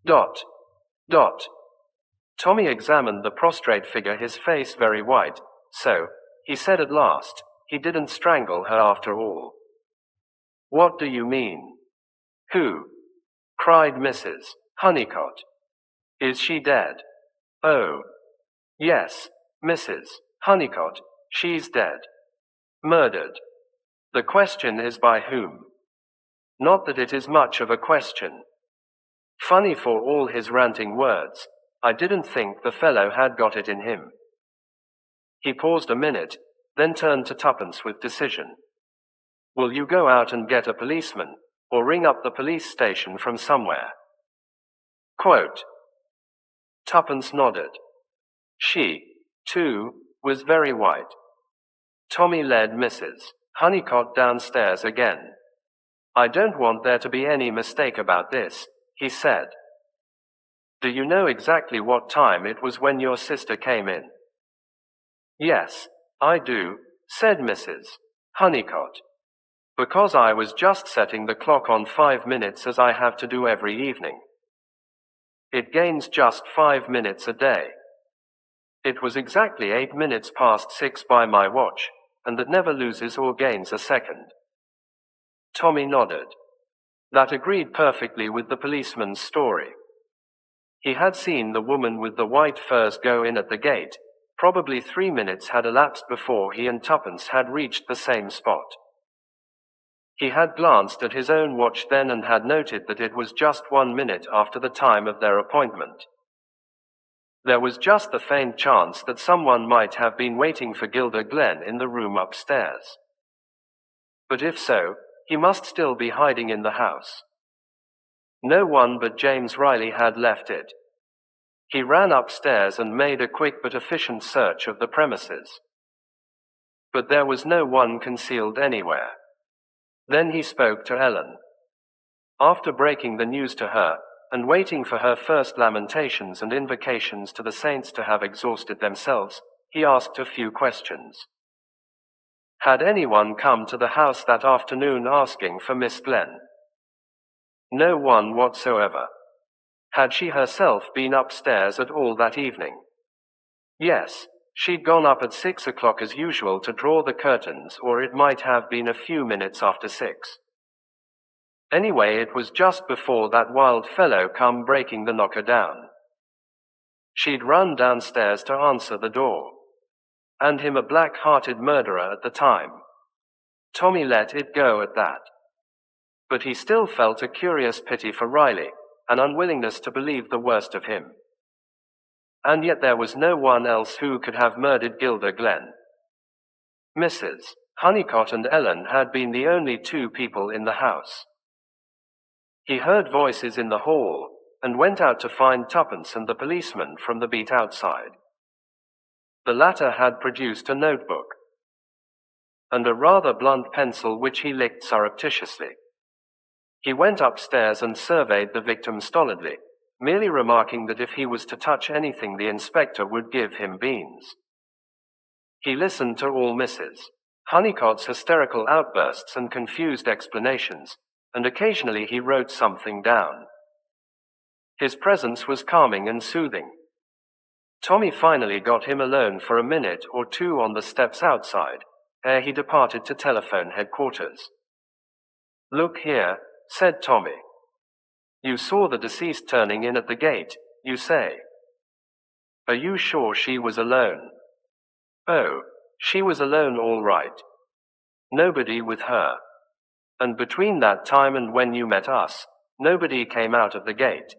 Dot. Dot. Tommy examined the prostrate figure, his face very white. "So," he said at last, "he didn't strangle her after all." "What do you mean?" "Who?" cried Mrs. Honeycott. "Is she dead?" "Oh. Yes, Mrs. Honeycott, she's dead. Murdered. The question is by whom? Not that it is much of a question. Funny for all his ranting words, I didn't think the fellow had got it in him." He paused a minute, then turned to Tuppence with decision. "Will you go out and get a policeman, or ring up the police station from somewhere?" Quote. Tuppence nodded. She, too, was very white. Tommy led Mrs. Honeycott downstairs again. "I don't want there to be any mistake about this," he said. "Do you know exactly what time it was when your sister came in?" "Yes, I do," said Mrs. Honeycott. "Because I was just setting the clock on 5 minutes as I have to do every evening. It gains just 5 minutes a day. It was exactly 8 minutes past 6 by my watch, and that never loses or gains a second. Tommy nodded. That agreed perfectly with the policeman's story. He had seen the woman with the white furs go in at the gate. Probably 3 minutes had elapsed before he and Tuppence had reached the same spot. He had glanced at his own watch then and had noted that it was just 1 minute after the time of their appointment. There was just the faint chance that someone might have been waiting for Gilder Glenn in the room upstairs. But if so, he must still be hiding in the house. No one but James Riley had left it. He ran upstairs and made a quick but efficient search of the premises. But there was no one concealed anywhere. Then he spoke to Ellen. After breaking the news to her, and waiting for her first lamentations and invocations to the saints to have exhausted themselves, he asked a few questions. Had anyone come to the house that afternoon asking for Miss Glenn? No one whatsoever. Had she herself been upstairs at all that evening? Yes, she'd gone up at 6 o'clock as usual to draw the curtains, or it might have been a few minutes after 6. Anyway, it was just before that wild fellow come breaking the knocker down. She'd run downstairs to answer the door. And him a black-hearted murderer at the time. Tommy let it go at that. But he still felt a curious pity for Riley, an unwillingness to believe the worst of him. And yet there was no one else who could have murdered Gilder Glenn. Mrs. Honeycott and Ellen had been the only two people in the house. He heard voices in the hall, and went out to find Tuppence and the policeman from the beat outside. The latter had produced a notebook and a rather blunt pencil which he licked surreptitiously. He went upstairs and surveyed the victim stolidly, merely remarking that if he was to touch anything the inspector would give him beans. He listened to all Mrs. Honeycott's hysterical outbursts and confused explanations, and occasionally he wrote something down. His presence was calming and soothing. Tommy finally got him alone for a minute or two on the steps outside, ere he departed to telephone headquarters. Look here, said Tommy. You saw the deceased turning in at the gate, you say? Are you sure she was alone? Oh, she was alone all right. Nobody with her. And between that time and when you met us, nobody came out of the gate.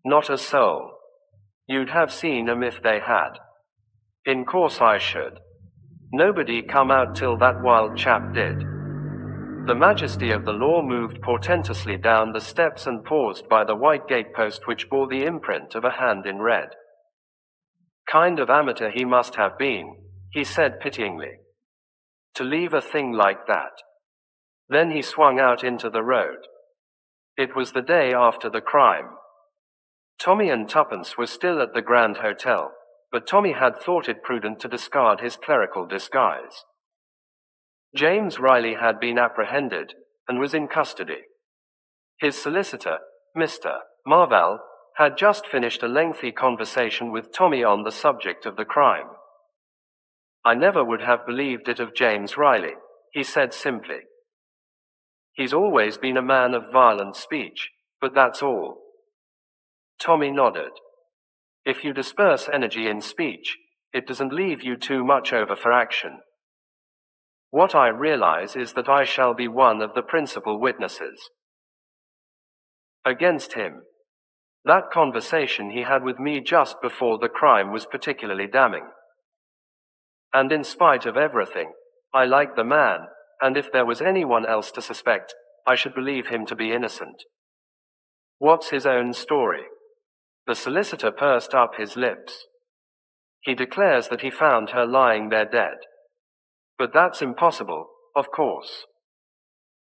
Not a soul. You'd have seen 'em if they had. In course I should. Nobody come out till that wild chap did. The majesty of the law moved portentously down the steps and paused by the white gatepost which bore the imprint of a hand in red. Kind of amateur he must have been, he said pityingly. To leave a thing like that. Then he swung out into the road. It was the day after the crime. Tommy and Tuppence were still at the Grand Hotel, but Tommy had thought it prudent to discard his clerical disguise. James Riley had been apprehended, and was in custody. His solicitor, Mr. Marple, had just finished a lengthy conversation with Tommy on the subject of the crime. I never would have believed it of James Riley, he said simply. He's always been a man of violent speech, but that's all. Tommy nodded. If you disperse energy in speech, it doesn't leave you too much over for action. What I realize is that I shall be one of the principal witnesses against him. That conversation he had with me just before the crime was particularly damning. And in spite of everything, I like the man, and if there was anyone else to suspect, I should believe him to be innocent. What's his own story? The solicitor pursed up his lips. He declares that he found her lying there dead. But that's impossible, of course.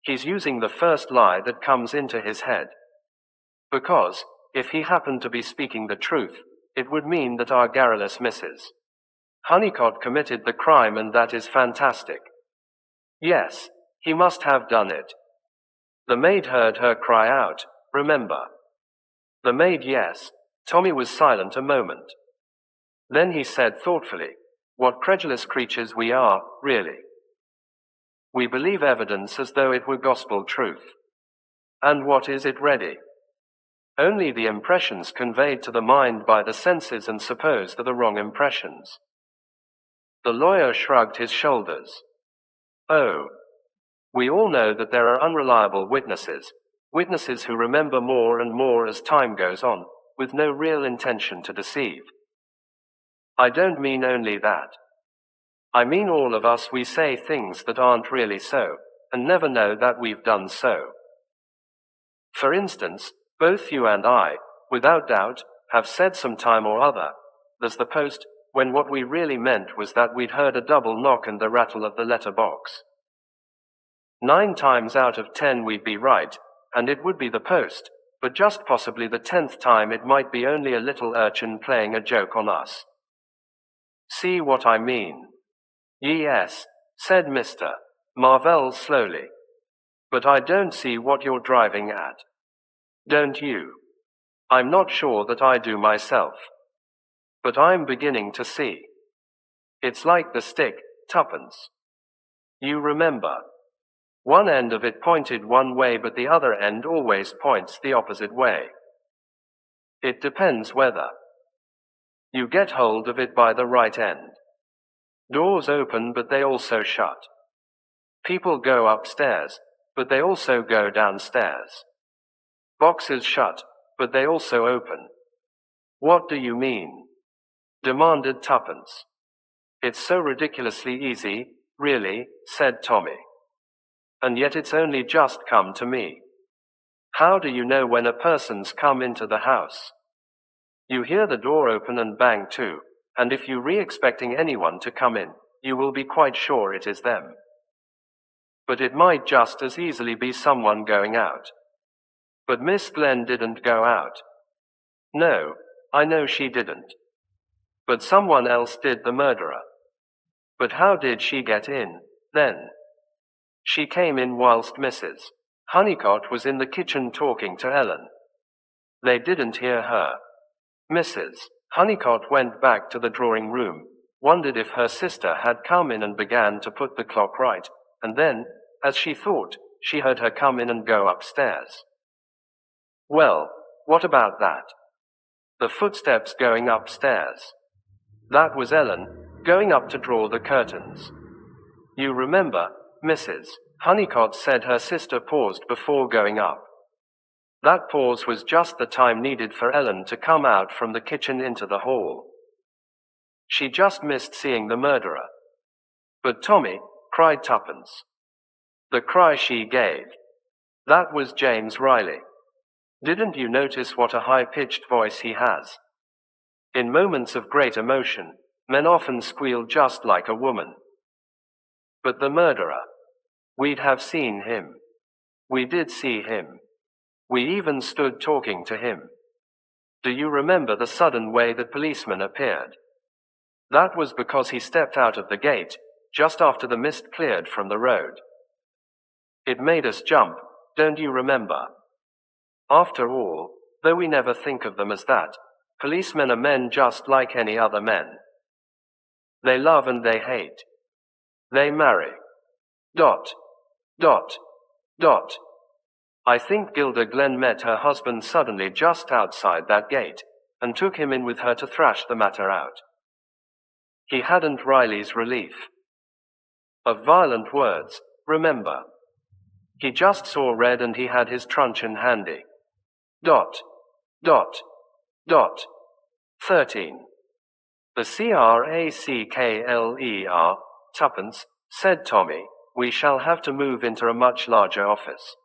He's using the first lie that comes into his head. Because, if he happened to be speaking the truth, it would mean that our garrulous Mrs. Honeycott committed the crime, and that is fantastic. Yes, he must have done it. The maid heard her cry out, remember. The maid, yes. Tommy was silent a moment. Then he said thoughtfully, What credulous creatures we are, really. We believe evidence as though it were gospel truth. And what is it ready? Only the impressions conveyed to the mind by the senses and supposed are the wrong impressions. The lawyer shrugged his shoulders. Oh, we all know that there are unreliable witnesses, witnesses who remember more and more as time goes on, with no real intention to deceive. I don't mean only that. I mean all of us, we say things that aren't really so, and never know that we've done so. For instance, both you and I, without doubt, have said some time or other, "There's the post," when what we really meant was that we'd heard a double knock and the rattle of the letter box. 9 times out of 10 we'd be right, and it would be the post, but just possibly the 10th time it might be only a little urchin playing a joke on us. See what I mean? Yes, said Mr. Marvell slowly. But I don't see what you're driving at. Don't you? I'm not sure that I do myself. But I'm beginning to see. It's like the stick, tuppence. You remember? One end of it pointed one way, but the other end always points the opposite way. It depends whether you get hold of it by the right end. Doors open, but they also shut. People go upstairs, but they also go downstairs. Boxes shut, but they also open. What do you mean? Demanded Tuppence. It's so ridiculously easy, really, said Tommy. And yet it's only just come to me. How do you know when a person's come into the house? You hear the door open and bang to, and if you're expecting anyone to come in, you will be quite sure it is them. But it might just as easily be someone going out. But Miss Glenn didn't go out. No, I know she didn't. But someone else did, the murderer. But how did she get in, then? She came in whilst Mrs. Honeycott was in the kitchen talking to Ellen. They didn't hear her. Mrs. Honeycott went back to the drawing room, wondered if her sister had come in and began to put the clock right, and then, as she thought, she heard her come in and go upstairs. Well, what about that? The footsteps going upstairs. That was Ellen, going up to draw the curtains. You remember, Mrs. Honeycott said her sister paused before going up. That pause was just the time needed for Ellen to come out from the kitchen into the hall. She just missed seeing the murderer. But Tommy, cried Tuppence. The cry she gave. That was James Riley. Didn't you notice what a high-pitched voice he has? In moments of great emotion, men often squeal just like a woman. But the murderer. We'd have seen him. We did see him. We even stood talking to him. Do you remember the sudden way that policeman appeared? That was because he stepped out of the gate, just after the mist cleared from the road. It made us jump, don't you remember? After all, though we never think of them as that, policemen are men just like any other men. They love and they hate. They marry. Dot. Dot. Dot. I think Gilda Glenn met her husband suddenly just outside that gate, and took him in with her to thrash the matter out. He hadn't Riley's relief of violent words, remember. He just saw red and he had his truncheon handy. Dot. Dot. Dot. 13. The CRACKLER, Tuppence, said Tommy, we shall have to move into a much larger office.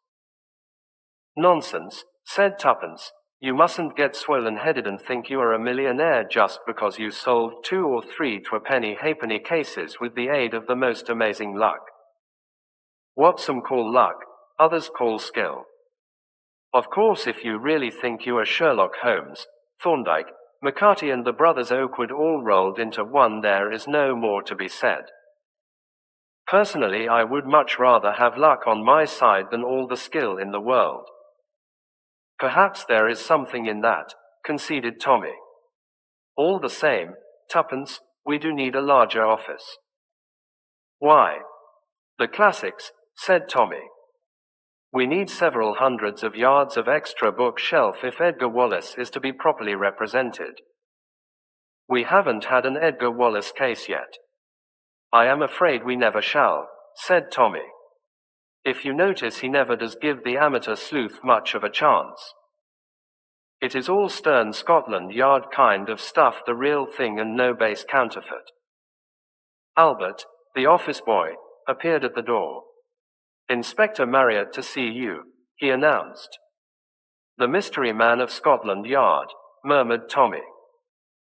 Nonsense, said Tuppence, you mustn't get swollen-headed and think you are a millionaire just because you solved 2 or 3 twopenny halfpenny cases with the aid of the most amazing luck. What some call luck, others call skill. Of course, if you really think you are Sherlock Holmes, Thorndyke, McCarthy and the brothers Oakwood all rolled into one, there is no more to be said. Personally, I would much rather have luck on my side than all the skill in the world. Perhaps there is something in that, conceded Tommy. All the same, Tuppence, we do need a larger office. Why? The classics, said Tommy. We need several hundreds of yards of extra bookshelf if Edgar Wallace is to be properly represented. We haven't had an Edgar Wallace case yet. I am afraid we never shall, said Tommy. If you notice, he never does give the amateur sleuth much of a chance. It is all stern Scotland Yard kind of stuff, the real thing and no base counterfeit. Albert, the office boy, appeared at the door. Inspector Marriott to see you, he announced. The mystery man of Scotland Yard, murmured Tommy.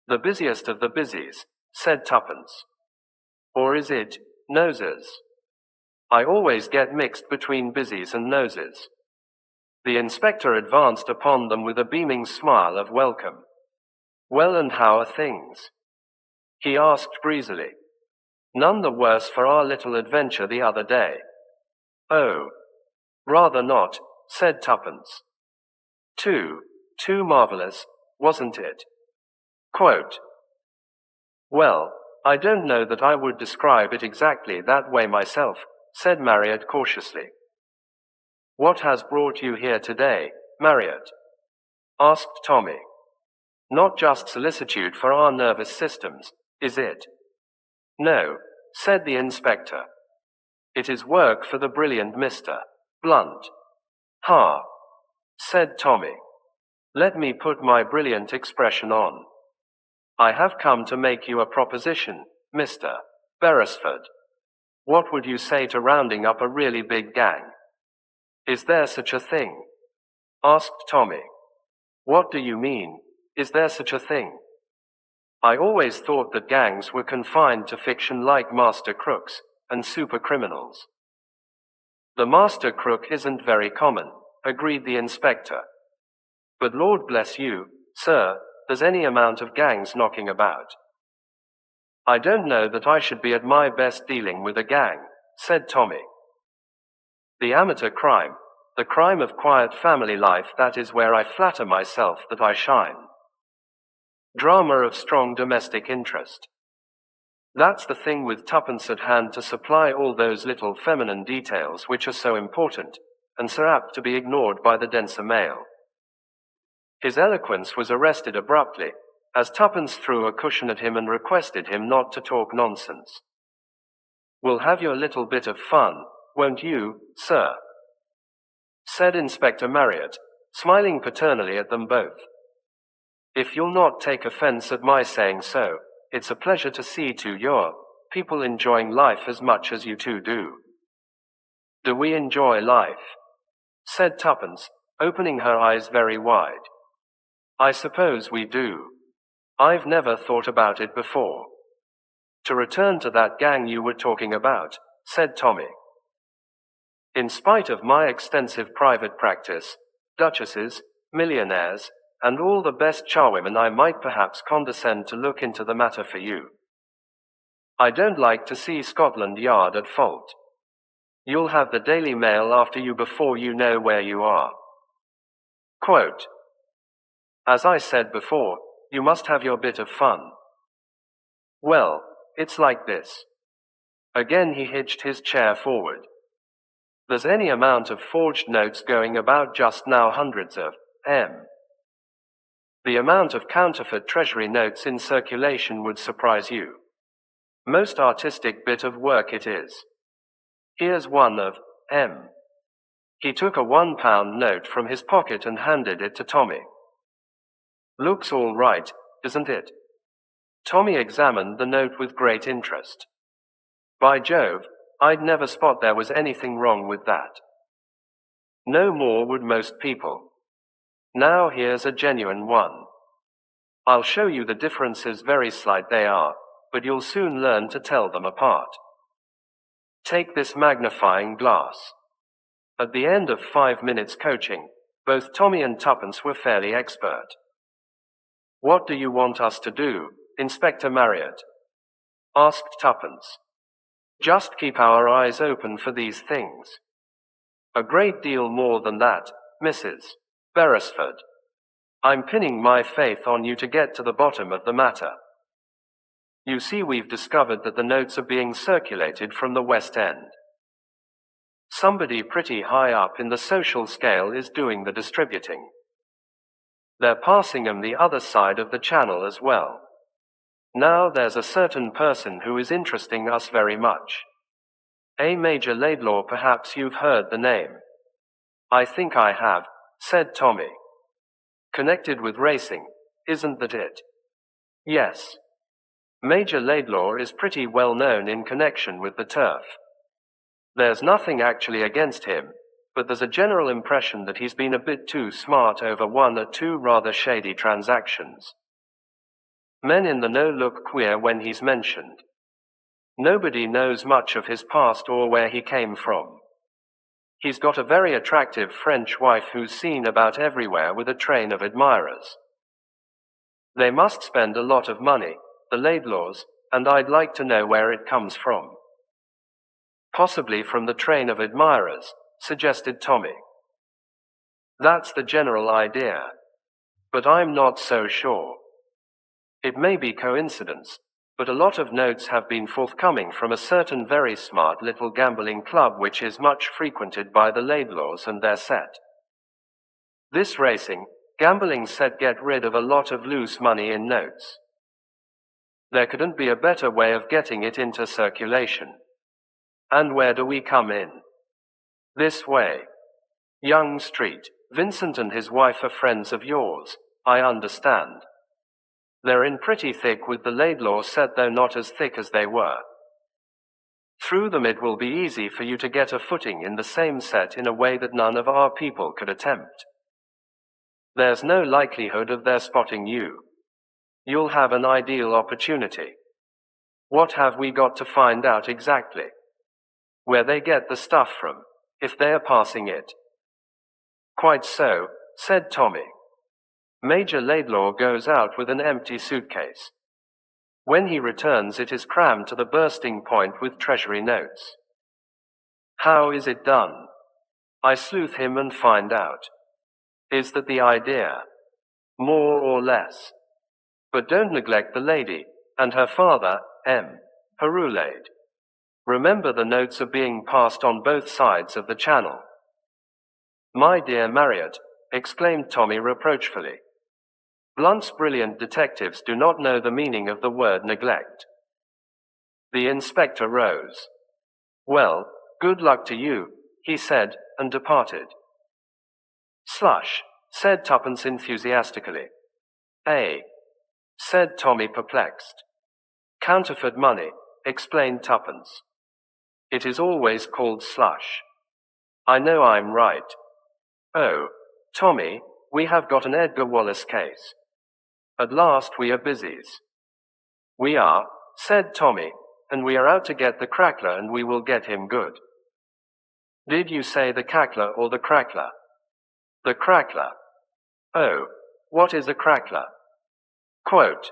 The busiest of the busies, said Tuppence. Or is it, noses? I always get mixed between busies and noses. The inspector advanced upon them with a beaming smile of welcome. Well, and how are things? He asked breezily. None the worse for our little adventure the other day. Oh, rather not, said Tuppence. Too marvelous, wasn't it? Quote. Well, I don't know that I would describe it exactly that way myself, said Marriott cautiously. What has brought you here today, Marriott? Asked Tommy. Not just solicitude for our nervous systems, is it? No, said the inspector. It is work for the brilliant Mr. Blunt. Ha, said Tommy. Let me put my brilliant expression on. I have come to make you a proposition, Mr. Beresford. What would you say to rounding up a really big gang? Is there such a thing? Asked Tommy. What do you mean, is there such a thing? I always thought that gangs were confined to fiction like master crooks and super criminals. The master crook isn't very common, agreed the inspector. But Lord bless you, sir, there's any amount of gangs knocking about. I don't know that I should be at my best dealing with a gang, said Tommy. The amateur crime, the crime of quiet family life, that is where I flatter myself that I shine. Drama of strong domestic interest. That's the thing, with Tuppence at hand to supply all those little feminine details which are so important, and so apt to be ignored by the denser male. His eloquence was arrested abruptly, as Tuppence threw a cushion at him and requested him not to talk nonsense. We'll have your little bit of fun, won't you, sir? Said Inspector Marriott, smiling paternally at them both. If you'll not take offense at my saying so, it's a pleasure to see your people enjoying life as much as you two do. Do we enjoy life? Said Tuppence, opening her eyes very wide. I suppose we do. I've never thought about it before. To return to that gang you were talking about, said Tommy. In spite of my extensive private practice, duchesses, millionaires, and all the best charwomen, I might perhaps condescend to look into the matter for you. I don't like to see Scotland Yard at fault. You'll have the Daily Mail after you before you know where you are. Quote. As I said before, you must have your bit of fun. Well, it's like this. Again he hitched his chair forward. There's any amount of forged notes going about just now, hundreds of them. The amount of counterfeit treasury notes in circulation would surprise you. Most artistic bit of work it is. Here's one of M. He took a £1 note from his pocket and handed it to Tommy. Looks all right, doesn't it? Tommy examined the note with great interest. By Jove, I'd never spot there was anything wrong with that. No more would most people. Now here's a genuine one. I'll show you the differences, very slight they are, but you'll soon learn to tell them apart. Take this magnifying glass. At the end of 5 minutes coaching, both Tommy and Tuppence were fairly expert. What do you want us to do, Inspector Marriott? Asked Tuppence. Just keep our eyes open for these things. A great deal more than that, Mrs. Beresford. I'm pinning my faith on you to get to the bottom of the matter. You see, we've discovered that the notes are being circulated from the West End. Somebody pretty high up in the social scale is doing the distributing. They're passing them the other side of the channel as well. Now there's a certain person who is interesting us very much. A Major Laidlaw, perhaps you've heard the name. I think I have, said Tommy. Connected with racing, isn't that it? Yes. Major Laidlaw is pretty well known in connection with the turf. There's nothing actually against him, but there's a general impression that he's been a bit too smart over one or two rather shady transactions. Men in the know look queer when he's mentioned. Nobody knows much of his past or where he came from. He's got a very attractive French wife who's seen about everywhere with a train of admirers. They must spend a lot of money, the Laidlaws, and I'd like to know where it comes from. Possibly from the train of admirers, suggested Tommy. That's the general idea. But I'm not so sure. It may be coincidence, but a lot of notes have been forthcoming from a certain very smart little gambling club which is much frequented by the Laidlaws and their set. This racing, gambling set get rid of a lot of loose money in notes. There couldn't be a better way of getting it into circulation. And where do we come in? This way. Young Street. Vincent and his wife are friends of yours, I understand. They're in pretty thick with the Laidlaw set, though not as thick as they were. Through them it will be easy for you to get a footing in the same set in a way that none of our people could attempt. There's no likelihood of their spotting you. You'll have an ideal opportunity. What have we got to find out exactly? Where they get the stuff from, if they are passing it. Quite so, said Tommy. Major Laidlaw goes out with an empty suitcase. When he returns, it is crammed to the bursting point with treasury notes. How is it done? I sleuth him and find out. Is that the idea? More or less. But don't neglect the lady, and her father, M. Harulade. Remember, the notes are being passed on both sides of the channel. My dear Marriott, exclaimed Tommy reproachfully. Blunt's brilliant detectives do not know the meaning of the word neglect. The inspector rose. Well, good luck to you, he said, and departed. Slush, said Tuppence enthusiastically. Said Tommy, perplexed. Counterfeit money, explained Tuppence. It is always called slush. I know I'm right. Oh, Tommy, we have got an Edgar Wallace case. At last we are busies. We are, said Tommy, and we are out to get the crackler, and we will get him good. Did you say the cackler or the crackler? The crackler. Oh, what is a crackler? Quote.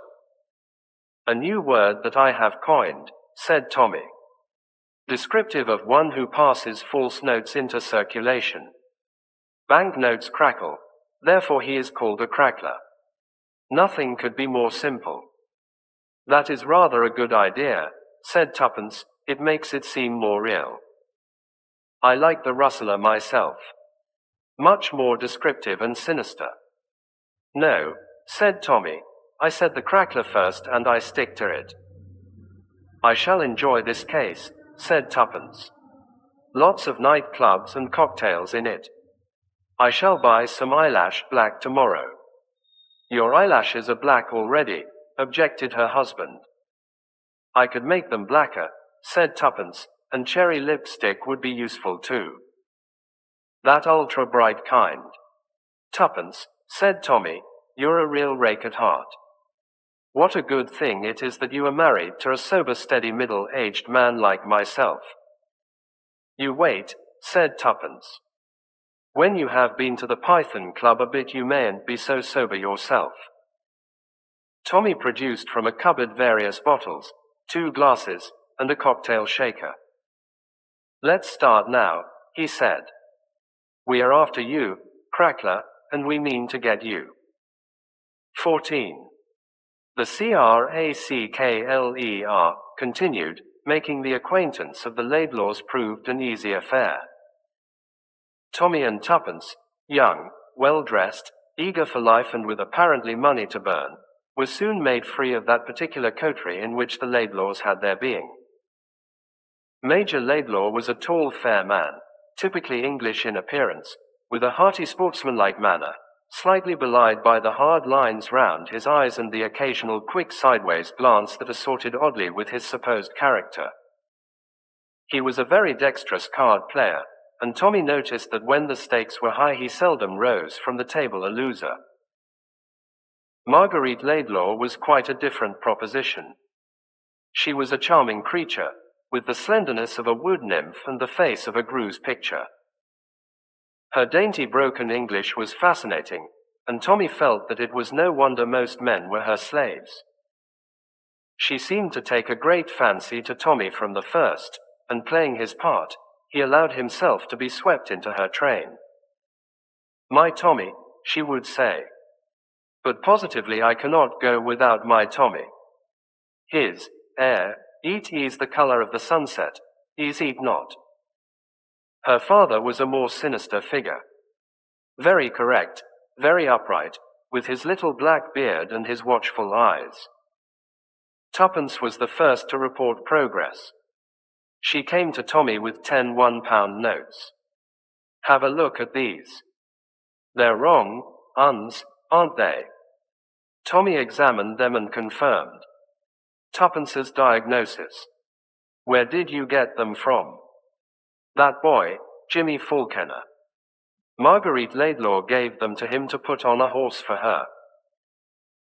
A new word that I have coined, said Tommy. Descriptive of one who passes false notes into circulation. Banknotes crackle, therefore he is called a crackler. Nothing could be more simple. That is rather a good idea, said Tuppence, it makes it seem more real. I like the rustler myself. Much more descriptive and sinister. No, said Tommy, I said the crackler first and I stick to it. I shall enjoy this case, said Tuppence. Lots of nightclubs and cocktails in it. I shall buy some eyelash black tomorrow. Your eyelashes are black already, objected her husband. I could make them blacker, said Tuppence, and cherry lipstick would be useful too. That ultra-bright kind. Tuppence, said Tommy, you're a real rake at heart. What a good thing it is that you are married to a sober, steady, middle-aged man like myself. You wait, said Tuppence. When you have been to the Python Club a bit, you mayn't be so sober yourself. Tommy produced from a cupboard various bottles, 2 glasses, and a cocktail shaker. Let's start now, he said. We are after you, Crackler, and we mean to get you. 14. The CRACKLER continued, making the acquaintance of the Laidlaws proved an easy affair. Tommy and Tuppence, young, well-dressed, eager for life and with apparently money to burn, were soon made free of that particular coterie in which the Laidlaws had their being. Major Laidlaw was a tall, fair man, typically English in appearance, with a hearty sportsmanlike manner, slightly belied by the hard lines round his eyes and the occasional quick sideways glance that assorted oddly with his supposed character. He was a very dexterous card player, and Tommy noticed that when the stakes were high he seldom rose from the table a loser. Marguerite Laidlaw was quite a different proposition. She was a charming creature, with the slenderness of a wood nymph and the face of a Greuze picture. Her dainty broken English was fascinating, and Tommy felt that it was no wonder most men were her slaves. She seemed to take a great fancy to Tommy from the first, and playing his part, he allowed himself to be swept into her train. "My Tommy," she would say. "But positively I cannot go without my Tommy. His air, eat is the color of the sunset, is eat not." Her father was a more sinister figure. Very correct, very upright, with his little black beard and his watchful eyes. Tuppence was the first to report progress. She came to Tommy with 10 £1 notes. "Have a look at these. They're wrong, uns, aren't they?" Tommy examined them and confirmed. Tuppence's diagnosis. "Where did you get them from?" "That boy, Jimmy Falconer. Marguerite Laidlaw gave them to him to put on a horse for her.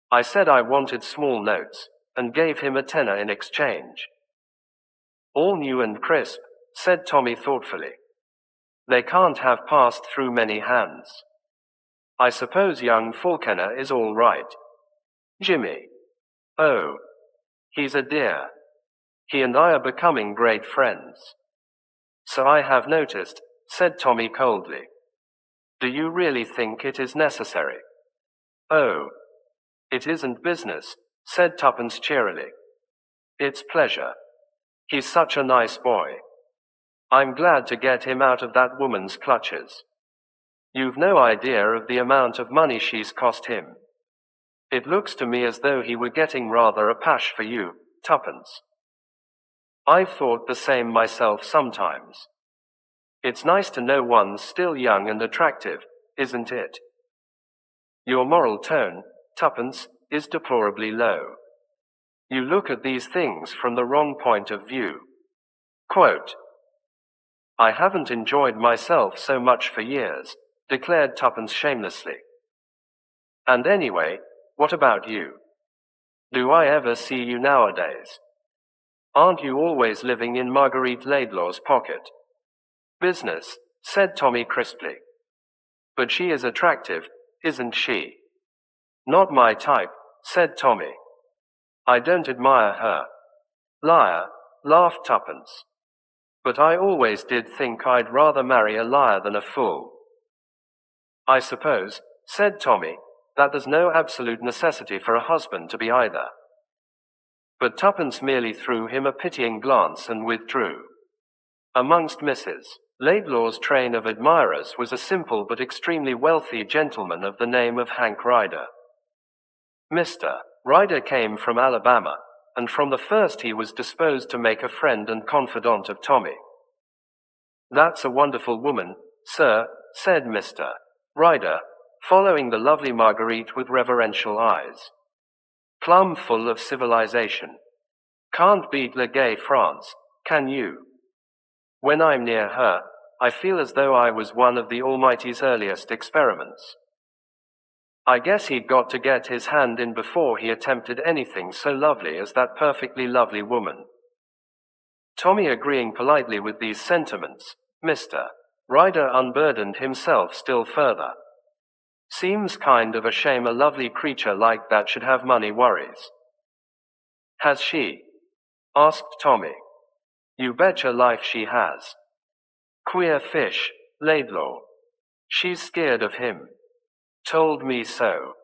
I said I wanted small notes, and gave him a tenner in exchange." "All new and crisp," said Tommy thoughtfully. "They can't have passed through many hands. I suppose young Falconer is all right." "Jimmy? Oh, he's a dear. He and I are becoming great friends." "So I have noticed," said Tommy coldly. "Do you really think it is necessary?" "Oh, it isn't business," said Tuppence cheerily. "It's pleasure. He's such a nice boy. I'm glad to get him out of that woman's clutches. You've no idea of the amount of money she's cost him. It looks to me as though he were getting rather a pash for you, Tuppence. I've thought the same myself sometimes. It's nice to know one's still young and attractive, isn't it? Your moral tone, Tuppence, is deplorably low. You look at these things from the wrong point of view." Quote, "I haven't enjoyed myself so much for years," declared Tuppence shamelessly. "And anyway, what about you? Do I ever see you nowadays? Aren't you always living in Marguerite Laidlaw's pocket?" "Business," said Tommy crisply. "But she is attractive, isn't she?" "Not my type," said Tommy. "I don't admire her." "Liar," laughed Tuppence. "But I always did think I'd rather marry a liar than a fool." "I suppose," said Tommy, "that there's no absolute necessity for a husband to be either." But Tuppence merely threw him a pitying glance and withdrew. Amongst Mrs. Laidlaw's train of admirers was a simple but extremely wealthy gentleman of the name of Hank Ryder. Mr. Ryder came from Alabama, and from the first he was disposed to make a friend and confidant of Tommy. "That's a wonderful woman, sir," said Mr. Ryder, following the lovely Marguerite with reverential eyes. "Plumb full of civilization. Can't beat Le Gay France, can you? When I'm near her, I feel as though I was one of the Almighty's earliest experiments. I guess he'd got to get his hand in before he attempted anything so lovely as that perfectly lovely woman." Tommy agreeing politely with these sentiments, Mr. Ryder unburdened himself still further. "Seems kind of a shame a lovely creature like that should have money worries." "Has she?" asked Tommy. "You betcha life she has. Queer fish, Laidlaw. She's scared of him. Told me so."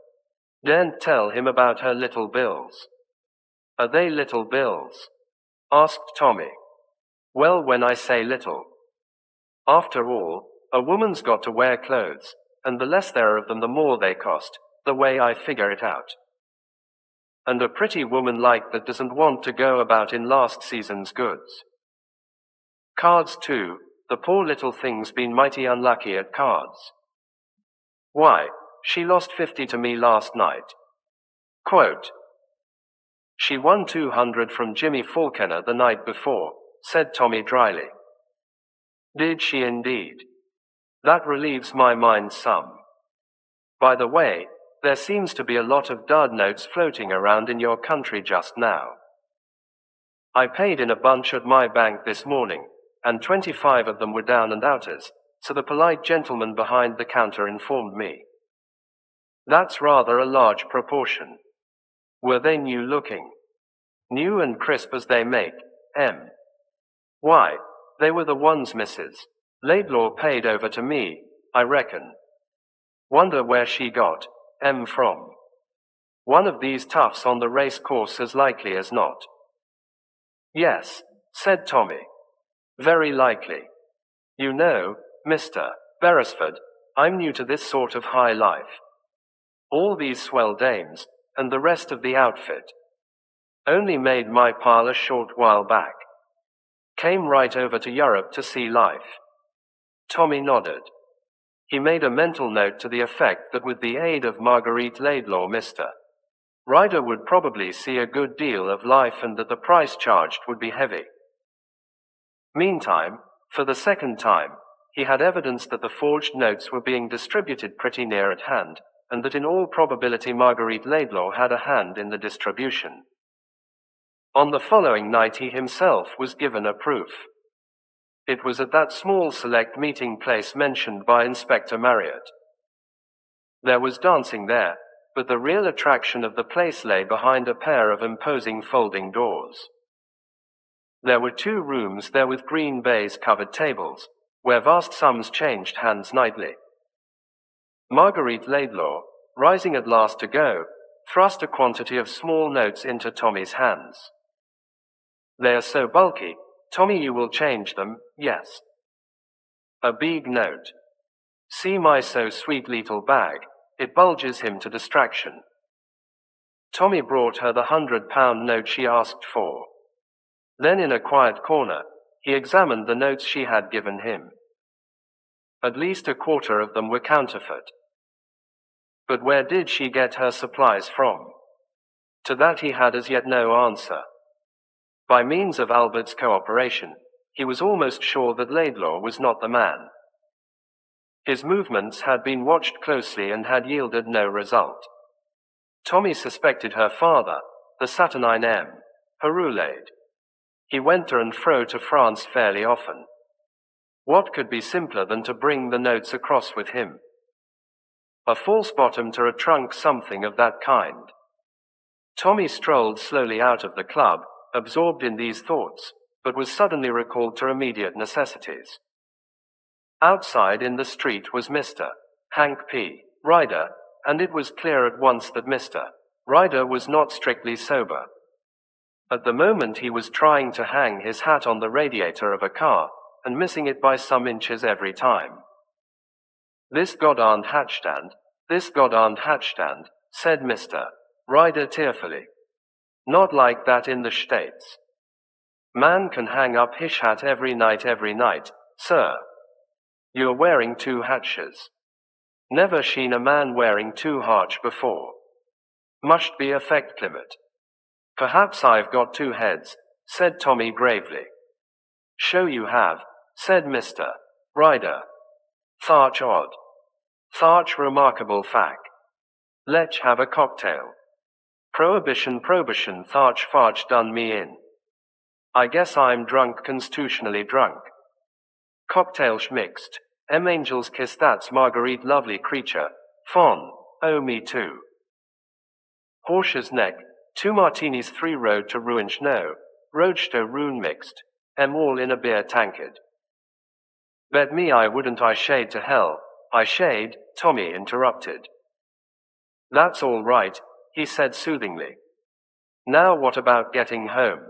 Daren't tell him about her little bills. Are they little bills? Asked Tommy. Well, when I say little. After all, a woman's got to wear clothes, and the less there are of them the more they cost, the way I figure it out. And a pretty woman like that doesn't want to go about in last season's goods. Cards too, the poor little thing's been mighty unlucky at cards. Why, she lost 50 to me last night. Quote, she won 200 from Jimmy Falconer the night before, said Tommy dryly. Did she indeed? That relieves my mind some. By the way, there seems to be a lot of dud notes floating around in your country just now. I paid in a bunch at my bank this morning, and 25 of them were down and outers, so the polite gentleman behind the counter informed me. That's rather a large proportion. Were they new looking? New and crisp as they make, M. Why, they were the ones Mrs. Laidlaw paid over to me, I reckon. Wonder where she got M from. One of these toughs on the race course as likely as not. Yes, said Tommy. Very likely. You know, Mr. Beresford, I'm new to this sort of high life. All these swell dames, and the rest of the outfit. Only made my pile a short while back. Came right over to Europe to see life. Tommy nodded. He made a mental note to the effect that with the aid of Marguerite Laidlaw, Mr. Ryder would probably see a good deal of life and that the price charged would be heavy. Meantime, for the second time, he had evidence that the forged notes were being distributed pretty near at hand, and that in all probability Marguerite Laidlaw had a hand in the distribution. On the following night he himself was given a proof. It was at that small select meeting place mentioned by Inspector Marriott. There was dancing there, but the real attraction of the place lay behind a pair of imposing folding doors. There were 2 rooms there with green baize covered tables, where vast sums changed hands nightly. Marguerite Laidlaw, rising at last to go, thrust a quantity of small notes into Tommy's hands. They are so bulky, Tommy, you will change them, yes. A big note. See my so sweet little bag, it bulges him to distraction. Tommy brought her the £100 note she asked for. Then in a quiet corner, he examined the notes she had given him. At least a quarter of them were counterfeit. But where did she get her supplies from? To that he had as yet no answer. By means of Albert's cooperation, he was almost sure that Laidlaw was not the man. His movements had been watched closely and had yielded no result. Tommy suspected her father, the saturnine M. Herulaid. He went to and fro to France fairly often. What could be simpler than to bring the notes across with him? A false bottom to a trunk, something of that kind. Tommy strolled slowly out of the club, absorbed in these thoughts, but was suddenly recalled to immediate necessities. Outside in the street was Mr. Hank P. Ryder, and it was clear at once that Mr. Ryder was not strictly sober. At the moment he was trying to hang his hat on the radiator of a car, and missing it by some inches every time. This goddamned hatstand, said Mr. Ryder tearfully. Not like that in the States. Man can hang up his hat every night, sir. You're wearing 2 hatches. Never seen a man wearing 2 hatch before. Must be effect limit. Perhaps I've got 2 heads, said Tommy gravely. Show you have, said Mr. Ryder. Tharch odd. Tharch remarkable fact. Let's have a cocktail. Prohibition, tharch farch done me in. I guess I'm drunk, constitutionally drunk. Cocktails mixed. Angel's kiss, that's Marguerite, lovely creature. Fon, oh me too. Horse's neck, 2 martinis, 3 road to ruinch, no. Roadsto rune mixed. All in a beer tankard. Bet me I wouldn't, I shade to hell. I shade, Tommy interrupted. That's all right, he said soothingly. Now what about getting home?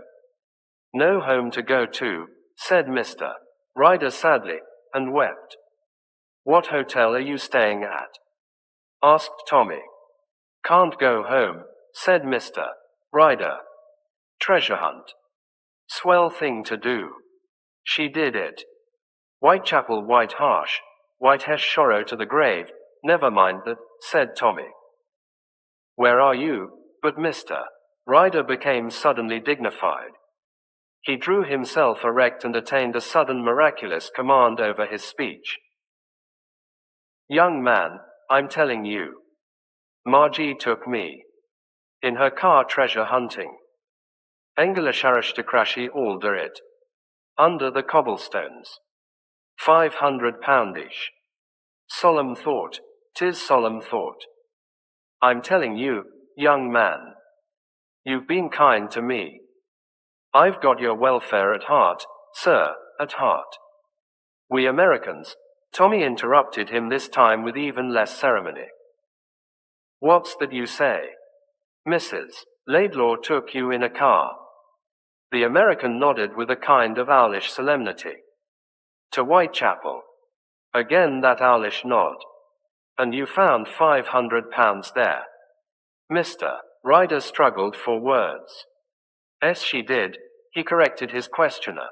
No home to go to, said Mr. Ryder sadly, and wept. What hotel are you staying at? Asked Tommy. Can't go home, said Mr. Ryder. Treasure hunt. Swell thing to do. She did it. Whitechapel, White Harsh, White Hesh Shorrow to the grave, never mind that, said Tommy. Where are you? But Mr. Ryder became suddenly dignified. He drew himself erect and attained a sudden miraculous command over his speech. Young man, I'm telling you. Margie took me. In her car treasure hunting. Engelasharash alder it. Under the cobblestones. 500 poundish. Solemn thought, 'tis solemn thought. I'm telling you, young man. You've been kind to me. I've got your welfare at heart, sir, at heart. We Americans, Tommy interrupted him this time with even less ceremony. What's that you say? Mrs. Laidlaw took you in a car. The American nodded with a kind of owlish solemnity. To Whitechapel. Again that owlish nod. And you found 500 pounds there. Mr. Ryder struggled for words. Yes, she did, he corrected his questioner.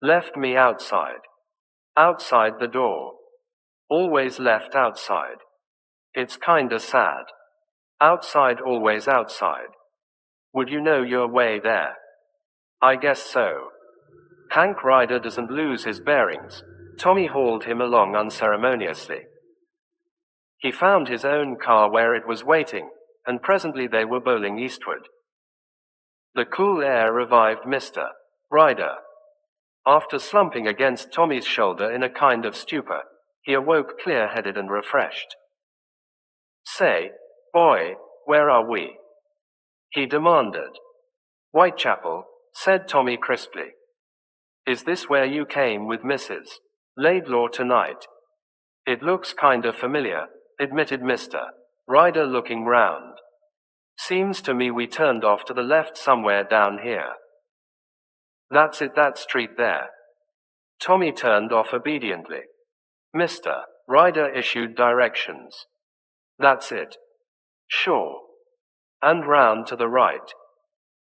Left me outside. Outside the door. Always left outside. It's kinda sad. Outside, always outside. Would you know your way there? I guess so. Hank Ryder doesn't lose his bearings. Tommy hauled him along unceremoniously. He found his own car where it was waiting, and presently they were bowling eastward. The cool air revived Mr. Ryder. After slumping against Tommy's shoulder in a kind of stupor, he awoke clear-headed and refreshed. Say, boy, where are we? He demanded. Whitechapel, said Tommy crisply. Is this where you came with Mrs. Laidlaw tonight? It looks kinda familiar, admitted Mr. Ryder looking round. Seems to me we turned off to the left somewhere down here. That's it, that street there. Tommy turned off obediently. Mr. Ryder issued directions. That's it. Sure. And round to the right.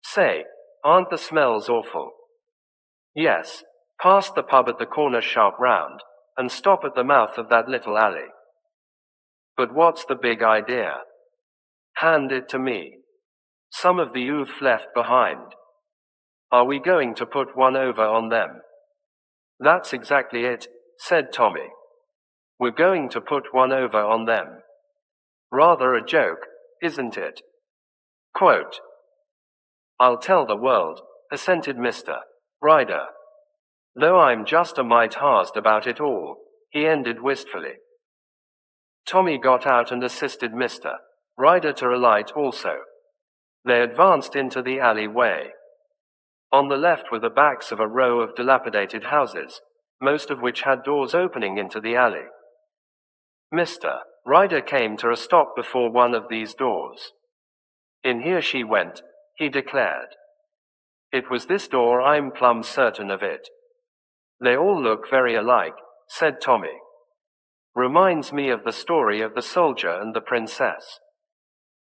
Say, aren't the smells awful? Yes, past the pub at the corner sharp round, and stop at the mouth of that little alley. But what's the big idea? Hand it to me. Some of the youth left behind. Are we going to put one over on them? That's exactly it, said Tommy. We're going to put one over on them. Rather a joke, isn't it? Quote. I'll tell the world, assented Mr. Ryder. Though I'm just a mite harsed about it all, he ended wistfully. Tommy got out and assisted Mr. Ryder to alight also. They advanced into the alleyway. On the left were the backs of a row of dilapidated houses, most of which had doors opening into the alley. Mr. Ryder came to a stop before one of these doors. In here she went, he declared. It was this door, I'm plumb certain of it. They all look very alike, said Tommy. Reminds me of the story of the soldier and the princess.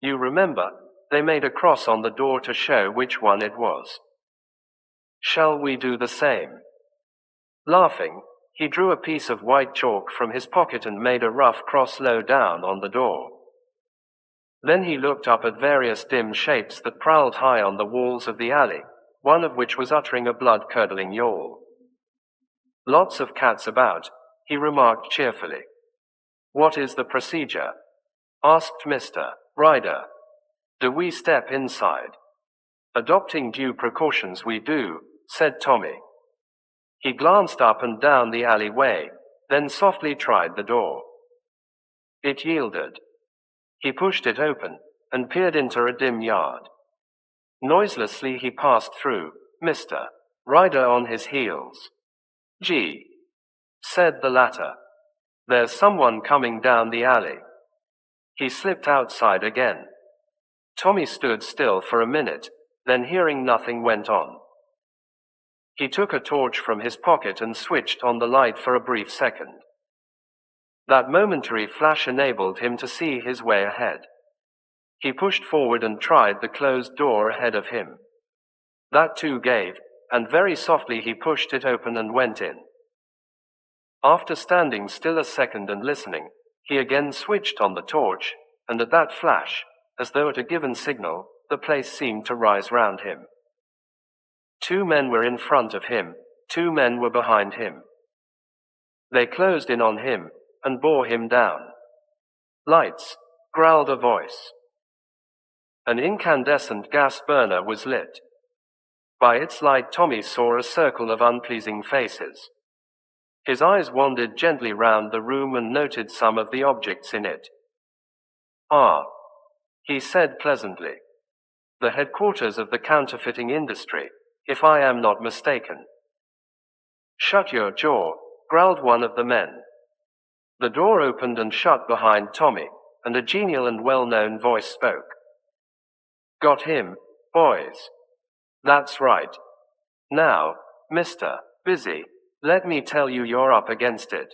You remember, they made a cross on the door to show which one it was. Shall we do the same? Laughing, he drew a piece of white chalk from his pocket and made a rough cross low down on the door. Then he looked up at various dim shapes that prowled high on the walls of the alley, one of which was uttering a blood-curdling yawl. Lots of cats about, he remarked cheerfully. What is the procedure? Asked Mr. Ryder. Do we step inside? Adopting due precautions we do, said Tommy. He glanced up and down the alleyway, then softly tried the door. It yielded. He pushed it open, and peered into a dim yard. Noiselessly he passed through, Mr. Ryder on his heels. Gee, said the latter. There's someone coming down the alley. He slipped outside again. Tommy stood still for a minute, then hearing nothing went on. He took a torch from his pocket and switched on the light for a brief second. That momentary flash enabled him to see his way ahead. He pushed forward and tried the closed door ahead of him. That too gave, and very softly he pushed it open and went in. After standing still a second and listening, he again switched on the torch, and at that flash, as though at a given signal, the place seemed to rise round him. 2 men were in front of him, 2 men were behind him. They closed in on him, and bore him down. "Lights," growled a voice. An incandescent gas burner was lit. By its light Tommy saw a circle of unpleasing faces. His eyes wandered gently round the room and noted some of the objects in it. "Ah," he said pleasantly. "The headquarters of the counterfeiting industry, if I am not mistaken." "Shut your jaw," growled one of the men. The door opened and shut behind Tommy, and a genial and well-known voice spoke. "Got him, boys? That's right. Now, Mr. Busy, let me tell you you're up against it."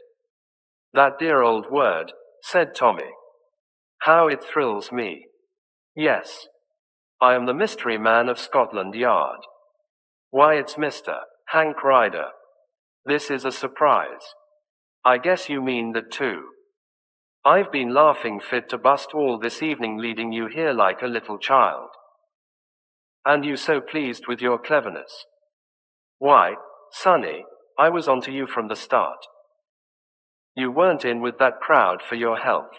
"That dear old word," said Tommy. "How it thrills me. Yes. I am the mystery man of Scotland Yard. Why, it's Mr. Hank Ryder. This is a surprise. I guess you mean that too. I've been laughing fit to bust all this evening leading you here like a little child. And you so pleased with your cleverness. Why, Sonny, I was onto you from the start. You weren't in with that crowd for your health.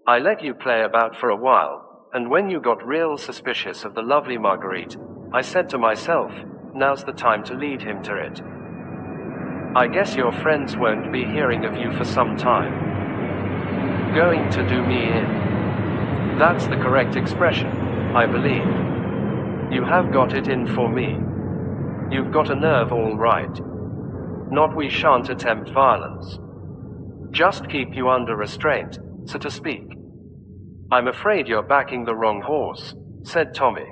I let you play about for a while, and when you got real suspicious of the lovely Marguerite, I said to myself, now's the time to lead him to it. I guess your friends won't be hearing of you for some time. Going to do me in. That's the correct expression, I believe. You have got it in for me. You've got a nerve all right. Not we shan't attempt violence. Just keep you under restraint, so to speak. I'm afraid you're backing the wrong horse, said Tommy.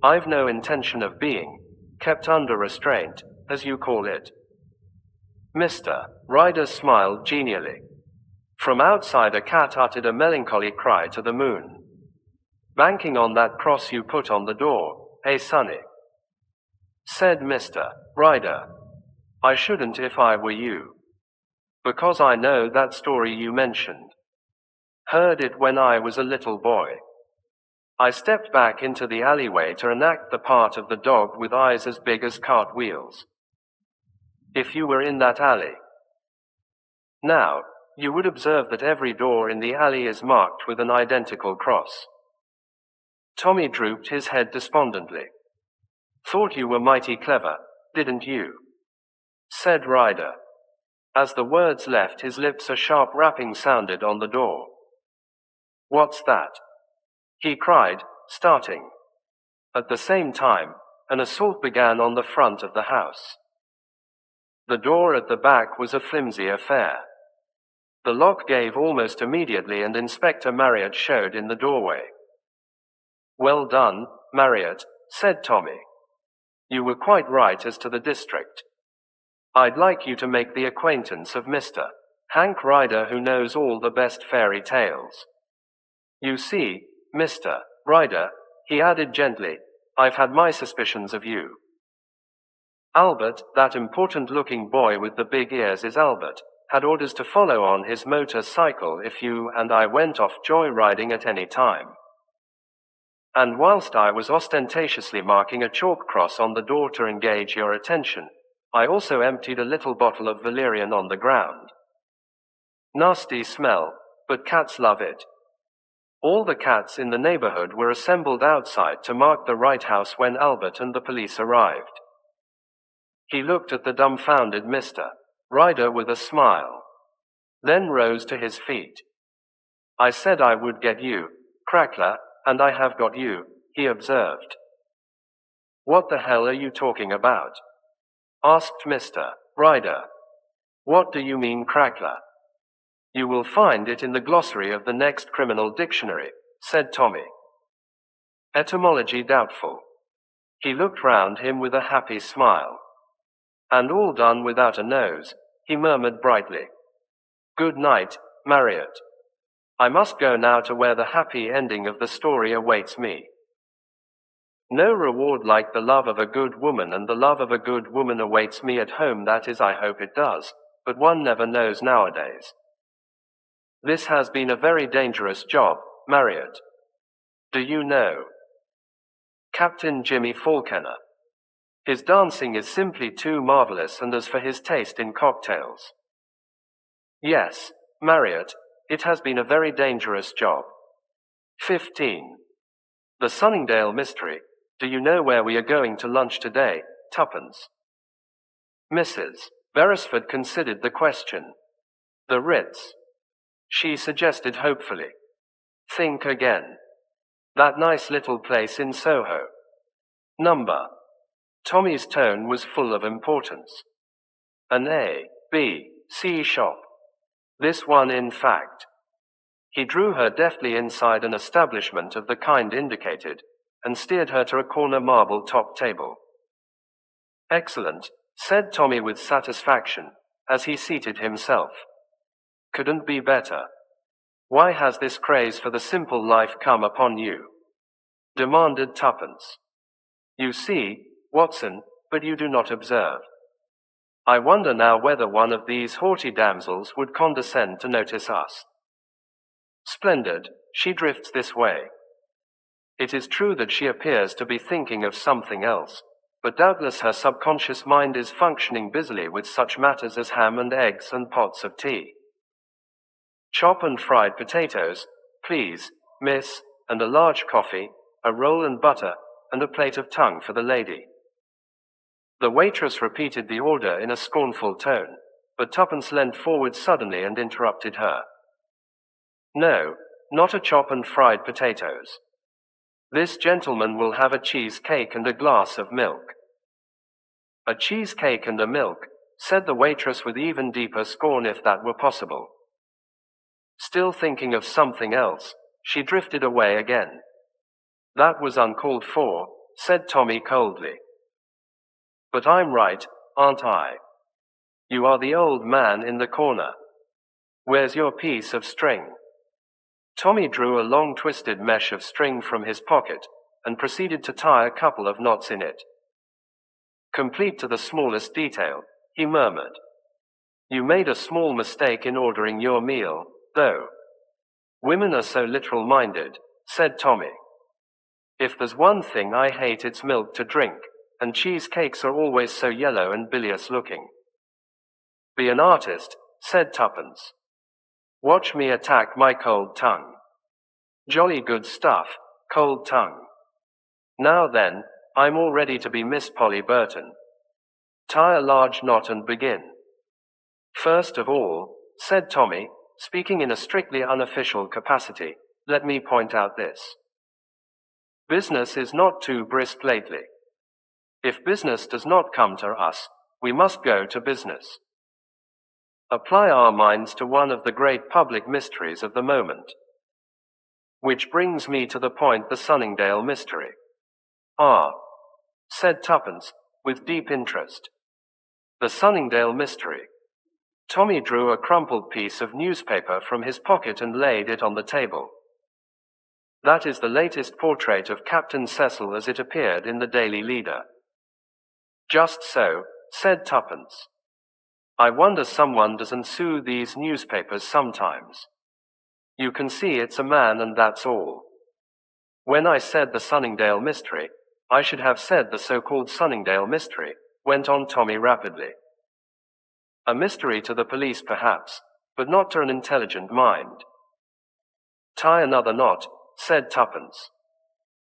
I've no intention of being kept under restraint, as you call it. Mr. Ryder smiled genially. From outside a cat uttered a melancholy cry to the moon. Banking on that cross you put on the door, hey Sonny? Said Mr. Ryder. I shouldn't if I were you. Because I know that story you mentioned. Heard it when I was a little boy. I stepped back into the alleyway to enact the part of the dog with eyes as big as cartwheels. If you were in that alley. Now, you would observe that every door in the alley is marked with an identical cross. Tommy drooped his head despondently. Thought you were mighty clever, didn't you? Said Ryder. As the words left his lips a sharp rapping sounded on the door. What's that? He cried, starting. At the same time, an assault began on the front of the house. The door at the back was a flimsy affair. The lock gave almost immediately and Inspector Marriott showed in the doorway. Well done, Marriott, said Tommy. You were quite right as to the district. I'd like you to make the acquaintance of Mr. Hank Ryder, who knows all the best fairy tales. You see, Mr. Ryder, he added gently, I've had my suspicions of you. Albert, that important-looking boy with the big ears is Albert, had orders to follow on his motor-cycle if you and I went off joyriding at any time. And whilst I was ostentatiously marking a chalk cross on the door to engage your attention, I also emptied a little bottle of valerian on the ground. Nasty smell, but cats love it. All the cats in the neighborhood were assembled outside to mark the right house when Albert and the police arrived. He looked at the dumbfounded Mr. Ryder with a smile, then rose to his feet. I said I would get you, Crackler, and I have got you, he observed. What the hell are you talking about? Asked Mr. Ryder. What do you mean, Crackler? You will find it in the glossary of the next criminal dictionary, said Tommy. Etymology doubtful. He looked round him with a happy smile. And all done without a nose, he murmured brightly. Good night, Marriott. I must go now to where the happy ending of the story awaits me. No reward like the love of a good woman, and the love of a good woman awaits me at home. That is, I hope it does, but one never knows nowadays. This has been a very dangerous job, Marriott. Do you know Captain Jimmy Falconer? His dancing is simply too marvelous, and as for his taste in cocktails. Yes, Marriott, it has been a very dangerous job. 15. The Sunningdale Mystery. Do you know where we are going to lunch today? Tuppence. Mrs. Beresford considered the question. The Ritz. She suggested hopefully. Think again. That nice little place in Soho. Number. Tommy's tone was full of importance. An A, B, C shop. This one, in fact. He drew her deftly inside an establishment of the kind indicated, and steered her to a corner marble-top table. Excellent, said Tommy with satisfaction, as he seated himself. Couldn't be better. Why has this craze for the simple life come upon you? Demanded Tuppence. You see, Watson, but you do not observe. I wonder now whether one of these haughty damsels would condescend to notice us. Splendid, she drifts this way. It is true that she appears to be thinking of something else, but doubtless her subconscious mind is functioning busily with such matters as ham and eggs and pots of tea. Chop and fried potatoes, please, miss, and a large coffee, a roll and butter, and a plate of tongue for the lady. The waitress repeated the order in a scornful tone, but Tuppence leant forward suddenly and interrupted her. No, not a chop and fried potatoes. This gentleman will have a cheesecake and a glass of milk. A cheesecake and a milk, said the waitress with even deeper scorn, if that were possible. Still thinking of something else, she drifted away again. That was uncalled for, said Tommy coldly. But I'm right, aren't I? You are the old man in the corner. Where's your piece of string? Tommy drew a long twisted mesh of string from his pocket, and proceeded to tie a couple of knots in it. Complete to the smallest detail, he murmured. You made a small mistake in ordering your meal, though. Women are so literal-minded, said Tommy. If there's one thing I hate, it's milk to drink, and cheesecakes are always so yellow and bilious looking. Be an artist, said Tuppence. Watch me attack my cold tongue. Jolly good stuff, cold tongue. Now then, I'm all ready to be Miss Polly Burton. Tie a large knot and begin. First of all, said Tommy, speaking in a strictly unofficial capacity, let me point out this. Business is not too brisk lately. If business does not come to us, we must go to business. Apply our minds to one of the great public mysteries of the moment. Which brings me to the point, the Sunningdale mystery. Ah, said Tuppence, with deep interest. The Sunningdale mystery. Tommy drew a crumpled piece of newspaper from his pocket and laid it on the table. That is the latest portrait of Captain Cecil as it appeared in the Daily Leader. Just so, said Tuppence. I wonder someone doesn't sue these newspapers sometimes. You can see it's a man, and that's all. When I said the Sunningdale mystery, I should have said the so-called Sunningdale mystery, went on Tommy rapidly. A mystery to the police perhaps, but not to an intelligent mind. Tie another knot, said Tuppence.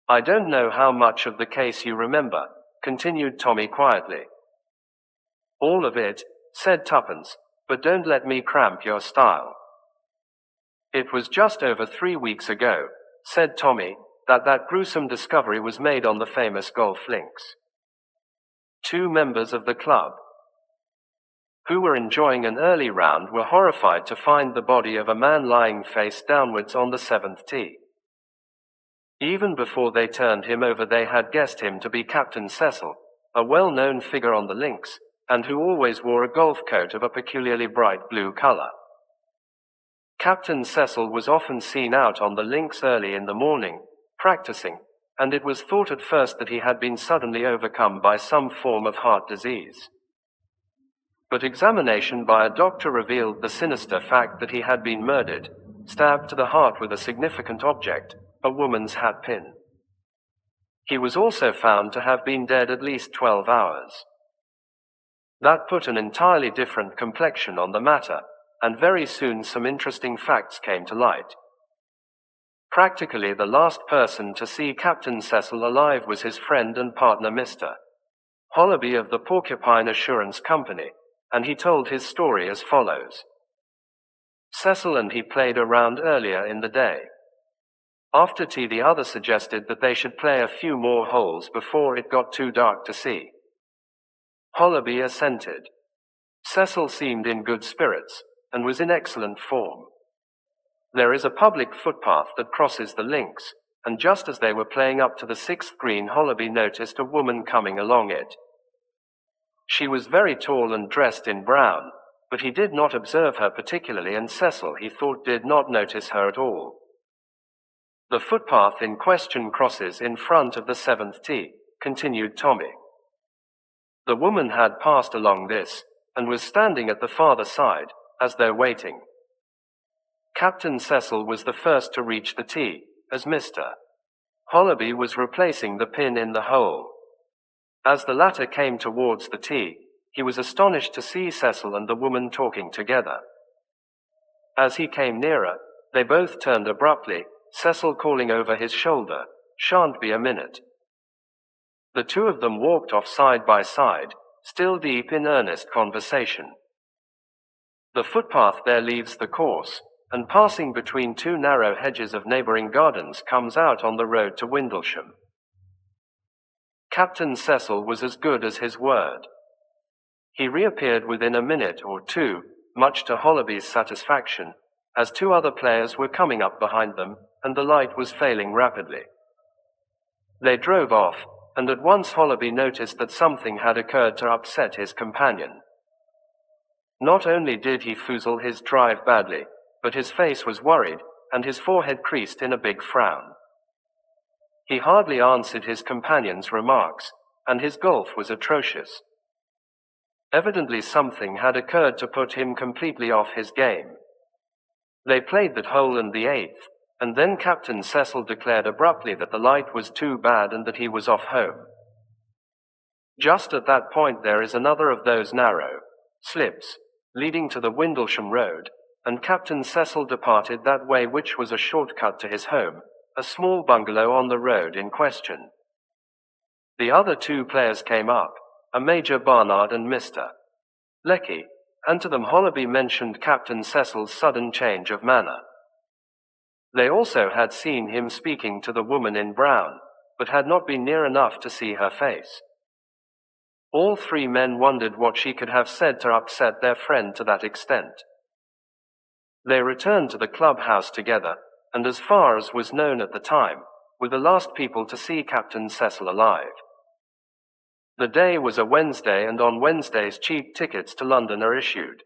I don't know how much of the case you remember, continued Tommy quietly. All of it, said Tuppence, but don't let me cramp your style. It was just over 3 weeks ago, said Tommy, that gruesome discovery was made on the famous golf links. 2 members of the club. who were enjoying an early round, were horrified to find the body of a man lying face downwards on the 7th tee. Even before they turned him over, they had guessed him to be Captain Cecil, a well-known figure on the links, and who always wore a golf coat of a peculiarly bright blue color. Captain Cecil was often seen out on the links early in the morning, practicing, and it was thought at first that he had been suddenly overcome by some form of heart disease. But examination by a doctor revealed the sinister fact that he had been murdered, stabbed to the heart with a significant object, a woman's hat pin. He was also found to have been dead at least 12 hours. That put an entirely different complexion on the matter, and very soon some interesting facts came to light. Practically the last person to see Captain Cecil alive was his friend and partner Mr. Hollaby of the Porcupine Assurance Company, and he told his story as follows. Cecil and he played a round earlier in the day. After tea, the other suggested that they should play a few more holes before it got too dark to see. Hollaby assented. Cecil seemed in good spirits, and was in excellent form. There is a public footpath that crosses the links, and just as they were playing up to the 6th green, Hollaby noticed a woman coming along it. She was very tall and dressed in brown, but he did not observe her particularly, and Cecil, he thought, did not notice her at all. The footpath in question crosses in front of the 7th tee, continued Tommy. The woman had passed along this, and was standing at the farther side, as though waiting. Captain Cecil was the first to reach the tee, as Mr. Hollaby was replacing the pin in the hole. As the latter came towards the tee, he was astonished to see Cecil and the woman talking together. As he came nearer, they both turned abruptly, Cecil calling over his shoulder, "Shan't be a minute." The two of them walked off side by side, still deep in earnest conversation. The footpath there leaves the course, and passing between two narrow hedges of neighboring gardens comes out on the road to Windlesham. Captain Cecil was as good as his word. He reappeared within a minute or two, much to Hollaby's satisfaction, as two other players were coming up behind them, and the light was failing rapidly. They drove off, and at once Hollaby noticed that something had occurred to upset his companion. Not only did he foozle his drive badly, but his face was worried, and his forehead creased in a big frown. He hardly answered his companion's remarks, and his golf was atrocious. Evidently something had occurred to put him completely off his game. They played that hole and the 8th, and then Captain Cecil declared abruptly that the light was too bad and that he was off home. Just at that point there is another of those narrow slips, leading to the Windlesham Road, and Captain Cecil departed that way, which was a shortcut to his home, a small bungalow on the road in question. The other two players came up, a Major Barnard and Mr. Lecky, and to them Hollaby mentioned Captain Cecil's sudden change of manner. They also had seen him speaking to the woman in brown, but had not been near enough to see her face. All three men wondered what she could have said to upset their friend to that extent. They returned to the clubhouse together, and as far as was known at the time, were the last people to see Captain Cecil alive. The day was a Wednesday, and on Wednesdays cheap tickets to London are issued.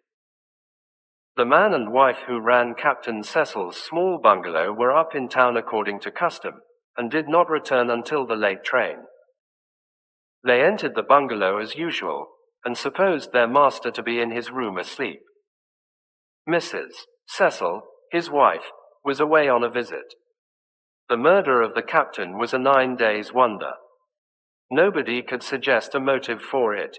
The man and wife who ran Captain Cecil's small bungalow were up in town according to custom, and did not return until the late train. They entered the bungalow as usual, and supposed their master to be in his room asleep. Mrs. Cecil, his wife, was away on a visit. The murder of the captain was a 9 days' wonder. Nobody could suggest a motive for it.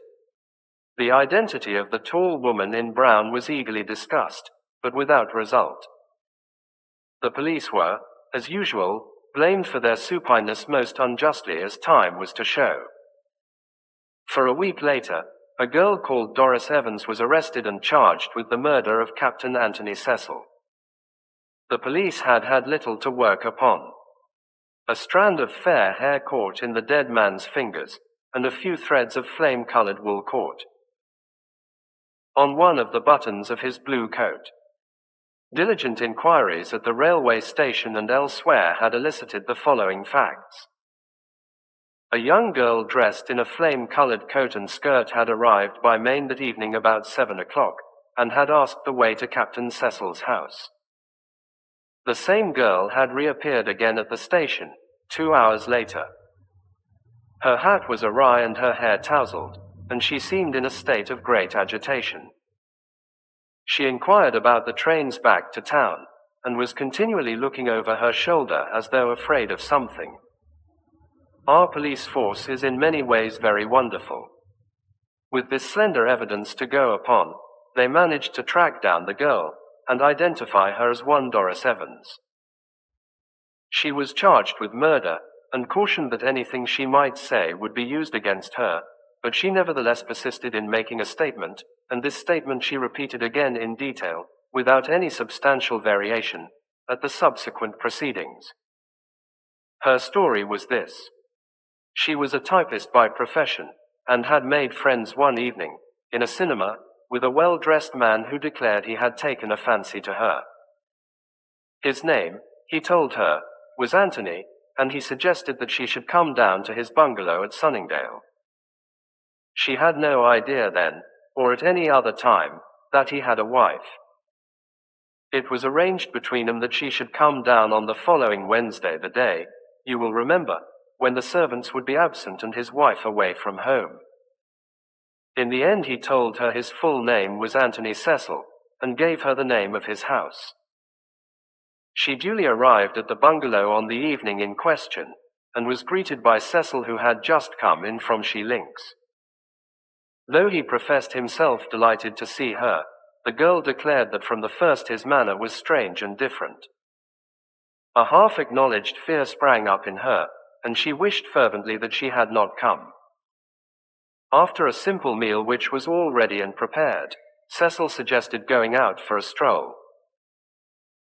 The identity of the tall woman in brown was eagerly discussed, but without result. The police were, as usual, blamed for their supineness most unjustly, as time was to show. For a week later, a girl called Doris Evans was arrested and charged with the murder of Captain Anthony Cecil. The police had had little to work upon. A strand of fair hair caught in the dead man's fingers, and a few threads of flame-colored wool caught. on one of the buttons of his blue coat. Diligent inquiries at the railway station and elsewhere had elicited the following facts. A young girl dressed in a flame-colored coat and skirt had arrived by main that evening about 7 o'clock, and had asked the way to Captain Cecil's house. The same girl had reappeared again at the station, 2 hours later. Her hat was awry and her hair tousled, and she seemed in a state of great agitation. She inquired about the trains back to town, and was continually looking over her shoulder as though afraid of something. Our police force is in many ways very wonderful. With this slender evidence to go upon, they managed to track down the girl, and identify her as one Doris Evans. She was charged with murder, and cautioned that anything she might say would be used against her, but she nevertheless persisted in making a statement, and this statement she repeated again in detail, without any substantial variation, at the subsequent proceedings. Her story was this. She was a typist by profession, and had made friends one evening, in a cinema, with a well-dressed man who declared he had taken a fancy to her. His name, he told her, was Anthony, and he suggested that she should come down to his bungalow at Sunningdale. She had no idea then, or at any other time, that he had a wife. It was arranged between them that she should come down on the following Wednesday, the day, you will remember, when the servants would be absent and his wife away from home. In the end he told her his full name was Anthony Cecil, and gave her the name of his house. She duly arrived at the bungalow on the evening in question, and was greeted by Cecil, who had just come in from She Links. Though he professed himself delighted to see her, the girl declared that from the first his manner was strange and different. A half-acknowledged fear sprang up in her, and she wished fervently that she had not come. After a simple meal which was all ready and prepared, Cecil suggested going out for a stroll.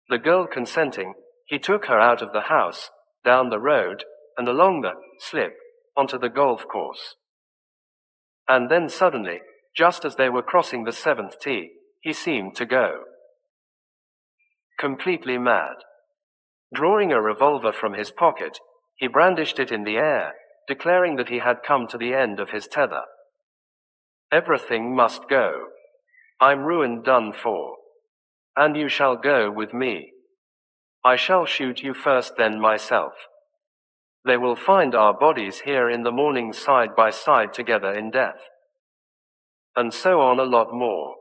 The girl consenting, he took her out of the house, down the road, and along the slip, onto the golf course. And then suddenly, just as they were crossing the 7th tee, he seemed to go completely mad. Drawing a revolver from his pocket, he brandished it in the air, declaring that he had come to the end of his tether. Everything must go. I'm ruined, done for. And you shall go with me. I shall shoot you first, then myself. They will find our bodies here in the morning side by side together in death. And so on, a lot more.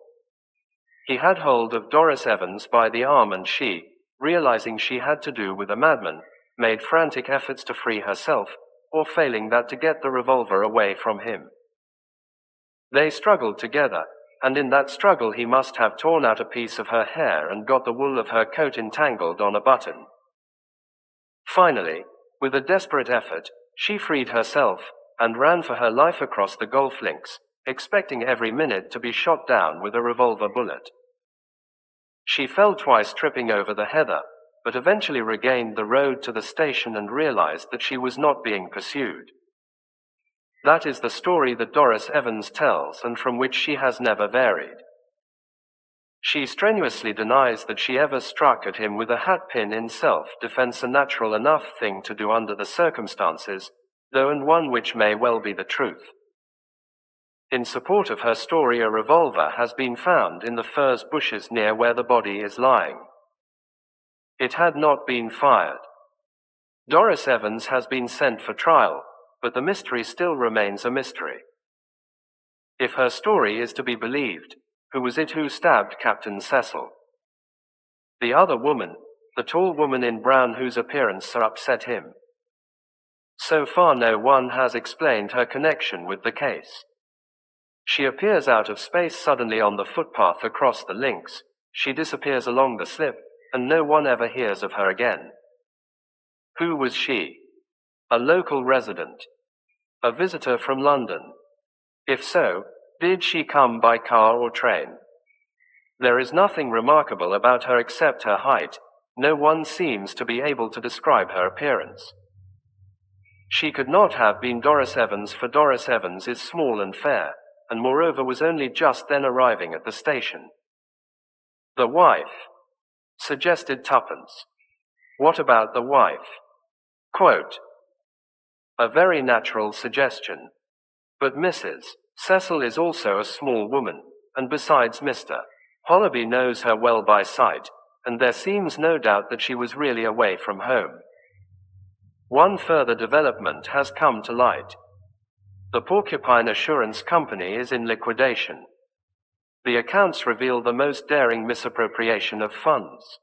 He had hold of Doris Evans by the arm, and she, realizing she had to do with a madman, made frantic efforts to free herself, or failing that to get the revolver away from him. They struggled together, and in that struggle he must have torn out a piece of her hair and got the wool of her coat entangled on a button. Finally, with a desperate effort, she freed herself, and ran for her life across the golf links, expecting every minute to be shot down with a revolver bullet. She fell twice, tripping over the heather, but eventually regained the road to the station and realized that she was not being pursued. That is the story that Doris Evans tells, and from which she has never varied. She strenuously denies that she ever struck at him with a hatpin, in self-defense, a natural enough thing to do under the circumstances, though and one which may well be the truth. In support of her story, a revolver has been found in the furze bushes near where the body is lying. It had not been fired. Doris Evans has been sent for trial, but the mystery still remains a mystery. If her story is to be believed, who was it who stabbed Captain Cecil? The other woman, the tall woman in brown whose appearance so upset him. So far no one has explained her connection with the case. She appears out of space suddenly on the footpath across the links, she disappears along the slip, and no one ever hears of her again. Who was she? A local resident? A visitor from London? If so, did she come by car or train? There is nothing remarkable about her except her height. No one seems to be able to describe her appearance. She could not have been Doris Evans, for Doris Evans is small and fair, and moreover was only just then arriving at the station. The wife, suggested Tuppence. What about the wife? Quote, a very natural suggestion. But Mrs. Cecil is also a small woman, and besides Mr. Hollaby knows her well by sight, and there seems no doubt that she was really away from home. One further development has come to light. The Porcupine Assurance Company is in liquidation. The accounts reveal the most daring misappropriation of funds.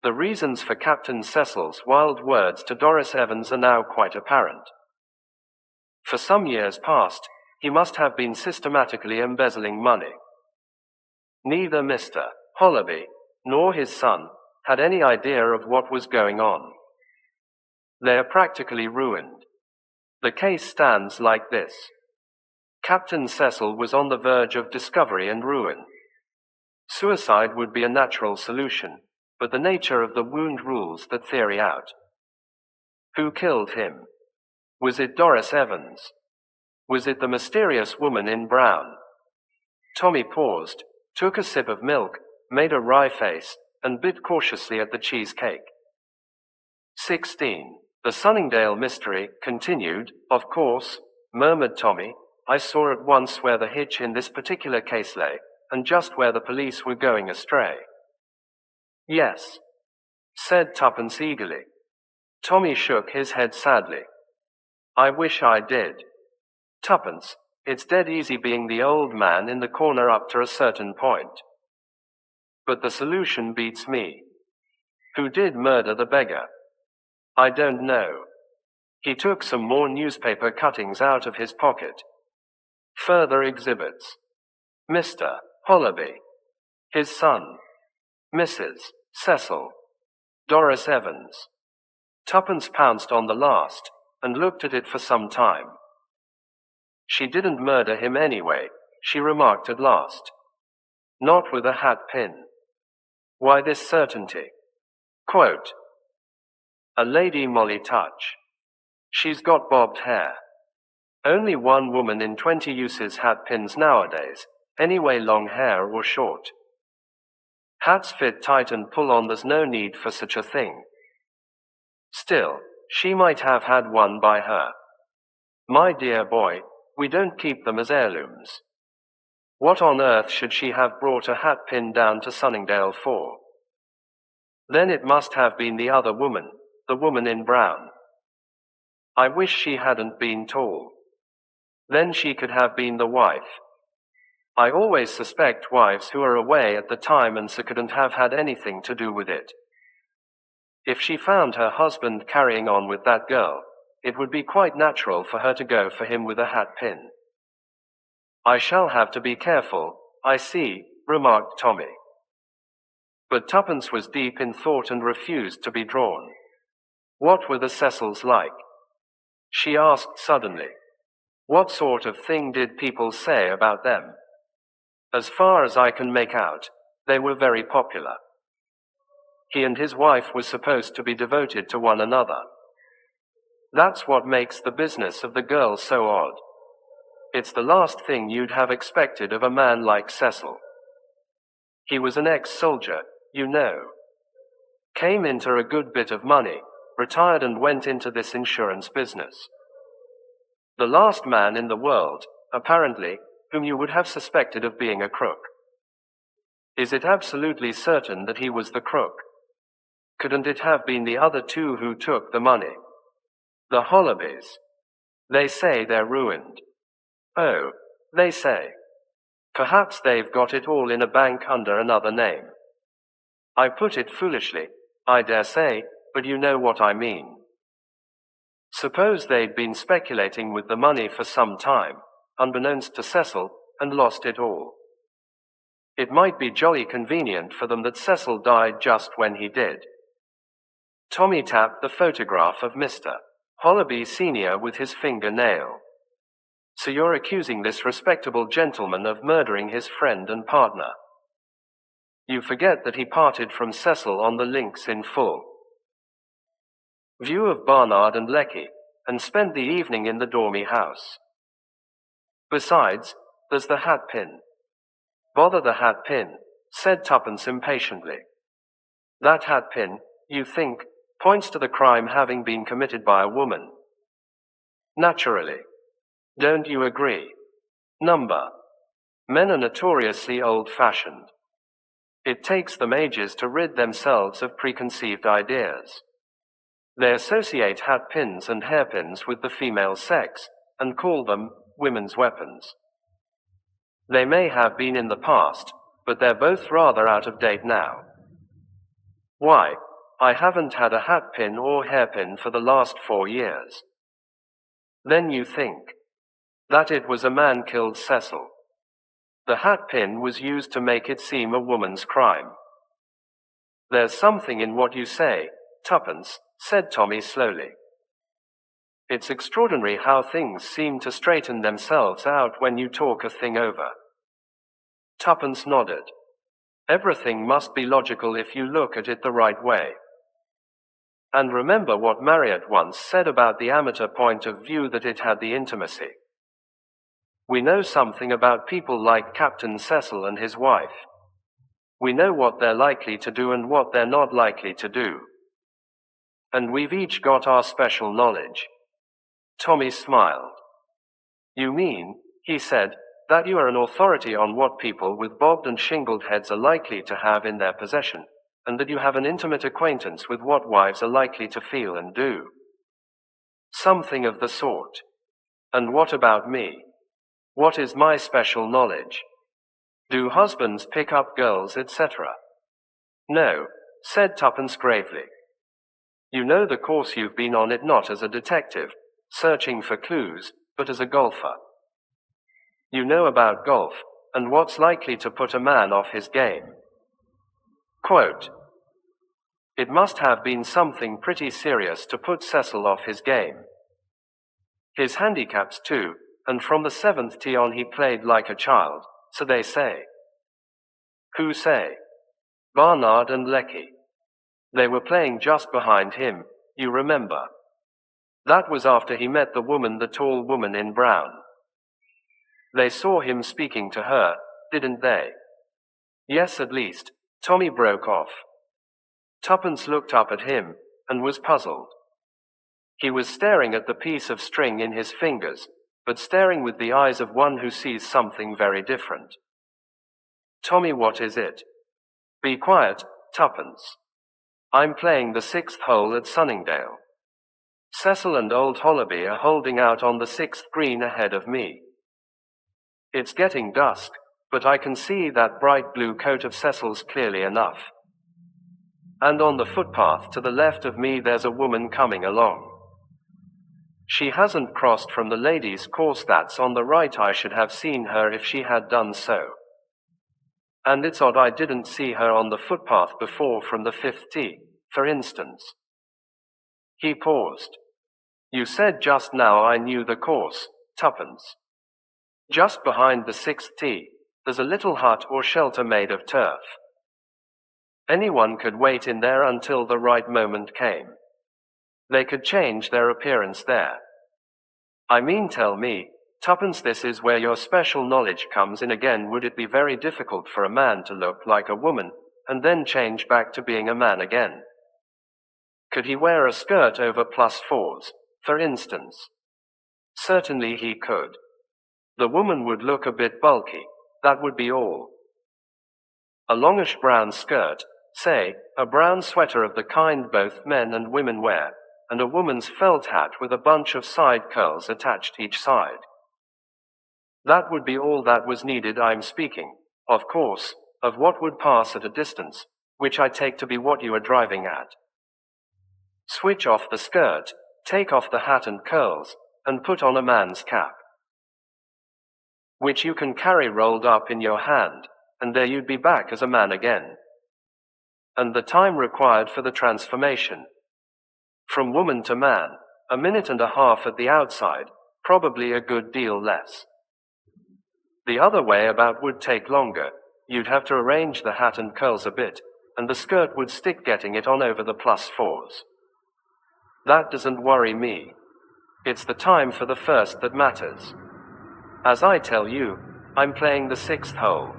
The reasons for Captain Cecil's wild words to Doris Evans are now quite apparent. For some years past, he must have been systematically embezzling money. Neither Mr. Hollaby nor his son had any idea of what was going on. They are practically ruined. The case stands like this. Captain Cecil was on the verge of discovery and ruin. Suicide would be a natural solution, but the nature of the wound rules that theory out. Who killed him? Was it Doris Evans? Was it the mysterious woman in brown? Tommy paused, took a sip of milk, made a wry face, and bit cautiously at the cheesecake. 16. The Sunningdale mystery continued. Of course, murmured Tommy, I saw at once where the hitch in this particular case lay, and just where the police were going astray. Yes, said Tuppence eagerly. Tommy shook his head sadly. I wish I did. Tuppence, it's dead easy being the old man in the corner up to a certain point. But the solution beats me. Who did murder the beggar? I don't know. He took some more newspaper cuttings out of his pocket. Further exhibits. Mr. Hollaby. His son. Mrs. Cecil. Doris Evans. Tuppence pounced on the last, and looked at it for some time. She didn't murder him anyway, she remarked at last. Not with a hat pin. Why this certainty? Quote, a Lady Molly touch. She's got bobbed hair. Only one woman in 20 uses hat pins nowadays, anyway long hair or short. Hats fit tight and pull on, there's no need for such a thing. Still, she might have had one by her. My dear boy, we don't keep them as heirlooms. What on earth should she have brought a hat pin down to Sunningdale for? Then it must have been the other woman, the woman in brown. I wish she hadn't been tall. Then she could have been the wife. I always suspect wives who are away at the time and so couldn't have had anything to do with it. If she found her husband carrying on with that girl, it would be quite natural for her to go for him with a hat pin. I shall have to be careful, I see, remarked Tommy. But Tuppence was deep in thought and refused to be drawn. What were the Cecils like? She asked suddenly. What sort of thing did people say about them? As far as I can make out, they were very popular. He and his wife were supposed to be devoted to one another. That's what makes the business of the girl so odd. It's the last thing you'd have expected of a man like Cecil. He was an ex-soldier, you know. Came into a good bit of money, retired and went into this insurance business. The last man in the world, apparently, whom you would have suspected of being a crook. Is it absolutely certain that he was the crook? Couldn't it have been the other two who took the money? The Hollabys. They say they're ruined. Oh, they say. Perhaps they've got it all in a bank under another name. I put it foolishly, I dare say, but you know what I mean. Suppose they'd been speculating with the money for some time, unbeknownst to Cecil, and lost it all. It might be jolly convenient for them that Cecil died just when he did. Tommy tapped the photograph of Mr. Hollaby Sr. with his finger-nail. So you're accusing this respectable gentleman of murdering his friend and partner. You forget that he parted from Cecil on the links in full view of Barnard and Lecky, and spent the evening in the Dormy house. Besides, there's the hat pin. Bother the hat pin, said Tuppence impatiently. That hat pin, you think, points to the crime having been committed by a woman. Naturally. Don't you agree? Number. Men are notoriously old-fashioned. It takes them ages to rid themselves of preconceived ideas. They associate hat pins and hairpins with the female sex, and call them women's weapons. They may have been in the past, but they're both rather out of date now. Why, I haven't had a hat pin or hairpin for the last 4 years. Then you think that it was a man killed Cecil. The hat pin was used to make it seem a woman's crime. There's something in what you say, Tuppence, said Tommy slowly. It's extraordinary how things seem to straighten themselves out when you talk a thing over. Tuppence nodded. Everything must be logical if you look at it the right way. And remember what Marriott once said about the amateur point of view, that it had the intimacy. We know something about people like Captain Cecil and his wife. We know what they're likely to do and what they're not likely to do. And we've each got our special knowledge. Tommy smiled. You mean, he said, that you are an authority on what people with bobbed and shingled heads are likely to have in their possession, and that you have an intimate acquaintance with what wives are likely to feel and do. Something of the sort. And what about me? What is my special knowledge? Do husbands pick up girls, etc.? No, said Tuppence gravely. You know the course you've been on, it not as a detective, searching for clues, but as a golfer. You know about golf, and what's likely to put a man off his game. Quote, it must have been something pretty serious to put Cecil off his game. His handicaps too, and from the 7th tee on he played like a child, so they say. Who say? Barnard and Lecky. They were playing just behind him, you remember. That was after he met the woman, the tall woman in brown. They saw him speaking to her, didn't they? Yes, at least. Tommy broke off. Tuppence looked up at him, and was puzzled. He was staring at the piece of string in his fingers, but staring with the eyes of one who sees something very different. Tommy, what is it? Be quiet, Tuppence. I'm playing the 6th hole at Sunningdale. Cecil and old Hollaby are holding out on the 6th green ahead of me. It's getting dusk, but I can see that bright blue coat of Cecil's clearly enough. And on the footpath to the left of me there's a woman coming along. She hasn't crossed from the ladies' course that's on the right. I should have seen her if she had done so. And it's odd I didn't see her on the footpath before from the 5th tee, for instance. He paused. You said just now I knew the course, Tuppence. Just behind the 6th tee, there's a little hut or shelter made of turf. Anyone could wait in there until the right moment came. They could change their appearance there. I mean, tell me, Tuppence, this is where your special knowledge comes in again. Would it be very difficult for a man to look like a woman, and then change back to being a man again? Could he wear a skirt over +4s, for instance? Certainly he could. The woman would look a bit bulky, that would be all. A longish brown skirt, say, a brown sweater of the kind both men and women wear, and a woman's felt hat with a bunch of side curls attached each side. That would be all that was needed. I'm speaking, of course, of what would pass at a distance, which I take to be what you are driving at. Switch off the skirt, take off the hat and curls, and put on a man's cap, which you can carry rolled up in your hand, and there you'd be back as a man again. And the time required for the transformation, from woman to man, 1.5 minutes at the outside, probably a good deal less. The other way about would take longer. You'd have to arrange the hat and curls a bit, and the skirt would stick getting it on over the +4s. That doesn't worry me. It's the time for the first that matters. As I tell you, I'm playing the 6th hole.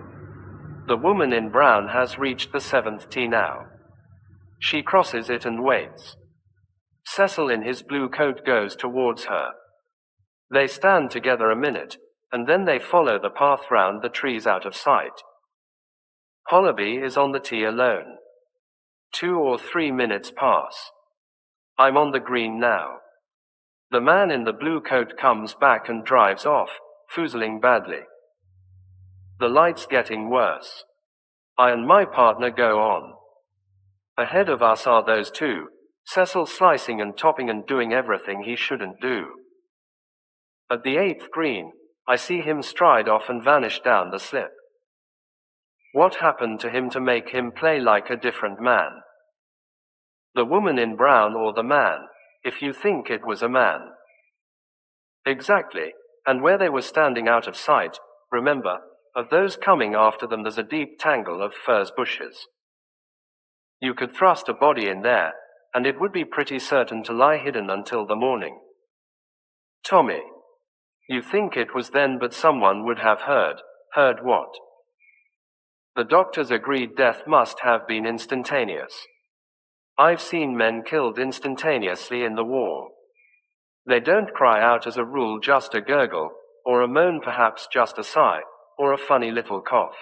The woman in brown has reached the 7th tee now. She crosses it and waits. Cecil in his blue coat goes towards her. They stand together a minute, and then they follow the path round the trees out of sight. Hollaby is on the tee alone. 2 or 3 minutes pass. I'm on the green now. The man in the blue coat comes back and drives off, foozling badly. The light's getting worse. I and my partner go on. Ahead of us are those two, Cecil slicing and topping and doing everything he shouldn't do. At the 8th green, I see him stride off and vanish down the slip. What happened to him to make him play like a different man? The woman in brown or the man, if you think it was a man? Exactly, and where they were standing out of sight, remember, of those coming after them there's a deep tangle of furze bushes. You could thrust a body in there, and it would be pretty certain to lie hidden until the morning. Tommy, you think it was then, but someone would have heard. Heard what? The doctors agreed death must have been instantaneous. I've seen men killed instantaneously in the war. They don't cry out as a rule, just a gurgle, or a moan, perhaps just a sigh, or a funny little cough.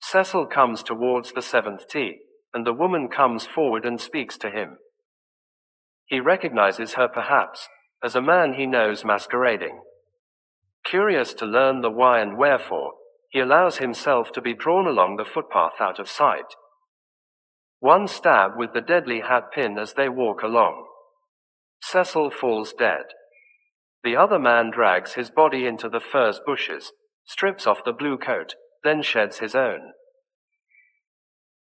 Cecil comes towards the 7th tee, and the woman comes forward and speaks to him. He recognizes her perhaps, as a man he knows masquerading. Curious to learn the why and wherefore, he allows himself to be drawn along the footpath out of sight. One stab with the deadly hat pin as they walk along. Cecil falls dead. The other man drags his body into the furze bushes, strips off the blue coat, then sheds his own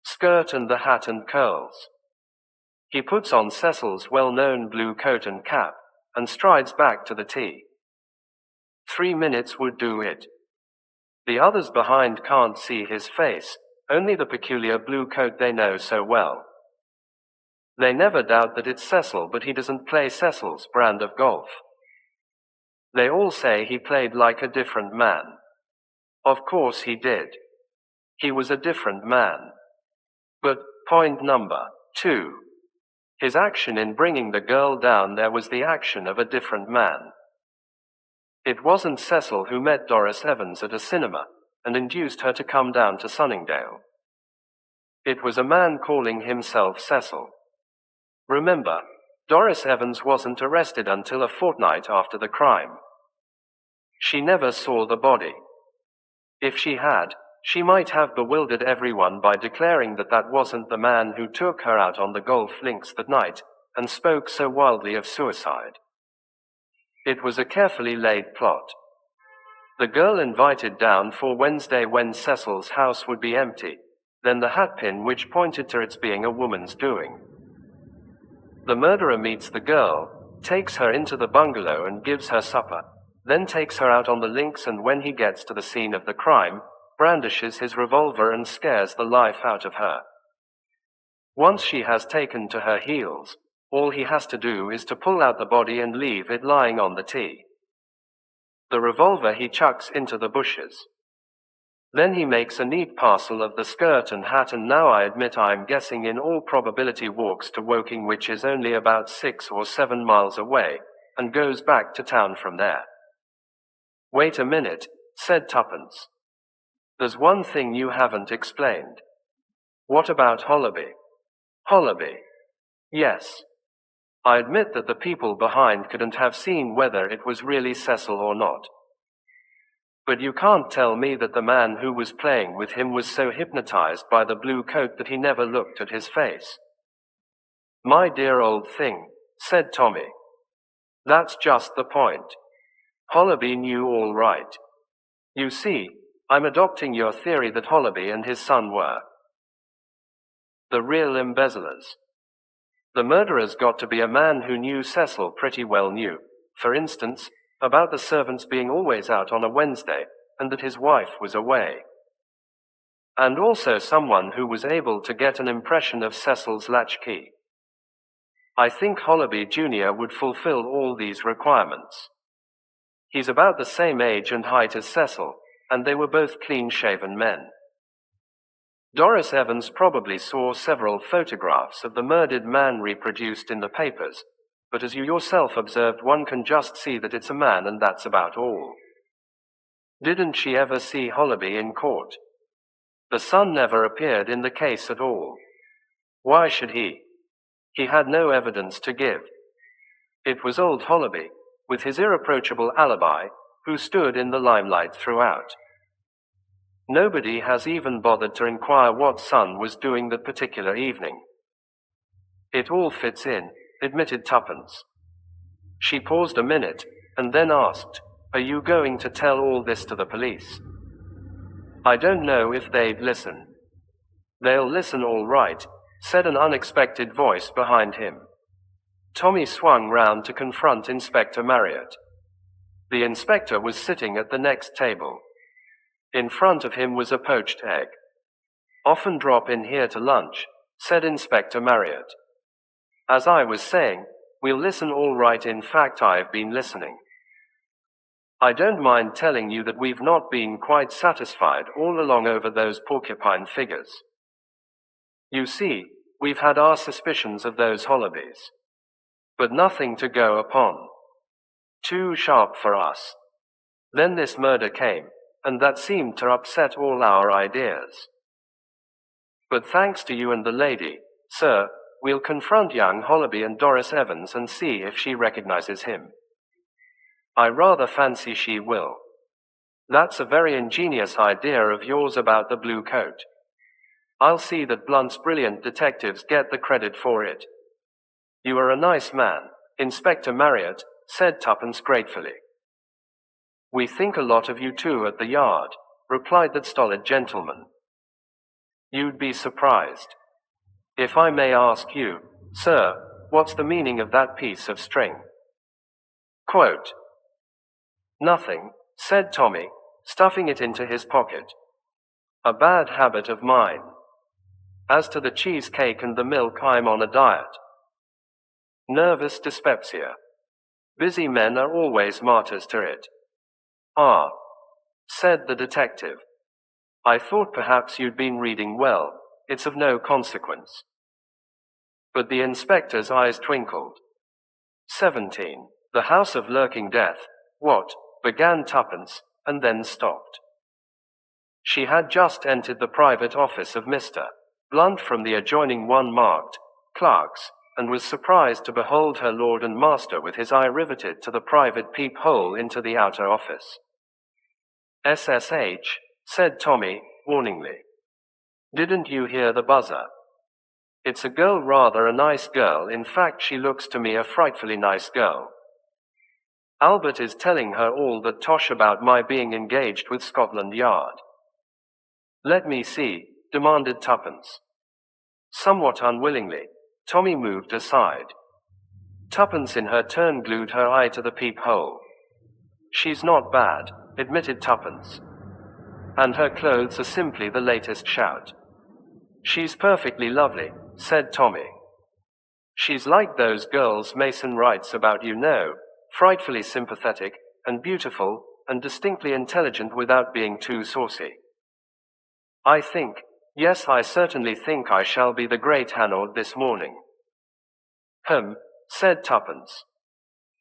skirt and the hat and curls. He puts on Cecil's well-known blue coat and cap, and strides back to the tee. 3 minutes would do it. The others behind can't see his face, only the peculiar blue coat they know so well. They never doubt that it's Cecil, but he doesn't play Cecil's brand of golf. They all say he played like a different man. Of course he did. He was a different man. But, point number 2. His action in bringing the girl down there was the action of a different man. It wasn't Cecil who met Doris Evans at a cinema and induced her to come down to Sunningdale. It was a man calling himself Cecil. Remember, Doris Evans wasn't arrested until a fortnight after the crime. She never saw the body. If she had, she might have bewildered everyone by declaring that that wasn't the man who took her out on the golf links that night and spoke so wildly of suicide. It was a carefully laid plot. The girl invited down for Wednesday when Cecil's house would be empty, then the hatpin which pointed to its being a woman's doing. The murderer meets the girl, takes her into the bungalow and gives her supper, then takes her out on the links, and when he gets to the scene of the crime, brandishes his revolver and scares the life out of her. Once she has taken to her heels, all he has to do is to pull out the body and leave it lying on the tee. The revolver he chucks into the bushes. Then he makes a neat parcel of the skirt and hat, and now I admit I'm guessing in all probability walks to Woking, which is only about 6 or 7 miles away, and goes back to town from there. Wait a minute, said Tuppence. There's one thing you haven't explained. What about Hollaby? Hollaby? Yes. I admit that the people behind couldn't have seen whether it was really Cecil or not. But you can't tell me that the man who was playing with him was so hypnotized by the blue coat that he never looked at his face. My dear old thing, said Tommy. That's just the point. Hollaby knew all right. You see, I'm adopting your theory that Hollaby and his son were the real embezzlers. The murderer's got to be a man who knew Cecil pretty well, knew, for instance, about the servants being always out on a Wednesday, and that his wife was away. And also someone who was able to get an impression of Cecil's latchkey. I think Hollaby Jr. would fulfill all these requirements. He's about the same age and height as Cecil, and they were both clean-shaven men. Doris Evans probably saw several photographs of the murdered man reproduced in the papers, but as you yourself observed, one can just see that it's a man, and that's about all. Didn't she ever see Hollaby in court? The son never appeared in the case at all. Why should he? He had no evidence to give. It was old Hollaby, with his irreproachable alibi, who stood in the limelight throughout. Nobody has even bothered to inquire what son was doing that particular evening. It all fits in, admitted Tuppence. She paused a minute, and then asked, "Are you going to tell all this to the police?" "I don't know if they'd listen." "They'll listen all right," said an unexpected voice behind him. Tommy swung round to confront Inspector Marriott. The inspector was sitting at the next table. In front of him was a poached egg. "Often drop in here to lunch," said Inspector Marriott. "As I was saying, we'll listen all right. In fact, I've been listening. I don't mind telling you that we've not been quite satisfied all along over those porcupine figures. You see, we've had our suspicions of those Hollabys, but nothing to go upon. Too sharp for us. Then this murder came, and that seemed to upset all our ideas. But thanks to you and the lady, sir, we'll confront young Hollaby and Doris Evans and see if she recognizes him. I rather fancy she will. That's a very ingenious idea of yours about the blue coat. I'll see that Blunt's brilliant detectives get the credit for it." "You are a nice man, Inspector Marriott," said Tuppence gratefully. "We think a lot of you too at the Yard," replied that stolid gentleman. "You'd be surprised. If I may ask you, sir, what's the meaning of that piece of string?" Quote, "Nothing," said Tommy, stuffing it into his pocket. "A bad habit of mine. As to the cheesecake and the milk, I'm on a diet. Nervous dyspepsia. Busy men are always martyrs to it." "Ah," said the detective. "I thought perhaps you'd been reading well. It's of no consequence." But the inspector's eyes twinkled. 17. The House of Lurking Death. What? Began Tuppence, and then stopped. She had just entered the private office of Mr. Blunt from the adjoining one marked Clerks, and was surprised to behold her lord and master with his eye riveted to the private peephole into the outer office. "SSH," said Tommy, warningly. "Didn't you hear the buzzer? It's a girl, rather a nice girl. In fact, she looks to me a frightfully nice girl. Albert is telling her all that tosh about my being engaged with Scotland Yard." "Let me see," demanded Tuppence. Somewhat unwillingly, Tommy moved aside. Tuppence in her turn glued her eye to the peephole. "She's not bad," admitted Tuppence. "And her clothes are simply the latest shout." "She's perfectly lovely," said Tommy. "She's like those girls Mason writes about, you know, frightfully sympathetic, and beautiful, and distinctly intelligent without being too saucy. Yes, I certainly think I shall be the great Hanaud this morning." Said Tuppence.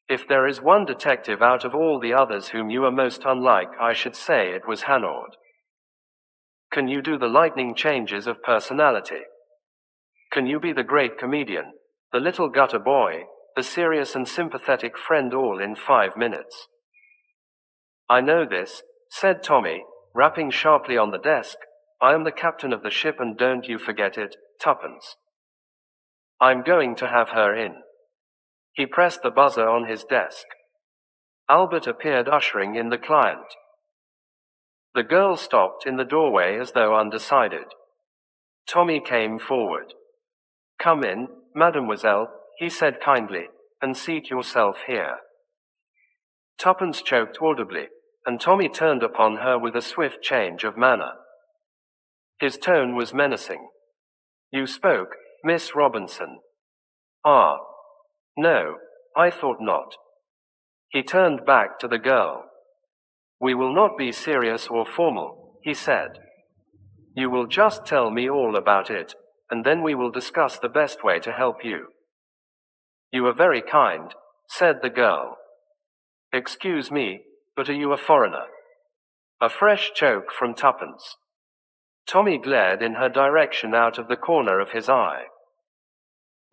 "If there is one detective out of all the others whom you are most unlike, I should say it was Hanaud. Can you do the lightning changes of personality? Can you be the great comedian, the little gutter boy, the serious and sympathetic friend, all in 5 minutes?" "I know this," said Tommy, rapping sharply on the desk. "I am the captain of the ship, and don't you forget it, Tuppence. I'm going to have her in." He pressed the buzzer on his desk. Albert appeared, ushering in the client. The girl stopped in the doorway as though undecided. Tommy came forward. "Come in, mademoiselle," he said kindly, "and seat yourself here." Tuppence choked audibly, and Tommy turned upon her with a swift change of manner. His tone was menacing. "You spoke, Miss Robinson." "Ah. No, I thought not." He turned back to the girl. We will not be serious or formal, he said. You will just tell me all about it, and then we will discuss the best way to help you. You are very kind, said the girl. Excuse me, but are you a foreigner? A fresh joke from Tuppence. Tommy glared in her direction out of the corner of his eye.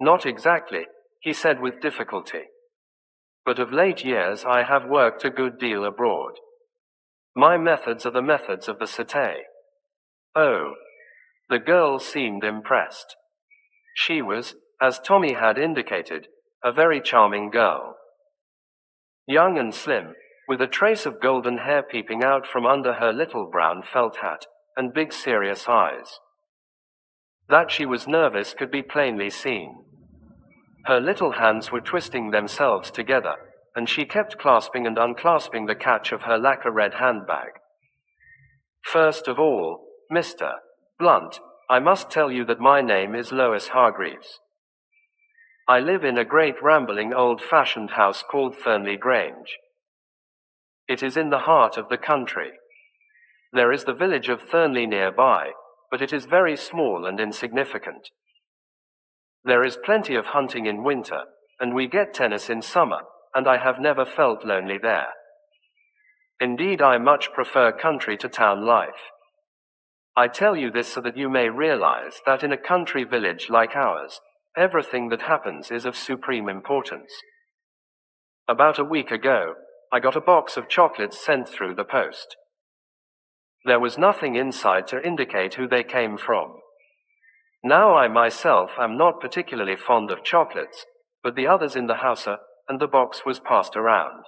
Not exactly, he said with difficulty. But of late years I have worked a good deal abroad. My methods are the methods of the cité. Oh. The girl seemed impressed. She was, as Tommy had indicated, a very charming girl. Young and slim, with a trace of golden hair peeping out from under her little brown felt hat, and big serious eyes. That she was nervous could be plainly seen. Her little hands were twisting themselves together, and she kept clasping and unclasping the catch of her lacquer red handbag. First of all, Mr. Blunt, I must tell you that my name is Lois Hargreaves. I live in a great rambling old-fashioned house called Thornley Grange. It is in the heart of the country. There is the village of Thornley nearby, but it is very small and insignificant. There is plenty of hunting in winter, and we get tennis in summer, and I have never felt lonely there. Indeed, I much prefer country to town life. I tell you this so that you may realize that in a country village like ours, everything that happens is of supreme importance. About a week ago, I got a box of chocolates sent through the post. There was nothing inside to indicate who they came from. Now I myself am not particularly fond of chocolates, but the others in the house are, and the box was passed around.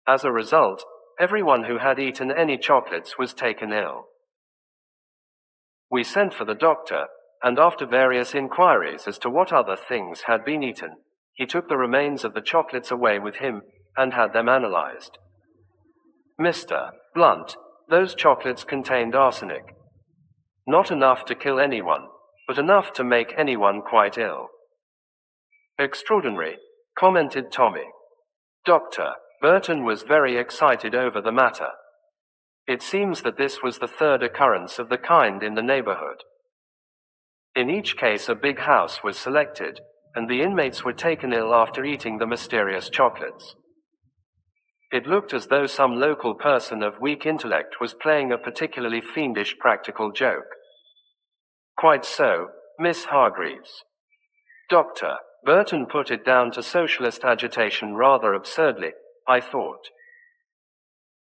As a result, everyone who had eaten any chocolates was taken ill. We sent for the doctor, and after various inquiries as to what other things had been eaten, he took the remains of the chocolates away with him, and had them analyzed. Mr. Blunt, those chocolates contained arsenic. Not enough to kill anyone, but enough to make anyone quite ill. Extraordinary, commented Tommy. Dr. Burton was very excited over the matter. It seems that this was the third occurrence of the kind in the neighborhood. In each case, a big house was selected, and the inmates were taken ill after eating the mysterious chocolates. It looked as though some local person of weak intellect was playing a particularly fiendish practical joke. Quite so, Miss Hargreaves. Dr. Burton put it down to socialist agitation rather absurdly, I thought.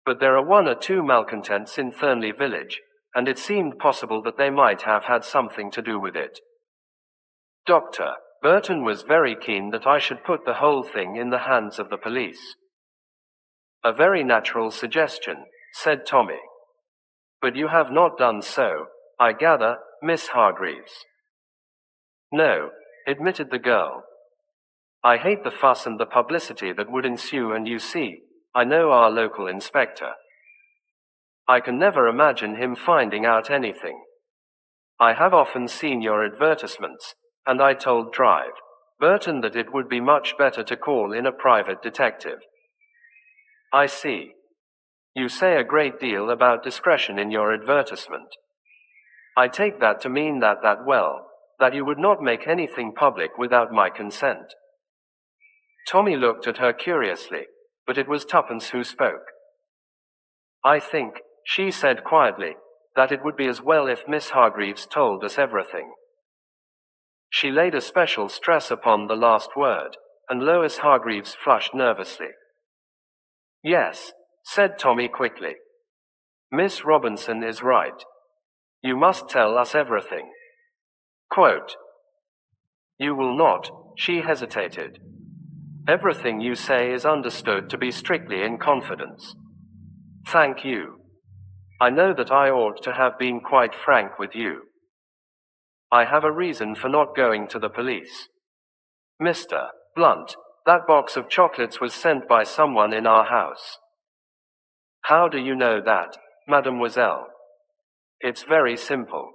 But there are one or two malcontents in Thornley village, and it seemed possible that they might have had something to do with it. Dr. Burton was very keen that I should put the whole thing in the hands of the police. A very natural suggestion, said Tommy. But you have not done so, I gather, Miss Hargreaves. No, admitted the girl. I hate the fuss and the publicity that would ensue, and you see, I know our local inspector. I can never imagine him finding out anything. I have often seen your advertisements, and I told Drive Burton that it would be much better to call in a private detective. I see. You say a great deal about discretion in your advertisement. I take that to mean that you would not make anything public without my consent. Tommy looked at her curiously, but it was Tuppence who spoke. I think, she said quietly, that it would be as well if Miss Hargreaves told us everything. She laid a special stress upon the last word, and Lois Hargreaves flushed nervously. Yes, said Tommy quickly. Miss Robinson is right. You must tell us everything. Quote. You will not, she hesitated. Everything you say is understood to be strictly in confidence. Thank you. I know that I ought to have been quite frank with you. I have a reason for not going to the police. Mr. Blunt, that box of chocolates was sent by someone in our house. How do you know that, mademoiselle? It's very simple.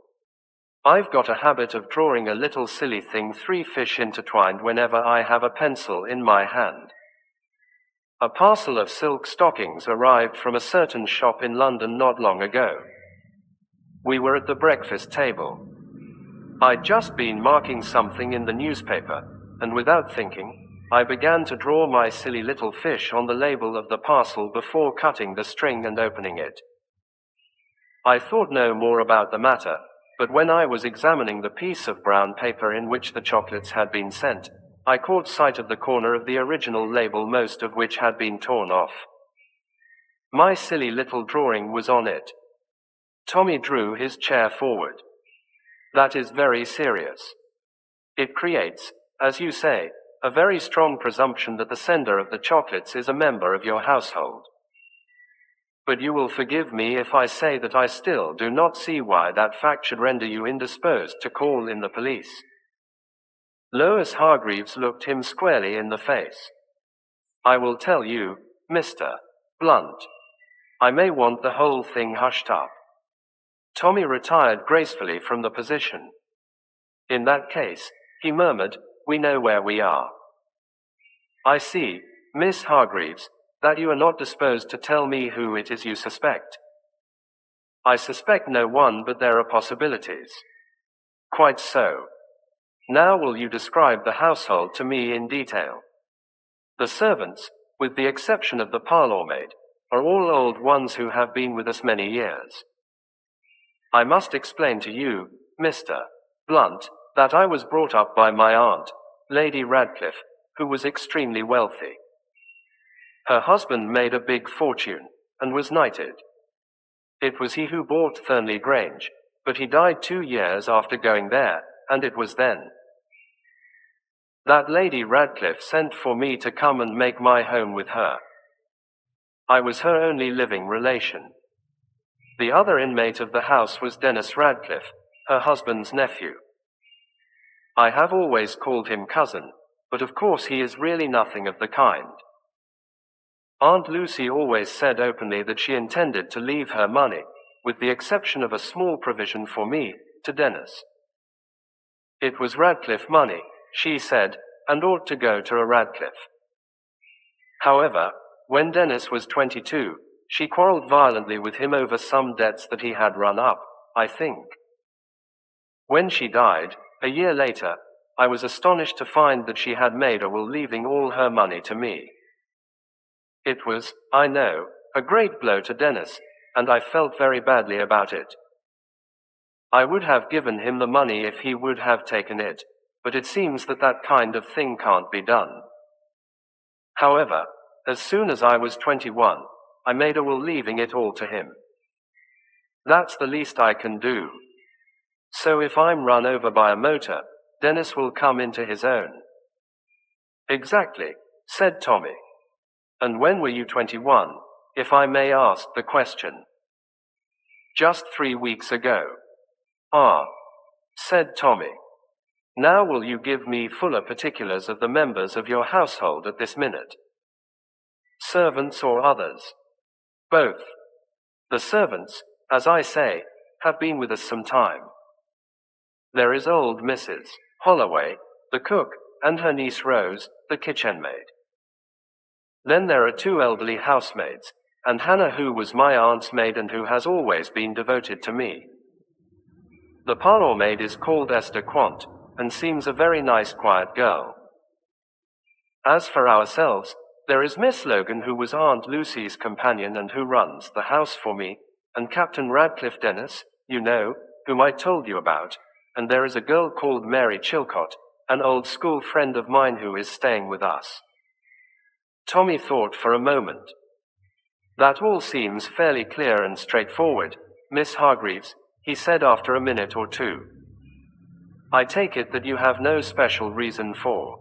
I've got a habit of drawing a little silly thing, 3 fish intertwined, whenever I have a pencil in my hand. A parcel of silk stockings arrived from a certain shop in London not long ago. We were at the breakfast table. I'd just been marking something in the newspaper, and without thinking, I began to draw my silly little fish on the label of the parcel before cutting the string and opening it. I thought no more about the matter, but when I was examining the piece of brown paper in which the chocolates had been sent, I caught sight of the corner of the original label, most of which had been torn off. My silly little drawing was on it. Tommy drew his chair forward. That is very serious. It creates, as you say, a very strong presumption that the sender of the chocolates is a member of your household. But you will forgive me if I say that I still do not see why that fact should render you indisposed to call in the police. Lois Hargreaves looked him squarely in the face. I will tell you, Mr. Blunt. I may want the whole thing hushed up. Tommy retired gracefully from the position. In that case, he murmured, we know where we are. I see, Miss Hargreaves, that you are not disposed to tell me who it is you suspect. I suspect no one, but there are possibilities. Quite so. Now will you describe the household to me in detail? The servants, with the exception of the parlour maid, are all old ones who have been with us many years. I must explain to you, Mr. Blunt, that I was brought up by my aunt, Lady Radcliffe, who was extremely wealthy. Her husband made a big fortune, and was knighted. It was he who bought Thornley Grange, but he died 2 years after going there, and it was then that Lady Radcliffe sent for me to come and make my home with her. I was her only living relation. The other inmate of the house was Dennis Radcliffe, her husband's nephew. I have always called him cousin, but of course he is really nothing of the kind. Aunt Lucy always said openly that she intended to leave her money, with the exception of a small provision for me, to Dennis. It was Radcliffe money, she said, and ought to go to a Radcliffe. However, when Dennis was 22, she quarreled violently with him over some debts that he had run up, I think. When she died, a year later, I was astonished to find that she had made a will leaving all her money to me. It was, I know, a great blow to Dennis, and I felt very badly about it. I would have given him the money if he would have taken it, but it seems that that kind of thing can't be done. However, as soon as I was 21, I made a will leaving it all to him. That's the least I can do. So if I'm run over by a motor, Dennis will come into his own. Exactly, said Tommy. And when were you 21, if I may ask the question? Just 3 weeks ago. Ah, said Tommy. Now will you give me fuller particulars of the members of your household at this minute? Servants or others? Both. The servants, as I say, have been with us some time. There is old Mrs. Holloway, the cook, and her niece Rose, the kitchen maid. Then there are 2 elderly housemaids, and Hannah, who was my aunt's maid and who has always been devoted to me. The parlour maid is called Esther Quant, and seems a very nice quiet girl. As for ourselves, there is Miss Logan, who was Aunt Lucy's companion and who runs the house for me, and Captain Radcliffe Dennis, you know, whom I told you about, and there is a girl called Mary Chilcott, an old school friend of mine who is staying with us. Tommy thought for a moment. That all seems fairly clear and straightforward, Miss Hargreaves, he said after a minute or two. I take it that you have no special reason for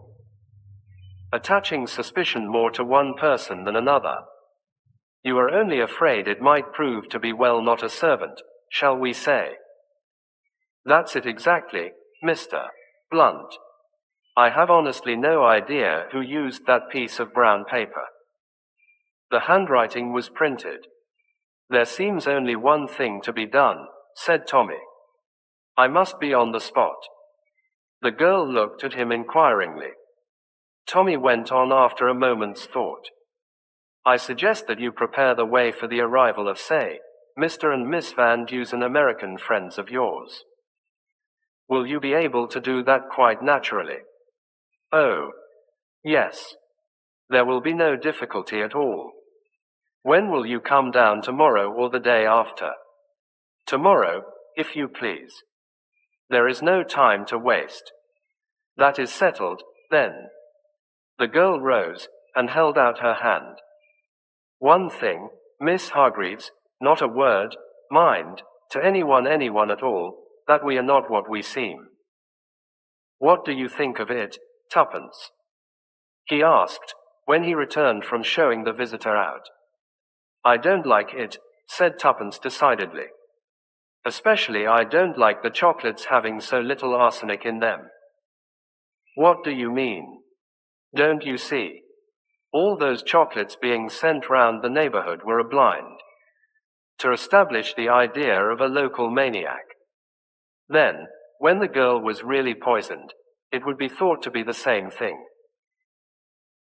attaching suspicion more to one person than another. You are only afraid it might prove to be, well, not a servant, shall we say? That's it exactly, Mr. Blunt. I have honestly no idea who used that piece of brown paper. The handwriting was printed. There seems only one thing to be done, said Tommy. I must be on the spot. The girl looked at him inquiringly. Tommy went on after a moment's thought. I suggest that you prepare the way for the arrival of, say, Mr. and Miss Van Dusen, American friends of yours. Will you be able to do that quite naturally? Oh, yes. There will be no difficulty at all. When will you come down, tomorrow or the day after? Tomorrow, if you please. There is no time to waste. That is settled, then. The girl rose and held out her hand. One thing, Miss Hargreaves, not a word, mind, to anyone at all, that we are not what we seem. What do you think of it, Tuppence? He asked, when he returned from showing the visitor out. I don't like it, said Tuppence decidedly. Especially I don't like the chocolates having so little arsenic in them. What do you mean? Don't you see? All those chocolates being sent round the neighborhood were a blind to establish the idea of a local maniac. Then, when the girl was really poisoned, it would be thought to be the same thing.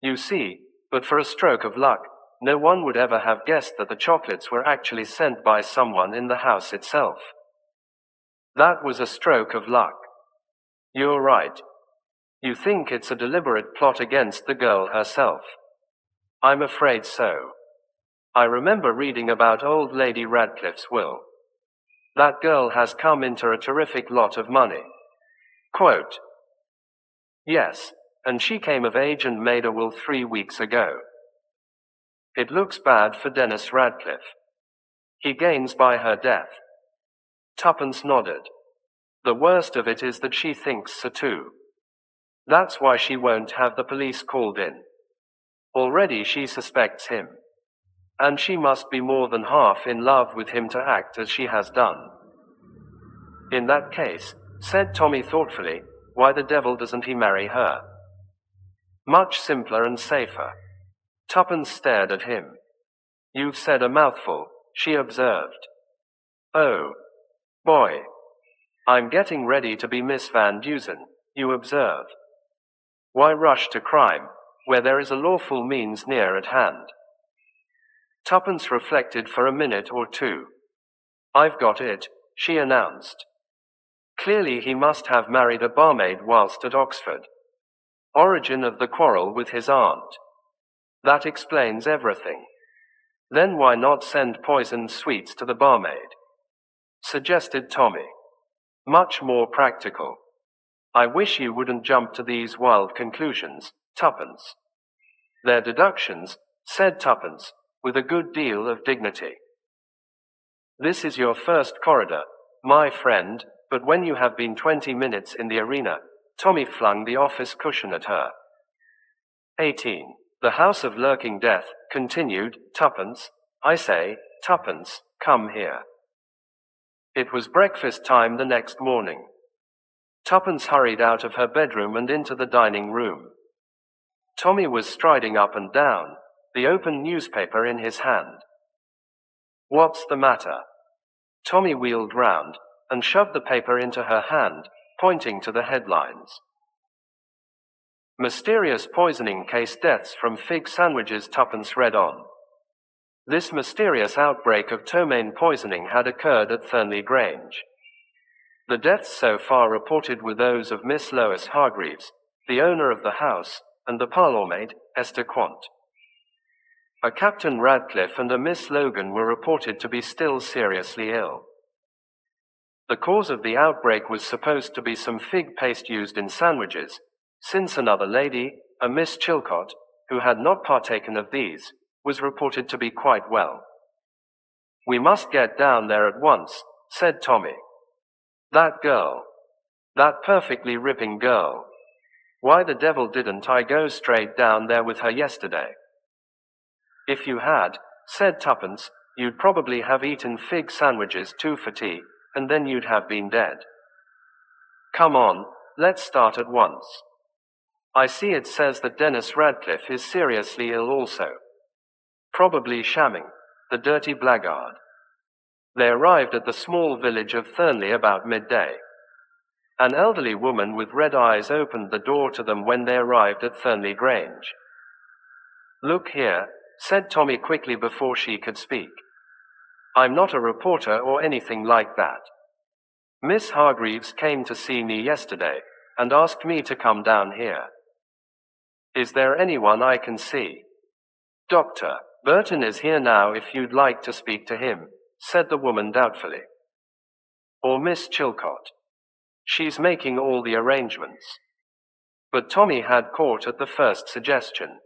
You see, but for a stroke of luck, no one would ever have guessed that the chocolates were actually sent by someone in the house itself. That was a stroke of luck. You're right. You think it's a deliberate plot against the girl herself? I'm afraid so. I remember reading about old Lady Radcliffe's will. That girl has come into a terrific lot of money. Quote, yes, and she came of age and made a will 3 weeks ago. It looks bad for Dennis Radcliffe. He gains by her death. Tuppence nodded. The worst of it is that she thinks so too. That's why she won't have the police called in. Already she suspects him. And she must be more than half in love with him to act as she has done. In that case, said Tommy thoughtfully, why the devil doesn't he marry her? Much simpler and safer. Tuppence stared at him. You've said a mouthful, she observed. Oh, boy. I'm getting ready to be Miss Van Dusen, you observe. Why rush to crime, where there is a lawful means near at hand? Tuppence reflected for a minute or two. I've got it, she announced. Clearly he must have married a barmaid whilst at Oxford. Origin of the quarrel with his aunt. That explains everything. Then why not send poisoned sweets to the barmaid? Suggested Tommy. Much more practical. I wish you wouldn't jump to these wild conclusions, Tuppence. They're deductions, said Tuppence, with a good deal of dignity. This is your first corridor, my friend, but when you have been 20 minutes in the arena, Tommy flung the office cushion at her. 18. The House of Lurking Death, continued, Tuppence, I say, Tuppence, come here. It was breakfast time the next morning. Tuppence hurried out of her bedroom and into the dining room. Tommy was striding up and down, the open newspaper in his hand. What's the matter? Tommy wheeled round and shoved the paper into her hand, pointing to the headlines. Mysterious poisoning case, deaths from fig sandwiches, Tuppence read on. This mysterious outbreak of ptomaine poisoning had occurred at Thurnley Grange. The deaths so far reported were those of Miss Lois Hargreaves, the owner of the house, and the parlourmaid, Esther Quant. A Captain Radcliffe and a Miss Logan were reported to be still seriously ill. The cause of the outbreak was supposed to be some fig paste used in sandwiches, since another lady, a Miss Chilcot, who had not partaken of these, was reported to be quite well. We must get down there at once, said Tommy. That girl. That perfectly ripping girl. Why the devil didn't I go straight down there with her yesterday? If you had, said Tuppence, you'd probably have eaten fig sandwiches too for tea, and then you'd have been dead. Come on, let's start at once. I see it says that Dennis Radcliffe is seriously ill also. Probably shamming, the dirty blackguard. They arrived at the small village of Thurnley about midday. An elderly woman with red eyes opened the door to them when they arrived at Thurnley Grange. Look here, said Tommy quickly before she could speak. I'm not a reporter or anything like that. Miss Hargreaves came to see me yesterday and asked me to come down here. Is there anyone I can see? Dr. Burton is here now if you'd like to speak to him, said the woman doubtfully. Or Miss Chilcott. She's making all the arrangements. But Tommy had caught at the first suggestion.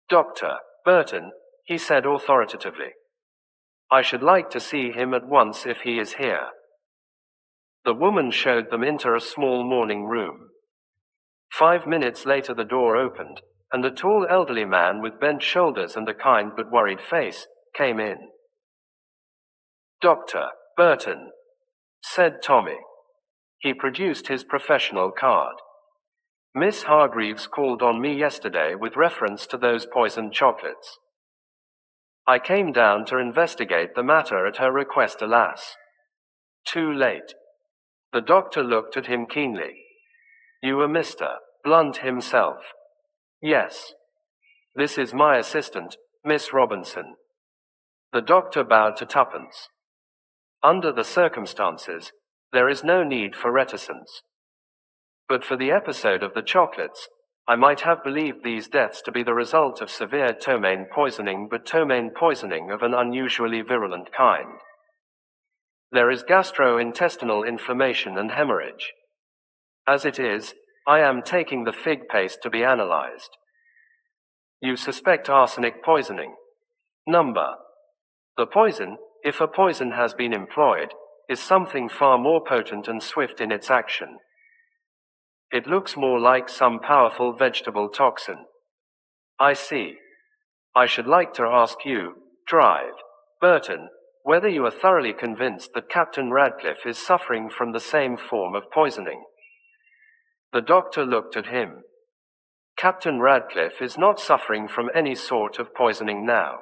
Dr. Burton, he said authoritatively. I should like to see him at once if he is here. The woman showed them into a small morning room. 5 minutes later the door opened, and a tall elderly man with bent shoulders and a kind but worried face came in. Dr. Burton, said Tommy. He produced his professional card. Miss Hargreaves called on me yesterday with reference to those poisoned chocolates. I came down to investigate the matter at her request, alas. Too late. The doctor looked at him keenly. You are Mr. Blunt himself. Yes. This is my assistant, Miss Robinson. The doctor bowed to Tuppence. Under the circumstances, there is no need for reticence. But for the episode of the chocolates, I might have believed these deaths to be the result of severe ptomaine poisoning, but ptomaine poisoning of an unusually virulent kind. There is gastrointestinal inflammation and hemorrhage. As it is, I am taking the fig paste to be analyzed. You suspect arsenic poisoning. Number. The poison, if a poison has been employed, is something far more potent and swift in its action. It looks more like some powerful vegetable toxin. I see. I should like to ask you, Drive, Burton, whether you are thoroughly convinced that Captain Radcliffe is suffering from the same form of poisoning. The doctor looked at him. Captain Radcliffe is not suffering from any sort of poisoning now.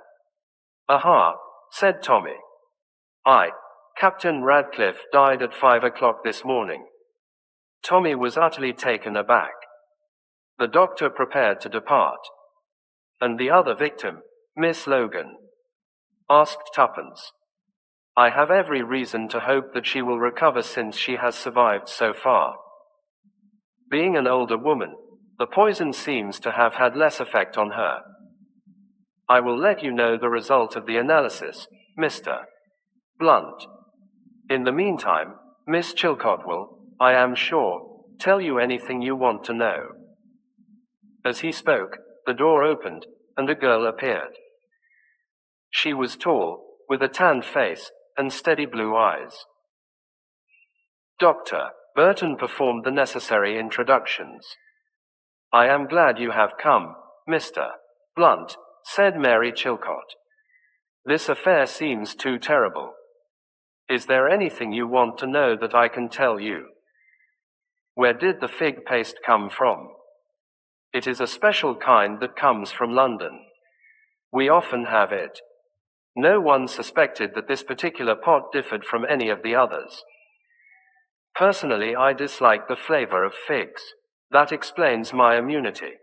Aha, said Tommy. Captain Radcliffe died at 5 o'clock this morning. Tommy was utterly taken aback. The doctor prepared to depart. And the other victim, Miss Logan? Asked Tuppence. I have every reason to hope that she will recover since she has survived so far. Being an older woman, the poison seems to have had less effect on her. I will let you know the result of the analysis, Mr. Blunt. In the meantime, Miss Chilcott will, I am sure, tell you anything you want to know. As he spoke, the door opened, and a girl appeared. She was tall, with a tanned face, and steady blue eyes. Dr. Burton performed the necessary introductions. I am glad you have come, Mr. Blunt, said Mary Chilcott. This affair seems too terrible. Is there anything you want to know that I can tell you? Where did the fig paste come from? It is a special kind that comes from London. We often have it. No one suspected that this particular pot differed from any of the others. Personally, I dislike the flavor of figs. That explains my immunity.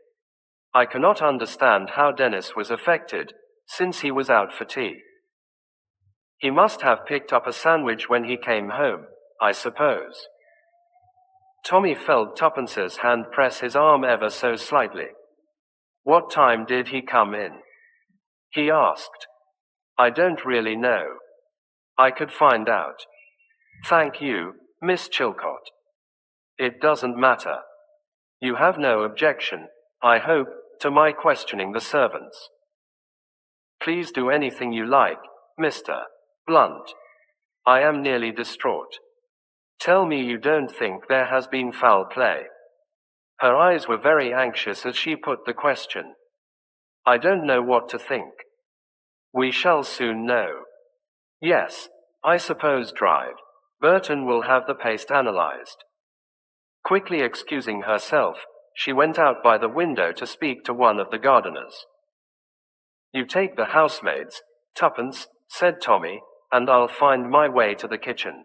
I cannot understand how Dennis was affected, since he was out for tea. He must have picked up a sandwich when he came home, I suppose. Tommy felt Tuppence's hand press his arm ever so slightly. What time did he come in? He asked. I don't really know. I could find out. Thank you, Miss Chilcott. It doesn't matter. You have no objection, I hope, to my questioning the servants. Please do anything you like, Mr. Blunt. I am nearly distraught. Tell me you don't think there has been foul play. Her eyes were very anxious as she put the question. I don't know what to think. We shall soon know. Yes, I suppose Drive. Burton will have the paste analyzed. Quickly excusing herself, she went out by the window to speak to one of the gardeners. You take the housemaids, Tuppence, said Tommy, and I'll find my way to the kitchen.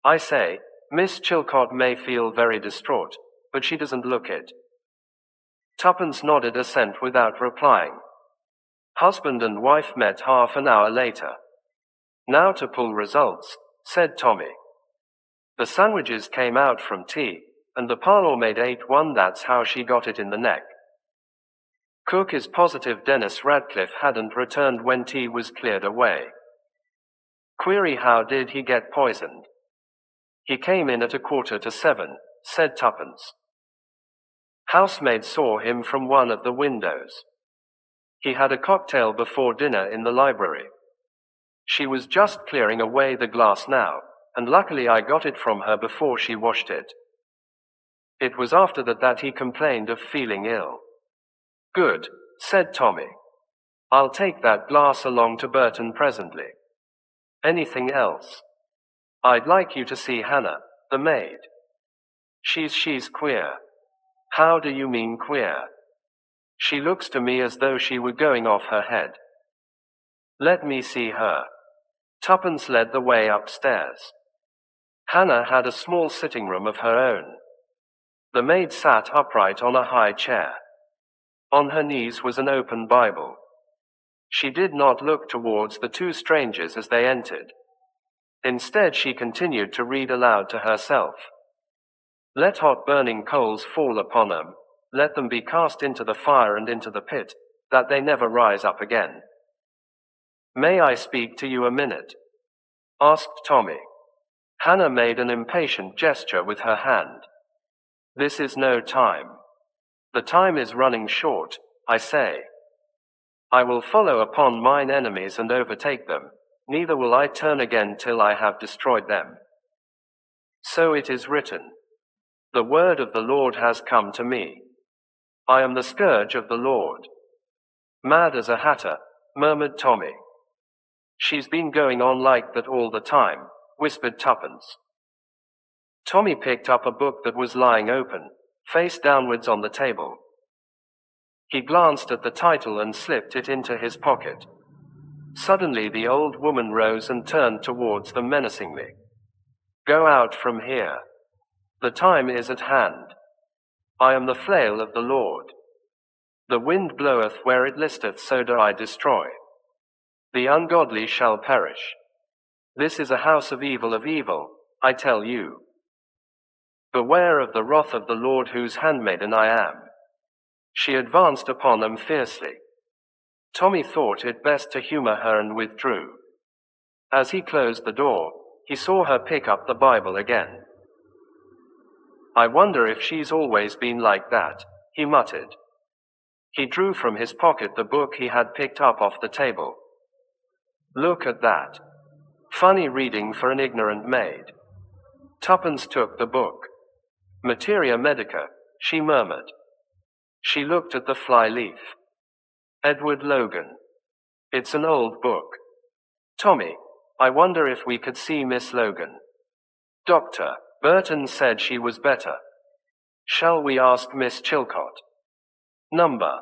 I say, Miss Chilcott may feel very distraught, but she doesn't look it. Tuppence nodded assent without replying. Husband and wife met half an hour later. Now to pull results, said Tommy. The sandwiches came out from tea, and the parlour maid ate one. That's how she got it in the neck. Cook is positive Dennis Radcliffe hadn't returned when tea was cleared away. Query, how did he get poisoned? He came in at 6:45, said Tuppence. Housemaid saw him from one of the windows. He had a cocktail before dinner in the library. She was just clearing away the glass now, and luckily I got it from her before she washed it. It was after that he complained of feeling ill. Good, said Tommy. I'll take that glass along to Burton presently. Anything else? I'd like you to see Hannah, the maid. She's queer. How do you mean queer? She looks to me as though she were going off her head. Let me see her. Tuppence led the way upstairs. Hannah had a small sitting room of her own. The maid sat upright on a high chair. On her knees was an open Bible. She did not look towards the two strangers as they entered. Instead, she continued to read aloud to herself. Let hot burning coals fall upon them, let them be cast into the fire and into the pit, that they never rise up again. May I speak to you a minute? Asked Tommy. Hannah made an impatient gesture with her hand. This is no time. The time is running short, I say. I will follow upon mine enemies and overtake them, neither will I turn again till I have destroyed them. So it is written. The word of the Lord has come to me. I am the scourge of the Lord. Mad as a hatter, murmured Tommy. She's been going on like that all the time, whispered Tuppence. Tommy picked up a book that was lying open, face downwards on the table. He glanced at the title and slipped it into his pocket. Suddenly the old woman rose and turned towards them menacingly. Go out from here. The time is at hand. I am the flail of the Lord. The wind bloweth where it listeth, so do I destroy. The ungodly shall perish. This is a house of evil, I tell you. Beware of the wrath of the Lord, whose handmaiden I am. She advanced upon them fiercely. Tommy thought it best to humor her and withdrew. As he closed the door, he saw her pick up the Bible again. I wonder if she's always been like that, he muttered. He drew from his pocket the book he had picked up off the table. Look at that. Funny reading for an ignorant maid. Tuppence took the book. Materia Medica, she murmured. She looked at the fly-leaf. Edward Logan. It's an old book. Tommy, I wonder if we could see Miss Logan. Doctor, Burton said she was better. Shall we ask Miss Chilcot? Number.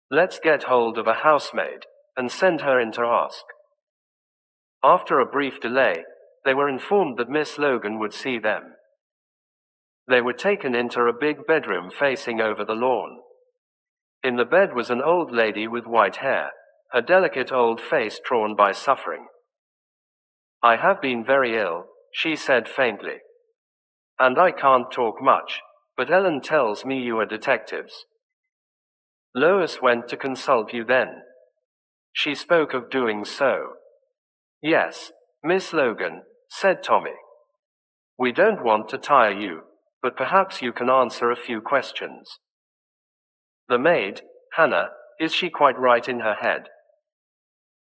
Let's get hold of a housemaid and send her in to ask. After a brief delay, they were informed that Miss Logan would see them. They were taken into a big bedroom facing over the lawn. In the bed was an old lady with white hair, her delicate old face drawn by suffering. I have been very ill, she said faintly. And I can't talk much, but Ellen tells me you are detectives. Lois went to consult you then. She spoke of doing so. Yes, Miss Logan, said Tommy. We don't want to tire you, but perhaps you can answer a few questions. The maid, Hannah, is she quite right in her head?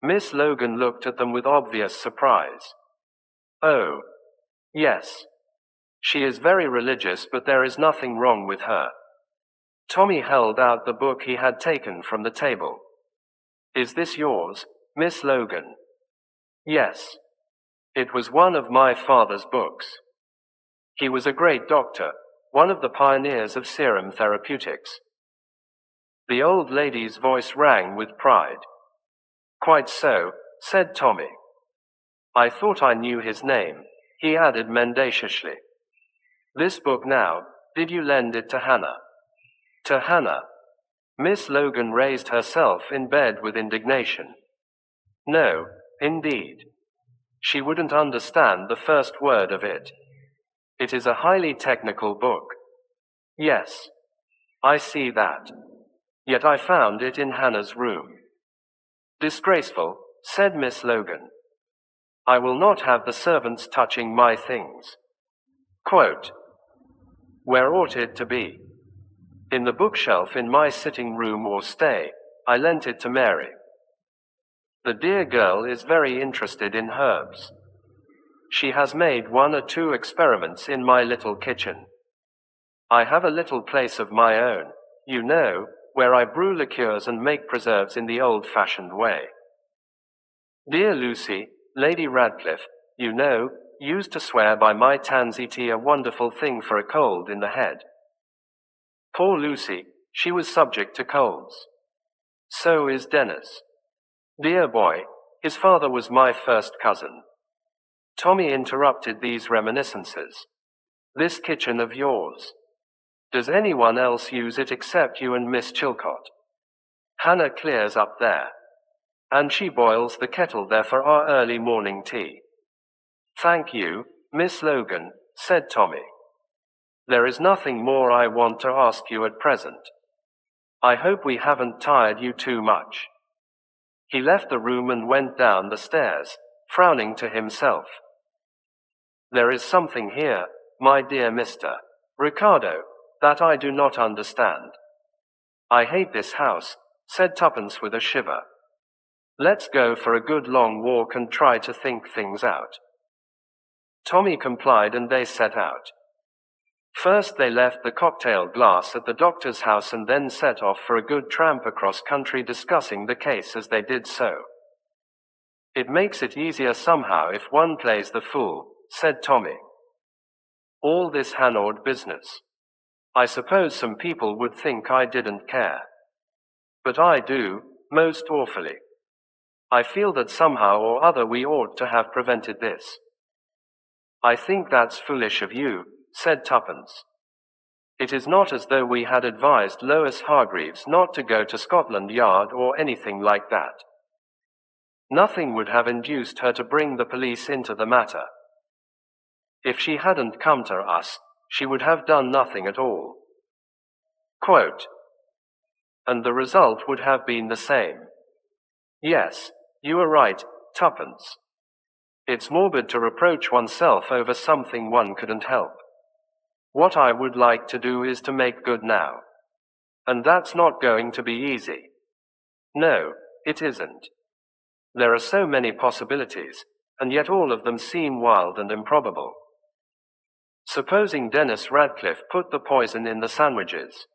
Miss Logan looked at them with obvious surprise. Oh, yes. She is very religious, but there is nothing wrong with her. Tommy held out the book he had taken from the table. Is this yours, Miss Logan? Yes. It was one of my father's books. He was a great doctor, one of the pioneers of serum therapeutics. The old lady's voice rang with pride. Quite so, said Tommy. I thought I knew his name, he added mendaciously. This book now, did you lend it to Hannah? To Hannah. Miss Logan raised herself in bed with indignation. No, indeed. She wouldn't understand the first word of it. It is a highly technical book. Yes, I see that. Yet I found it in Hannah's room. Disgraceful, said Miss Logan. I will not have the servants touching my things. Quote, where ought it to be? In the bookshelf in my sitting room or stay, I lent it to Mary. The dear girl is very interested in herbs. She has made 1 or 2 experiments in my little kitchen. I have a little place of my own, you know, where I brew liqueurs and make preserves in the old-fashioned way. Dear Lucy, Lady Radcliffe, you know, used to swear by my tansy tea, a wonderful thing for a cold in the head. Poor Lucy, she was subject to colds. So is Dennis. Dear boy, his father was my first cousin. Tommy interrupted these reminiscences. This kitchen of yours. Does anyone else use it except you and Miss Chilcott? Hannah clears up there. And she boils the kettle there for our early morning tea. Thank you, Miss Logan, said Tommy. There is nothing more I want to ask you at present. I hope we haven't tired you too much. He left the room and went down the stairs, frowning to himself. There is something here, my dear Mr. Ricardo, that I do not understand. I hate this house, said Tuppence with a shiver. Let's go for a good long walk and try to think things out. Tommy complied and they set out. First they left the cocktail glass at the doctor's house and then set off for a good tramp across country, discussing the case as they did so. It makes it easier somehow if one plays the fool, said Tommy. All this Hanaud business. I suppose some people would think I didn't care. But I do, most awfully. I feel that somehow or other we ought to have prevented this. I think that's foolish of you, said Tuppence. It is not as though we had advised Lois Hargreaves not to go to Scotland Yard or anything like that. Nothing would have induced her to bring the police into the matter. If she hadn't come to us, she would have done nothing at all. Quote, and the result would have been the same. Yes, you are right, Tuppence. It's morbid to reproach oneself over something one couldn't help. What I would like to do is to make good now. And that's not going to be easy. No, it isn't. There are so many possibilities, and yet all of them seem wild and improbable. Supposing Dennis Radcliffe put the poison in the sandwiches.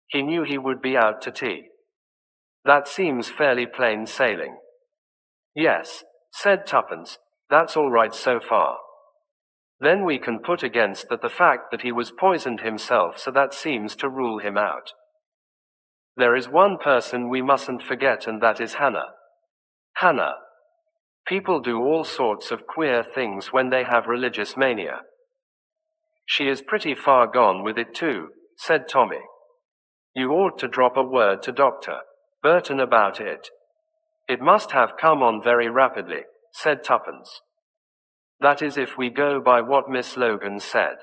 He knew he would be out to tea. That seems fairly plain sailing. Yes, said Tuppence, that's all right so far. Then we can put against that the fact that he was poisoned himself, so that seems to rule him out. There is one person we mustn't forget, and that is Hannah. Hannah. People do all sorts of queer things when they have religious mania. She is pretty far gone with it too, said Tommy. You ought to drop a word to Dr. Burton about it. It must have come on very rapidly, said Tuppence. That is if we go by what Miss Logan said.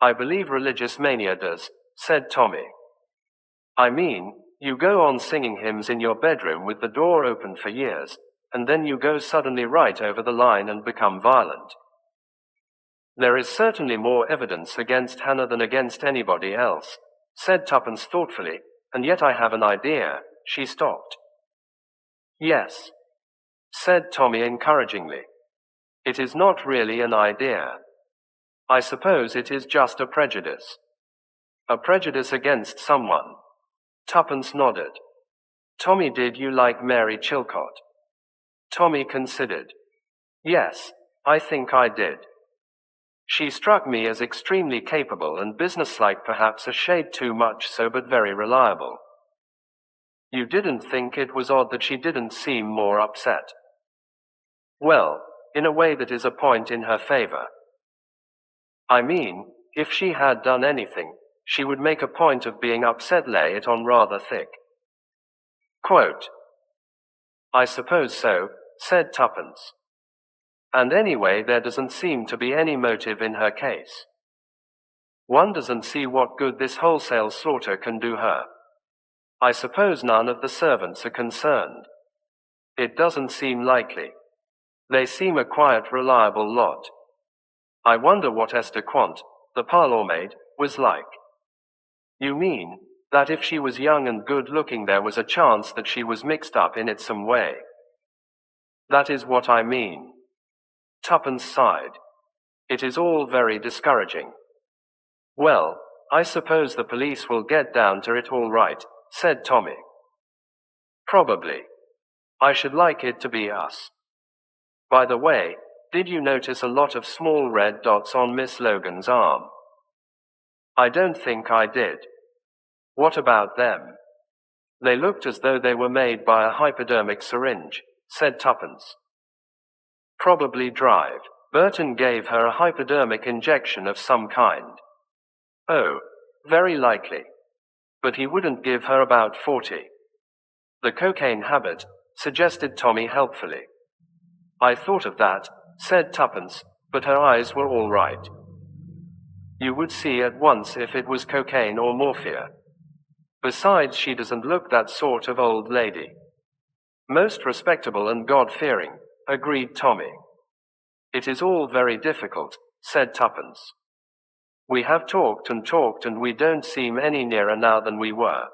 I believe religious mania does, said Tommy. I mean, you go on singing hymns in your bedroom with the door open for years, and then you go suddenly right over the line and become violent. There is certainly more evidence against Hannah than against anybody else, said Tuppence thoughtfully, and yet I have an idea. She stopped. Yes, said Tommy encouragingly. It is not really an idea. I suppose it is just a prejudice. A prejudice against someone. Tuppence nodded. Tommy, did you like Mary Chilcott? Tommy considered. Yes, I think I did. She struck me as extremely capable and businesslike, perhaps a shade too much so, but very reliable. You didn't think it was odd that she didn't seem more upset? Well, in a way that is a point in her favor. I mean, if she had done anything, she would make a point of being upset, lay it on rather thick. Quote, I suppose so, said Tuppence. And anyway, there doesn't seem to be any motive in her case. One doesn't see what good this wholesale slaughter can do her. I suppose none of the servants are concerned. It doesn't seem likely. They seem a quiet, reliable lot. I wonder what Esther Quant, the parlourmaid, was like. You mean that if she was young and good-looking there was a chance that she was mixed up in it some way? That is what I mean. Tuppence sighed. It is all very discouraging. Well, I suppose the police will get down to it all right, said Tommy. Probably. I should like it to be us. By the way, did you notice a lot of small red dots on Miss Logan's arm? I don't think I did. What about them? They looked as though they were made by a hypodermic syringe, said Tuppence. Probably drive. Burton gave her a hypodermic injection of some kind. Oh, very likely. But he wouldn't give her about 40. The cocaine habit, suggested Tommy helpfully. I thought of that, said Tuppence, but her eyes were all right. You would see at once if it was cocaine or morphia. Besides, she doesn't look that sort of old lady. Most respectable and God-fearing, agreed Tommy. It is all very difficult, said Tuppence. We have talked and we don't seem any nearer now than we were.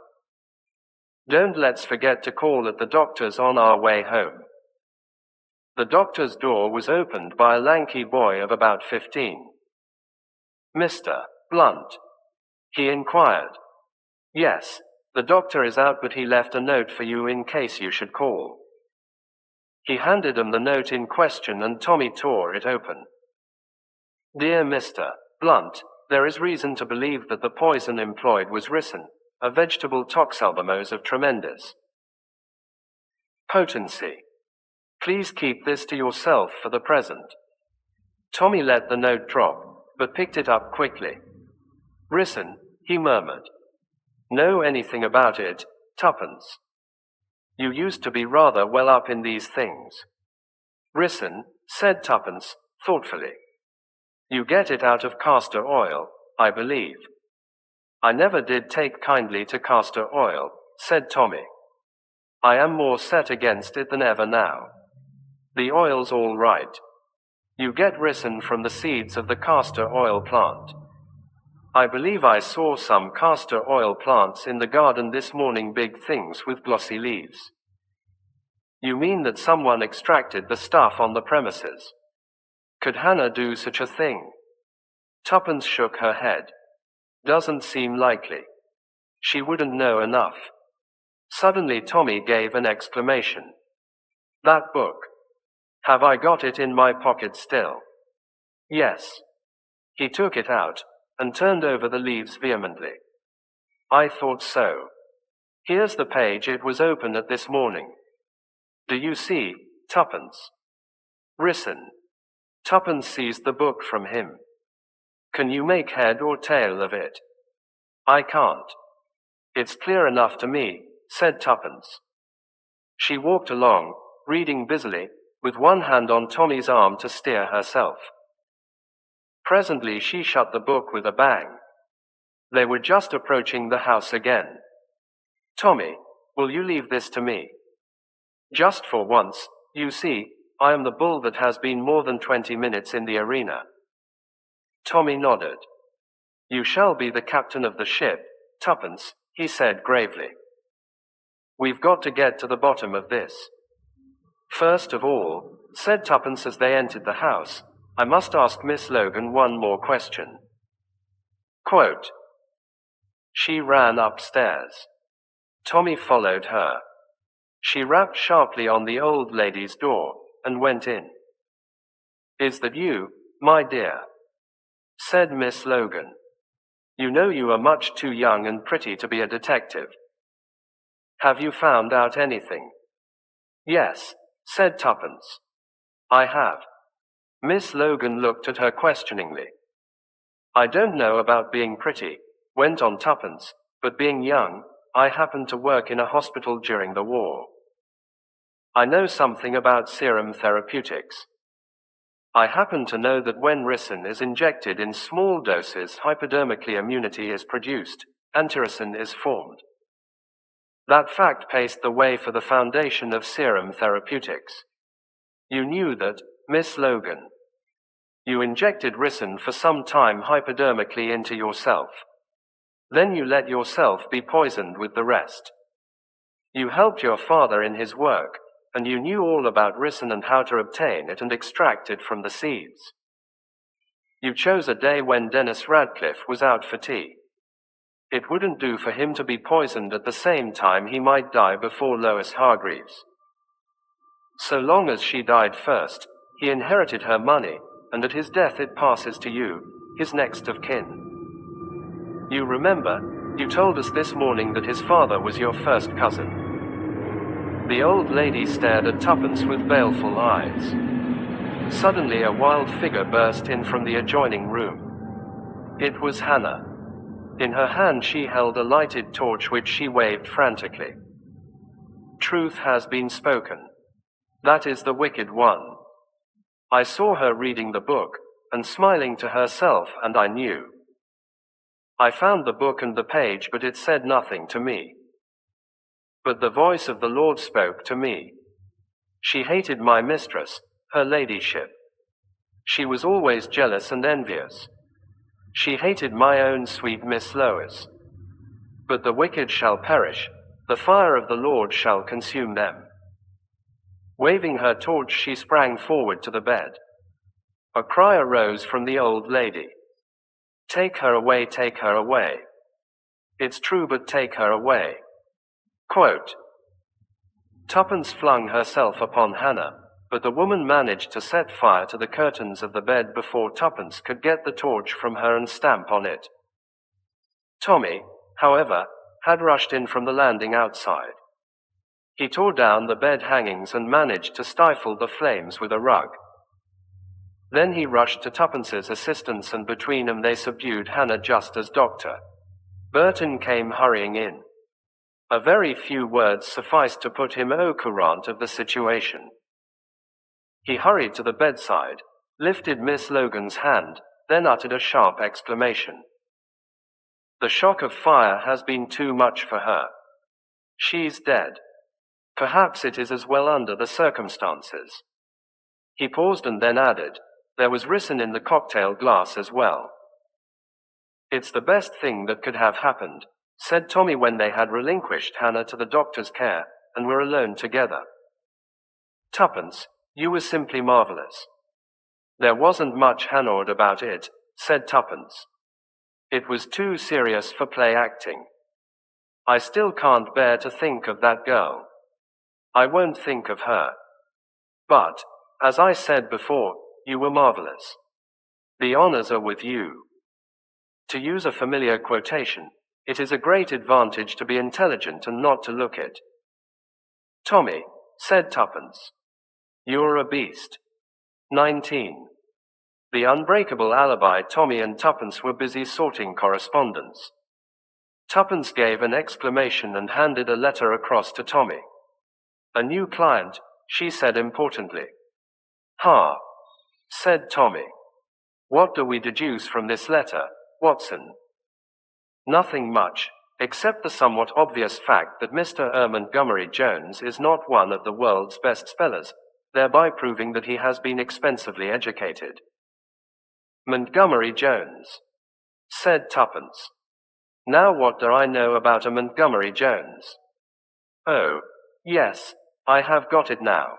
Don't let's forget to call at the doctor's on our way home. The doctor's door was opened by a lanky boy of about 15. Mr. Blunt? He inquired. Yes, the doctor is out, but he left a note for you in case you should call. He handed him the note in question and Tommy tore it open. Dear Mr. Blunt, there is reason to believe that the poison employed was ricin, a vegetable toxalbumose of tremendous potency. Please keep this to yourself for the present. Tommy let the note drop, but picked it up quickly. Ricin, he murmured. Know anything about it, Tuppence? You used to be rather well up in these things. Ricin, said Tuppence, thoughtfully. You get it out of castor oil, I believe. I never did take kindly to castor oil, said Tommy. I am more set against it than ever now. The oil's all right. You get ricin from the seeds of the castor oil plant. I believe I saw some castor oil plants in the garden this morning, big things with glossy leaves. You mean that someone extracted the stuff on the premises? Could Hannah do such a thing? Tuppence shook her head. Doesn't seem likely. She wouldn't know enough. Suddenly Tommy gave an exclamation. That book. Have I got it in my pocket still? Yes. He took it out and turned over the leaves vehemently. I thought so. Here's the page it was open at this morning. Do you see, Tuppence? Ricin. Tuppence seized the book from him. Can you make head or tail of it? I can't. It's clear enough to me, said Tuppence. She walked along, reading busily, with one hand on Tommy's arm to steer herself. Presently she shut the book with a bang. They were just approaching the house again. Tommy, will you leave this to me? Just for once, you see, I am the bull that has been more than 20 minutes in the arena. Tommy nodded. You shall be the captain of the ship, Tuppence, he said gravely. We've got to get to the bottom of this. First of all, said Tuppence as they entered the house, I must ask Miss Logan one more question. Quote. She ran upstairs. Tommy followed her. She rapped sharply on the old lady's door and went in. Is that you, my dear? Said Miss Logan. You know you are much too young and pretty to be a detective. Have you found out anything? Yes, said Tuppence. I have. Miss Logan looked at her questioningly. I don't know about being pretty, went on tuppence, but being young, I happened to work in a hospital during the war. I know something about serum therapeutics. I happen to know that when ricin is injected in small doses, hypodermically immunity is produced, antiricin is formed. That fact paved the way for the foundation of serum therapeutics. You knew that, Miss Logan. You injected ricin for some time hypodermically into yourself. Then you let yourself be poisoned with the rest. You helped your father in his work, and you knew all about ricin and how to obtain it and extract it from the seeds. You chose a day when Dennis Radcliffe was out for tea. It wouldn't do for him to be poisoned at the same time. He might die before Lois Hargreaves. So long as she died first, he inherited her money, and at his death it passes to you, his next of kin. You remember, you told us this morning that his father was your first cousin. The old lady stared at tuppence with baleful eyes. Suddenly a wild figure burst in from the adjoining room. It was Hannah. In her hand she held a lighted torch which she waved frantically. Truth has been spoken. That is the wicked one. I saw her reading the book, and smiling to herself, and I knew. I found the book and the page, but it said nothing to me. But the voice of the Lord spoke to me. She hated my mistress, her ladyship. She was always jealous and envious. She hated my own sweet Miss Lois. But the wicked shall perish, the fire of the Lord shall consume them. Waving her torch, she sprang forward to the bed. A cry arose from the old lady. Take her away, take her away. It's true, but take her away. Quote. Tuppence flung herself upon Hannah, but the woman managed to set fire to the curtains of the bed before Tuppence could get the torch from her and stamp on it. Tommy, however, had rushed in from the landing outside. He tore down the bed hangings and managed to stifle the flames with a rug. Then he rushed to Tuppence's assistance, and between them they subdued Hannah just as Dr. Burton came hurrying in. A very few words sufficed to put him au courant of the situation. He hurried to the bedside, lifted Miss Logan's hand, then uttered a sharp exclamation. The shock of fire has been too much for her. She's dead. Perhaps it is as well under the circumstances. He paused and then added, there was ricin in the cocktail glass as well. It's the best thing that could have happened, said Tommy when they had relinquished Hannah to the doctor's care, and were alone together. Tuppence, you were simply marvelous. There wasn't much Hannord about it, said Tuppence. It was too serious for play acting. I still can't bear to think of that girl. I won't think of her. But, as I said before, you were marvelous. The honors are with you. To use a familiar quotation, it is a great advantage to be intelligent and not to look it. Tommy, said Tuppence. You're a beast. 19. The unbreakable alibi. Tommy and Tuppence were busy sorting correspondence. Tuppence gave an exclamation and handed a letter across to Tommy. A new client, she said importantly. Ha, said Tommy. What do we deduce from this letter, Watson? Nothing much, except the somewhat obvious fact that Mr. Montgomery Jones is not one of the world's best spellers, thereby proving that he has been expensively educated. Montgomery Jones, said Tuppence. Now what do I know about a Montgomery Jones? Oh, yes, I have got it now.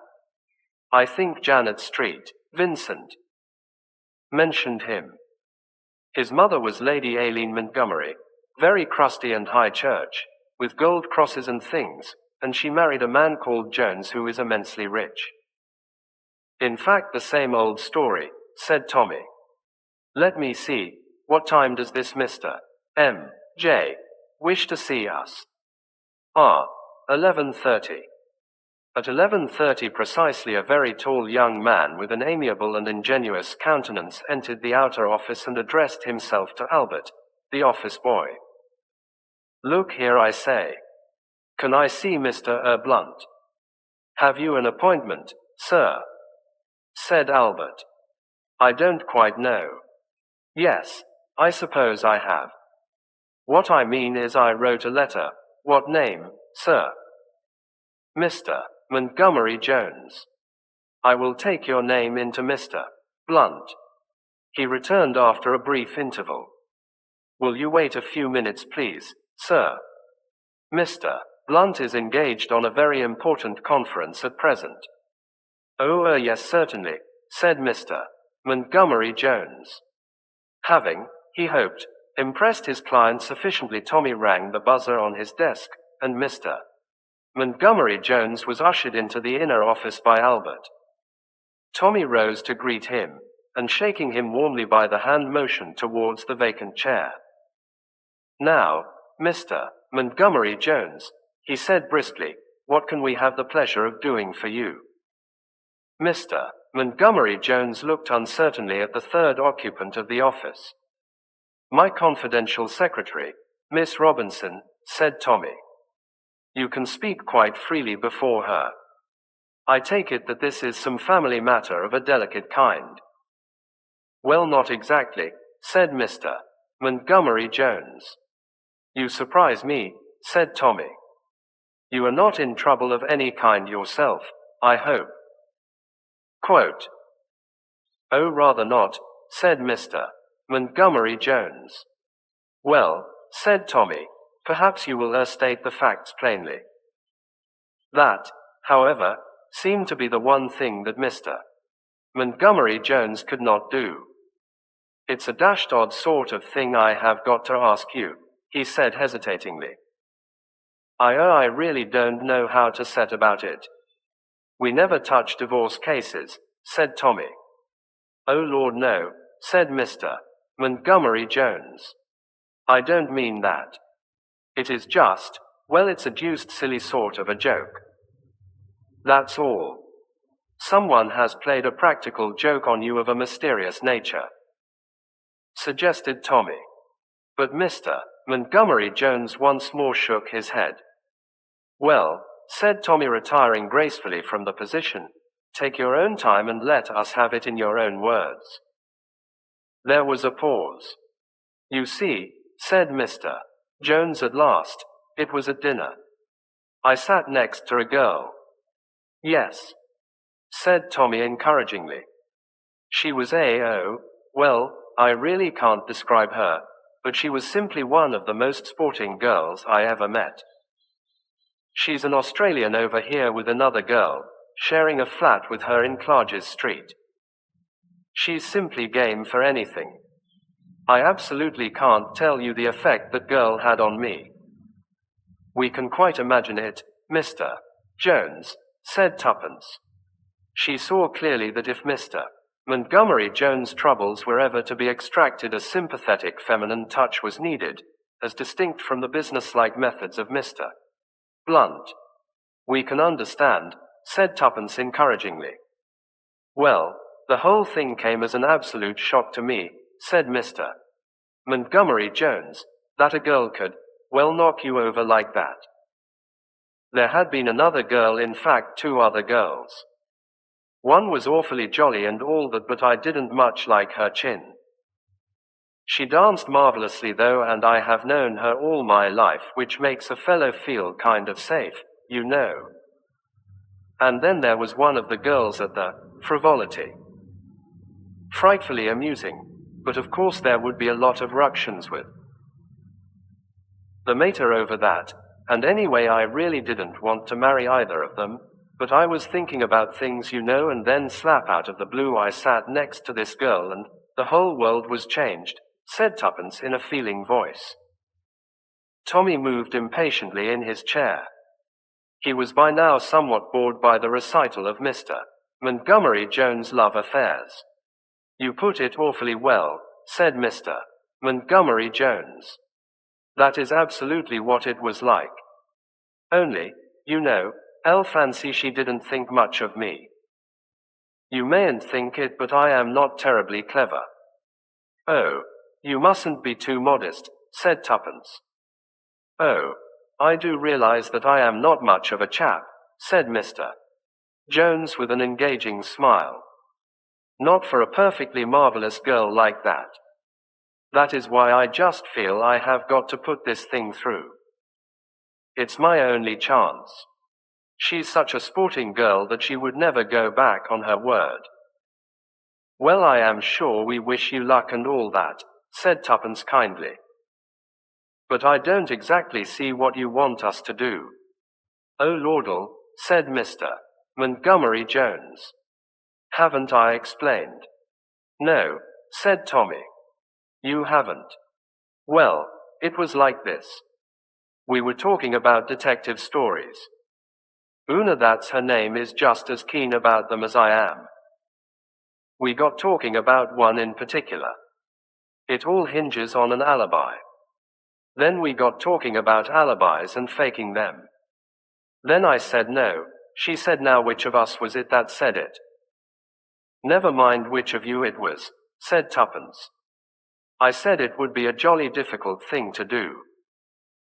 I think Janet Street, Vincent, mentioned him. His mother was Lady Aileen Montgomery, very crusty and high church, with gold crosses and things, and she married a man called Jones who is immensely rich. In fact, the same old story, said Tommy. Let me see, what time does this Mr. M.J. wish to see us? 11:30. At 11:30 precisely a very tall young man with an amiable and ingenuous countenance entered the outer office and addressed himself to Albert, the office boy. Look here, I say. Can I see Mr. Blunt? Have you an appointment, sir? Said Albert. I don't quite know. Yes, I suppose I have. What I mean is I wrote a letter. What name, sir? Mr. Montgomery Jones. I will take your name into Mr. Blunt. He returned after a brief interval. Will you wait a few minutes, please, sir? Mr. Blunt is engaged on a very important conference at present. Oh, yes, certainly, said Mr. Montgomery Jones. Having, he hoped, impressed his client sufficiently, Tommy rang the buzzer on his desk, and Mr. Montgomery Jones was ushered into the inner office by Albert. Tommy rose to greet him, and shaking him warmly by the hand motioned towards the vacant chair. Now, Mr. Montgomery Jones, he said briskly, what can we have the pleasure of doing for you? Mr. Montgomery Jones looked uncertainly at the third occupant of the office. My confidential secretary, Miss Robinson, said Tommy. You can speak quite freely before her. I take it that this is some family matter of a delicate kind. Well, not exactly, said Mr. Montgomery Jones. You surprise me, said Tommy. You are not in trouble of any kind yourself, I hope. Quote. Oh, rather not, said Mr. Montgomery Jones. Well, said Tommy, perhaps you will state the facts plainly. That, however, seemed to be the one thing that Mr. Montgomery Jones could not do. It's a dashed odd sort of thing I have got to ask you, he said hesitatingly. I really don't know how to set about it. We never touch divorce cases, said Tommy. Oh Lord, no, said Mr. Montgomery Jones. I don't mean that. It is just, well, it's a deuced silly sort of a joke. That's all. Someone has played a practical joke on you of a mysterious nature, suggested Tommy. But Mr. Montgomery Jones once more shook his head. Well, said Tommy, retiring gracefully from the position, take your own time and let us have it in your own words. There was a pause. You see, said Mr. Jones at last, it was at dinner. I sat next to a girl. Yes, said Tommy encouragingly. She was well, I really can't describe her, but she was simply one of the most sporting girls I ever met. She's an Australian over here with another girl, sharing a flat with her in Clarges Street. She's simply game for anything. I absolutely can't tell you the effect that girl had on me. We can quite imagine it, Mr. Jones, said Tuppence. She saw clearly that if Mr. Montgomery Jones' troubles were ever to be extracted, a sympathetic feminine touch was needed, as distinct from the businesslike methods of Mr. Blunt. We can understand, said Tuppence encouragingly. Well, the whole thing came as an absolute shock to me, said Mr. Montgomery Jones, that a girl could, well, knock you over like that. There had been another girl, in fact 2 other girls. One was awfully jolly and all that, but I didn't much like her chin. She danced marvelously though, and I have known her all my life, which makes a fellow feel kind of safe, you know. And then there was one of the girls at the Frivolity. Frightfully amusing, but of course there would be a lot of ructions with the mater over that, and anyway I really didn't want to marry either of them, but I was thinking about things, you know, and then slap out of the blue I sat next to this girl and the whole world was changed, said Tuppence in a feeling voice. Tommy moved impatiently in his chair. He was by now somewhat bored by the recital of Mr. Montgomery Jones' love affairs. You put it awfully well, said Mr. Montgomery Jones. That is absolutely what it was like. Only, you know, I'll fancy she didn't think much of me. You mayn't think it, but I am not terribly clever. Oh, you mustn't be too modest, said Tuppence. Oh, I do realize that I am not much of a chap, said Mr. Jones with an engaging smile. Not for a perfectly marvelous girl like that. That is why I just feel I have got to put this thing through. It's my only chance. She's such a sporting girl that she would never go back on her word. Well, I am sure we wish you luck and all that, said Tuppence kindly. But I don't exactly see what you want us to do. Oh, Lordle, said Mr. Montgomery Jones. Haven't I explained? No, said Tommy. You haven't. Well, it was like this. We were talking about detective stories. Una, that's her name, is just as keen about them as I am. We got talking about one in particular. It all hinges on an alibi. Then we got talking about alibis and faking them. Then I said no. She said, now which of us was it that said it? Never mind which of you it was, said Tuppence. I said it would be a jolly difficult thing to do.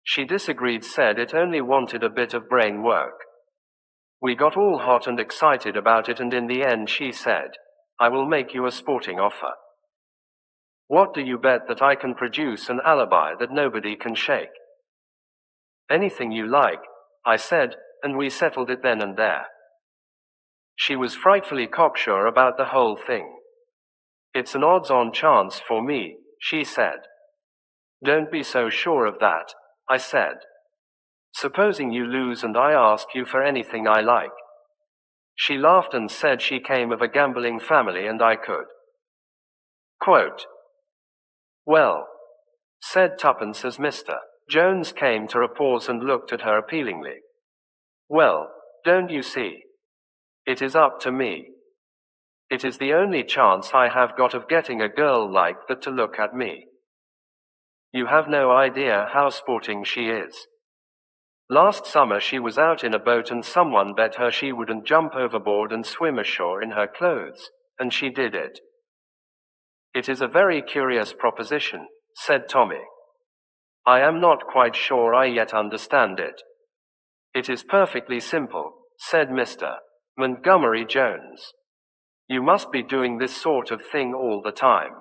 She disagreed, said it only wanted a bit of brain work. We got all hot and excited about it, and in the end she said, I will make you a sporting offer. What do you bet that I can produce an alibi that nobody can shake? Anything you like, I said, and we settled it then and there. She was frightfully cocksure about the whole thing. It's an odds-on chance for me, she said. Don't be so sure of that, I said. Supposing you lose and I ask you for anything I like. She laughed and said she came of a gambling family and I could. Quote. Well, said Tuppence as Mr. Jones came to a pause and looked at her appealingly. Well, don't you see? It is up to me. It is the only chance I have got of getting a girl like that to look at me. You have no idea how sporting she is. Last summer she was out in a boat and someone bet her she wouldn't jump overboard and swim ashore in her clothes, and she did it. It is a very curious proposition, said Tommy. I am not quite sure I yet understand it. It is perfectly simple, said Mr. Montgomery Jones. You must be doing this sort of thing all the time.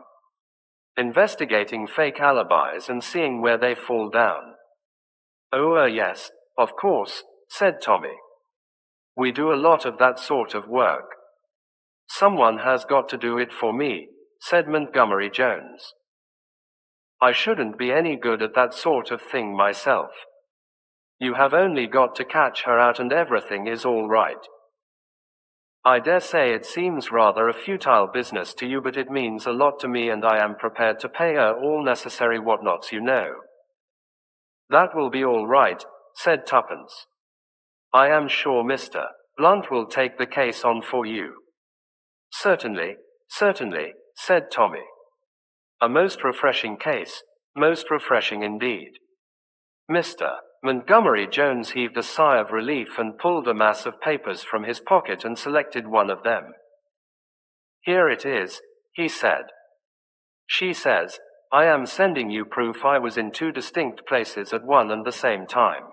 Investigating fake alibis and seeing where they fall down. Oh, yes, of course, said Tommy. We do a lot of that sort of work. Someone has got to do it for me, said Montgomery Jones. I shouldn't be any good at that sort of thing myself. You have only got to catch her out and everything is all right. I dare say it seems rather a futile business to you, but it means a lot to me and I am prepared to pay her all necessary whatnots, you know. That will be all right, said Tuppence. I am sure Mr. Blunt will take the case on for you. Certainly, said Tommy. A most refreshing case, most refreshing indeed. Mr. Montgomery Jones heaved a sigh of relief and pulled a mass of papers from his pocket and selected one of them. Here it is, he said. She says, I am sending you proof I was in two distinct places at one and the same time.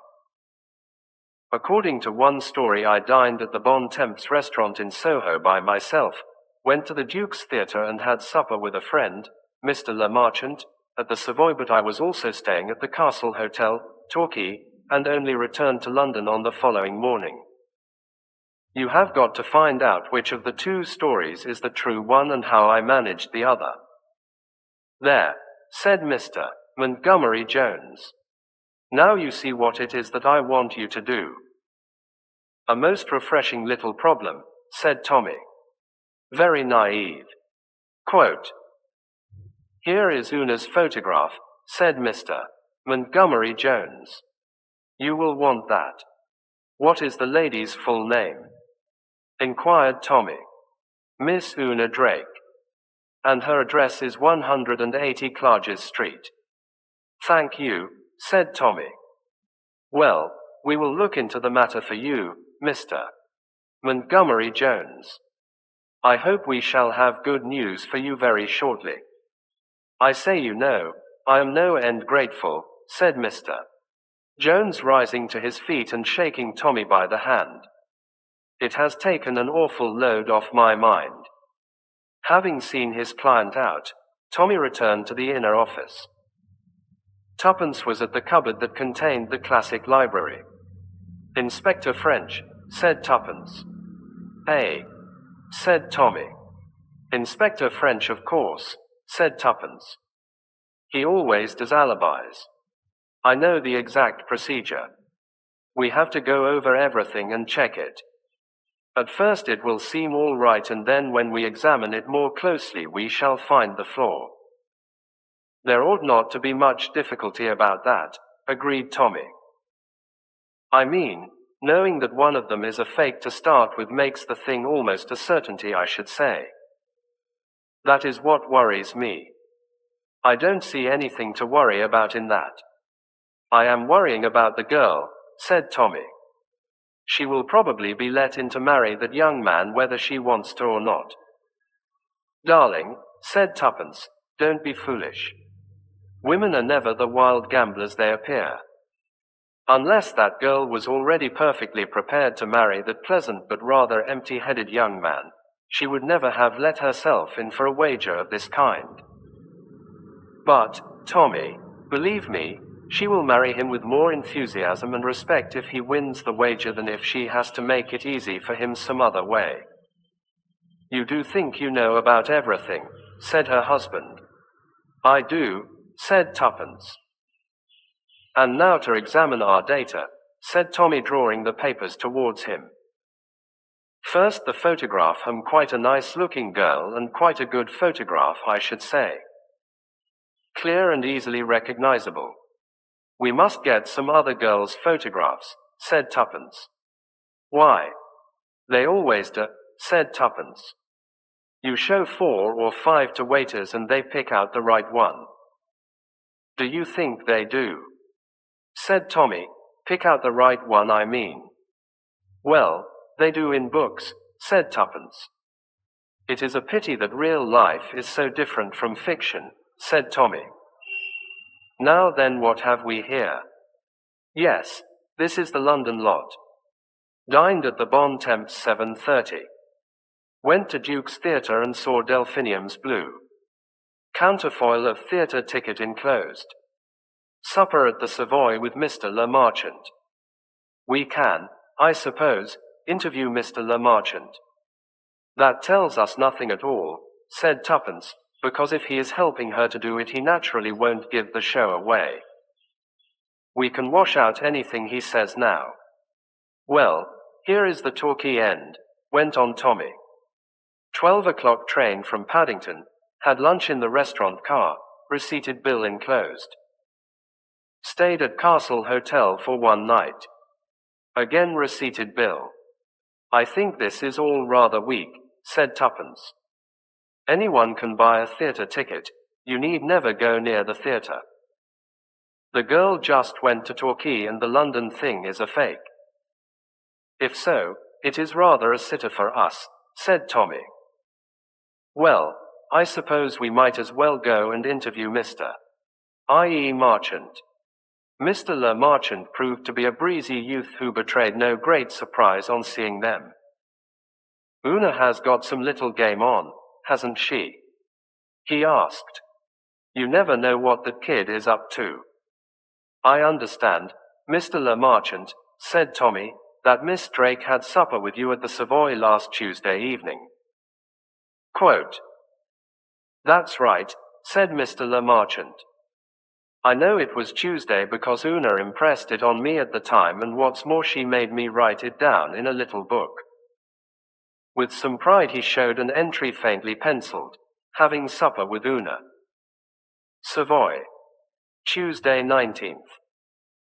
According to one story, I dined at the Bon Temps restaurant in Soho by myself, went to the Duke's Theatre and had supper with a friend, Mr. Le Marchant, at the Savoy, but I was also staying at the Castle Hotel, Torquay, and only returned to London on the following morning. You have got to find out which of the two stories is the true one and how I managed the other. There, said Mr. Montgomery Jones. Now you see what it is that I want you to do. A most refreshing little problem, said Tommy. Very naive. Quote. Here is Una's photograph, said Mr. Montgomery Jones. You will want that. What is the lady's full name? Inquired Tommy. Miss Una Drake. And her address is 180 Clarges Street. Thank you, said Tommy. Well, we will look into the matter for you, Mr. Montgomery Jones. I hope we shall have good news for you very shortly. I say, you know, I am no end grateful, said Mr. Jones, rising to his feet and shaking Tommy by the hand. It has taken an awful load off my mind. Having seen his client out, Tommy returned to the inner office. Tuppence was at the cupboard that contained the classic library. Inspector French, said Tuppence. Eh? Said Tommy. Inspector French, of course, said Tuppence. He always does alibis. I know the exact procedure. We have to go over everything and check it. At first it will seem all right, and then when we examine it more closely we shall find the flaw. There ought not to be much difficulty about that, agreed Tommy. I mean, knowing that one of them is a fake to start with makes the thing almost a certainty, I should say. That is what worries me. I don't see anything to worry about in that. I am worrying about the girl, said Tommy. She will probably be let in to marry that young man whether she wants to or not. Darling, said Tuppence, don't be foolish. Women are never the wild gamblers they appear. Unless that girl was already perfectly prepared to marry that pleasant but rather empty-headed young man, she would never have let herself in for a wager of this kind. But, Tommy, believe me, she will marry him with more enthusiasm and respect if he wins the wager than if she has to make it easy for him some other way. You do think you know about everything, said her husband. I do, said Tuppence. And now to examine our data, said Tommy, drawing the papers towards him. First the photograph. Quite a nice-looking girl, and quite a good photograph, I should say. Clear and easily recognizable. We must get some other girls' photographs, said Tuppence. Why? They always do, said Tuppence. You show 4 or 5 to waiters and they pick out the right one. Do you think they do? Said Tommy. Pick out the right one, I mean. Well, they do in books, said Tuppence. It is a pity that real life is so different from fiction, said Tommy. Now then, what have we here? Yes, this is the London lot. Dined at the Bon Temps 7:30. Went to Duke's Theatre and saw Delphinium's Blue. Counterfoil of theatre ticket enclosed. Supper at the Savoy with Mr. Le Marchant. We can, I suppose, interview Mr. Le Marchant. That tells us nothing at all, said Tuppence, because if he is helping her to do it he naturally won't give the show away. We can wash out anything he says now. Well, here is the Torquay end, went on Tommy. 12 o'clock train from Paddington, had lunch in the restaurant car, receipted bill enclosed. Stayed at Castle Hotel for 1 night. Again receipted bill. I think this is all rather weak, said Tuppence. Anyone can buy a theatre ticket, you need never go near the theatre. The girl just went to Torquay and the London thing is a fake. If so, it is rather a sitter for us, said Tommy. Well, I suppose we might as well go and interview Mr. I.E. Marchant. Mr. Le Marchant proved to be a breezy youth who betrayed no great surprise on seeing them. Una has got some little game on, hasn't she? He asked. You never know what the kid is up to. I understand, Mr. Le Marchant, said Tommy, that Miss Drake had supper with you at the Savoy last Tuesday evening. Quote. That's right, said Mr. Le Marchant. I know it was Tuesday because Una impressed it on me at the time, and what's more, she made me write it down in a little book. With some pride he showed an entry faintly penciled, having supper with Una. Savoy. Tuesday 19th.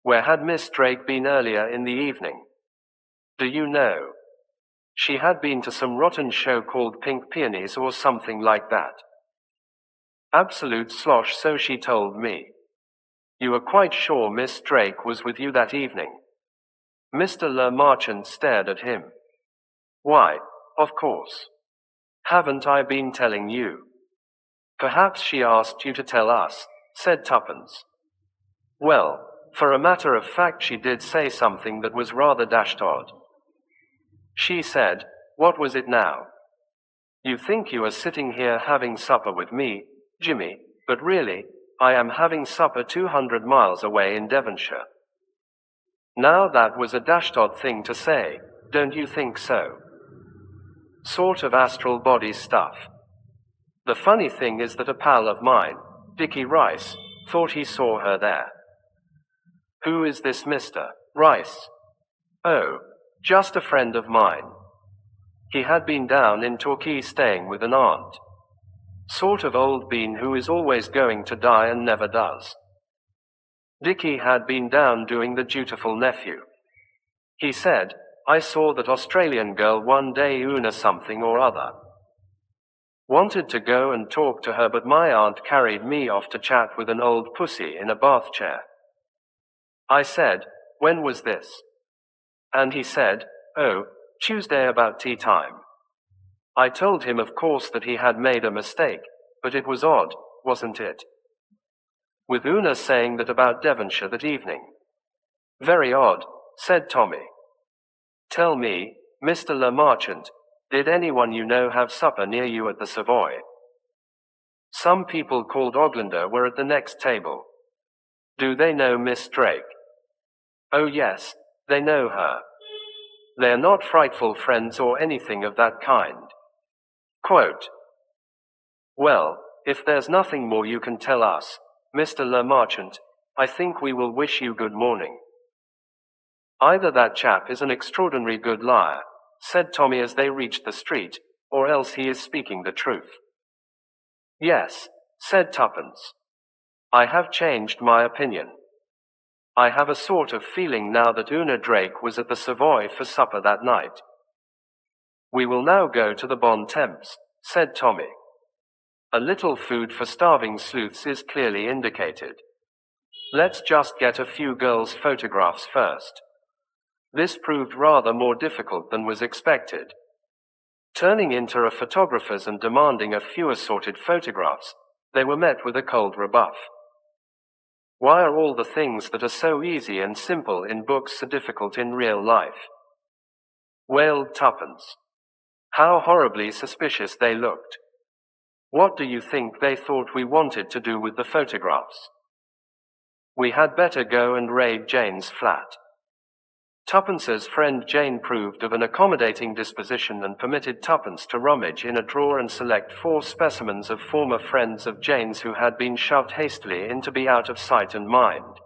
Where had Miss Drake been earlier in the evening? Do you know? She had been to some rotten show called Pink Peonies or something like that. Absolute slosh, so she told me. You are quite sure Miss Drake was with you that evening? Mr. Le Marchant stared at him. Why, of course. Haven't I been telling you? Perhaps she asked you to tell us, said Tuppence. Well, for a matter of fact, she did say something that was rather dashed odd. She said, "What was it now? You think you are sitting here having supper with me, Jimmy, but really, I am having supper 200 miles away in Devonshire." Now that was a dashed odd thing to say, don't you think so? Sort of astral body stuff. The funny thing is that a pal of mine, Dickie Rice, thought he saw her there. Who is this Mr. Rice? Oh, just a friend of mine. He had been down in Torquay staying with an aunt. Sort of old bean who is always going to die and never does. Dickie had been down doing the dutiful nephew. He said, "I saw that Australian girl one day, Una something or other. Wanted to go and talk to her, but my aunt carried me off to chat with an old pussy in a bath chair." I said, "When was this?" And he said, "Oh, Tuesday about tea time." I told him, of course, that he had made a mistake, but it was odd, wasn't it? With Una saying that about Devonshire that evening. Very odd, said Tommy. Tell me, Mr. Le Marchant, did anyone you know have supper near you at the Savoy? Some people called Oglander were at the next table. Do they know Miss Drake? Oh yes, they know her. They're not frightful friends or anything of that kind. Quote, well, if there's nothing more you can tell us, Mr. Le Marchant, I think we will wish you good morning. Either that chap is an extraordinary good liar, said Tommy as they reached the street, or else he is speaking the truth. Yes, said Tuppence. I have changed my opinion. I have a sort of feeling now that Una Drake was at the Savoy for supper that night. We will now go to the Bon Temps, said Tommy. A little food for starving sleuths is clearly indicated. Let's just get a few girls' photographs first. This proved rather more difficult than was expected. Turning into a photographer's and demanding a few assorted photographs, they were met with a cold rebuff. Why are all the things that are so easy and simple in books so difficult in real life? Wailed Tuppence. How horribly suspicious they looked. What do you think they thought we wanted to do with the photographs? We had better go and raid Jane's flat. Tuppence's friend Jane proved of an accommodating disposition and permitted Tuppence to rummage in a drawer and select 4 specimens of former friends of Jane's who had been shoved hastily in to be out of sight and mind.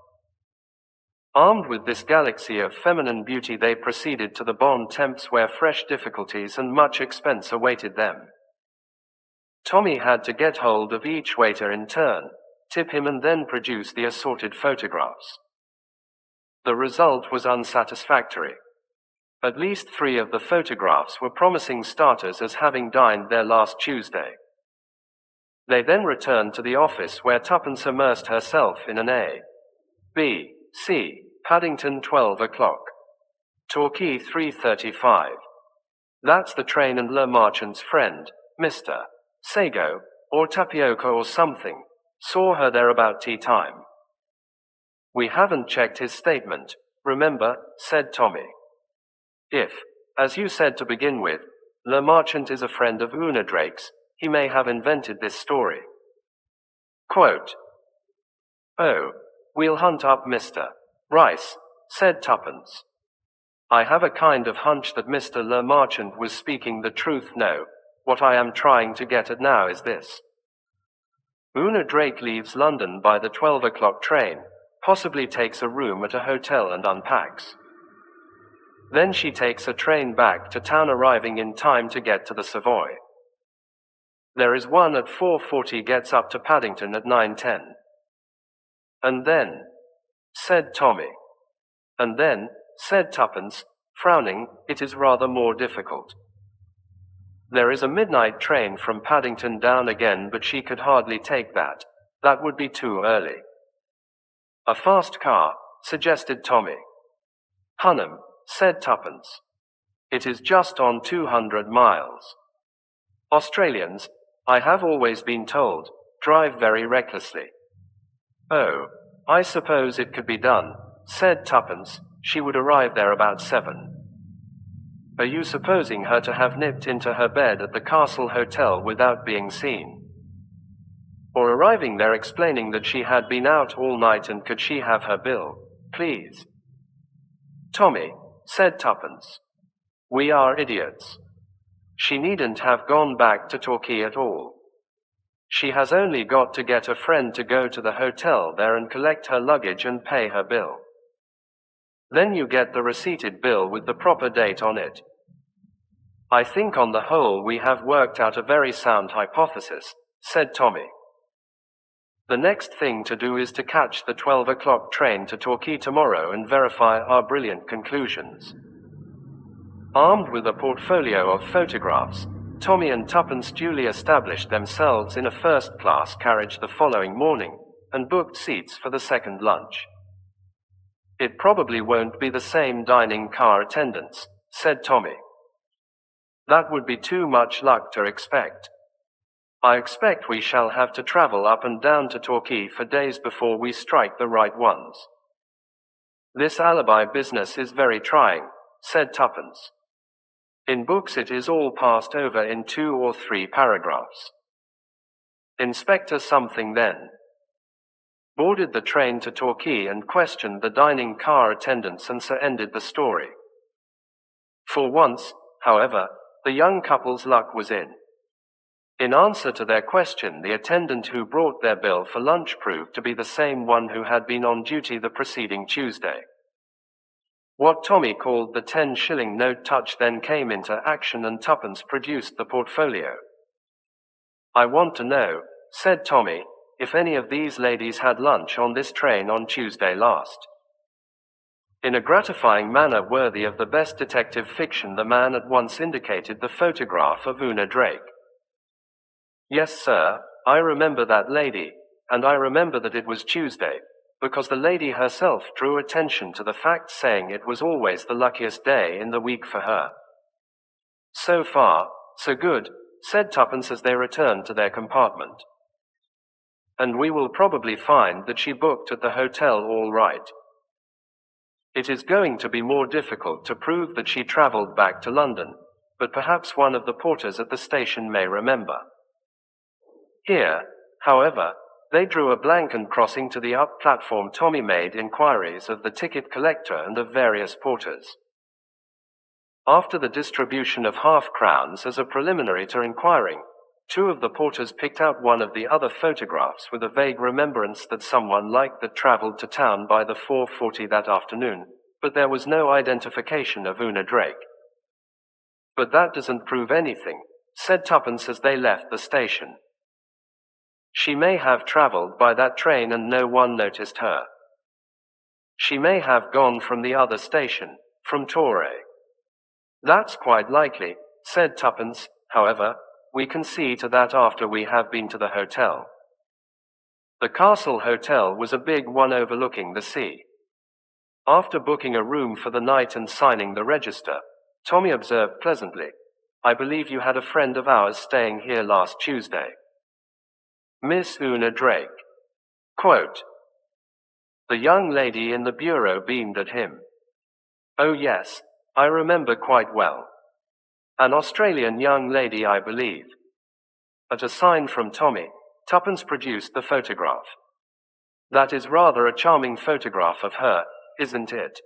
Armed with this galaxy of feminine beauty, they proceeded to the Bon Temps, where fresh difficulties and much expense awaited them. Tommy had to get hold of each waiter in turn, tip him, and then produce the assorted photographs. The result was unsatisfactory. At least 3 of the photographs were promising starters as having dined there last Tuesday. They then returned to the office, where Tuppence immersed herself in an A. B. C. Paddington 12 o'clock. Torquay 3:35. That's the train, and Le Marchant's friend, Mr. Sago, or Tapioca or something, saw her there about tea time. We haven't checked his statement, remember, said Tommy. If, as you said to begin with, Le Marchant is a friend of Una Drake's, he may have invented this story. Quote, oh, we'll hunt up Mr. Rice, said Tuppence. I have a kind of hunch that Mr. Le Marchant was speaking the truth. No, what I am trying to get at now is this. Una Drake leaves London by the 12 o'clock train, possibly takes a room at a hotel and unpacks. Then she takes a train back to town, arriving in time to get to the Savoy. There is one at 4:40, gets up to Paddington at 9:10. And then, said Tommy. And then, said Tuppence, frowning, it is rather more difficult. There is a midnight train from Paddington down again, but she could hardly take that. That would be too early. A fast car, suggested Tommy. Hunnam, said Tuppence. It is just on 200 miles. Australians, I have always been told, drive very recklessly. Oh, I suppose it could be done, said Tuppence. She would arrive there about 7. Are you supposing her to have nipped into her bed at the Castle Hotel without being seen? Or arriving there explaining that she had been out all night and could she have her bill, please? Tommy, said Tuppence. We are idiots. She needn't have gone back to Torquay at all. She has only got to get a friend to go to the hotel there and collect her luggage and pay her bill. Then you get the receipted bill with the proper date on it. I think on the whole we have worked out a very sound hypothesis, said Tommy. The next thing to do is to catch the 12 o'clock train to Torquay tomorrow and verify our brilliant conclusions. Armed with a portfolio of photographs, Tommy and Tuppence duly established themselves in a first-class carriage the following morning, and booked seats for the second lunch. It probably won't be the same dining car attendants, said Tommy. That would be too much luck to expect. I expect we shall have to travel up and down to Torquay for days before we strike the right ones. This alibi business is very trying, said Tuppence. In books it is all passed over in 2 or 3 paragraphs. Inspector something then boarded the train to Torquay and questioned the dining car attendants, and so ended the story. For once, however, the young couple's luck was in. In answer to their question, the attendant who brought their bill for lunch proved to be the same one who had been on duty the preceding Tuesday. What Tommy called the 10-shilling note touch then came into action, and Tuppence produced the portfolio. I want to know, said Tommy, if any of these ladies had lunch on this train on Tuesday last. In a gratifying manner worthy of the best detective fiction, the man at once indicated the photograph of Una Drake. Yes, sir, I remember that lady, and I remember that it was Tuesday, because the lady herself drew attention to the fact, saying it was always the luckiest day in the week for her. So far, so good, said Tuppence as they returned to their compartment. And we will probably find that she booked at the hotel all right. It is going to be more difficult to prove that she travelled back to London, but perhaps one of the porters at the station may remember. Here, however, they drew a blank, and crossing to the up platform, Tommy made inquiries of the ticket collector and of various porters. After the distribution of half-crowns as a preliminary to inquiring, 2 of the porters picked out one of the other photographs with a vague remembrance that someone like that travelled to town by the 4:40 that afternoon, but there was no identification of Una Drake. But that doesn't prove anything, said Tuppence as they left the station. She may have travelled by that train and no one noticed her. She may have gone from the other station, from Torquay. That's quite likely, said Tuppence. However, we can see to that after we have been to the hotel. The Castle Hotel was a big one overlooking the sea. After booking a room for the night and signing the register, Tommy observed pleasantly, I believe you had a friend of ours staying here last Tuesday. Miss Una Drake. Quote. The young lady in the bureau beamed at him. Oh yes, I remember quite well. An Australian young lady, I believe. At a sign from Tommy, Tuppence produced the photograph. That is rather a charming photograph of her, isn't it?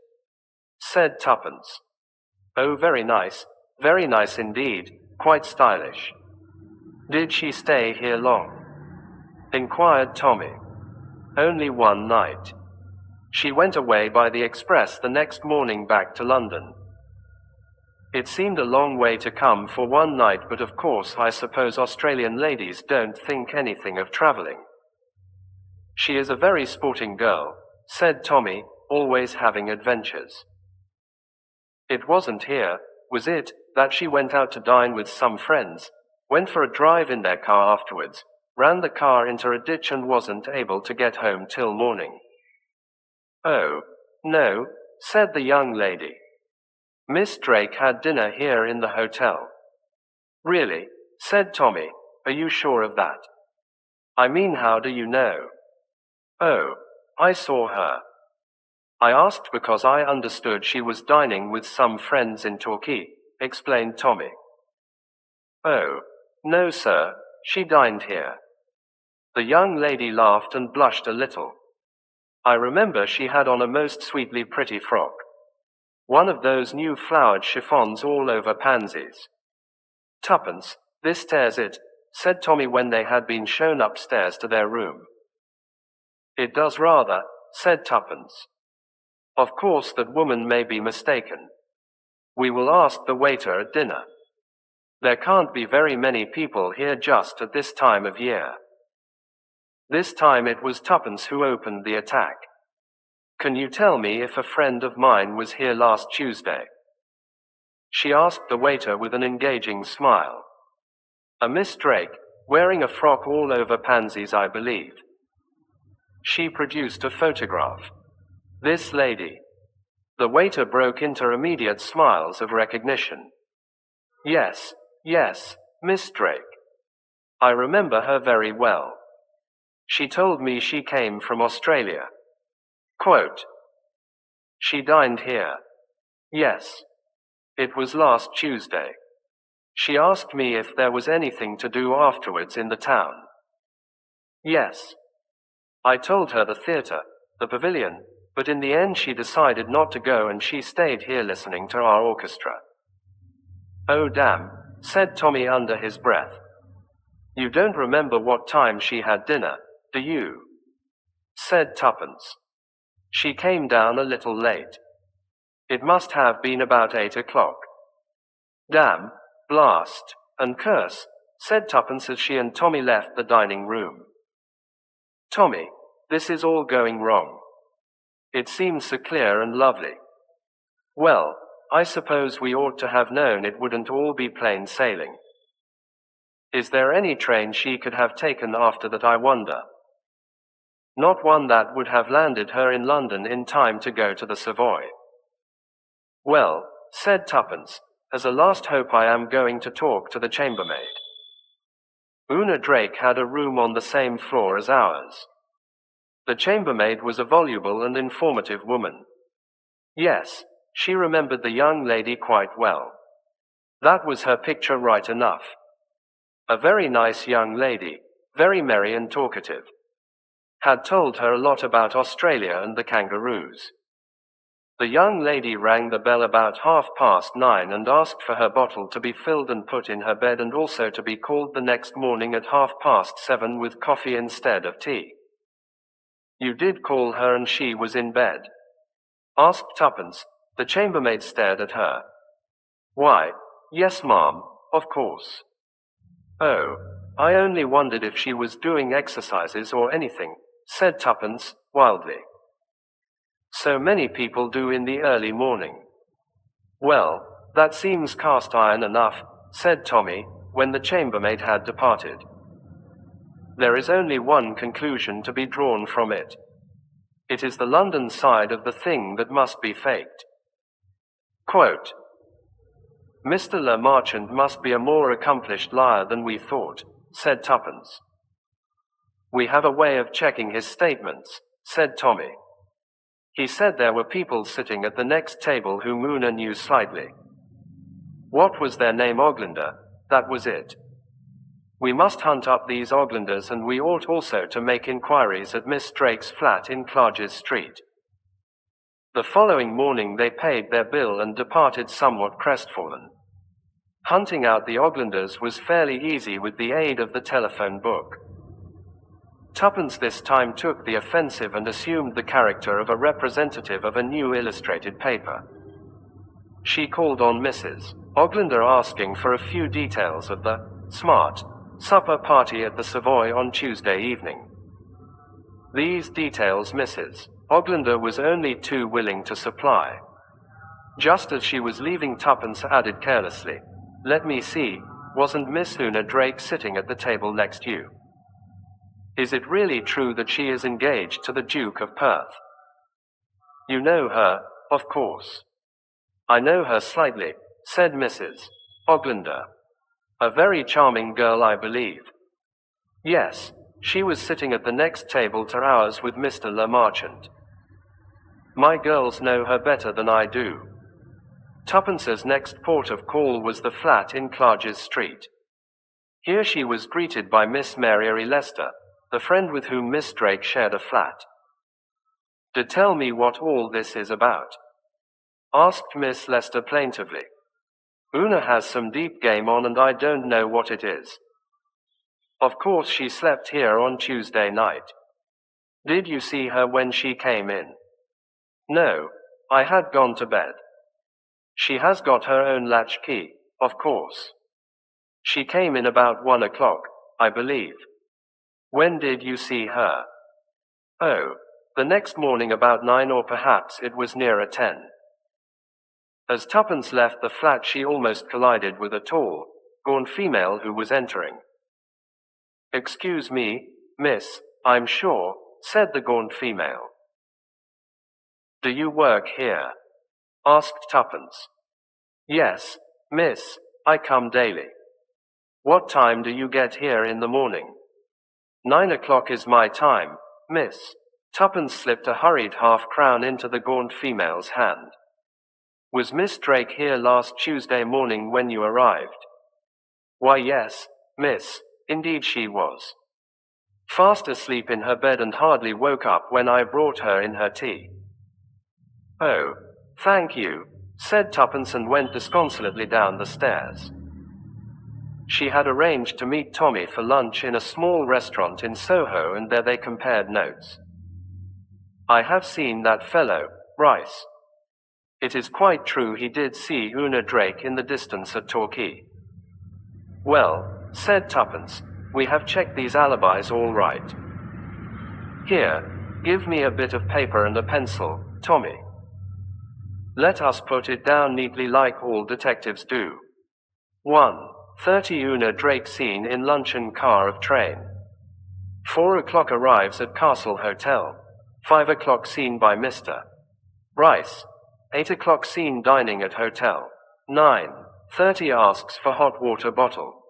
Said Tuppence. Oh, very nice indeed, quite stylish. Did she stay here long? Inquired Tommy. Only one night. She went away by the express the next morning back to London. It seemed a long way to come for one night, but of course I suppose Australian ladies don't think anything of travelling. She is a very sporting girl, said Tommy, always having adventures. It wasn't here, was it, that she went out to dine with some friends, went for a drive in their car afterwards, ran the car into a ditch and wasn't able to get home till morning? Oh, no, said the young lady. Miss Drake had dinner here in the hotel. Really, said Tommy, are you sure of that? I mean, how do you know? Oh, I saw her. I asked because I understood she was dining with some friends in Torquay, explained Tommy. Oh, no sir, she dined here. The young lady laughed and blushed a little. I remember she had on a most sweetly pretty frock. One of those new flowered chiffons all over pansies. Tuppence, this tears it, said Tommy when they had been shown upstairs to their room. It does rather, said Tuppence. Of course that woman may be mistaken. We will ask the waiter at dinner. There can't be very many people here just at this time of year. This time it was Tuppence who opened the attack. Can you tell me if a friend of mine was here last Tuesday? She asked the waiter with an engaging smile. A Miss Drake, wearing a frock all over pansies, I believe. She produced a photograph. This lady. The waiter broke into immediate smiles of recognition. Yes, Miss Drake. I remember her very well. She told me she came from Australia. Quote, she dined here. Yes. It was last Tuesday. She asked me if there was anything to do afterwards in the town. Yes. I told her the theatre, the pavilion, but in the end she decided not to go and she stayed here listening to our orchestra. Oh damn, said Tommy under his breath. You don't remember what time she had dinner, do you? Said Tuppence. She came down a little late. It must have been about 8 o'clock. Damn, blast, and curse, said Tuppence as she and Tommy left the dining room. Tommy, this is all going wrong. It seems so clear and lovely. Well, I suppose we ought to have known it wouldn't all be plain sailing. Is there any train she could have taken after that, I wonder? Not one that would have landed her in London in time to go to the Savoy. Well, said Tuppence, as a last hope I am going to talk to the chambermaid. Una Drake had a room on the same floor as ours. The chambermaid was a voluble and informative woman. Yes, she remembered the young lady quite well. That was her picture right enough. A very nice young lady, very merry and talkative. Had told her a lot about Australia and the kangaroos. The young lady rang the bell about 9:30 and asked for her bottle to be filled and put in her bed, and also to be called the next morning at 7:30 with coffee instead of tea. You did call her and she was in bed? Asked Tuppence. The chambermaid stared at her. Why, yes ma'am, of course. Oh, I only wondered if she was doing exercises or anything, said Tuppence, wildly. So many people do in the early morning. Well, that seems cast iron enough, said Tommy, when the chambermaid had departed. There is only one conclusion to be drawn from it. It is the London side of the thing that must be faked. Quote, Mr. Le Marchant must be a more accomplished liar than we thought, said Tuppence. We have a way of checking his statements, said Tommy. He said there were people sitting at the next table whom Una knew slightly. What was their name? Oglander, that was it. We must hunt up these Oglanders, and we ought also to make inquiries at Miss Drake's flat in Clarges Street. The following morning they paid their bill and departed somewhat crestfallen. Hunting out the Oglanders was fairly easy with the aid of the telephone book. Tuppence this time took the offensive and assumed the character of a representative of a new illustrated paper. She called on Mrs. Oglander, asking for a few details of the smart supper party at the Savoy on Tuesday evening. These details Mrs. Oglander was only too willing to supply. Just as she was leaving, Tuppence added carelessly, "Let me see, wasn't Miss Una Drake sitting at the table next you? Is it really true that she is engaged to the Duke of Perth? You know her, of course." "I know her slightly," said Mrs. Oglander. "A very charming girl, I believe." "Yes, She was sitting at the next table to ours with Mr. Le Marchant. My girls know her better than I do. Tuppence's next port of call was the flat in Clarges Street. Here she was greeted by Miss Mary Lester, the friend with whom Miss Drake shared a flat. "Do tell me what all this is about," asked Miss Lester plaintively. "Una has some deep game on and I don't know what it is. Of course she slept here on Tuesday night. Did you see her when she came in?" "No, I had gone to bed." "She has got her own latchkey, of course. She came in about 1 o'clock, I believe." "When did you see her?" "Oh, the next morning about 9, or perhaps it was nearer 10. As Tuppence left the flat she almost collided with a tall, gaunt female who was entering. "Excuse me, miss, I'm sure," said the gaunt female. "Do you work here?" asked Tuppence. "Yes, miss, I come daily." "What time do you get here in the morning?" 9 o'clock is my time, miss." Tuppence slipped a hurried half-crown into the gaunt female's hand. "Was Miss Drake here last Tuesday morning when you arrived?" "Why, yes, miss, indeed she was. Fast asleep in her bed and hardly woke up when I brought her in her tea." "Oh, thank you," said Tuppence and went disconsolately down the stairs. She had arranged to meet Tommy for lunch in a small restaurant in Soho, and there they compared notes. "I have seen that fellow, Rice. It is quite true he did see Una Drake in the distance at Torquay." "Well," said Tuppence, "we have checked these alibis all right. Here, give me a bit of paper and a pencil, Tommy. Let us put it down neatly like all detectives do. 1:30 Una Drake seen in luncheon car of train. 4 o'clock arrives at Castle Hotel. 5 o'clock seen by Mr. Rice. 8 o'clock seen dining at hotel. 9:30 asks for hot water bottle.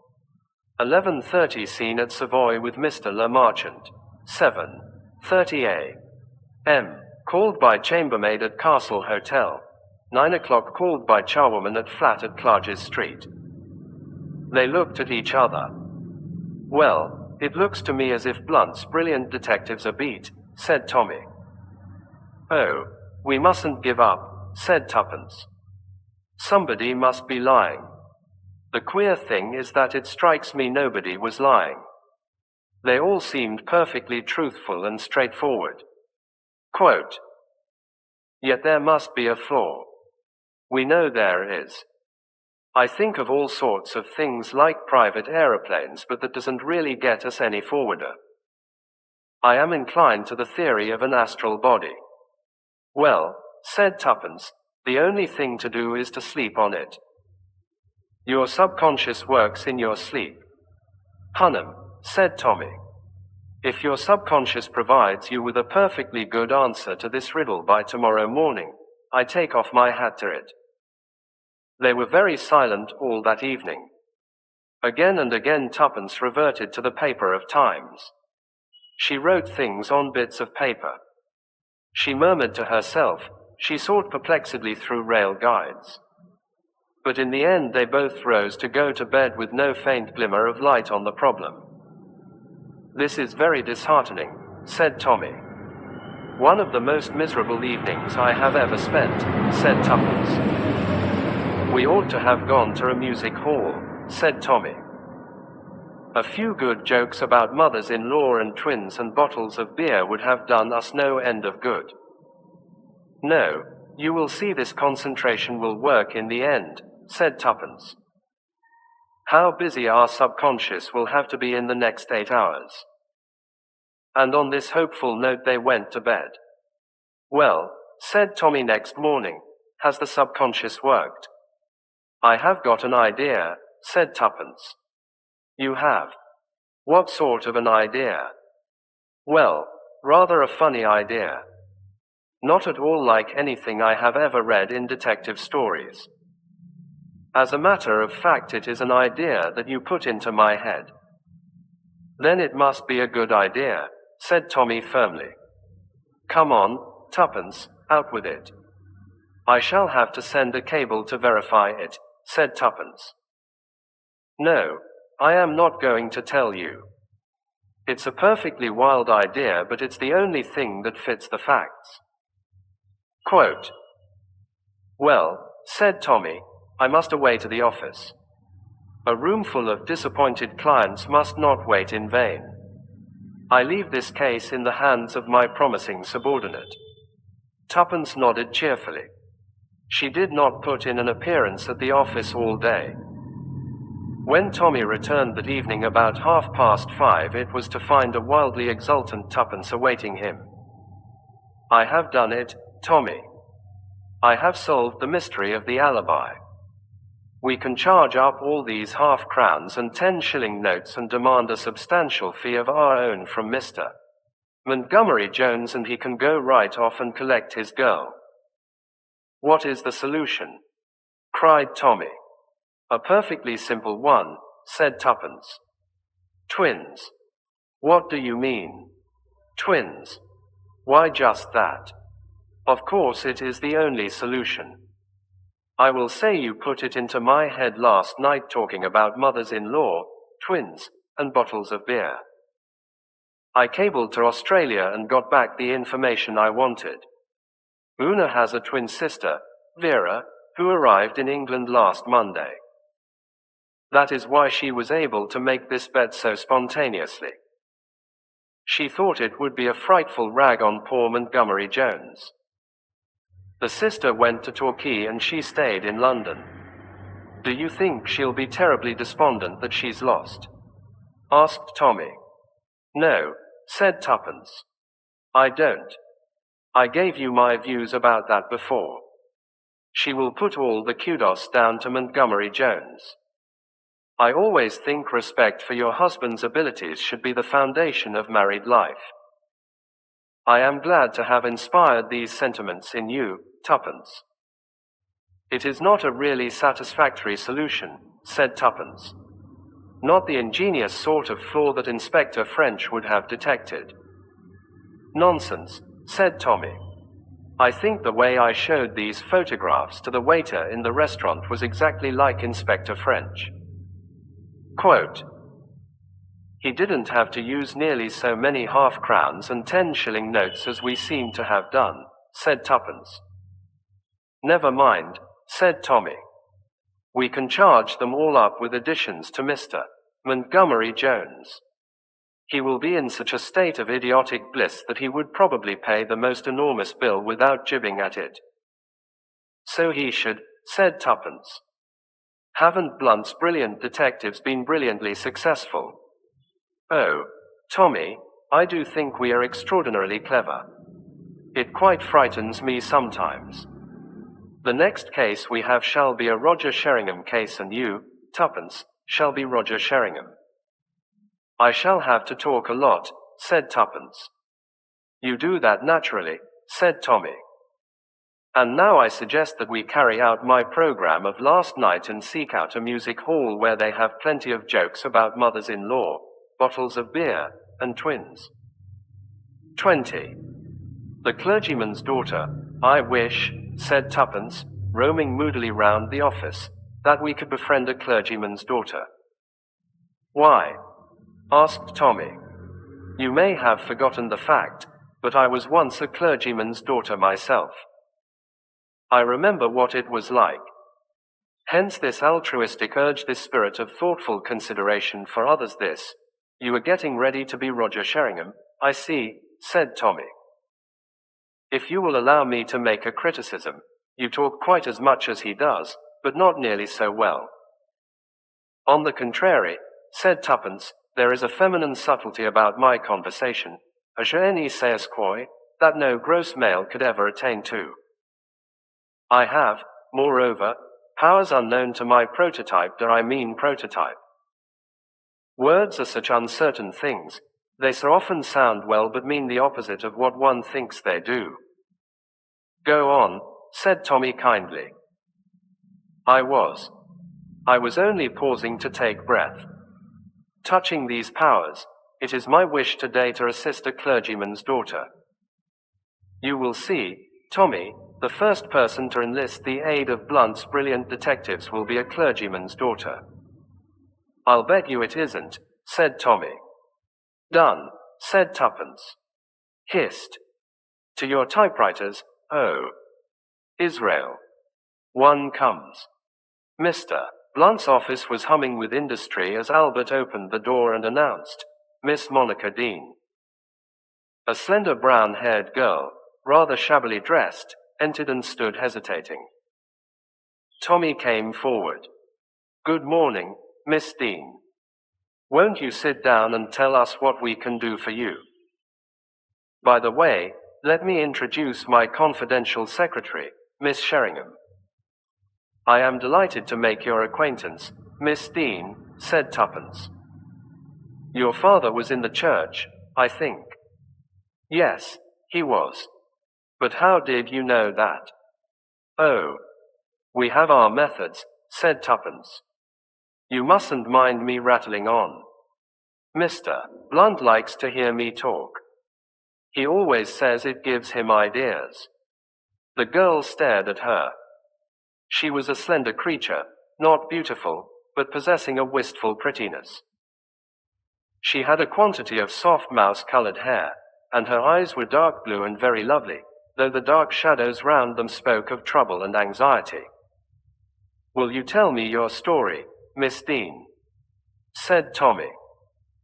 11:30 seen at Savoy with Mr. Le Marchant. 7:30 a.m. called by chambermaid at Castle Hotel. 9 o'clock called by charwoman at flat at Clarges Street." They looked at each other. "Well, it looks to me as if Blunt's brilliant detectives are beat," said Tommy. "Oh, we mustn't give up," said Tuppence. "Somebody must be lying. The queer thing is that it strikes me nobody was lying. They all seemed perfectly truthful and straightforward. Quote, yet there must be a flaw. We know there is. I think of all sorts of things like private aeroplanes, but that doesn't really get us any forwarder. I am inclined to the theory of an astral body." "Well," said Tuppence, "the only thing to do is to sleep on it. Your subconscious works in your sleep." "Hunnam," said Tommy. "If your subconscious provides you with a perfectly good answer to this riddle by tomorrow morning, I take off my hat to it." They were very silent all that evening. Again and again Tuppence reverted to the paper of Times. She wrote things on bits of paper. She murmured to herself, she sought perplexedly through rail guides. But in the end they both rose to go to bed with no faint glimmer of light on the problem. "This is very disheartening," said Tommy. "One of the most miserable evenings I have ever spent," said Tuppence. "We ought to have gone to a music hall," said Tommy. "A few good jokes about mothers-in-law and twins and bottles of beer would have done us no end of good." "No, you will see this concentration will work in the end," said Tuppence. "How busy our subconscious will have to be in the next 8 hours." And on this hopeful note they went to bed. "Well," said Tommy next morning, "has the subconscious worked?" "I have got an idea," said Tuppence. "You have? What sort of an idea?" "Well, rather a funny idea. Not at all like anything I have ever read in detective stories. As a matter of fact, it is an idea that you put into my head." Then it must be a good idea, said Tommy firmly. Come on, Tuppence, out with it. I shall have to send a cable to verify it, said Tuppence. No, I am not going to tell you. It's a perfectly wild idea, but it's the only thing that fits the facts. Quote, Well, said Tommy, I must away to the office. A room full of disappointed clients must not wait in vain. I leave this case in the hands of my promising subordinate. Tuppence nodded cheerfully. She did not put in an appearance at the office all day. When Tommy returned that evening about 5:30, it was to find a wildly exultant Tuppence awaiting him. I have done it, Tommy. I have solved the mystery of the alibi. We can charge up all these half-crowns and 10-shilling notes and demand a substantial fee of our own from Mr. Montgomery Jones, and he can go right off and collect his girl. What is the solution? Cried Tommy. A perfectly simple one, said Tuppence. Twins. What do you mean? Twins. Why, just that. Of course it is the only solution. I will say you put it into my head last night talking about mothers-in-law, twins, and bottles of beer. I cabled to Australia and got back the information I wanted. Una has a twin sister, Vera, who arrived in England last Monday. That is why she was able to make this bet so spontaneously. She thought it would be a frightful rag on poor Montgomery Jones. The sister went to Torquay and she stayed in London. Do you think she'll be terribly despondent that she's lost? Asked Tommy. No, said Tuppence. I don't. I gave you my views about that before. She will put all the kudos down to Montgomery Jones. I always think respect for your husband's abilities should be the foundation of married life. I am glad to have inspired these sentiments in you, Tuppence. It is not a really satisfactory solution, said Tuppence. Not the ingenious sort of flaw that Inspector French would have detected. Nonsense, said Tommy. I think the way I showed these photographs to the waiter in the restaurant was exactly like Inspector French. Quote, He didn't have to use nearly so many half-crowns and 10-shilling notes as we seem to have done, said Tuppence. Never mind, said Tommy. We can charge them all up with additions to Mr. Montgomery Jones. He will be in such a state of idiotic bliss that he would probably pay the most enormous bill without jibbing at it. So he should, said Tuppence. Haven't Blunt's brilliant detectives been brilliantly successful? Oh, Tommy, I do think we are extraordinarily clever. It quite frightens me sometimes. The next case we have shall be a Roger Sheringham case, and you, Tuppence, shall be Roger Sheringham. I shall have to talk a lot, said Tuppence. You do that naturally, said Tommy. And now I suggest that we carry out my program of last night and seek out a music hall where they have plenty of jokes about mothers-in-law, bottles of beer, and twins. 20. The clergyman's daughter. I wish, said Tuppence, roaming moodily round the office, that we could befriend a clergyman's daughter. Why? Asked Tommy. You may have forgotten the fact, but I was once a clergyman's daughter myself. I remember what it was like. Hence this altruistic urge, this spirit of thoughtful consideration for others. You are getting ready to be Roger Sheringham, I see, said Tommy. If you will allow me to make a criticism, you talk quite as much as he does, but not nearly so well. On the contrary, said Tuppence, there is a feminine subtlety about my conversation, a je ne sais quoi, that no gross male could ever attain to. I have, moreover, powers unknown to my prototype. Prototype. Words are such uncertain things. They so often sound well but mean the opposite of what one thinks they do. Go on, said Tommy kindly. I was only pausing to take breath. Touching these powers, It is my wish today to assist a clergyman's daughter. You will see, Tommy, the first person to enlist the aid of Blunt's brilliant detectives will be a clergyman's daughter." "I'll bet you it isn't," said Tommy. "Done," said Tuppence. Hissed. "To your typewriters, oh. Israel. One comes." Mr. Blunt's office was humming with industry as Albert opened the door and announced, "Miss Monica Dean." A slender brown-haired girl, rather shabbily dressed, entered and stood hesitating. Tommy came forward. "Good morning, Miss Dean. Won't you sit down and tell us what we can do for you? By the way, let me introduce my confidential secretary, Miss Sheringham." "I am delighted to make your acquaintance, Miss Dean," said Tuppence. "Your father was in the church, I think." "Yes, he was. But how did you know that?" "Oh, we have our methods," said Tuppence. "You mustn't mind me rattling on. Mr. Blunt likes to hear me talk. He always says it gives him ideas." The girl stared at her. She was a slender creature, not beautiful, but possessing a wistful prettiness. She had a quantity of soft mouse-colored hair, and her eyes were dark blue and very lovely, though the dark shadows round them spoke of trouble and anxiety. "Will you tell me your story, Miss Dean?" said Tommy.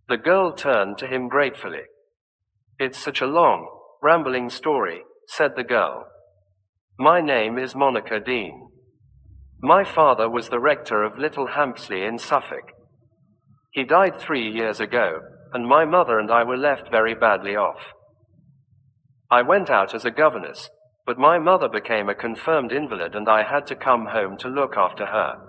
The girl turned to him gratefully. "It's such a long, rambling story," said the girl. "My name is Monica Dean. My father was the rector of Little Hampsley in Suffolk. He died 3 years ago, and my mother and I were left very badly off. I went out as a governess, but my mother became a confirmed invalid and I had to come home to look after her.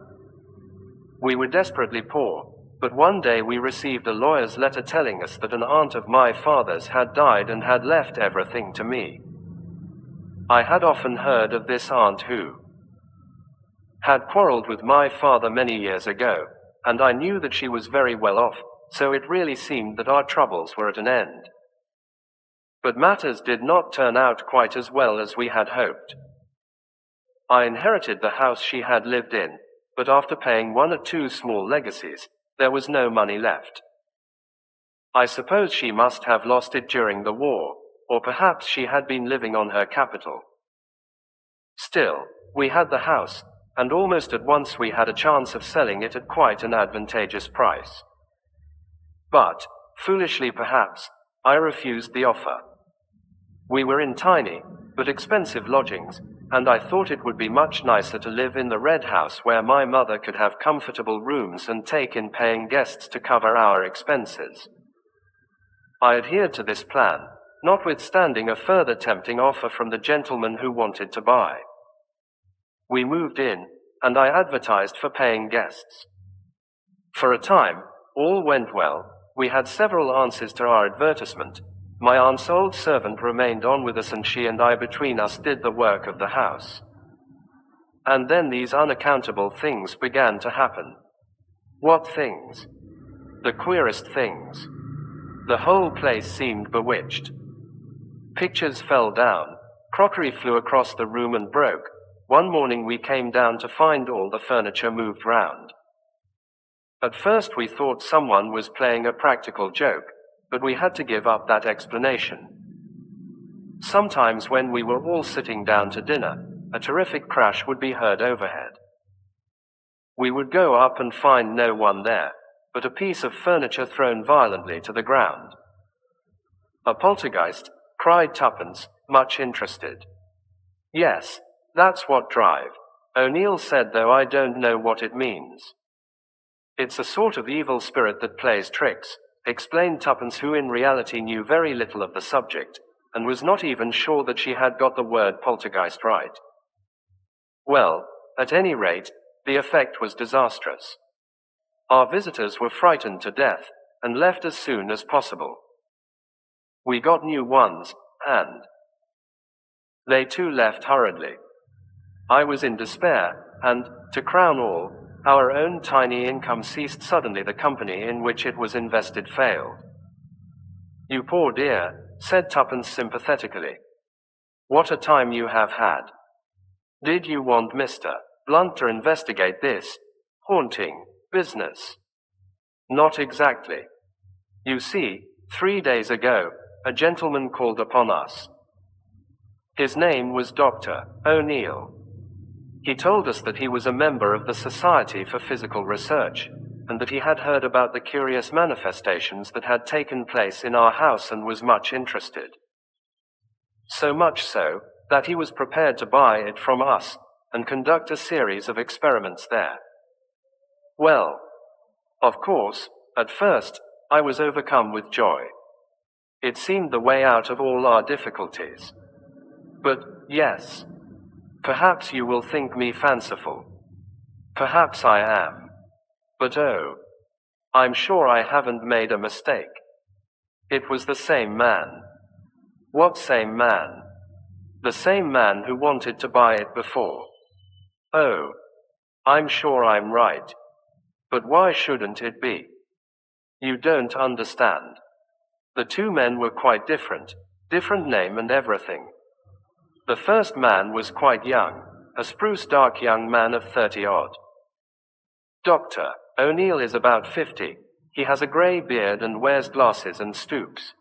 We were desperately poor, but one day we received a lawyer's letter telling us that an aunt of my father's had died and had left everything to me. I had often heard of this aunt who had quarreled with my father many years ago, and I knew that she was very well off, so it really seemed that our troubles were at an end. But matters did not turn out quite as well as we had hoped. I inherited the house she had lived in, but after paying 1 or 2 small legacies, there was no money left. I suppose she must have lost it during the war, or perhaps she had been living on her capital. Still, we had the house, and almost at once we had a chance of selling it at quite an advantageous price. But, foolishly perhaps, I refused the offer. We were in tiny, but expensive lodgings, and I thought it would be much nicer to live in the Red House where my mother could have comfortable rooms and take in paying guests to cover our expenses. I adhered to this plan, notwithstanding a further tempting offer from the gentleman who wanted to buy. We moved in, and I advertised for paying guests. For a time, all went well. We had several answers to our advertisement. My aunt's old servant remained on with us, and she and I between us did the work of the house. And then these unaccountable things began to happen. What things? The queerest things. The whole place seemed bewitched. Pictures fell down, crockery flew across the room and broke. One morning we came down to find all the furniture moved round. At first we thought someone was playing a practical joke, but we had to give up that explanation. Sometimes when we were all sitting down to dinner, a terrific crash would be heard overhead. We would go up and find no one there, but a piece of furniture thrown violently to the ground. "A poltergeist," cried Tuppence, much interested. "Yes, that's what drive," O'Neill said, "though I don't know what it means." "It's a sort of evil spirit that plays tricks," explained Tuppence, who in reality knew very little of the subject, and was not even sure that she had got the word poltergeist right. Well, at any rate, the effect was disastrous. Our visitors were frightened to death, and left as soon as possible. We got new ones, and they too left hurriedly. I was in despair, and, to crown all, our own tiny income ceased suddenly. The company in which it was invested failed. You poor dear, said Tuppence sympathetically. What a time you have had. Did you want Mr. Blunt to investigate this haunting business? Not exactly. You see, 3 days ago, a gentleman called upon us. His name was Dr. O'Neill. He told us that he was a member of the Society for Physical Research, and that he had heard about the curious manifestations that had taken place in our house and was much interested. So much so, that he was prepared to buy it from us, and conduct a series of experiments there. Well, of course, at first, I was overcome with joy. It seemed the way out of all our difficulties. But, yes, perhaps you will think me fanciful. Perhaps I am. But oh, I'm sure I haven't made a mistake. It was the same man. What same man? The same man who wanted to buy it before. Oh, I'm sure I'm right. But why shouldn't it be? You don't understand. The two men were quite different name and everything. The first man was quite young, a spruce dark young man of 30-odd. Dr. O'Neill is about 50. He has a grey beard and wears glasses and stoops.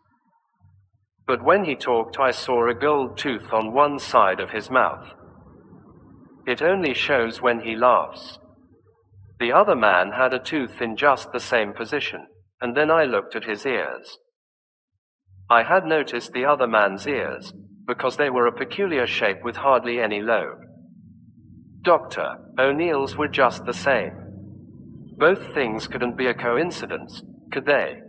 But when he talked, I saw a gold tooth on one side of his mouth. It only shows when he laughs. The other man had a tooth in just the same position, and then I looked at his ears. I had noticed the other man's ears, because they were a peculiar shape with hardly any lobe. Dr. O'Neill's were just the same. Both things couldn't be a coincidence, could they?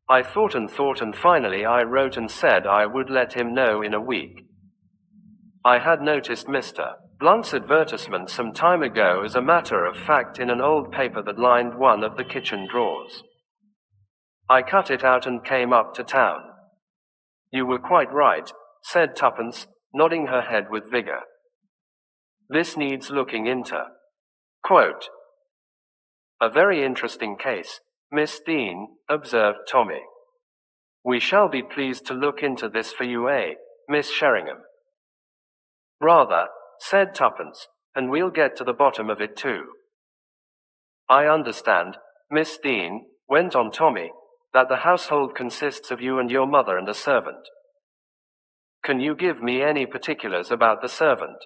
I thought and finally I wrote and said I would let him know in a week. I had noticed Mr. Blunt's advertisement some time ago as a matter of fact in an old paper that lined one of the kitchen drawers. I cut it out and came up to town. You were quite right, said Tuppence, nodding her head with vigor. This needs looking into. Quote, a very interesting case, Miss Dean, observed Tommy. We shall be pleased to look into this for you, Miss Sheringham? Rather, said Tuppence, and we'll get to the bottom of it too. I understand, Miss Dean, went on Tommy, that the household consists of you and your mother and a servant. Can you give me any particulars about the servant?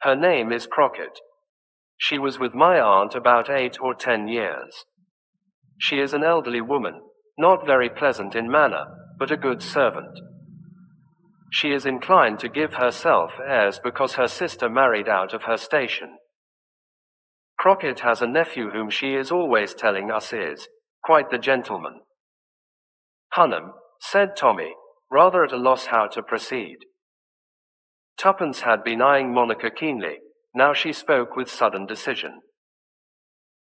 Her name is Crockett. She was with my aunt about 8 or 10 years. She is an elderly woman, not very pleasant in manner, but a good servant. She is inclined to give herself airs because her sister married out of her station. Crockett has a nephew whom she is always telling us is quite the gentleman. Hunnam, said Tommy, rather at a loss how to proceed. Tuppence had been eyeing Monica keenly. Now she spoke with sudden decision.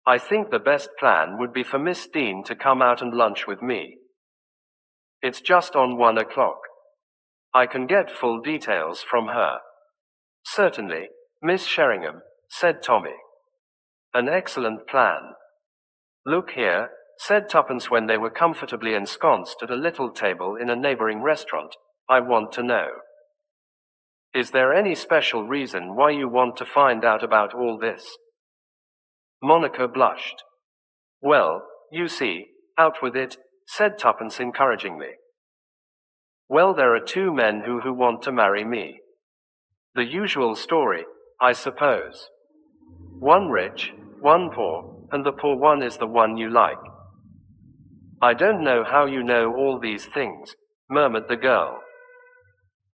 I think the best plan would be for Miss Dean to come out and lunch with me. It's just on 1 o'clock. I can get full details from her. Certainly, Miss Sheringham, said Tommy. An excellent plan. Look here, said Tuppence when they were comfortably ensconced at a little table in a neighboring restaurant, I want to know. Is there any special reason why you want to find out about all this? Monica blushed. Well, you see, out with it, said Tuppence encouragingly. Well, there are two men who want to marry me. The usual story, I suppose. One rich, one poor, and the poor one is the one you like. I don't know how you know all these things, murmured the girl.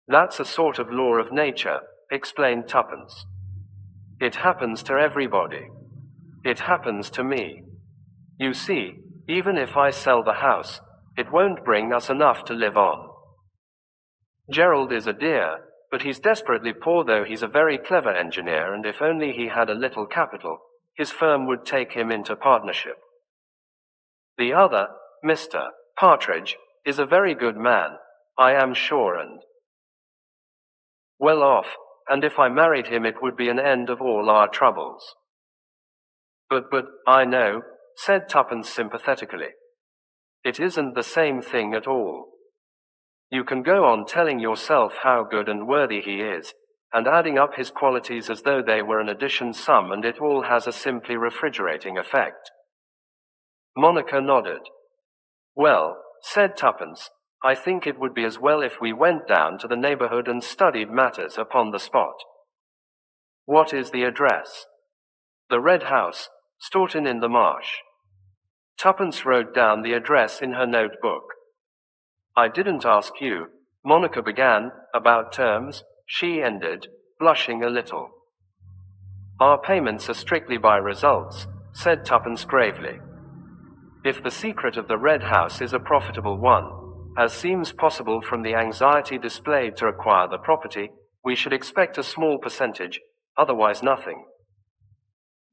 That's a sort of law of nature, explained Tuppence. It happens to everybody. It happens to me. You see, even if I sell the house, it won't bring us enough to live on. Gerald is a dear, but he's desperately poor, though he's a very clever engineer, and if only he had a little capital, his firm would take him into partnership. The other, Mr. Partridge, is a very good man, I am sure, and well off, and if I married him it would be an end of all our troubles. But, I know, said Tuppence sympathetically. It isn't the same thing at all. You can go on telling yourself how good and worthy he is, and adding up his qualities as though they were an addition sum, and it all has a simply refrigerating effect. Monica nodded. Well, said Tuppence, I think it would be as well if we went down to the neighborhood and studied matters upon the spot. What is the address? The Red House, Staunton in the Marsh. Tuppence wrote down the address in her notebook. I didn't ask you, Monica began, about terms. She ended, blushing a little. Our payments are strictly by results, said Tuppence gravely. If the secret of the Red House is a profitable one, as seems possible from the anxiety displayed to acquire the property, we should expect a small percentage, otherwise nothing.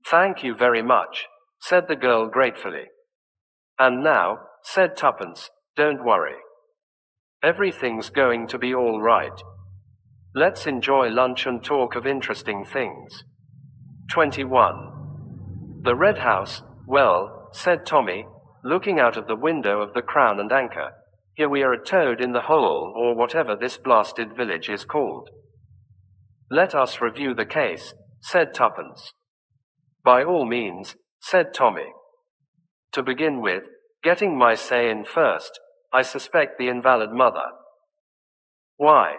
Thank you very much, said the girl gratefully. And now, said Tuppence, don't worry. Everything's going to be all right. Let's enjoy lunch and talk of interesting things. 21. The Red House, well, said Tommy, looking out of the window of the Crown and Anchor. Here we are a toad in the hole, or whatever this blasted village is called. Let us review the case, said Tuppence. By all means, said Tommy. To begin with, getting my say in first, I suspect the invalid mother. Why?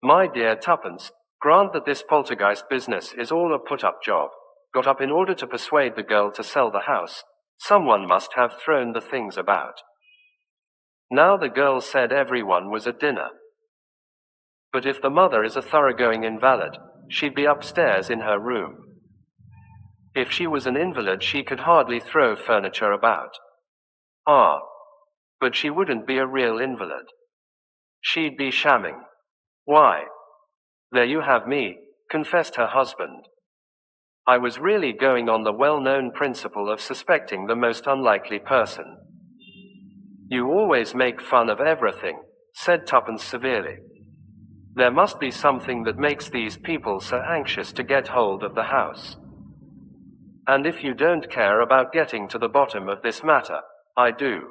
My dear Tuppence, grant that this poltergeist business is all a put-up job, got up in order to persuade the girl to sell the house. Someone must have thrown the things about. Now the girl said everyone was at dinner. But if the mother is a thoroughgoing invalid, she'd be upstairs in her room. If she was an invalid, she could hardly throw furniture about. Ah, but she wouldn't be a real invalid. She'd be shamming. Why? There you have me, confessed her husband. I was really going on the well-known principle of suspecting the most unlikely person. You always make fun of everything, said Tuppence severely. There must be something that makes these people so anxious to get hold of the house. And if you don't care about getting to the bottom of this matter, I do.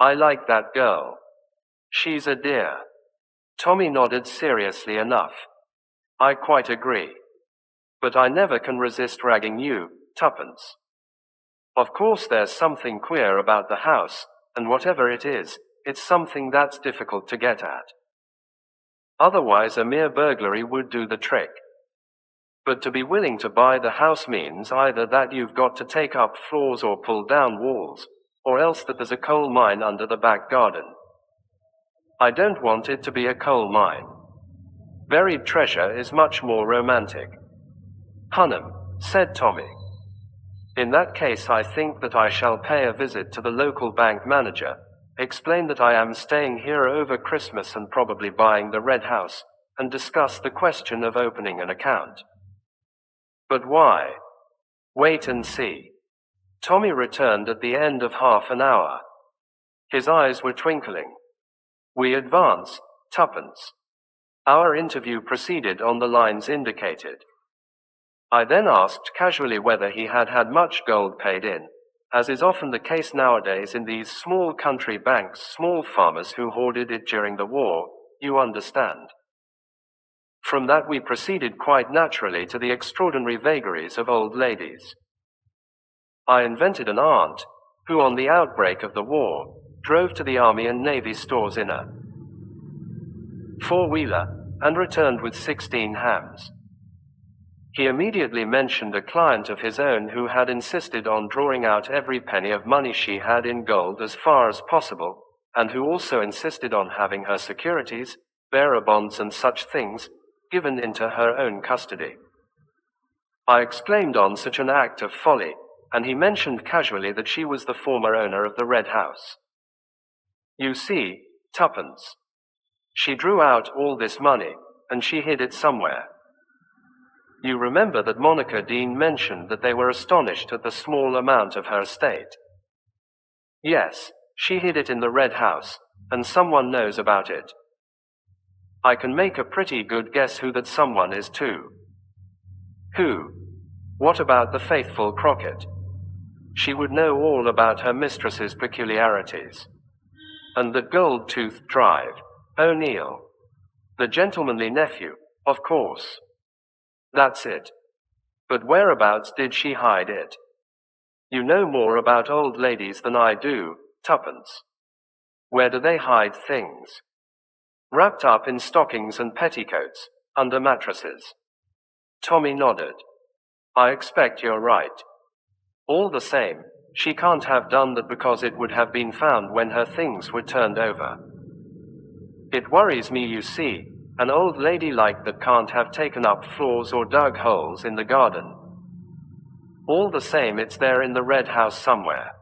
I like that girl. She's a dear. Tommy nodded seriously enough. I quite agree. But I never can resist ragging you, Tuppence. Of course there's something queer about the house, and whatever it is, it's something that's difficult to get at. Otherwise a mere burglary would do the trick. But to be willing to buy the house means either that you've got to take up floors or pull down walls, or else that there's a coal mine under the back garden. I don't want it to be a coal mine. Buried treasure is much more romantic. Hunnam, said Tommy. In that case I think that I shall pay a visit to the local bank manager, explain that I am staying here over Christmas and probably buying the Red House, and discuss the question of opening an account. But why? Wait and see. Tommy returned at the end of half an hour. His eyes were twinkling. We advance, Tuppence. Our interview proceeded on the lines indicated. I then asked casually whether he had had much gold paid in, as is often the case nowadays in these small country banks, small farmers who hoarded it during the war, you understand. From that we proceeded quite naturally to the extraordinary vagaries of old ladies. I invented an aunt, who on the outbreak of the war, drove to the Army and Navy stores in a four-wheeler, and returned with 16 hams. He immediately mentioned a client of his own who had insisted on drawing out every penny of money she had in gold as far as possible, and who also insisted on having her securities, bearer bonds and such things, given into her own custody. I exclaimed on such an act of folly, and he mentioned casually that she was the former owner of the Red House. You see, Tuppence. She drew out all this money, and she hid it somewhere. You remember that Monica Dean mentioned that they were astonished at the small amount of her estate. Yes, she hid it in the Red House, and someone knows about it. I can make a pretty good guess who that someone is too. Who? What about the faithful Crockett? She would know all about her mistress's peculiarities. And the gold-toothed drive. O'Neill. The gentlemanly nephew, of course. That's it. But whereabouts did she hide it? You know more about old ladies than I do, Tuppence. Where do they hide things? Wrapped up in stockings and petticoats, under mattresses. Tommy nodded. I expect you're right. All the same, she can't have done that because it would have been found when her things were turned over. It worries me, you see, an old lady like that can't have taken up floors or dug holes in the garden. All the same, it's there in the red house somewhere.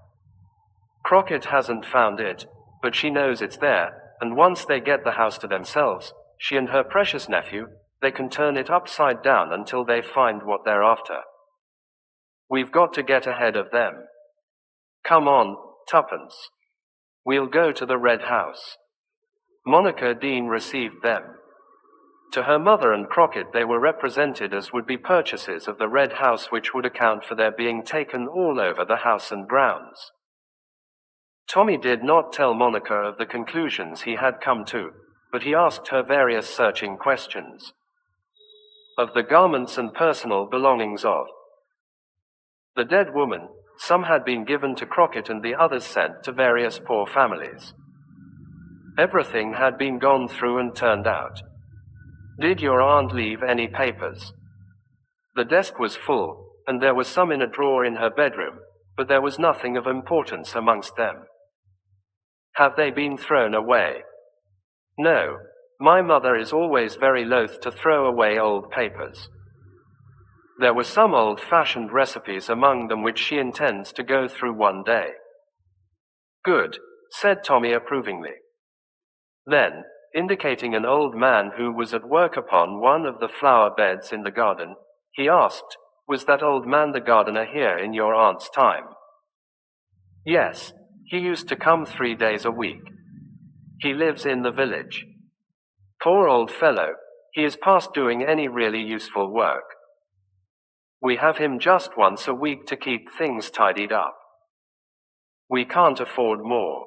Crockett hasn't found it, but she knows it's there, and once they get the house to themselves, she and her precious nephew, they can turn it upside down until they find what they're after. We've got to get ahead of them. Come on, Tuppence. We'll go to the red house. Monica Dean received them. To her mother and Crockett they were represented as would-be purchasers of the red house, which would account for their being taken all over the house and grounds. Tommy did not tell Monica of the conclusions he had come to, but he asked her various searching questions. Of the garments and personal belongings of the dead woman, some had been given to Crockett and the others sent to various poor families. Everything had been gone through and turned out. Did your aunt leave any papers? The desk was full, and there was some in a drawer in her bedroom, but there was nothing of importance amongst them. Have they been thrown away? No, my mother is always very loath to throw away old papers. There were some old-fashioned recipes among them which she intends to go through one day. Good, said Tommy approvingly. Then, indicating an old man who was at work upon one of the flower beds in the garden, he asked, Was that old man the gardener here in your aunt's time? Yes, he used to come 3 days a week. He lives in the village. Poor old fellow, he is past doing any really useful work. We have him just once a week to keep things tidied up. We can't afford more.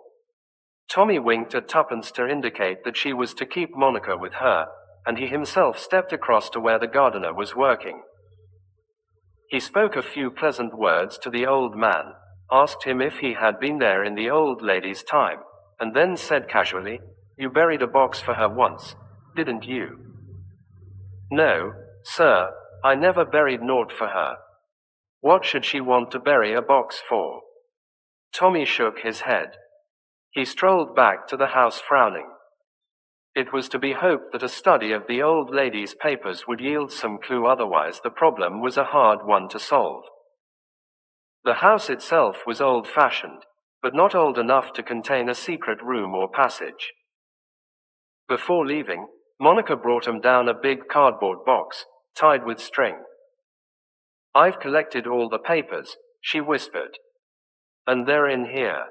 Tommy winked at Tuppence to indicate that she was to keep Monica with her, and he himself stepped across to where the gardener was working. He spoke a few pleasant words to the old man, asked him if he had been there in the old lady's time, and then said casually, You buried a box for her once, didn't you? No, sir, I never buried naught for her. What should she want to bury a box for? Tommy shook his head. He strolled back to the house frowning. It was to be hoped that a study of the old lady's papers would yield some clue, otherwise the problem was a hard one to solve. The house itself was old-fashioned, but not old enough to contain a secret room or passage. Before leaving, Monica brought him down a big cardboard box, tied with string. I've collected all the papers, she whispered. And they're in here.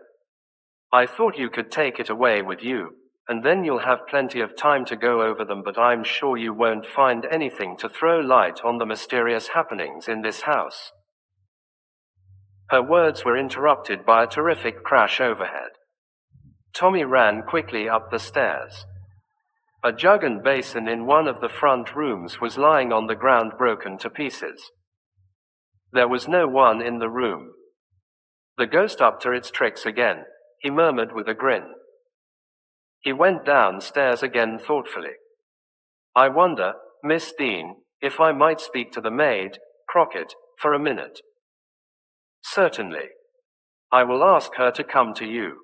I thought you could take it away with you, and then you'll have plenty of time to go over them, but I'm sure you won't find anything to throw light on the mysterious happenings in this house. Her words were interrupted by a terrific crash overhead. Tommy ran quickly up the stairs. A jug and basin in one of the front rooms was lying on the ground, broken to pieces. There was no one in the room. The ghost upped to its tricks again, he murmured with a grin. He went downstairs again thoughtfully. I wonder, Miss Dean, if I might speak to the maid, Crockett, for a minute. Certainly. I will ask her to come to you.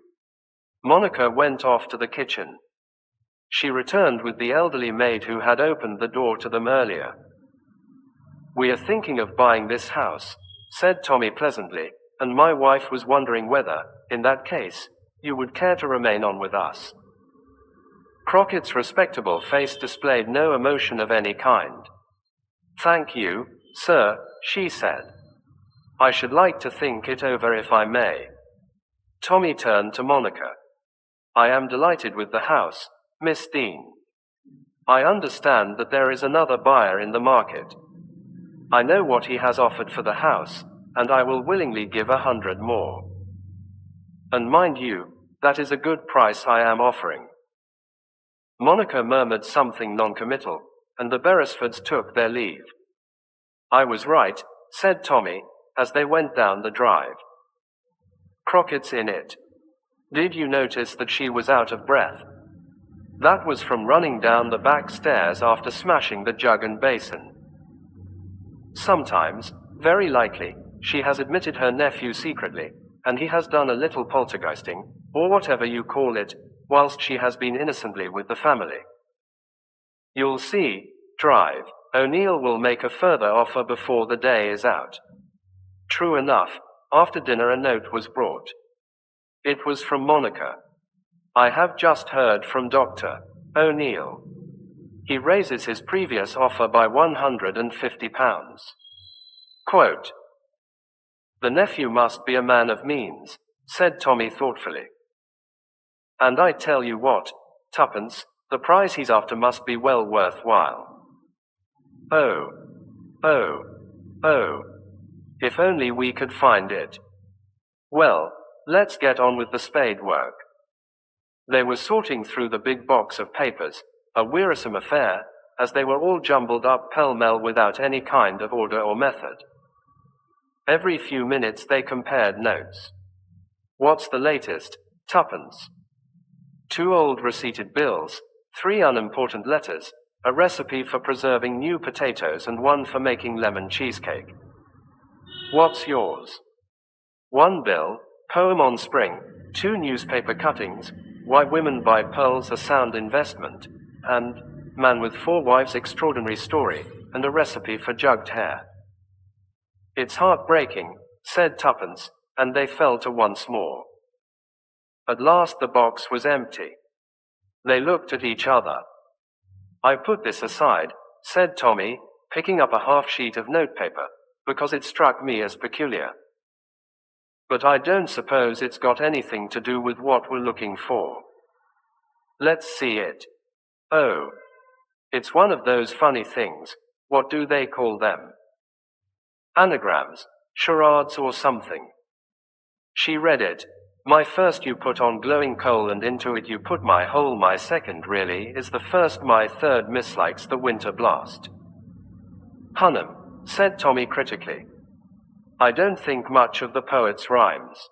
Monica went off to the kitchen. She returned with the elderly maid who had opened the door to them earlier. We are thinking of buying this house, said Tommy pleasantly, and my wife was wondering whether, in that case, you would care to remain on with us. Crockett's respectable face displayed no emotion of any kind. Thank you, sir, she said. I should like to think it over if I may. Tommy turned to Monica. I am delighted with the house, Miss Dean. I understand that there is another buyer in the market. I know what he has offered for the house, and I will willingly give 100 more. And mind you, that is a good price I am offering. Monica murmured something noncommittal, and the Beresfords took their leave. I was right, said Tommy, as they went down the drive. Crockett's in it. Did you notice that she was out of breath? That was from running down the back stairs after smashing the jug and basin. Sometimes, very likely, she has admitted her nephew secretly, and he has done a little poltergeisting, or whatever you call it, whilst she has been innocently with the family. You'll see, drive, O'Neill will make a further offer before the day is out. True enough, after dinner a note was brought. It was from Monica. I have just heard from Dr. O'Neill. He raises his previous offer by £150. Quote, The nephew must be a man of means, said Tommy thoughtfully. And I tell you what, twopence, the prize he's after must be well worthwhile. Oh. If only we could find it. Well, let's get on with the spade work. They were sorting through the big box of papers, a wearisome affair, as they were all jumbled up pell-mell without any kind of order or method. Every few minutes they compared notes. What's the latest? Twopence. 2 old receipted bills, 3 unimportant letters, a recipe for preserving new potatoes and 1 for making lemon cheesecake. What's yours? 1 bill, poem on spring, 2 newspaper cuttings, Why Women Buy Pearls a Sound Investment, and Man with 4 Wives Extraordinary Story, and a recipe for jugged hare. It's heartbreaking, said twopence, and they fell to once more. At last the box was empty. They looked at each other. I put this aside, said Tommy, picking up a half sheet of notepaper, because it struck me as peculiar. But I don't suppose it's got anything to do with what we're looking for. Let's see it. Oh. It's one of those funny things, what do they call them? Anagrams, charades or something. She read it. My first you put on glowing coal and into it you put my whole. My second really is the first. My third mislikes the winter blast. Hunnam, said Tommy critically. I don't think much of the poet's rhymes.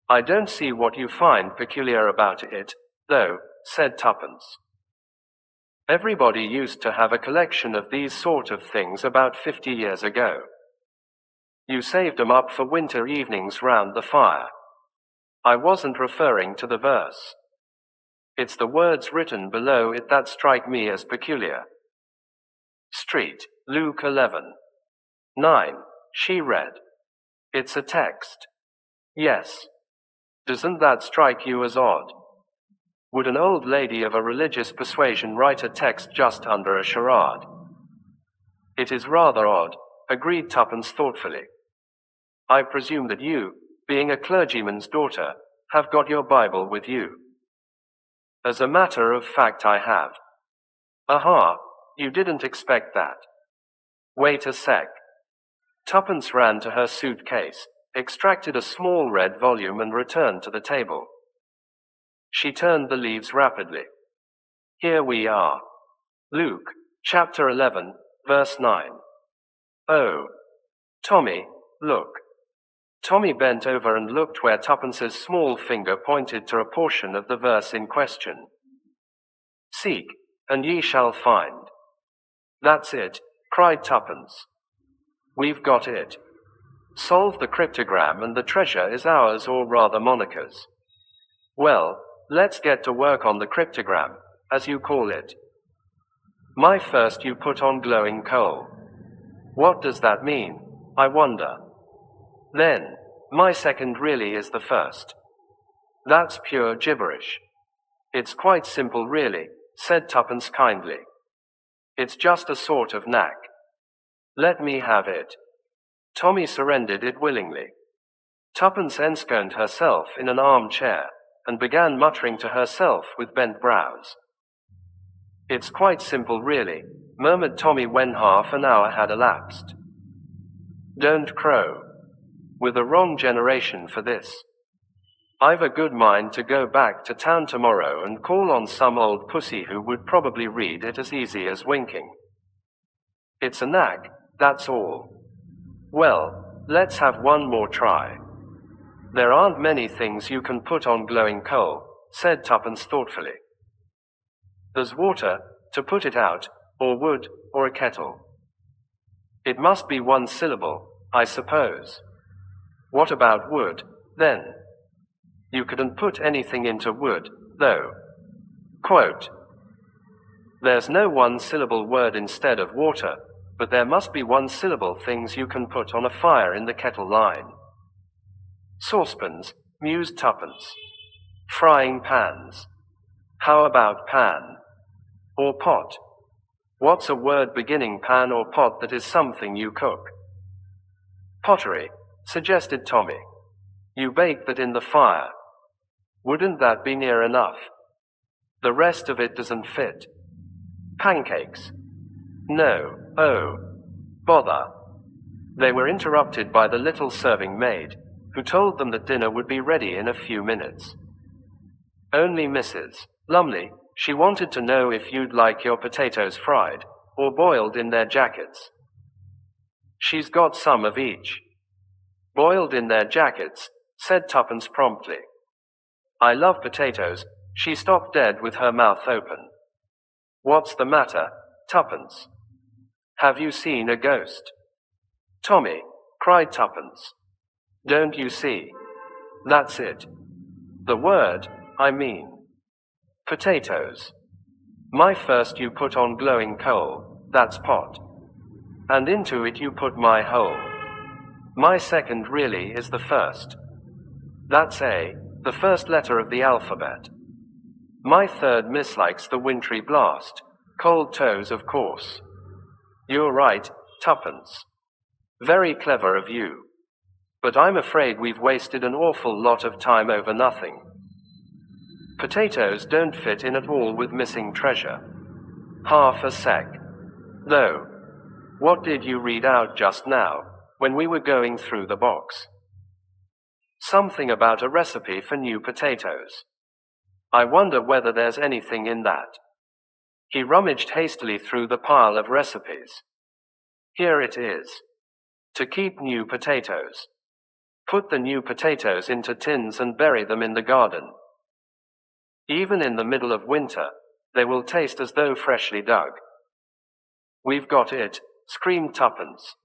I don't see what you find peculiar about it, though, said twopence. Everybody used to have a collection of these sort of things about 50 years ago. You saved 'em up for winter evenings round the fire. I wasn't referring to the verse. It's the words written below it that strike me as peculiar. Street, Luke 11:9, she read. It's a text. Yes. Doesn't that strike you as odd? Would an old lady of a religious persuasion write a text just under a charade? It is rather odd, agreed twopence thoughtfully. I presume that you, being a clergyman's daughter, have got your Bible with you. As a matter of fact I have. Aha, you didn't expect that. Wait a sec. Twopence ran to her suitcase, extracted a small red volume and returned to the table. She turned the leaves rapidly. Here we are. Luke, chapter 11, verse 9. Oh. Tommy, look. Tommy bent over and looked where twopence's small finger pointed to a portion of the verse in question. Seek, and ye shall find. That's it, cried twopence. We've got it. Solve the cryptogram and the treasure is ours, or rather Monica's. Well, let's get to work on the cryptogram, as you call it. My first you put on glowing coal. What does that mean, I wonder? Then, my second really is the first. That's pure gibberish. It's quite simple really, said twopence kindly. It's just a sort of knack. Let me have it. Tommy surrendered it willingly. Twopence ensconced herself in an armchair, and began muttering to herself with bent brows. It's quite simple really, murmured Tommy when half an hour had elapsed. Don't crow. We're the wrong generation for this. I've a good mind to go back to town tomorrow and call on some old pussy who would probably read it as easy as winking. It's a knack, that's all. Well, let's have one more try. There aren't many things you can put on glowing coal, said Tuppence thoughtfully. There's water, to put it out, or wood, or a kettle. It must be one syllable, I suppose. What about wood, then? You couldn't put anything into wood, though. Quote, there's no one-syllable word instead of water, but there must be one-syllable things you can put on a fire in the kettle line. Saucepans, mused Tuppence. Frying pans. How about pan? Or pot? What's a word beginning pan or pot that is something you cook? Pottery, suggested Tommy. You bake that in the fire. Wouldn't that be near enough? The rest of it doesn't fit. Pancakes. No, oh, bother. They were interrupted by the little serving maid, who told them that dinner would be ready in a few minutes. Only Mrs. Lumley, she wanted to know if you'd like your potatoes fried, or boiled in their jackets. She's got some of each. Boiled in their jackets, said Tuppence promptly. I love potatoes. She stopped dead with her mouth open. What's the matter, Tuppence? Have you seen a ghost? Tommy, cried Tuppence. Don't you see? That's it. The word, I mean. Potatoes. My first you put on glowing coal, that's pot. And into it you put my whole. My second really is the first. That's A, the first letter of the alphabet. My third mislikes the wintry blast, cold toes of course. You're right, Tuppence. Very clever of you. But I'm afraid we've wasted an awful lot of time over nothing. Potatoes don't fit in at all with missing treasure. Half a sec. Though, what did you read out just now, when we were going through the box? Something about a recipe for new potatoes. I wonder whether there's anything in that. He rummaged hastily through the pile of recipes. Here it is. To keep new potatoes. Put the new potatoes into tins and bury them in the garden. Even in the middle of winter, they will taste as though freshly dug. We've got it, screamed Tuppence.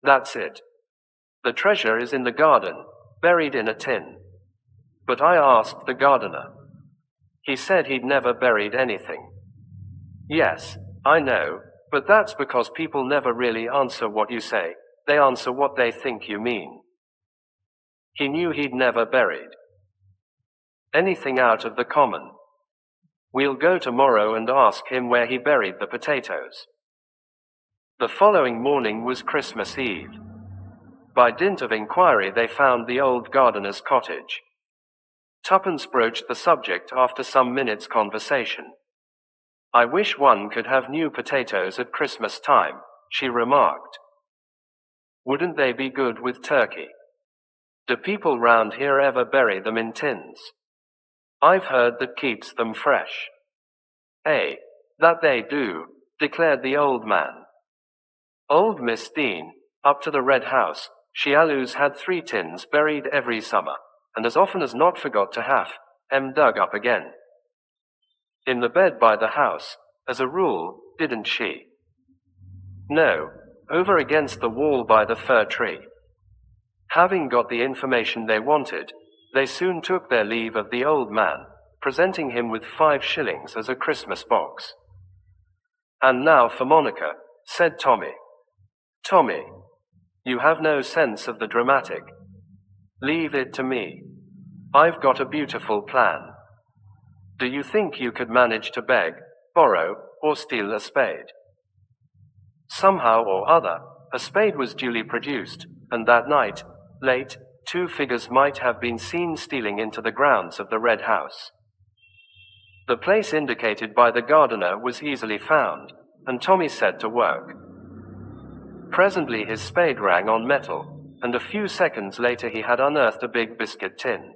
That's it. The treasure is in the garden, buried in a tin. But I asked the gardener. He said he'd never buried anything. Yes, I know, but that's because people never really answer what you say, they answer what they think you mean. He knew he'd never buried anything out of the common. We'll go tomorrow and ask him where he buried the potatoes. The following morning was Christmas Eve. By dint of inquiry they found the old gardener's cottage. Tuppence broached the subject after some minutes' conversation. I wish one could have new potatoes at Christmas time, she remarked. Wouldn't they be good with turkey? Do people round here ever bury them in tins? I've heard that keeps them fresh. That they do, declared the old man. Old Miss Dean, up to the red house, she always had 3 tins buried every summer, and as often as not forgot to have them dug up again. In the bed by the house, as a rule, didn't she? No, over against the wall by the fir tree. Having got the information they wanted, they soon took their leave of the old man, presenting him with 5 shillings as a Christmas box. And now for Monica, said Tommy. Tommy, you have no sense of the dramatic. Leave it to me. I've got a beautiful plan. Do you think you could manage to beg, borrow, or steal a spade? Somehow or other, a spade was duly produced, and that night, late, 2 figures might have been seen stealing into the grounds of the red house. The place indicated by the gardener was easily found, and Tommy set to work. Presently his spade rang on metal, and a few seconds later he had unearthed a big biscuit tin.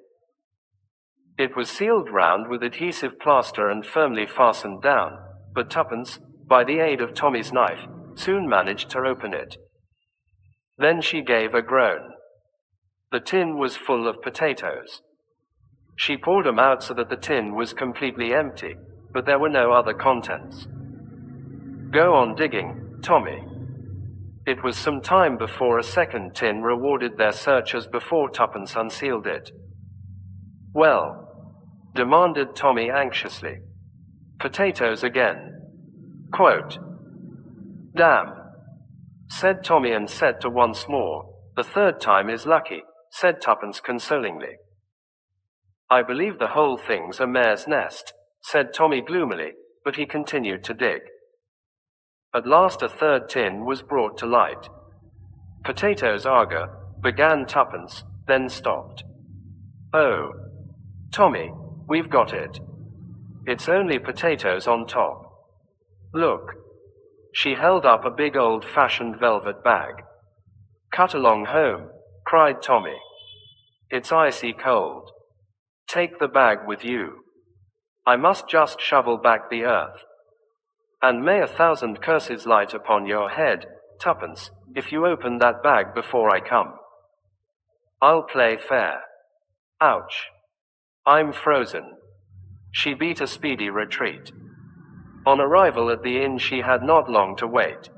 It was sealed round with adhesive plaster and firmly fastened down, but Tuppence, by the aid of Tommy's knife, soon managed to open it. Then she gave a groan. The tin was full of potatoes. She poured them out so that the tin was completely empty, but there were no other contents. Go on digging, Tommy. It was some time before a second tin rewarded their searchers before Tuppence unsealed it. Well? Demanded Tommy anxiously. Potatoes again. Quote. Damn. Said Tommy and said to once more. The third time is lucky, said Tuppence consolingly. I believe the whole thing's a mare's nest, said Tommy gloomily, but he continued to dig. At last a third tin was brought to light. Potatoes Aga, began Tuppence, then stopped. Oh. Tommy, we've got it. It's only potatoes on top. Look. She held up a big old-fashioned velvet bag. Cut along home, cried Tommy. It's icy cold. Take the bag with you. I must just shovel back the earth. And may 1,000 curses light upon your head, Tuppence, if you open that bag before I come. I'll play fair. Ouch. I'm frozen. She beat a speedy retreat. On arrival at the inn she had not long to wait.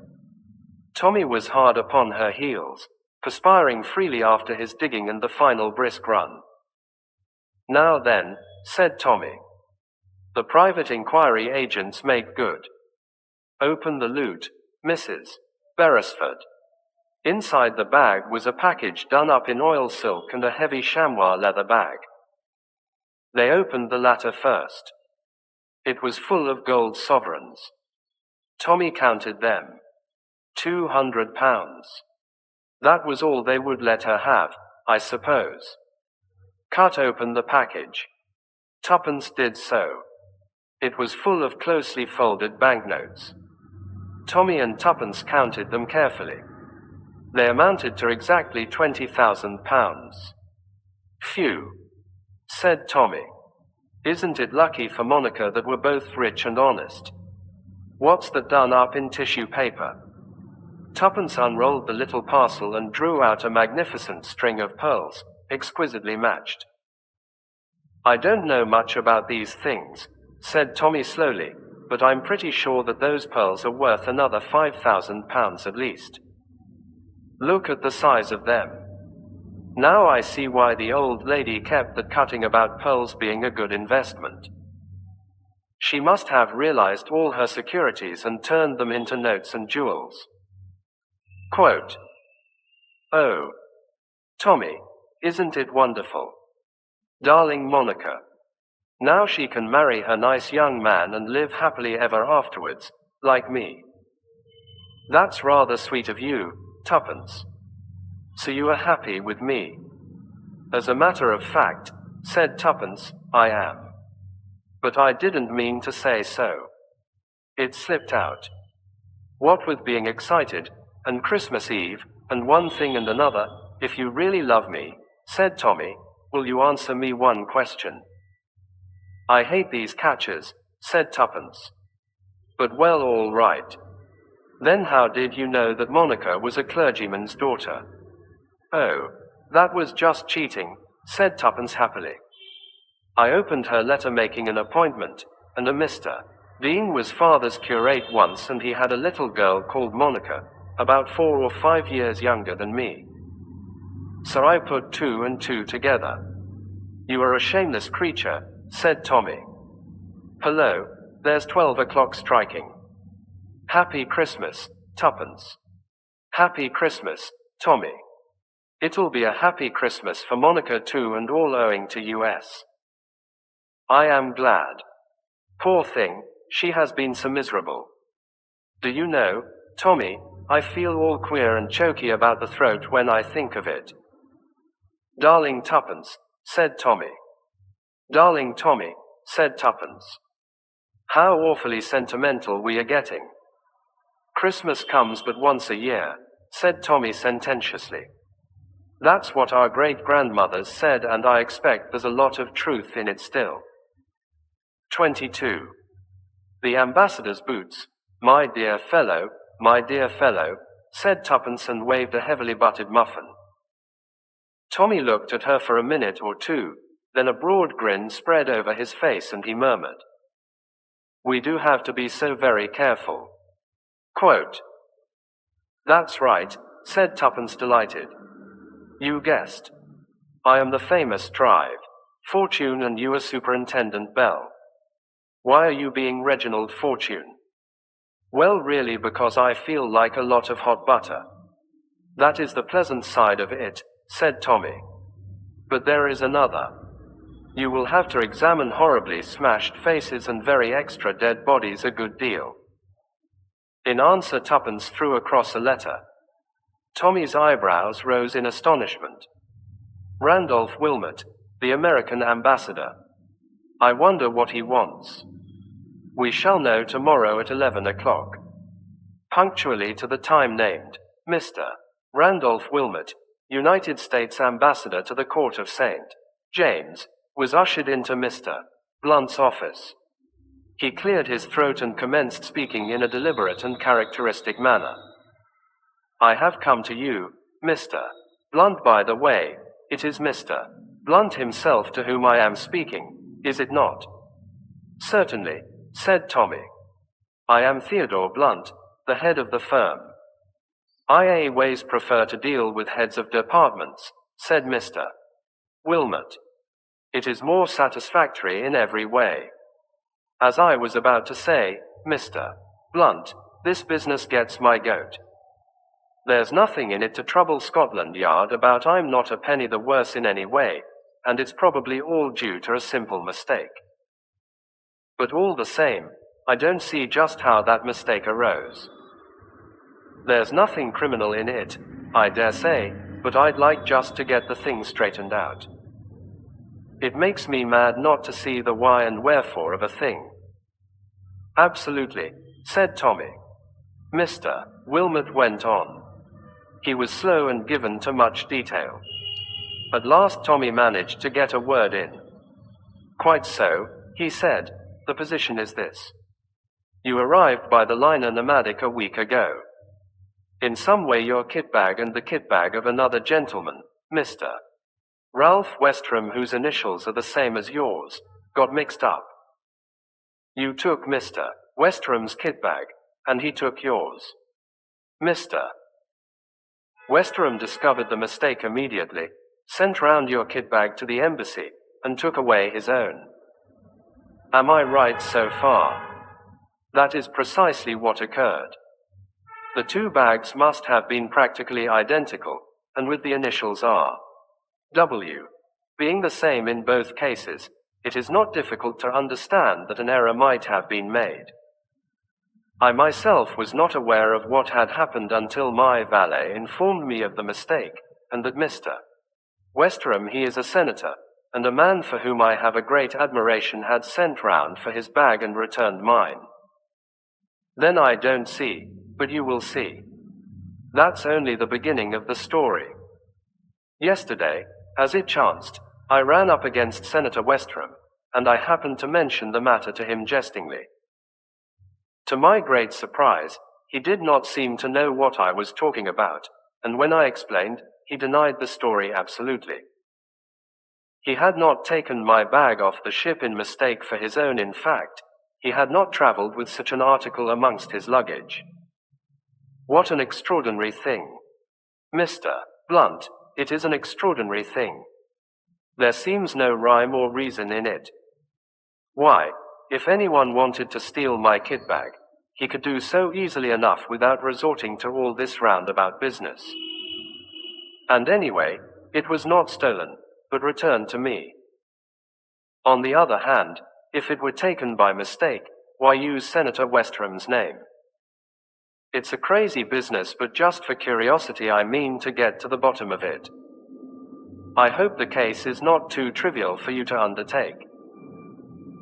Tommy was hard upon her heels, perspiring freely after his digging and the final brisk run. Now then, said Tommy. The private inquiry agents make good. Open the loot, Mrs. Beresford. Inside the bag was a package done up in oil silk and a heavy chamois leather bag. They opened the latter first. It was full of gold sovereigns. Tommy counted them. 200 pounds. That was all they would let her have, I suppose. Cut open the package. Tuppence did so. It was full of closely folded banknotes. Tommy and Tuppence counted them carefully. They amounted to exactly 20,000 pounds. Phew, said Tommy. Isn't it lucky for Monica that we're both rich and honest? What's that done up in tissue paper? Tuppence unrolled the little parcel and drew out a magnificent string of pearls, exquisitely matched. I don't know much about these things, said Tommy slowly, but I'm pretty sure that those pearls are worth another 5,000 pounds at least. Look at the size of them. Now I see why the old lady kept that cutting about pearls being a good investment. She must have realized all her securities and turned them into notes and jewels. Quote. Oh, Tommy, isn't it wonderful? Darling Monica. Now she can marry her nice young man and live happily ever afterwards, like me. That's rather sweet of you, Tuppence. So you are happy with me? As a matter of fact, said Tuppence, I am. But I didn't mean to say so. It slipped out. What with being excited, and Christmas Eve, and one thing and another, if you really love me, said Tommy, will you answer me one question? I hate these catchers, said Tuppence. But well, all right. Then how did you know that Monica was a clergyman's daughter? Oh, that was just cheating, said Tuppence happily. I opened her letter making an appointment, and a Mr. Dean was father's curate once, and he had a little girl called Monica, about 4 or 5 years younger than me. So I put 2 and 2 together. You are a shameless creature, said Tommy. Hello, there's 12 o'clock striking. Happy Christmas, Tuppence. Happy Christmas, Tommy. It'll be a happy Christmas for Monica too, and all owing to US. I am glad. Poor thing, she has been so miserable. Do you know, Tommy, I feel all queer and choky about the throat when I think of it. Darling Tuppence, said Tommy. Darling Tommy, said Tuppence. How awfully sentimental we are getting. Christmas comes but once a year, said Tommy sententiously. That's what our great-grandmothers said, and I expect there's a lot of truth in it still. 22. The ambassador's boots. My dear fellow, said Tuppence and waved a heavily buttered muffin. Tommy looked at her for a minute or two, then a broad grin spread over his face and he murmured, "We do have to be so very careful." Quote, "That's right," said Tuppence, delighted. "You guessed. I am the famous Drive, Fortune, and you are Superintendent Bell. Why are you being Reginald Fortune?" "Well, really because I feel like a lot of hot butter. That is the pleasant side of it," said Tommy. "But there is another. You will have to examine horribly smashed faces and very extra dead bodies a good deal." In answer, Tuppence threw across a letter. Tommy's eyebrows rose in astonishment. "Randolph Wilmot, the American ambassador. I wonder what he wants. We shall know tomorrow at 11 o'clock. Punctually to the time named, Mr. Randolph Wilmot, United States Ambassador to the Court of St. James, was ushered into Mr. Blunt's office. He cleared his throat and commenced speaking in a deliberate and characteristic manner. "I have come to you, Mr. Blunt. By the way, it is Mr. Blunt himself to whom I am speaking, is it not?" "Certainly," said Tommy. "I am Theodore Blunt, the head of the firm." "I always prefer to deal with heads of departments," said Mr. Wilmot. "It is more satisfactory in every way. As I was about to say, Mr. Blunt, this business gets my goat. There's nothing in it to trouble Scotland Yard about. I'm not a penny the worse in any way, and it's probably all due to a simple mistake. But all the same, I don't see just how that mistake arose. There's nothing criminal in it, I dare say, but I'd like just to get the thing straightened out. It makes me mad not to see the why and wherefore of a thing." "Absolutely," said Tommy. Mr. Wilmot went on. He was slow and given to much detail. At last Tommy managed to get a word in. "Quite so," he said. "The position is this. You arrived by the liner Nomadic a week ago. In some way your kit bag and the kit bag of another gentleman, Mr. Ralph Westrom, whose initials are the same as yours, got mixed up. You took Mr. Westrom's kit bag, and he took yours. Mr. Westrom discovered the mistake immediately, sent round your kit bag to the embassy, and took away his own. Am I right so far?" "That is precisely what occurred. The two bags must have been practically identical, and with the initials R.W. being the same in both cases, it is not difficult to understand that an error might have been made. I myself was not aware of what had happened until my valet informed me of the mistake, and that Mr. Westrom, he is a senator, and a man for whom I have a great admiration, had sent round for his bag and returned mine. Then I don't see, but you will see. That's only the beginning of the story. Yesterday, as it chanced, I ran up against Senator Westrom, and I happened to mention the matter to him jestingly. To my great surprise, he did not seem to know what I was talking about, and when I explained, he denied the story absolutely. He had not taken my bag off the ship in mistake for his own. In fact, he had not traveled with such an article amongst his luggage. What an extraordinary thing. Mr. Blunt, it is an extraordinary thing. There seems no rhyme or reason in it. Why, if anyone wanted to steal my kit bag, he could do so easily enough without resorting to all this roundabout business. And anyway, it was not stolen, but returned to me. On the other hand, if it were taken by mistake, why use Senator Westrom's name? It's a crazy business, but just for curiosity I mean to get to the bottom of it. I hope the case is not too trivial for you to undertake.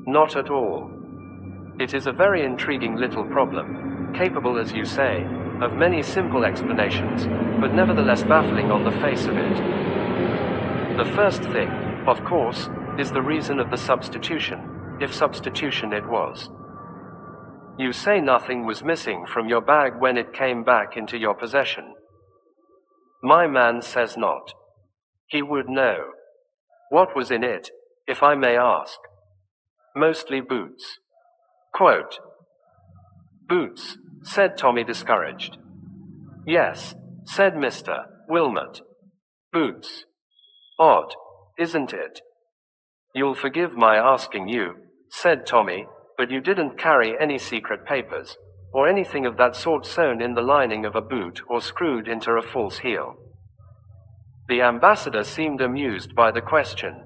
Not at all. It is a very intriguing little problem, capable, as you say, of many simple explanations, but nevertheless baffling on the face of it. The first thing, of course, is the reason of the substitution, if substitution it was. You say nothing was missing from your bag when it came back into your possession. My man says not. He would know. What was in it, if I may ask? Mostly boots. Quote. Boots, said Tommy, discouraged. Yes, said Mr. Wilmot. Boots. Odd, isn't it? You'll forgive my asking you, said Tommy, but you didn't carry any secret papers, or anything of that sort sewn in the lining of a boot or screwed into a false heel. The ambassador seemed amused by the question.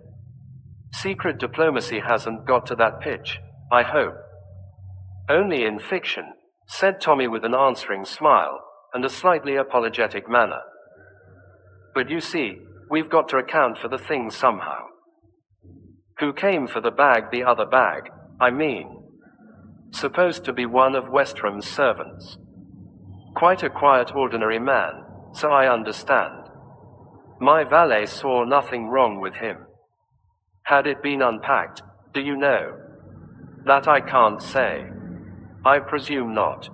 Secret diplomacy hasn't got to that pitch, I hope. Only in fiction, said Tommy with an answering smile and a slightly apologetic manner. But you see, we've got to account for the thing somehow. Who came for the bag, the other bag, I mean? Supposed to be one of Westrham's servants. Quite a quiet, ordinary man, so I understand. My valet saw nothing wrong with him. Had it been unpacked, do you know? That I can't say. I presume not.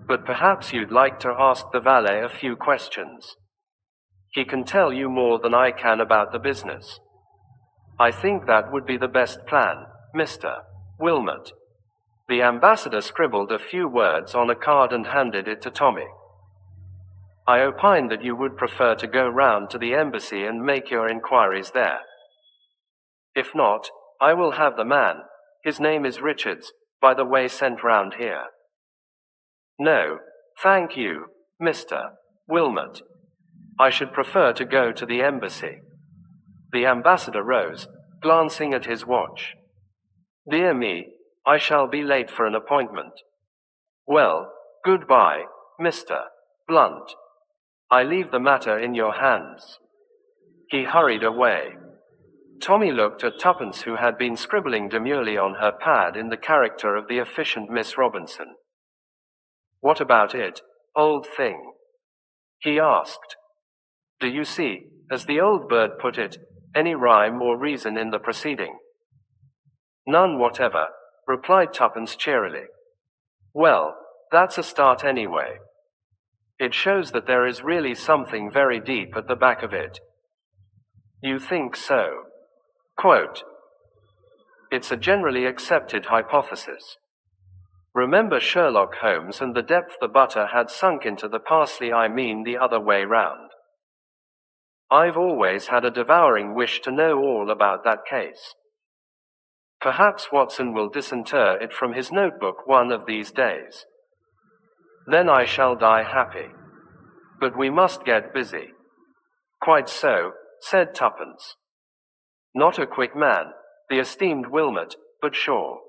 But perhaps you'd like to ask the valet a few questions. He can tell you more than I can about the business. I think that would be the best plan, Mr. Wilmot. The ambassador scribbled a few words on a card and handed it to Tommy. I opine that you would prefer to go round to the embassy and make your inquiries there. If not, I will have the man, his name is Richards, by the way, sent round here. No, thank you, Mr. Wilmot. I should prefer to go to the embassy. The ambassador rose, glancing at his watch. Dear me, I shall be late for an appointment. Well, goodbye, Mr. Blunt. I leave the matter in your hands. He hurried away. Tommy looked at Tuppence, who had been scribbling demurely on her pad in the character of the efficient Miss Robinson. What about it, old thing? He asked. Do you see, as the old bird put it, any rhyme or reason in the proceeding? None whatever, replied Tuppence cheerily. Well, that's a start anyway. It shows that there is really something very deep at the back of it. You think so? Quote. It's a generally accepted hypothesis. Remember Sherlock Holmes and the depth the butter had sunk into the parsley, I mean the other way round. I've always had a devouring wish to know all about that case. Perhaps Watson will disinter it from his notebook one of these days. Then I shall die happy. But we must get busy. Quite so, said Tuppence. Not a quick man, the esteemed Wilmot, but sure.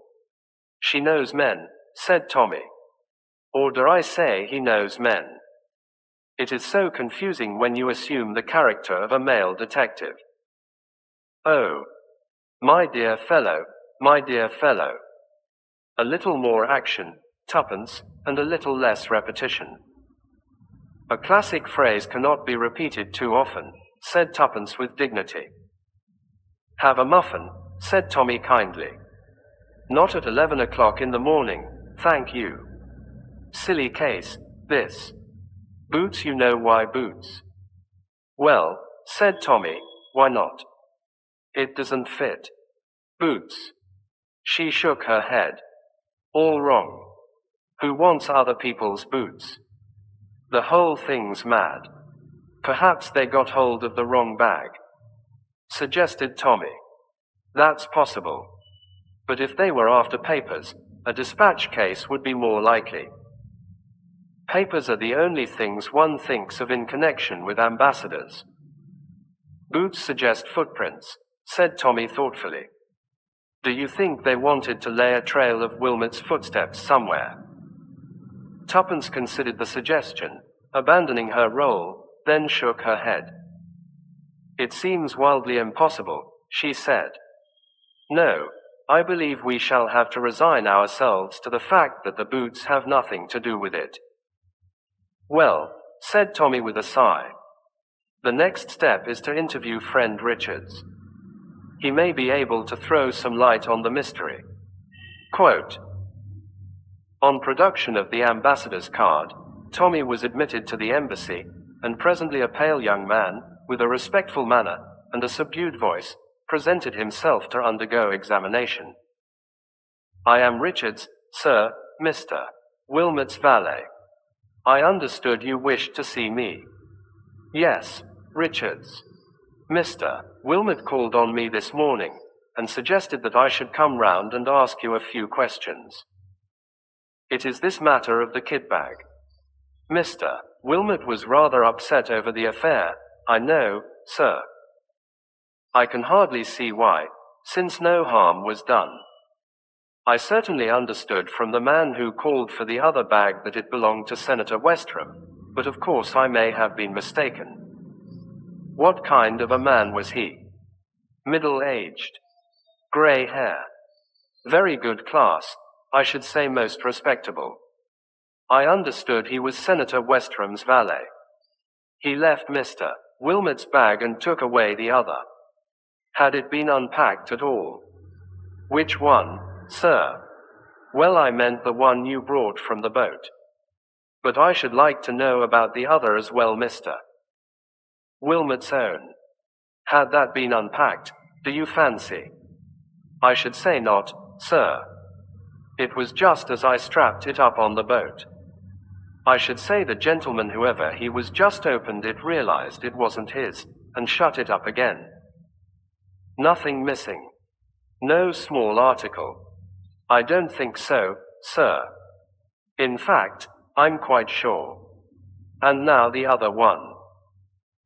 She knows men, said Tommy. Or dare I say he knows men? It is so confusing when you assume the character of a male detective. Oh, my dear fellow, my dear fellow. A little more action, Tuppence, and a little less repetition. A classic phrase cannot be repeated too often, said Tuppence with dignity. Have a muffin, said Tommy kindly. Not at 11 o'clock in the morning, thank you. Silly case, this. Boots, you know why boots. Well, said Tommy, why not? It doesn't fit. Boots. She shook her head. All wrong. Who wants other people's boots? The whole thing's mad. Perhaps they got hold of the wrong bag, suggested Tommy. That's possible. But if they were after papers, a dispatch case would be more likely. Papers are the only things one thinks of in connection with ambassadors. Boots suggest footprints, said Tommy thoughtfully. Do you think they wanted to lay a trail of Wilmot's footsteps somewhere? Tuppence considered the suggestion, abandoning her role, then shook her head. It seems wildly impossible, she said. No, I believe we shall have to resign ourselves to the fact that the boots have nothing to do with it. Well, said Tommy with a sigh. The next step is to interview friend Richards. He may be able to throw some light on the mystery. Quote, on production of the ambassador's card, Tommy was admitted to the embassy, and presently a pale young man, with a respectful manner and a subdued voice, presented himself to undergo examination. I am Richards, sir, Mr. Wilmot's valet. I understood you wished to see me. Yes, Richards. Mr. Wilmot called on me this morning, and suggested that I should come round and ask you a few questions. It is this matter of the kit bag. Mr. Wilmot was rather upset over the affair, I know, sir. I can hardly see why, since no harm was done. I certainly understood from the man who called for the other bag that it belonged to Senator Westrom, but of course I may have been mistaken. What kind of a man was he? Middle-aged. Grey hair. Very good class, I should say most respectable. I understood he was Senator Westrom's valet. He left Mr. Wilmot's bag and took away the other. Had it been unpacked at all? Which one, sir? Well, I meant the one you brought from the boat. But I should like to know about the other as well, Mr. Wilmot's own. Had that been unpacked, do you fancy? I should say not, sir. It was just as I strapped it up on the boat. I should say the gentleman, whoever he was, just opened it, realized it wasn't his, and shut it up again. Nothing missing. No small article. I don't think so, sir. In fact, I'm quite sure. And now the other one.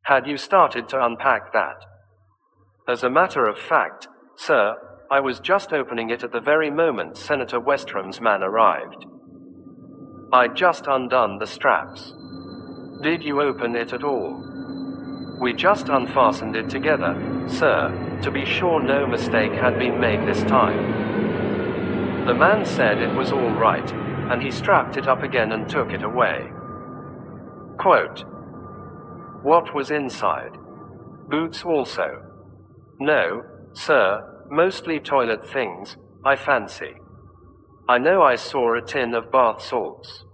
Had you started to unpack that? As a matter of fact, sir, I was just opening it at the very moment Senator Westrom's man arrived. I'd just undone the straps. Did you open it at all? We just unfastened it together, sir, to be sure no mistake had been made this time. The man said it was all right, and he strapped it up again and took it away. Quote, what was inside? Boots also? No, sir, mostly toilet things, I fancy. I know I saw a tin of bath salts.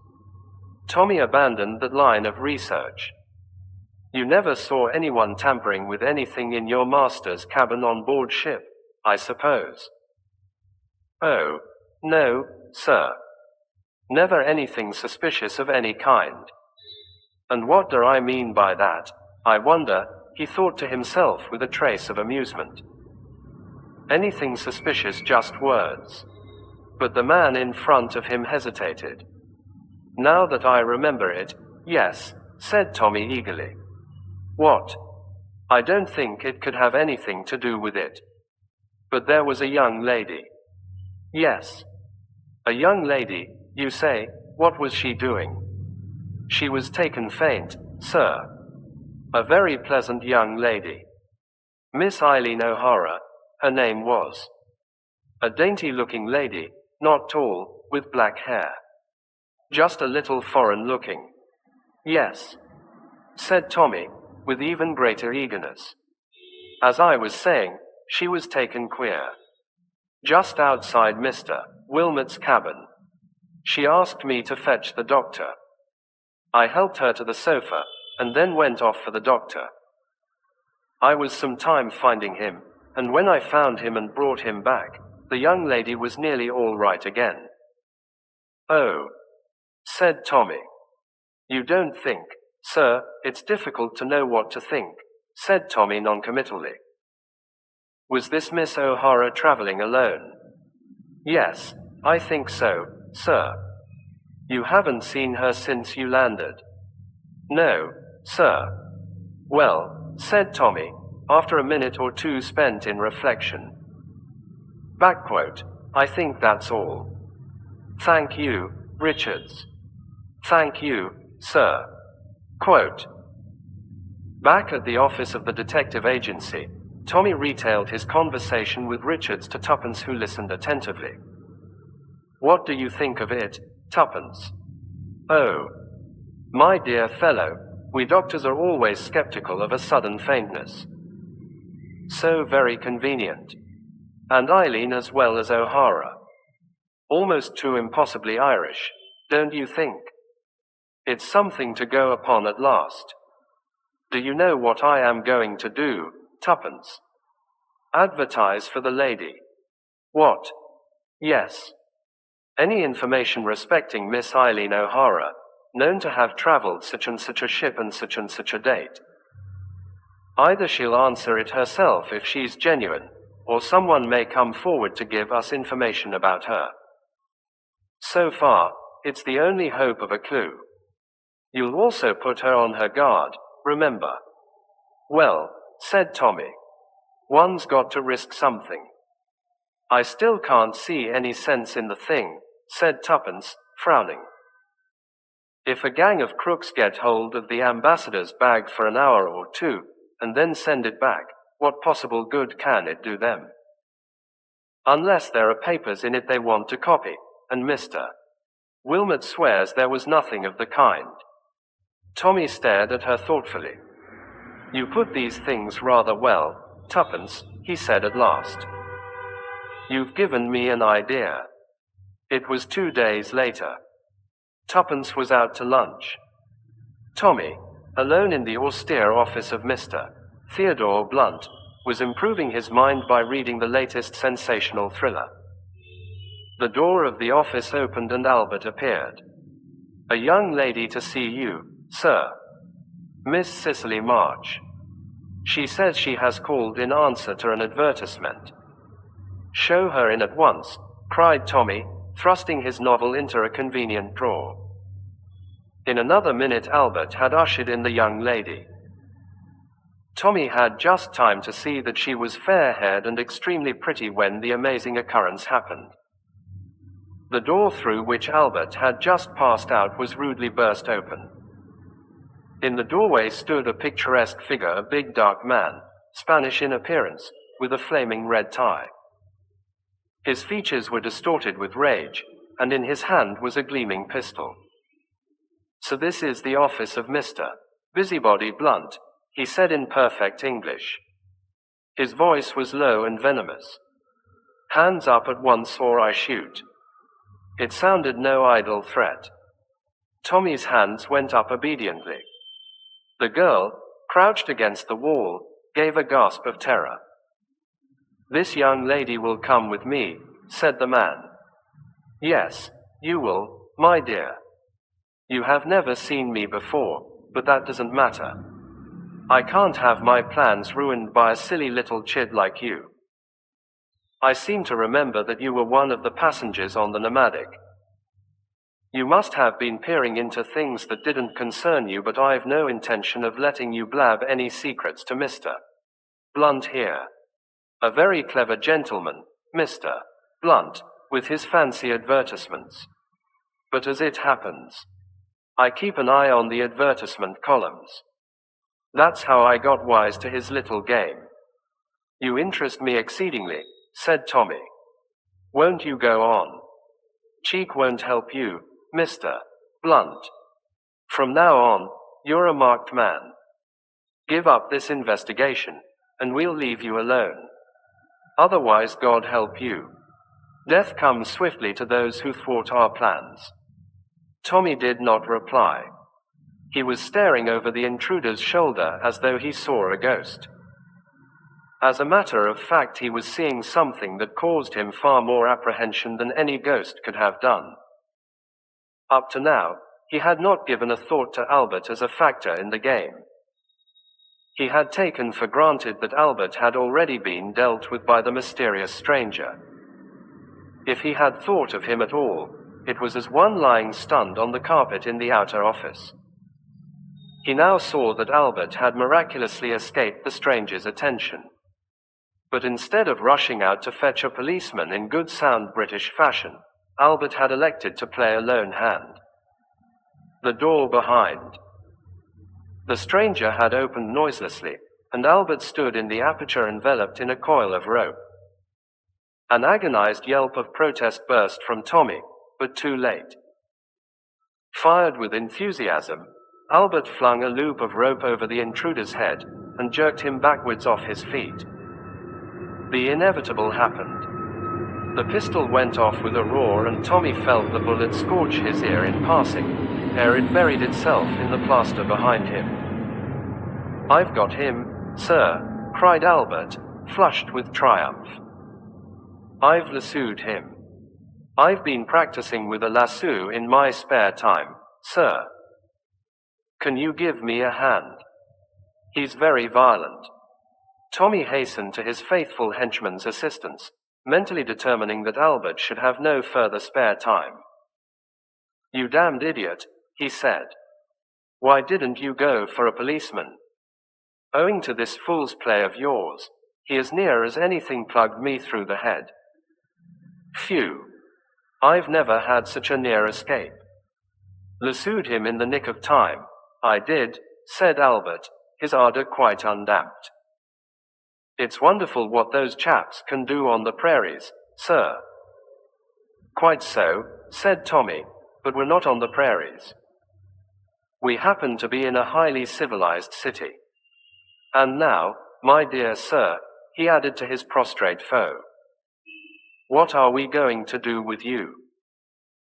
Tommy abandoned that line of research. You never saw anyone tampering with anything in your master's cabin on board ship, I suppose? Oh, no, sir. Never anything suspicious of any kind. And what do I mean by that, I wonder, he thought to himself with a trace of amusement. Anything suspicious, just words. But the man in front of him hesitated. Now that I remember it, yes, said Tommy eagerly. What? I don't think it could have anything to do with it. But there was a young lady. Yes. A young lady, you say, what was she doing? She was taken faint, sir. A very pleasant young lady. Miss Eileen O'Hara, her name was. A dainty-looking lady, not tall, with black hair. Just a little foreign-looking. Yes, said Tommy, with even greater eagerness. As I was saying, she was taken queer. Just outside Mr. Wilmot's cabin. She asked me to fetch the doctor. I helped her to the sofa, and then went off for the doctor. I was some time finding him, and when I found him and brought him back, the young lady was nearly all right again. Oh, said Tommy. You don't think, sir, it's difficult to know what to think, said Tommy noncommittally. Was this Miss O'Hara traveling alone? Yes, I think so, sir. You haven't seen her since you landed? No, sir. Well, said Tommy, after a minute or two spent in reflection. Backquote, I think that's all. Thank you, Richards. Thank you, sir. Quote. Back at the office of the detective agency, Tommy retailed his conversation with Richards to Tuppence, who listened attentively. What do you think of it, Tuppence? Oh, my dear fellow, We doctors are always skeptical of a sudden faintness. So very convenient. And Eileen as well as O'Hara. Almost too impossibly Irish, don't you think? It's something to go upon at last. Do you know what I am going to do? Tuppence. Advertise for the lady. What? Yes. Any information respecting Miss Eileen O'Hara, known to have travelled such and such a ship and such a date. Either she'll answer it herself if she's genuine, or someone may come forward to give us information about her. So far, it's the only hope of a clue. You'll also put her on her guard, remember. Well, said Tommy. One's got to risk something. I still can't see any sense in the thing, said Tuppence, frowning. If a gang of crooks get hold of the ambassador's bag for an hour or two, and then send it back, what possible good can it do them? Unless there are papers in it they want to copy, and Mr. Wilmot swears there was nothing of the kind. Tommy stared at her thoughtfully. You put these things rather well, Tuppence, he said at last. You've given me an idea. It was 2 days later. Tuppence was out to lunch. Tommy, alone in the austere office of Mr. Theodore Blunt, was improving his mind by reading the latest sensational thriller. The door of the office opened and Albert appeared. A young lady to see you, sir. Miss Cicely March. She says she has called in answer to an advertisement. Show her in at once, cried Tommy, thrusting his novel into a convenient drawer. In another minute Albert had ushered in the young lady. Tommy had just time to see that she was fair-haired and extremely pretty when the amazing occurrence happened. The door through which Albert had just passed out was rudely burst open. In the doorway stood a picturesque figure, a big dark man, Spanish in appearance, with a flaming red tie. His features were distorted with rage, and in his hand was a gleaming pistol. So this is the office of Mr. Busybody Blunt, he said in perfect English. His voice was low and venomous. Hands up at once or I shoot. It sounded no idle threat. Tommy's hands went up obediently. The girl, crouched against the wall, gave a gasp of terror. This young lady will come with me, said the man. Yes, you will, my dear. You have never seen me before, but that doesn't matter. I can't have my plans ruined by a silly little chid like you. I seem to remember that you were one of the passengers on the Nomadic. You must have been peering into things that didn't concern you, but I've no intention of letting you blab any secrets to Mr. Blunt here. A very clever gentleman, Mr. Blunt, with his fancy advertisements. But as it happens, I keep an eye on the advertisement columns. That's how I got wise to his little game. You interest me exceedingly, said Tommy. Won't you go on? Cheek won't help you, Mr. Blunt. From now on, you're a marked man. Give up this investigation, and we'll leave you alone. Otherwise, God help you. Death comes swiftly to those who thwart our plans. Tommy did not reply. He was staring over the intruder's shoulder as though he saw a ghost. As a matter of fact, he was seeing something that caused him far more apprehension than any ghost could have done. Up to now, he had not given a thought to Albert as a factor in the game. He had taken for granted that Albert had already been dealt with by the mysterious stranger. If he had thought of him at all, it was as one lying stunned on the carpet in the outer office. He now saw that Albert had miraculously escaped the stranger's attention. But instead of rushing out to fetch a policeman in good sound British fashion, Albert had elected to play a lone hand. The door behind. The stranger had opened noiselessly, and Albert stood in the aperture enveloped in a coil of rope. An agonized yelp of protest burst from Tommy, but too late. Fired with enthusiasm, Albert flung a loop of rope over the intruder's head and jerked him backwards off his feet. The inevitable happened. The pistol went off with a roar and Tommy felt the bullet scorch his ear in passing, ere it buried itself in the plaster behind him. "I've got him, sir," cried Albert, flushed with triumph. "I've lassoed him. I've been practicing with a lasso in my spare time, sir. Can you give me a hand? He's very violent." Tommy hastened to his faithful henchman's assistance, mentally determining that Albert should have no further spare time. "You damned idiot," he said. "Why didn't you go for a policeman? Owing to this fool's play of yours, he as near as anything plugged me through the head. Phew. I've never had such a near escape. Lassoed him in the nick of time, I did," said Albert, his ardor quite undamped. "It's wonderful what those chaps can do on the prairies, sir." "Quite so," said Tommy, "but we're not on the prairies. We happen to be in a highly civilized city. And now, my dear sir," he added to his prostrate foe, "what are we going to do with you?"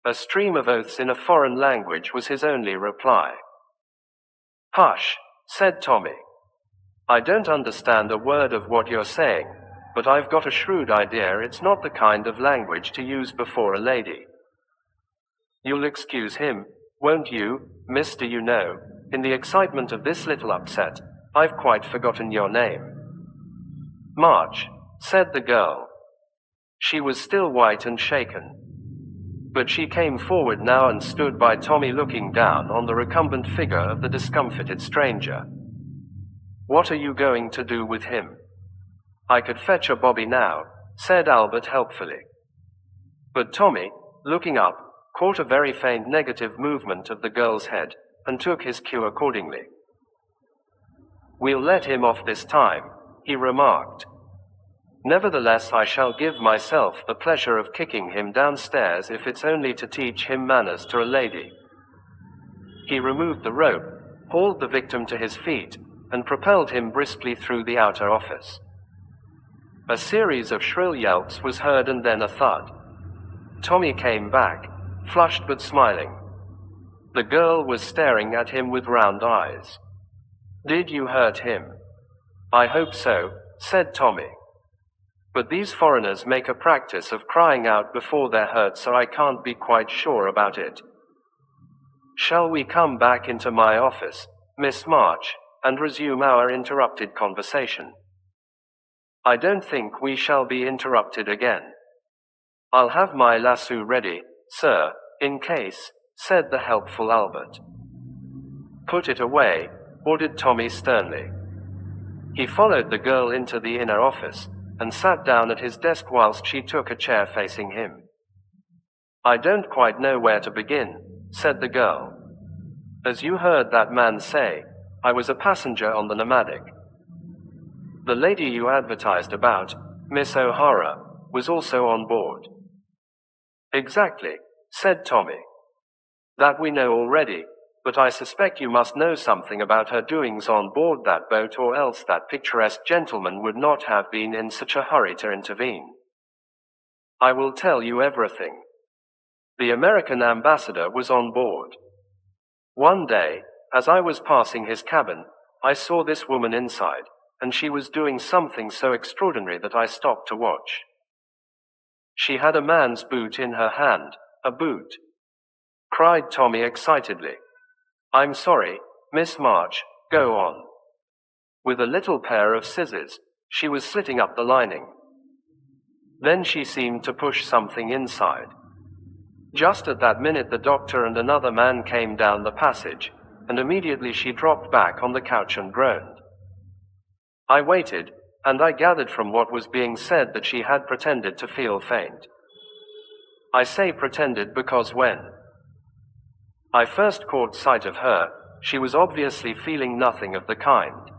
A stream of oaths in a foreign language was his only reply. "Hush," said Tommy. "I don't understand a word of what you're saying, but I've got a shrewd idea it's not the kind of language to use before a lady. You'll excuse him, won't you, Mr. You know, in the excitement of this little upset, I've quite forgotten your name." "March," said the girl. She was still white and shaken. But she came forward now and stood by Tommy looking down on the recumbent figure of the discomfited stranger. "What are you going to do with him?" "I could fetch a bobby now," said Albert helpfully. But Tommy, looking up, caught a very faint negative movement of the girl's head, and took his cue accordingly. "We'll let him off this time," he remarked. "Nevertheless, I shall give myself the pleasure of kicking him downstairs if it's only to teach him manners to a lady." He removed the rope, hauled the victim to his feet, and propelled him briskly through the outer office. A series of shrill yelps was heard and then a thud. Tommy came back, flushed but smiling. The girl was staring at him with round eyes. "Did you hurt him?" "I hope so," said Tommy. "But these foreigners make a practice of crying out before they're hurt, so I can't be quite sure about it. Shall we come back into my office, Miss March, and resume our interrupted conversation?" "I don't think we shall be interrupted again." "I'll have my lasso ready, sir, in case," said the helpful Albert. "Put it away," ordered Tommy sternly. He followed the girl into the inner office, and sat down at his desk whilst she took a chair facing him. "I don't quite know where to begin," said the girl. "As you heard that man say, I was a passenger on the Nomadic. The lady you advertised about, Miss O'Hara, was also on board." "Exactly," said Tommy. "That we know already, but I suspect you must know something about her doings on board that boat, or else that picturesque gentleman would not have been in such a hurry to intervene. I will tell you everything. The American ambassador was on board. One day, as I was passing his cabin, I saw this woman inside, and she was doing something so extraordinary that I stopped to watch. She had a man's boot in her hand, a boot," cried Tommy excitedly. "I'm sorry, Miss March, go on." "With a little pair of scissors, she was slitting up the lining. Then she seemed to push something inside. Just at that minute the doctor and another man came down the passage, and immediately she dropped back on the couch and groaned. I waited, and I gathered from what was being said that she had pretended to feel faint. I say pretended because when I first caught sight of her, she was obviously feeling nothing of the kind."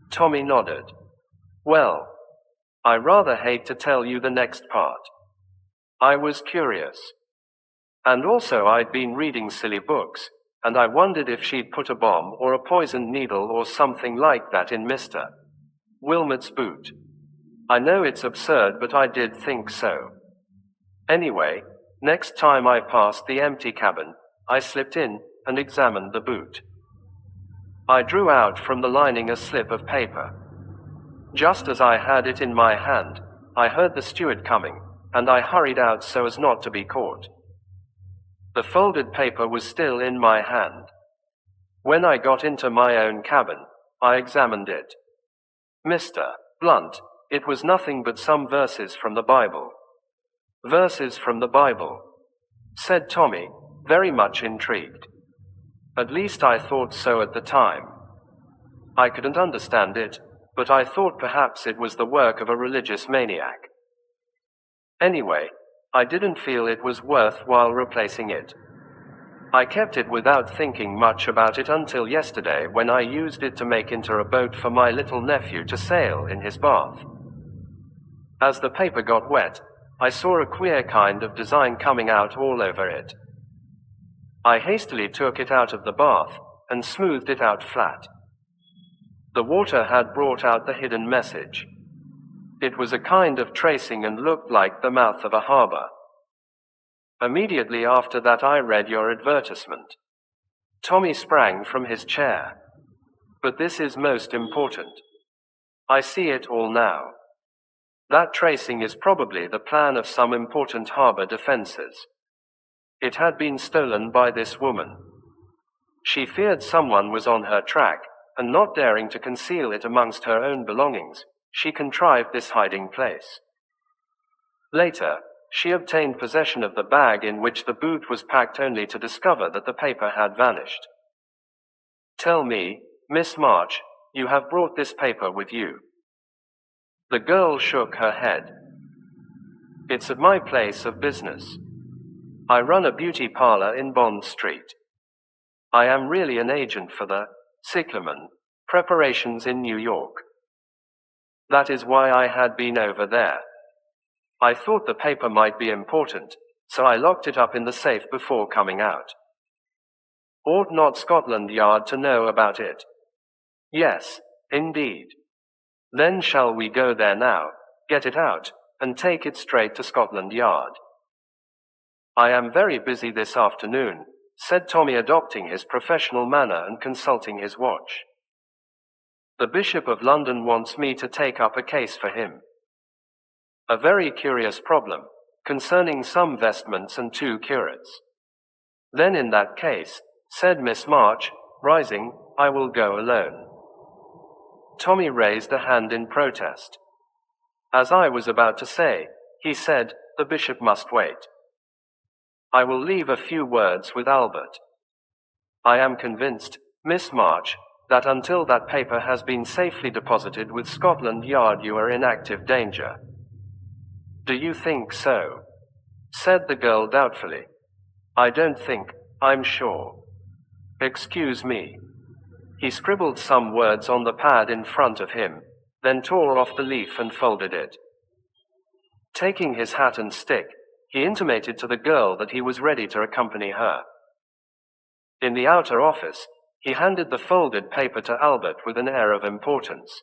Tommy nodded. "Well, I rather hate to tell you the next part. I was curious. And also I'd been reading silly books, and I wondered if she'd put a bomb or a poisoned needle or something like that in Mr. Wilmot's boot. I know it's absurd, but I did think so. Anyway, next time I passed the empty cabin, I slipped in and examined the boot. I drew out from the lining a slip of paper. Just as I had it in my hand, I heard the steward coming, and I hurried out so as not to be caught. The folded paper was still in my hand. When I got into my own cabin, I examined it. Mr. Blunt, it was nothing but some verses from the Bible. Verses from the Bible, said Tommy, very much intrigued. At least I thought so at the time. I couldn't understand it, but I thought perhaps it was the work of a religious maniac. Anyway, I didn't feel it was worthwhile replacing it. I kept it without thinking much about it until yesterday, when I used it to make into a boat for my little nephew to sail in his bath. As the paper got wet, I saw a queer kind of design coming out all over it. I hastily took it out of the bath and smoothed it out flat. The water had brought out the hidden message. It was a kind of tracing and looked like the mouth of a harbor. Immediately after that I read your advertisement. Tommy sprang from his chair. But this is most important. I see it all now. That tracing is probably the plan of some important harbor defenses. It had been stolen by this woman. She feared someone was on her track, and not daring to conceal it amongst her own belongings, she contrived this hiding place. Later, she obtained possession of the bag in which the boot was packed, only to discover that the paper had vanished. Tell me, Miss March, you have brought this paper with you. The girl shook her head. It's at my place of business. I run a beauty parlor in Bond Street. I am really an agent for the Cyclamen preparations in New York. That is why I had been over there. I thought the paper might be important, so I locked it up in the safe before coming out. Ought not Scotland Yard to know about it? Yes, indeed. Then shall we go there now, get it out, and take it straight to Scotland Yard? I am very busy this afternoon, said Tommy, adopting his professional manner and consulting his watch. The Bishop of London wants me to take up a case for him. A very curious problem, concerning some vestments and 2 curates. Then in that case, said Miss March, rising, I will go alone. Tommy raised a hand in protest. As I was about to say, he said, the bishop must wait. I will leave a few words with Albert. I am convinced, Miss March, that until that paper has been safely deposited with Scotland Yard you are in active danger. Do you think so? Said the girl doubtfully. I don't think, I'm sure. Excuse me. He scribbled some words on the pad in front of him, then tore off the leaf and folded it. Taking his hat and stick, he intimated to the girl that he was ready to accompany her. In the outer office, he handed the folded paper to Albert with an air of importance.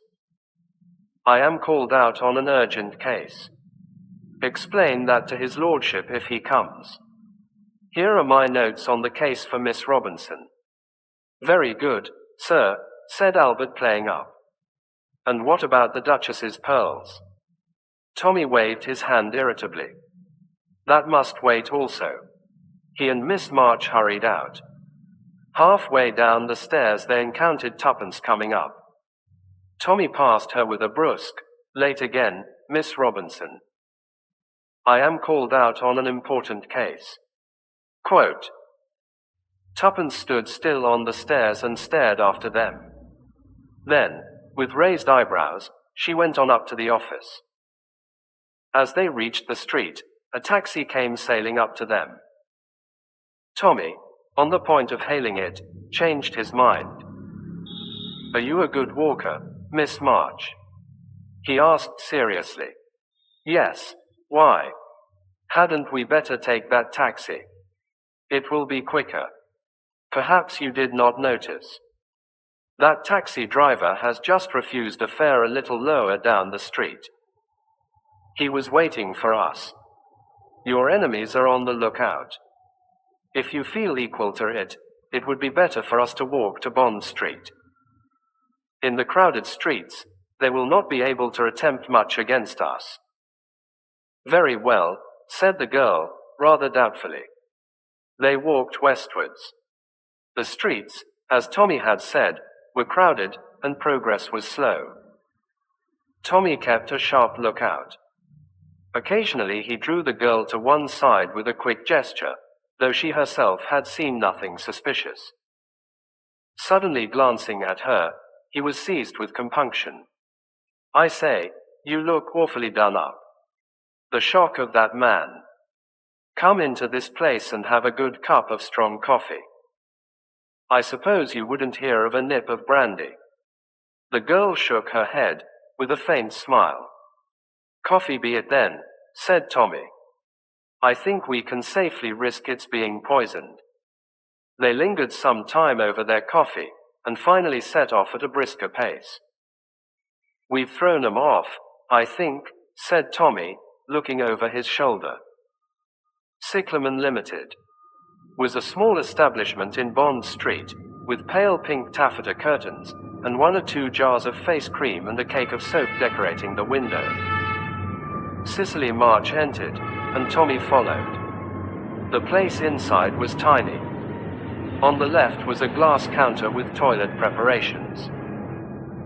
I am called out on an urgent case. Explain that to his lordship if he comes. Here are my notes on the case for Miss Robinson. Very good, sir, said Albert, playing up. And what about the Duchess's pearls? Tommy waved his hand irritably. That must wait also. He and Miss March hurried out. Halfway down the stairs they encountered Tuppence coming up. Tommy passed her with a brusque, late again, Miss Robinson. I am called out on an important case. Quote. Tuppence stood still on the stairs and stared after them. Then, with raised eyebrows, she went on up to the office. As they reached the street, a taxi came sailing up to them. Tommy, on the point of hailing it, changed his mind. Are you a good walker, Miss March? He asked seriously. Yes, why? Hadn't we better take that taxi? It will be quicker. Perhaps you did not notice. That taxi driver has just refused a fare a little lower down the street. He was waiting for us. Your enemies are on the lookout. If you feel equal to it, it would be better for us to walk to Bond Street. In the crowded streets, they will not be able to attempt much against us. Very well, said the girl, rather doubtfully. They walked westwards. The streets, as Tommy had said, were crowded, and progress was slow. Tommy kept a sharp lookout. Occasionally he drew the girl to one side with a quick gesture, though she herself had seen nothing suspicious. Suddenly glancing at her, he was seized with compunction. I say, you look awfully done up. The shock of that man. Come into this place and have a good cup of strong coffee. I suppose you wouldn't hear of a nip of brandy. The girl shook her head, with a faint smile. Coffee be it then, said Tommy. I think we can safely risk its being poisoned. They lingered some time over their coffee, and finally set off at a brisker pace. We've thrown 'em off, I think, said Tommy, looking over his shoulder. Cyclamen Limited was a small establishment in Bond Street, with pale pink taffeta curtains, and 1 or 2 jars of face cream and a cake of soap decorating the window. Cicely March entered, and Tommy followed. The place inside was tiny. On the left was a glass counter with toilet preparations.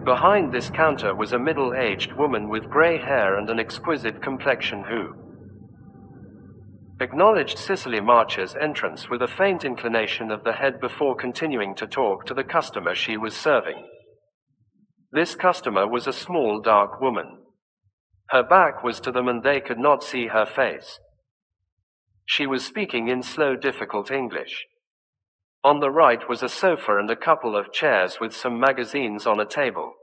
Behind this counter was a middle-aged woman with grey hair and an exquisite complexion who acknowledged Cicely March's entrance with a faint inclination of the head before continuing to talk to the customer she was serving. This customer was a small, dark woman. Her back was to them and they could not see her face. She was speaking in slow, difficult English. On the right was a sofa and a couple of chairs with some magazines on a table.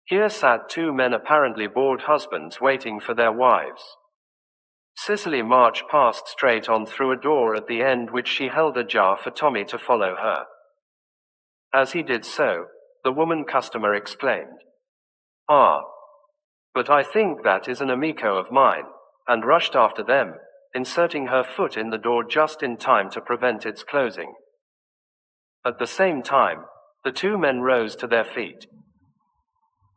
Here sat 2 men, apparently bored husbands, waiting for their wives. Cicely March passed straight on through a door at the end, which she held ajar for Tommy to follow her. As he did so, the woman customer exclaimed, "Ah, but I think that is an amico of mine," and rushed after them, inserting her foot in the door just in time to prevent its closing. At the same time, the 2 men rose to their feet.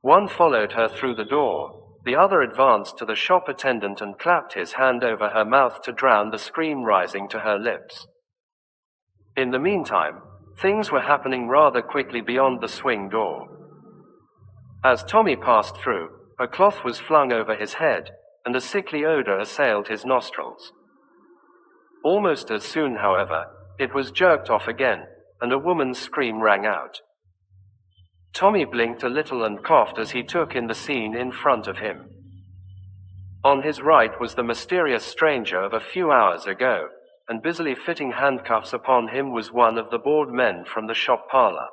One followed her through the door, the other advanced to the shop attendant and clapped his hand over her mouth to drown the scream rising to her lips. In the meantime, things were happening rather quickly beyond the swing door. As Tommy passed through, a cloth was flung over his head, and a sickly odor assailed his nostrils. Almost as soon, however, it was jerked off again, and a woman's scream rang out. Tommy blinked a little and coughed as he took in the scene in front of him. On his right was the mysterious stranger of a few hours ago, and busily fitting handcuffs upon him was one of the bored men from the shop parlor.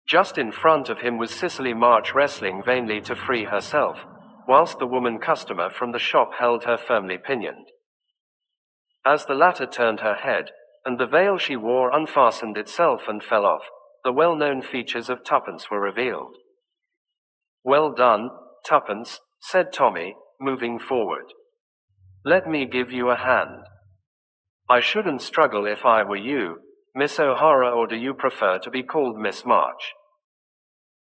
Just in front of him was Cicely March wrestling vainly to free herself, whilst the woman customer from the shop held her firmly pinioned. As the latter turned her head, and the veil she wore unfastened itself and fell off, the well-known features of Tuppence were revealed. "Well done, Tuppence," said Tommy, moving forward. "Let me give you a hand." "I shouldn't struggle if I were you, Miss O'Hara, or do you prefer to be called Miss March?"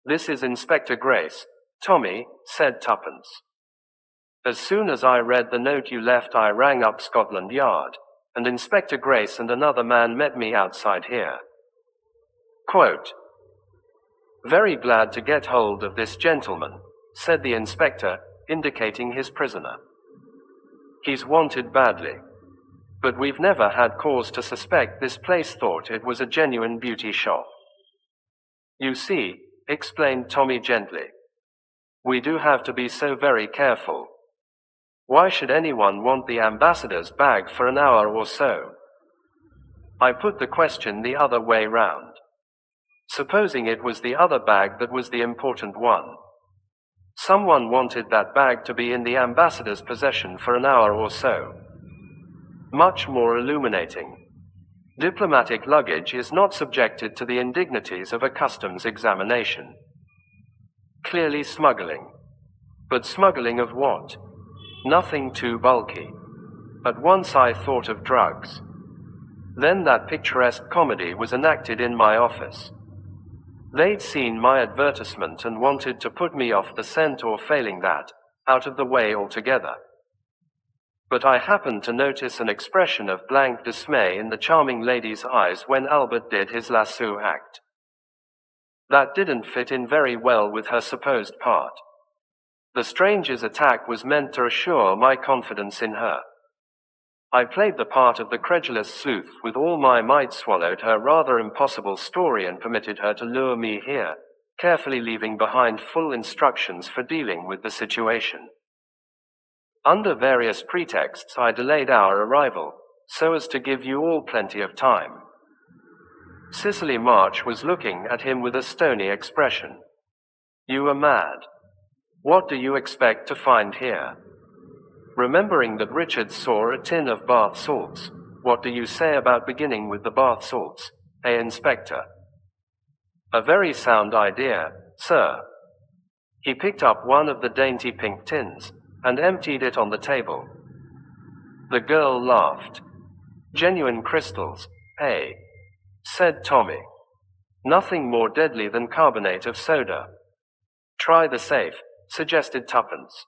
"This is Inspector Grace, Tommy," said Tuppence. "As soon as I read the note you left, I rang up Scotland Yard, and Inspector Grace and another man met me outside here." Quote, "Very glad to get hold of this gentleman," said the inspector, indicating his prisoner. "He's wanted badly. But we've never had cause to suspect this place thought it was a genuine beauty shop." "You see," explained Tommy gently, "we do have to be so very careful. Why should anyone want the ambassador's bag for an hour or so?" I put the question the other way round. Supposing it was the other bag that was the important one. Someone wanted that bag to be in the ambassador's possession for an hour or so. Much more illuminating. Diplomatic luggage is not subjected to the indignities of a customs examination. Clearly smuggling. But smuggling of what? Nothing too bulky. At once I thought of drugs. Then that picturesque comedy was enacted in my office. They'd seen my advertisement and wanted to put me off the scent, or failing that, out of the way altogether. But I happened to notice an expression of blank dismay in the charming lady's eyes when Albert did his lasso act. That didn't fit in very well with her supposed part. The stranger's attack was meant to assure my confidence in her. I played the part of the credulous sleuth with all my might, swallowed her rather impossible story, and permitted her to lure me here, carefully leaving behind full instructions for dealing with the situation. Under various pretexts I delayed our arrival, so as to give you all plenty of time. Cicely March was looking at him with a stony expression. You are mad. What do you expect to find here? Remembering that Richard saw a tin of bath salts, what do you say about beginning with the bath salts, Inspector? A very sound idea, sir. He picked up one of the dainty pink tins and emptied it on the table. The girl laughed. Genuine crystals, eh? Said Tommy. Nothing more deadly than carbonate of soda. Try the safe, suggested Tuppence.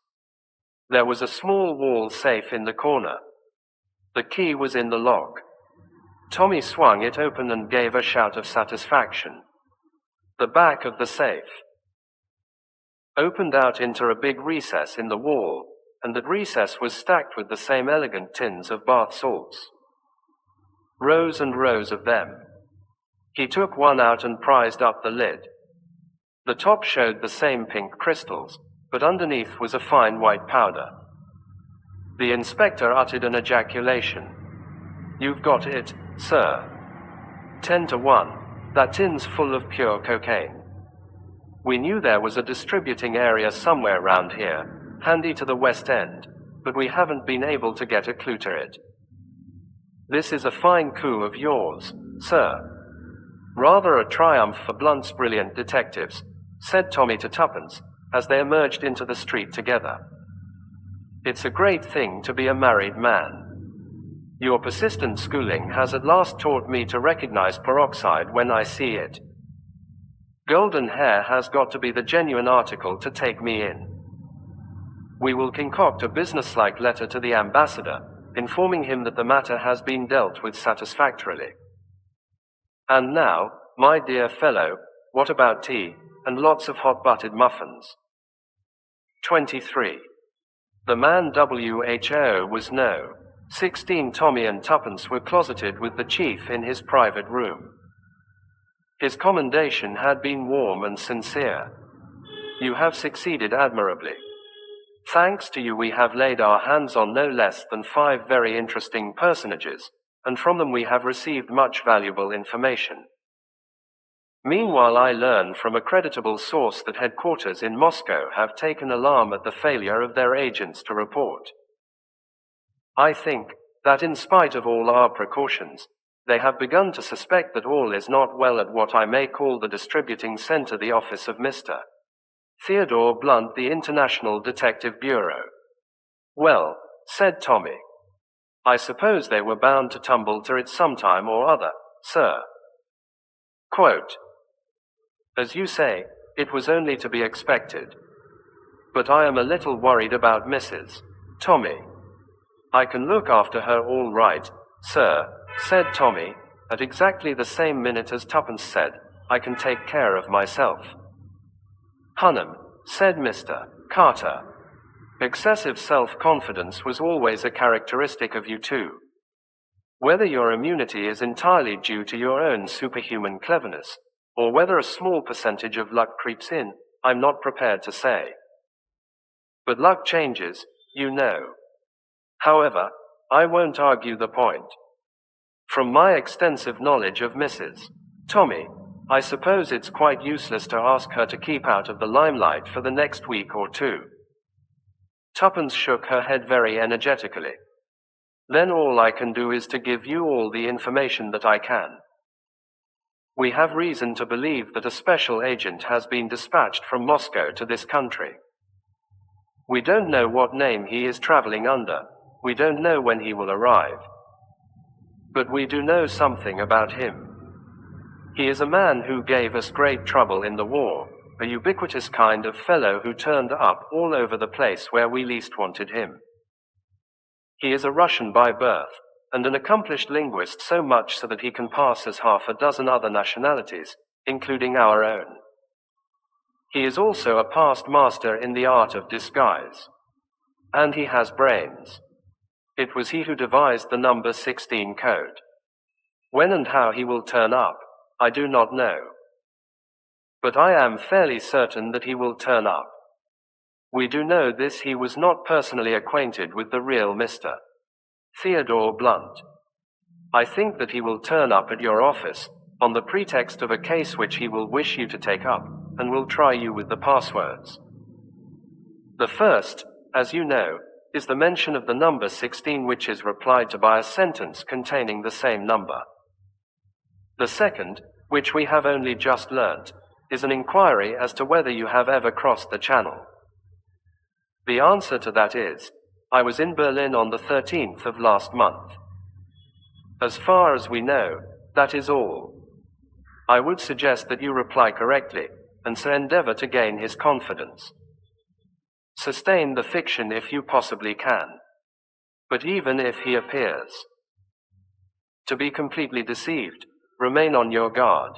There was a small wall safe in the corner. The key was in the lock. Tommy swung it open and gave a shout of satisfaction. The back of the safe opened out into a big recess in the wall, and that recess was stacked with the same elegant tins of bath salts. Rows and rows of them. He took one out and prized up the lid. The top showed the same pink crystals, but underneath was a fine white powder. The inspector uttered an ejaculation. You've got it, sir. 10-1. That tin's full of pure cocaine. We knew there was a distributing area somewhere round here, handy to the West End, but we haven't been able to get a clue to it. This is a fine coup of yours, sir. Rather a triumph for Blunt's brilliant detectives, said Tommy to Tuppence, as they emerged into the street together. It's a great thing to be a married man. Your persistent schooling has at last taught me to recognize peroxide when I see it. Golden hair has got to be the genuine article to take me in. We will concoct a businesslike letter to the ambassador, informing him that the matter has been dealt with satisfactorily. And now, my dear fellow, what about tea, and lots of hot buttered muffins? 23. The man WHO was no. 16. Tommy and Tuppence were closeted with the chief in his private room. His commendation had been warm and sincere. You have succeeded admirably. Thanks to you we have laid our hands on no less than 5 very interesting personages, and from them we have received much valuable information. Meanwhile, I learn from a creditable source that headquarters in Moscow have taken alarm at the failure of their agents to report. I think that in spite of all our precautions, they have begun to suspect that all is not well at what I may call the distributing center, the office of Mr. Theodore Blunt, the International Detective Bureau. Well, said Tommy, I suppose they were bound to tumble to it sometime or other, sir. Quote, as you say, it was only to be expected. But I am a little worried about Mrs. Tommy. I can look after her all right, sir, said Tommy, at exactly the same minute as Tuppence said, I can take care of myself. Hunnam, said Mr. Carter. Excessive self-confidence was always a characteristic of you two. Whether your immunity is entirely due to your own superhuman cleverness, or whether a small percentage of luck creeps in, I'm not prepared to say. But luck changes, you know. However, I won't argue the point. From my extensive knowledge of Mrs. Tommy, I suppose it's quite useless to ask her to keep out of the limelight for the next week or two. Tuppence shook her head very energetically. Then all I can do is to give you all the information that I can. We have reason to believe that a special agent has been dispatched from Moscow to this country. We don't know what name he is traveling under. We don't know when he will arrive. But we do know something about him. He is a man who gave us great trouble in the war, a ubiquitous kind of fellow who turned up all over the place where we least wanted him. He is a Russian by birth, and an accomplished linguist, so much so that he can pass as half a dozen other nationalities, including our own. He is also a past master in the art of disguise. And he has brains. It was he who devised the number 16 code. When and how he will turn up, I do not know. But I am fairly certain that he will turn up. We do know this: he was not personally acquainted with the real Mr. Theodore Blunt. I think that he will turn up at your office, on the pretext of a case which he will wish you to take up, and will try you with the passwords. The first, as you know, is the mention of the number 16, which is replied to by a sentence containing the same number. The second, which we have only just learnt, is an inquiry as to whether you have ever crossed the Channel. The answer to that is, I was in Berlin on the 13th of last month. As far as we know, that is all. I would suggest that you reply correctly, and so endeavor to gain his confidence. Sustain the fiction if you possibly can. But even if he appears to be completely deceived, remain on your guard.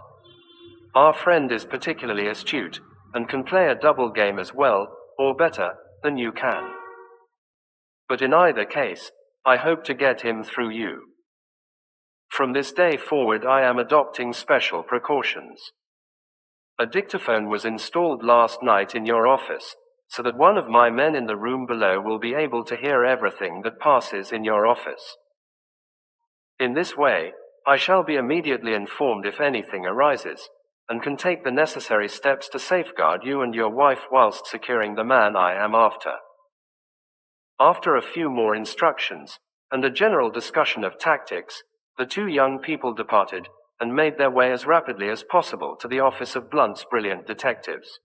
Our friend is particularly astute, and can play a double game as well, or better, than you can. But in either case, I hope to get him through you. From this day forward I am adopting special precautions. A dictaphone was installed last night in your office, so that one of my men in the room below will be able to hear everything that passes in your office. In this way, I shall be immediately informed if anything arises, and can take the necessary steps to safeguard you and your wife whilst securing the man I am after. After a few more instructions, and a general discussion of tactics, the two young people departed, and made their way as rapidly as possible to the office of Blunt's brilliant detectives.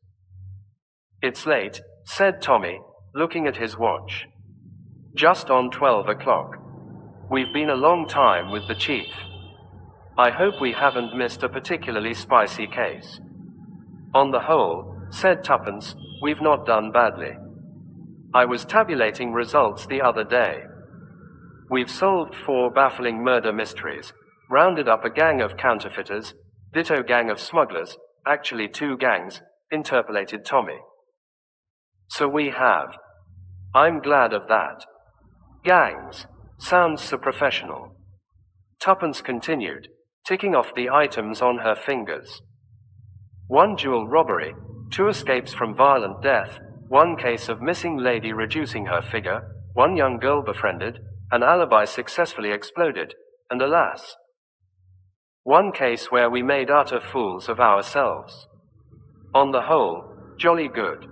"It's late," said Tommy, looking at his watch. "Just on 12 o'clock. We've been a long time with the chief. I hope we haven't missed a particularly spicy case." "On the whole," said Tuppence, "we've not done badly. I was tabulating results the other day. We've solved 4 baffling murder mysteries, rounded up a gang of counterfeiters, ditto gang of smugglers, actually 2 gangs, interpolated Tommy. "So we have. I'm glad of that. Gangs. Sounds so professional." Tuppence continued, ticking off the items on her fingers. 1 jewel robbery, 2 escapes from violent death, 1 case of missing lady reducing her figure, 1 young girl befriended, an alibi successfully exploded, and alas, 1 case where we made utter fools of ourselves. On the whole, jolly good.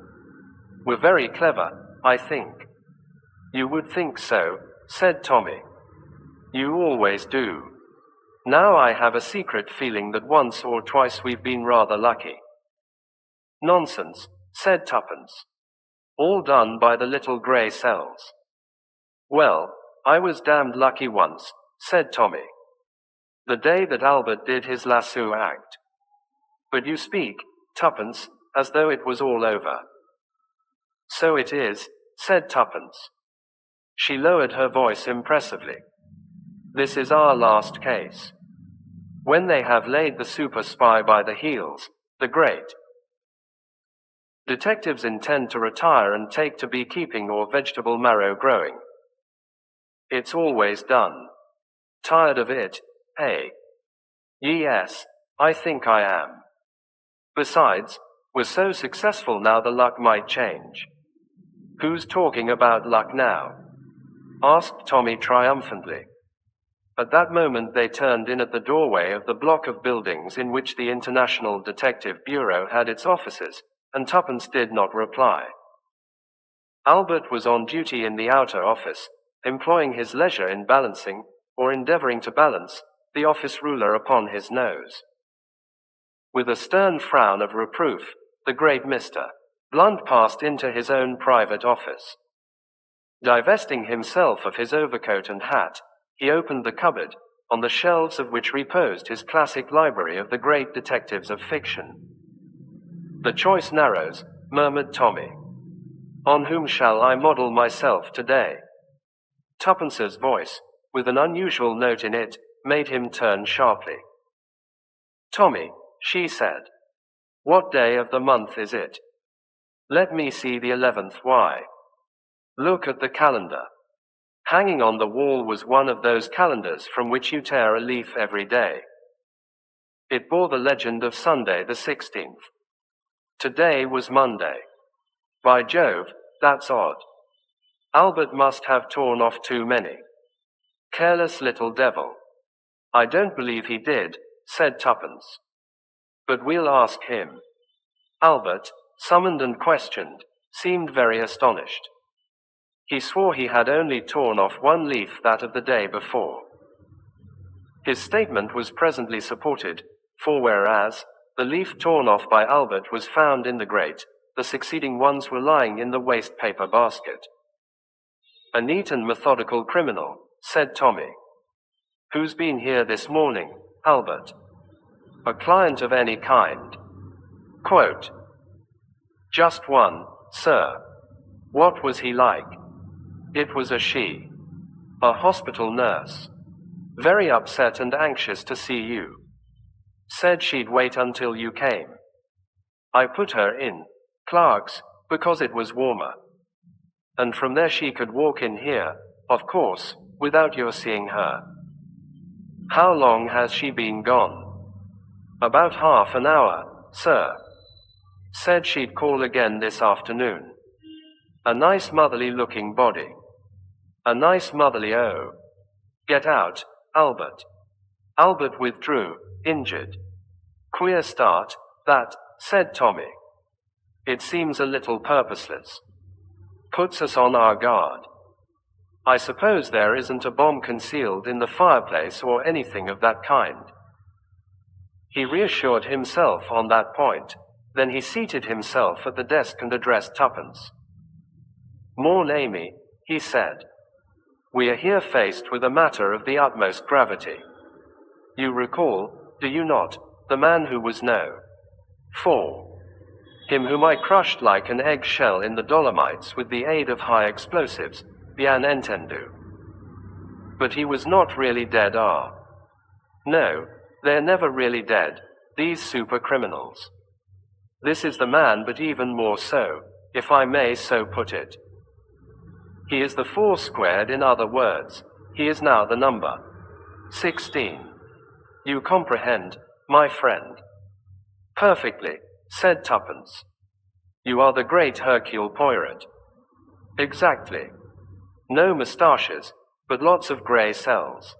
We're very clever, I think." "You would think so," said Tommy. "You always do. Now I have a secret feeling that once or twice we've been rather lucky." "Nonsense," said Tuppence. "All done by the little grey cells." "Well, I was damned lucky once," said Tommy. "The day that Albert did his lasso act. But you speak, Tuppence, as though it was all over." "So it is," said Tuppence. She lowered her voice impressively. "This is our last case. When they have laid the super spy by the heels, the great detectives intend to retire and take to beekeeping or vegetable marrow growing. It's always done. Tired of it, eh?" "Yes, I think I am. Besides, we're so successful now the luck might change." "Who's talking about luck now?" asked Tommy triumphantly. At that moment they turned in at the doorway of the block of buildings in which the International Detective Bureau had its offices, and Tuppence did not reply. Albert was on duty in the outer office, employing his leisure in balancing, or endeavoring to balance, the office ruler upon his nose. With a stern frown of reproof, the great Mr. Blunt passed into his own private office. Divesting himself of his overcoat and hat, he opened the cupboard, on the shelves of which reposed his classic library of the great detectives of fiction. "The choice narrows," murmured Tommy. "On whom shall I model myself today?" Tuppence's voice, with an unusual note in it, made him turn sharply. "Tommy," she said, "what day of the month is it?" "Let me see the 11th. Why?" "Look at the calendar." Hanging on the wall was one of those calendars from which you tear a leaf every day. It bore the legend of Sunday the 16th. Today was Monday. By Jove, that's odd. Albert must have torn off too many. Careless little devil. "I don't believe he did," said Tuppence. "But we'll ask him." Albert, summoned and questioned, seemed very astonished. He swore he had only torn off one leaf, that of the day before. His statement was presently supported, for whereas the leaf torn off by Albert was found in the grate, the succeeding ones were lying in the waste paper basket. "A neat and methodical criminal," said Tommy. "Who's been here this morning, Albert?" "A client of any kind?" Quote, "Just one, sir." "What was he like?" "It was a she. A hospital nurse. Very upset and anxious to see you. Said she'd wait until you came. I put her in Clark's, because it was warmer. And from there she could walk in here, of course, without your seeing her." "How long has she been gone?" "About half an hour, sir. Said she'd call again this afternoon. A nice motherly looking body. A nice motherly oh. Get out, Albert." Albert withdrew, injured. "Queer start, that," said Tommy. "It seems a little purposeless. Puts us on our guard. I suppose there isn't a bomb concealed in the fireplace or anything of that kind." He reassured himself on that point. Then he seated himself at the desk and addressed Tuppence. "Morn, Amy," he said. "We are here faced with a matter of the utmost gravity. You recall, do you not, the man who was no. 4. Him whom I crushed like an egg-shell in the Dolomites with the aid of high explosives, bien entendu. But he was not really dead, No, they're never really dead, these super criminals. This is the man, but even more so, if I may so put it. He is the 4 squared, in other words, he is now the number 16. You comprehend, my friend?" "Perfectly," said Tuppence. "You are the great Hercule Poirot." "Exactly. No moustaches, but lots of grey cells."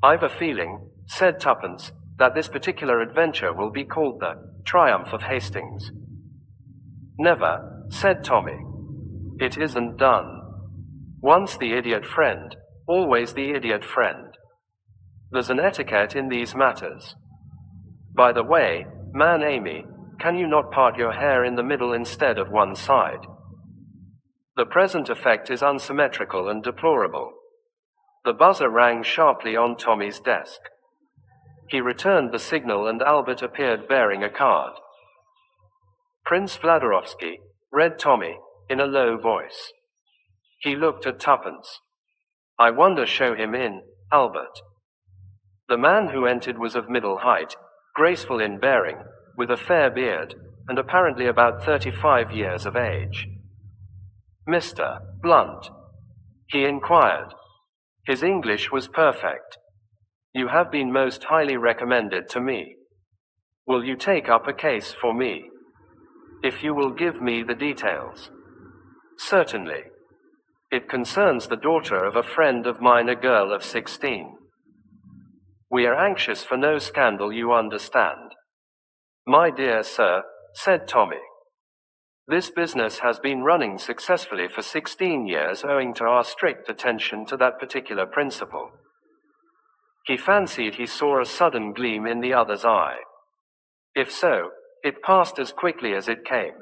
"I've a feeling," said Tuppence, "that this particular adventure will be called the Triumph of Hastings." "Never," said Tommy. "It isn't done. Once the idiot friend, always the idiot friend. There's an etiquette in these matters. By the way, man Amy, can you not part your hair in the middle instead of one side? The present effect is unsymmetrical and deplorable." The buzzer rang sharply on Tommy's desk. He returned the signal and Albert appeared bearing a card. "Prince Vladirovsky," read Tommy, in a low voice. He looked at Tuppence. "I wonder, show him in, Albert." The man who entered was of middle height, graceful in bearing, with a fair beard, and apparently about 35 years of age. "Mr. Blunt?" he inquired. His English was perfect. "You have been most highly recommended to me. Will you take up a case for me? If you will give me the details." "Certainly. It concerns the daughter of a friend of mine, a girl of 16. We are anxious for no scandal, you understand." "My dear sir," said Tommy, This business has been running successfully for 16 years owing to our strict attention to that particular principle. He fancied he saw a sudden gleam in the other's eye. If so, it passed as quickly as it came.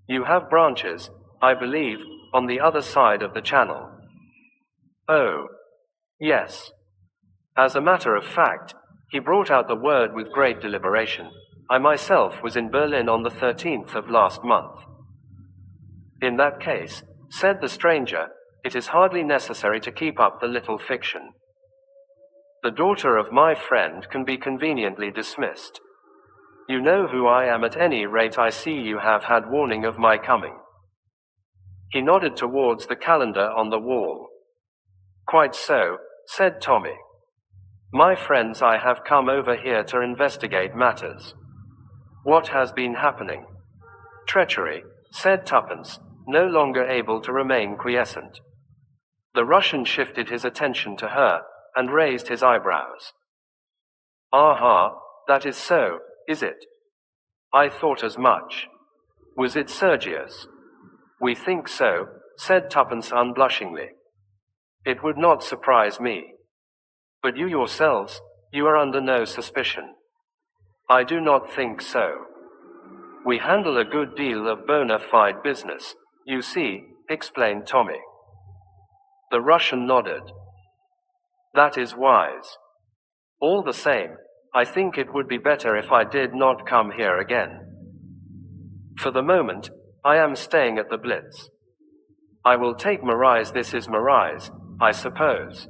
You have branches, I believe, on the other side of the channel. Oh, yes. As a matter of fact, he brought out the word with great deliberation. I myself was in Berlin on the 13th of last month. In that case, said the stranger, it is hardly necessary to keep up the little fiction. The daughter of my friend can be conveniently dismissed. You know who I am at any rate. I see you have had warning of my coming. He nodded towards the calendar on the wall. Quite so, said Tommy. My friends, I have come over here to investigate matters. What has been happening? Treachery, said Tuppence, no longer able to remain quiescent. The Russian shifted his attention to her, and raised his eyebrows. Aha, that is so, is it? I thought as much. Was it Sergius? We think so, said Tuppence unblushingly. It would not surprise me. But you yourselves, you are under no suspicion. I do not think so. We handle a good deal of bona fide business, you see, explained Tommy. The Russian nodded. That is wise. All the same, I think it would be better if I did not come here again. For the moment, I am staying at the Blitz. I will take Marais. This is Marais, I suppose.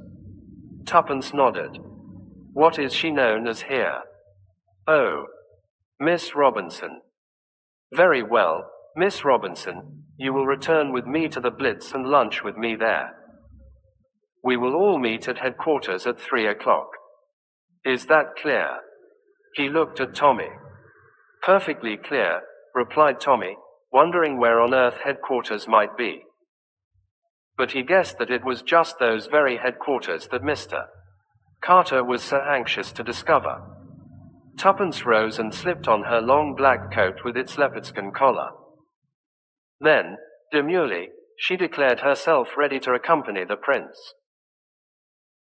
Tuppence nodded. What is she known as here? Oh, Miss Robinson. Very well, Miss Robinson, you will return with me to the Blitz and lunch with me there. We will all meet at headquarters at 3 o'clock. Is that clear? He looked at Tommy. Perfectly clear, replied Tommy, wondering where on earth headquarters might be. But he guessed that it was just those very headquarters that Mr. Carter was so anxious to discover. Tuppence rose and slipped on her long black coat with its leopardskin collar. Then, demurely, she declared herself ready to accompany the prince.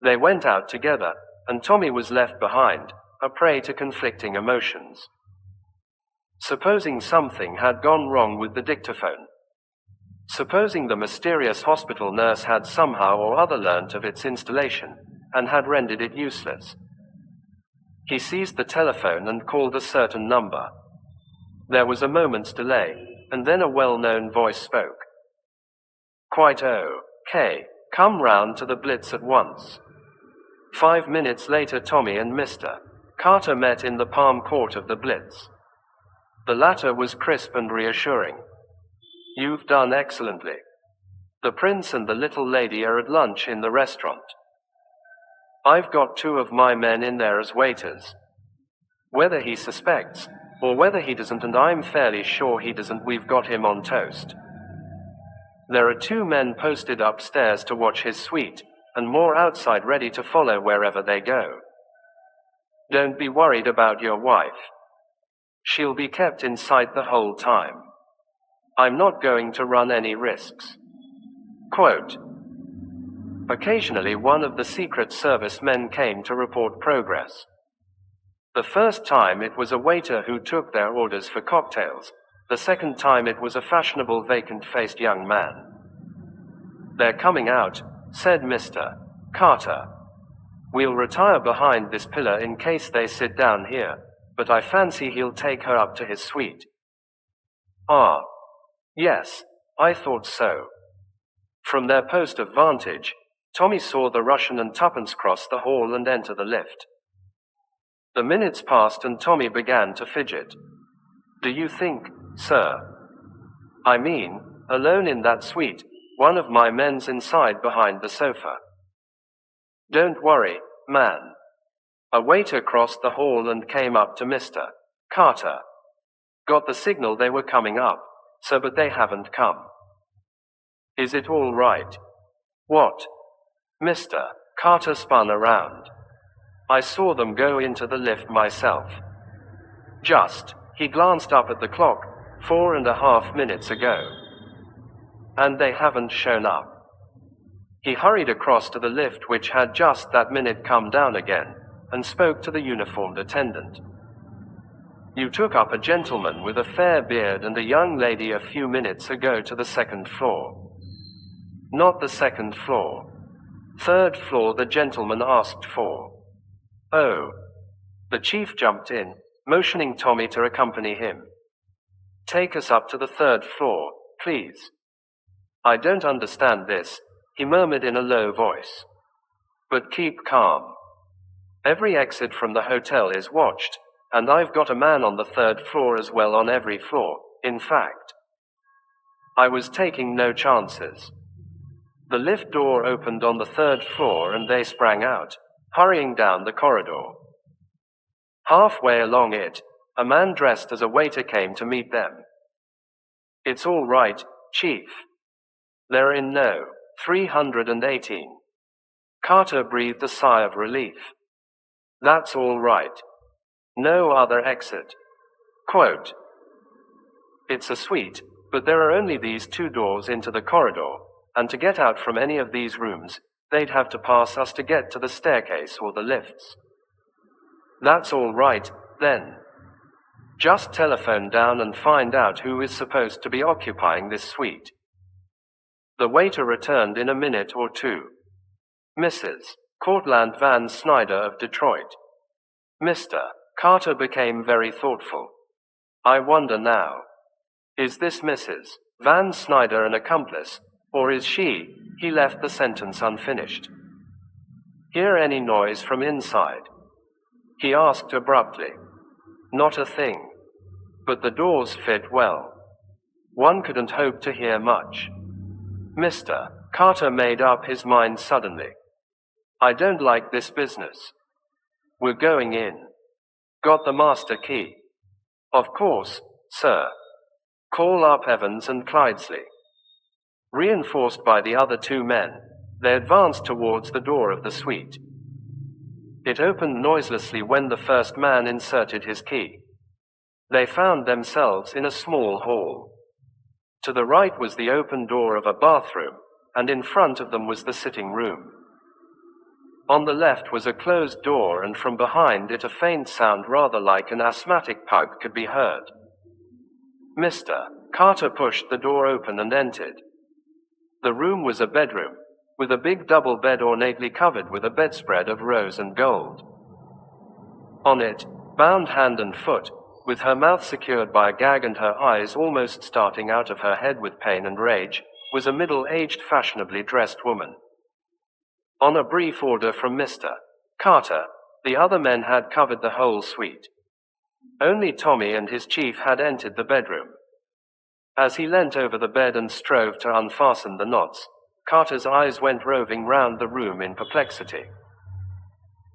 They went out together, and Tommy was left behind, a prey to conflicting emotions. Supposing something had gone wrong with the dictaphone. Supposing the mysterious hospital nurse had somehow or other learnt of its installation, and had rendered it useless. He seized the telephone and called a certain number. There was a moment's delay, and then a well-known voice spoke. Quite okay, come round to the Blitz at once. 5 minutes later Tommy and Mr. Carter met in the palm court of the Blitz. The latter was crisp and reassuring. You've done excellently. The prince and the little lady are at lunch in the restaurant. I've got 2 of my men in there as waiters. Whether he suspects, or whether he doesn't, and I'm fairly sure he doesn't, we've got him on toast. There are 2 men posted upstairs to watch his suite, and more outside ready to follow wherever they go. Don't be worried about your wife. She'll be kept in sight the whole time. I'm not going to run any risks. Quote, occasionally one of the Secret Service men came to report progress. The first time it was a waiter who took their orders for cocktails. The second time it was a fashionable vacant-faced young man. They're coming out, said Mr. Carter. We'll retire behind this pillar in case they sit down here, but I fancy he'll take her up to his suite. Ah, yes, I thought so. From their post of vantage, Tommy saw the Russian and Tuppence cross the hall and enter the lift. The minutes passed and Tommy began to fidget. Do you think, sir? I mean, alone in that suite, one of my men's inside behind the sofa. Don't worry, man. A waiter crossed the hall and came up to Mr. Carter. Got the signal they were coming up, sir, but they haven't come. Is it all right? What? Mr. Carter spun around. I saw them go into the lift myself. Just, he glanced up at the clock, 4.5 minutes ago. And they haven't shown up. He hurried across to the lift, which had just that minute come down again, and spoke to the uniformed attendant. You took up a gentleman with a fair beard and a young lady a few minutes ago to the second floor. Not the second floor. Third floor the gentleman asked for. Oh. The chief jumped in, motioning Tommy to accompany him. Take us up to the third floor, please. I don't understand this, he murmured in a low voice. But keep calm. Every exit from the hotel is watched, and I've got a man on the third floor as well, on every floor, in fact. I was taking no chances. The lift door opened on the third floor and they sprang out, hurrying down the corridor. Halfway along it, a man dressed as a waiter came to meet them. It's all right, Chief. They're in No. 318. Carter breathed a sigh of relief. That's all right. No other exit. Quote, it's a suite, but there are only these two doors into the corridor, and to get out from any of these rooms, they'd have to pass us to get to the staircase or the lifts. That's all right, then. Just telephone down and find out who is supposed to be occupying this suite. The waiter returned in a minute or two. Mrs. Cortlandt Van Snyder of Detroit. Mr. Carter became very thoughtful. I wonder now. Is this Mrs. Van Snyder an accomplice, or is she? He left the sentence unfinished. Hear any noise from inside? He asked abruptly. Not a thing. But the doors fit well. One couldn't hope to hear much. Mr. Carter made up his mind suddenly. I don't like this business. We're going in. Got the master key? Of course, sir. Call up Evans and Clydesley. Reinforced by the other two men, they advanced towards the door of the suite. It opened noiselessly when the first man inserted his key. They found themselves in a small hall. To the right was the open door of a bathroom, and in front of them was the sitting room. On the left was a closed door, and from behind it a faint sound rather like an asthmatic pug could be heard. Mr. Carter pushed the door open and entered. The room was a bedroom, with a big double bed ornately covered with a bedspread of rose and gold. On it, bound hand and foot, with her mouth secured by a gag and her eyes almost starting out of her head with pain and rage, was a middle-aged, fashionably dressed woman. On a brief order from Mr. Carter, the other men had covered the whole suite. Only Tommy and his chief had entered the bedroom. As he leant over the bed and strove to unfasten the knots, Carter's eyes went roving round the room in perplexity.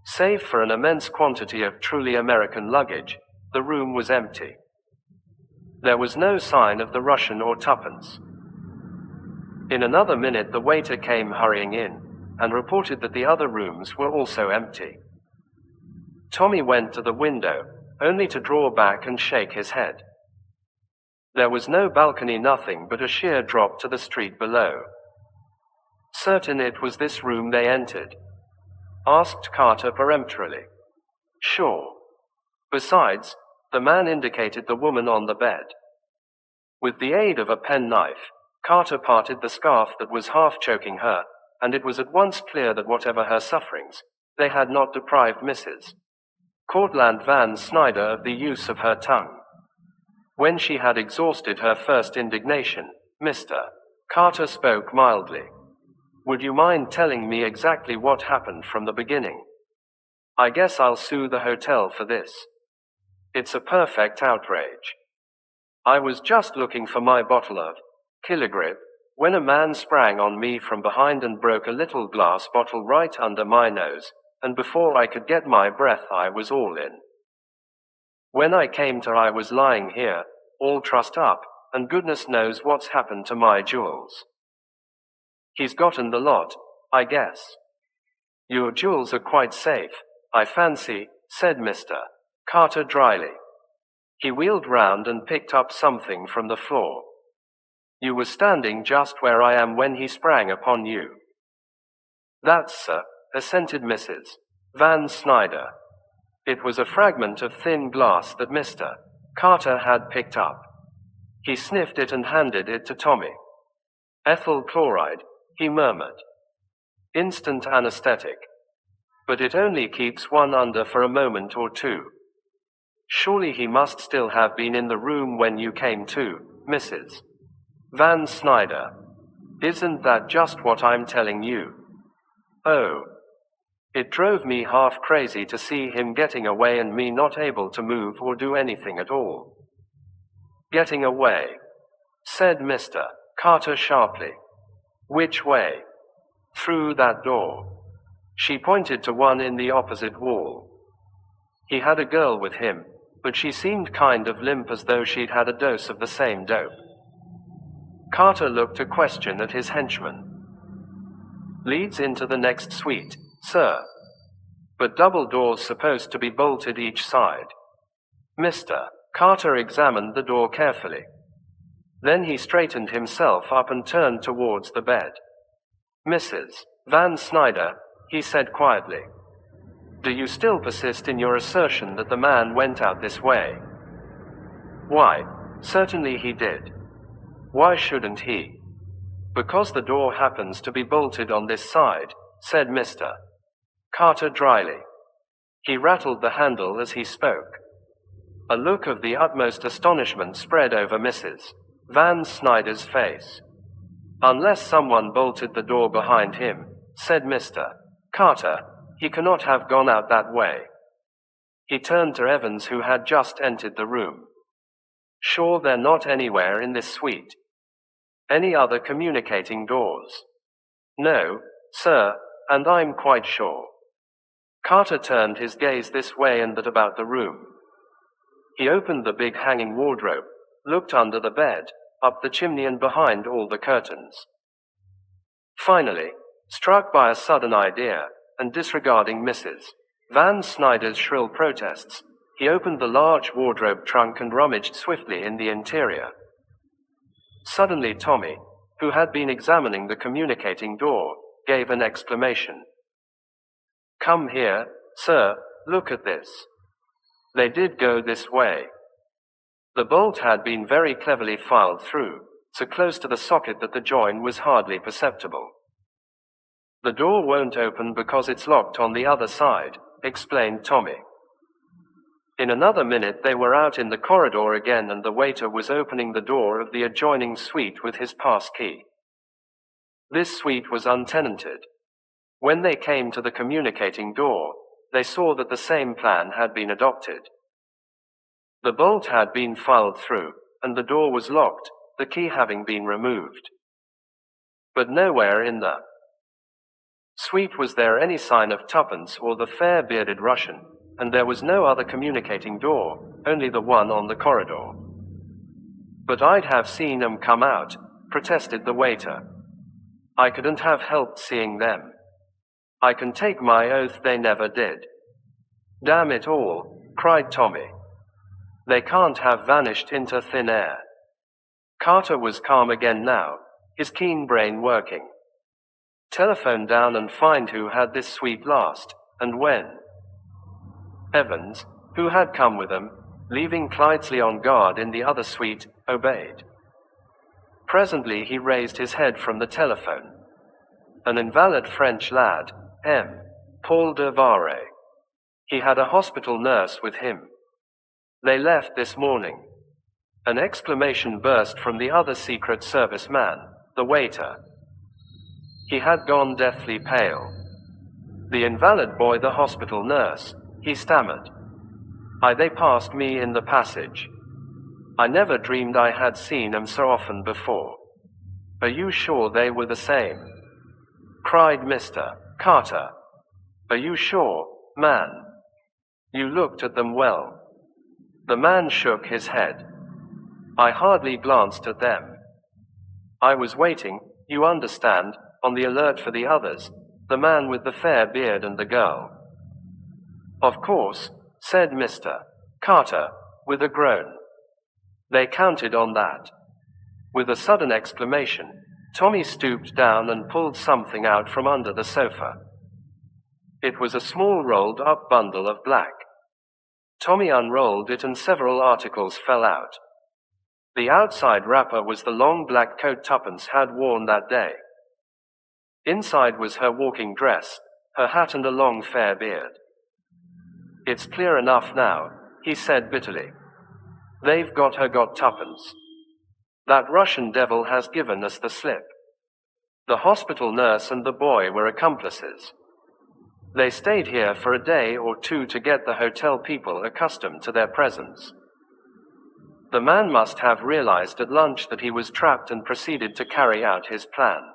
Save for an immense quantity of truly American luggage, the room was empty. There was no sign of the Russian or tuppence. In another minute the waiter came hurrying in, and reported that the other rooms were also empty. Tommy went to the window, only to draw back and shake his head. There was no balcony, nothing but a sheer drop to the street below. Certain it was this room they entered? Asked Carter peremptorily. Sure. Besides, the man indicated the woman on the bed. With the aid of a penknife, Carter parted the scarf that was half choking her, and it was at once clear that whatever her sufferings, they had not deprived Mrs. Cortlandt Van Snyder of the use of her tongue. When she had exhausted her first indignation, Mr. Carter spoke mildly. Would you mind telling me exactly what happened from the beginning? I guess I'll sue the hotel for this. It's a perfect outrage. I was just looking for my bottle of Killigrip when a man sprang on me from behind and broke a little glass bottle right under my nose, and before I could get my breath I was all in. When I came to, I was lying here, all trussed up, and goodness knows what's happened to my jewels. He's gotten the lot, I guess. Your jewels are quite safe, I fancy, said Mr. Carter dryly. He wheeled round and picked up something from the floor. You were standing just where I am when he sprang upon you. That's sir, assented Mrs. Van Snyder. It was a fragment of thin glass that Mr. Carter had picked up. He sniffed it and handed it to Tommy. Ethyl chloride, he murmured. Instant anesthetic. But it only keeps one under for a moment or two. Surely he must still have been in the room when you came to, Mrs. Van Snyder. Isn't that just what I'm telling you? Oh. It drove me half crazy to see him getting away and me not able to move or do anything at all. Getting away, said Mr. Carter sharply. Which way? Through that door. She pointed to one in the opposite wall. He had a girl with him, but she seemed kind of limp as though she'd had a dose of the same dope. Carter looked a question at his henchman. Leads into the next suite, sir. But double doors supposed to be bolted each side. Mr. Carter examined the door carefully. Then he straightened himself up and turned towards the bed. Mrs. Van Snyder, he said quietly. Do you still persist in your assertion that the man went out this way? Why, certainly he did. Why shouldn't he? Because the door happens to be bolted on this side, said Mr. Carter dryly. He rattled the handle as he spoke. A look of the utmost astonishment spread over Mrs. Van Snyder's face. Unless someone bolted the door behind him, said Mr. Carter, he cannot have gone out that way. He turned to Evans, who had just entered the room. Sure they're not anywhere in this suite? Any other communicating doors? No, sir, and I'm quite sure. Carter turned his gaze this way and that about the room. He opened the big hanging wardrobe, looked under the bed, up the chimney and behind all the curtains. Finally, struck by a sudden idea, and disregarding Mrs. Van Snyder's shrill protests, he opened the large wardrobe trunk and rummaged swiftly in the interior. Suddenly Tommy, who had been examining the communicating door, gave an exclamation. Come here, sir, look at this. They did go this way. The bolt had been very cleverly filed through, so close to the socket that the join was hardly perceptible. The door won't open because it's locked on the other side, explained Tommy. In another minute they were out in the corridor again and the waiter was opening the door of the adjoining suite with his pass key. This suite was untenanted. When they came to the communicating door, they saw that the same plan had been adopted. The bolt had been filed through, and the door was locked, the key having been removed. But nowhere in the suite was there any sign of Tuppence or the fair-bearded Russian, and there was no other communicating door, only the one on the corridor. But I'd have seen 'em come out, protested the waiter. I couldn't have helped seeing them. I can take my oath they never did. Damn it all, cried Tommy. They can't have vanished into thin air. Carter was calm again now, his keen brain working. Telephone down and find who had this suite last, and when. Evans, who had come with them, leaving Clydesley on guard in the other suite, obeyed. Presently he raised his head from the telephone. An invalid French lad, M. Paul de Vare. He had a hospital nurse with him. They left this morning. An exclamation burst from the other Secret Service man, the waiter. He had gone deathly pale. The invalid boy, the hospital nurse, he stammered. They passed me in the passage. I never dreamed I had seen 'em so often before. Are you sure they were the same? Cried Mr. Carter. Are you sure, man? You looked at them well. The man shook his head. I hardly glanced at them. I was waiting, you understand, on the alert for the others, the man with the fair beard and the girl. Of course, said Mr. Carter, with a groan. They counted on that. With a sudden exclamation, Tommy stooped down and pulled something out from under the sofa. It was a small rolled-up bundle of black. Tommy unrolled it and several articles fell out. The outside wrapper was the long black coat Tuppence had worn that day. Inside was her walking dress, her hat and a long fair beard. "It's clear enough now," he said bitterly. "They've got Tuppence. That Russian devil has given us the slip. The hospital nurse and the boy were accomplices. They stayed here for a day or two to get the hotel people accustomed to their presence. The man must have realized at lunch that he was trapped and proceeded to carry out his plan.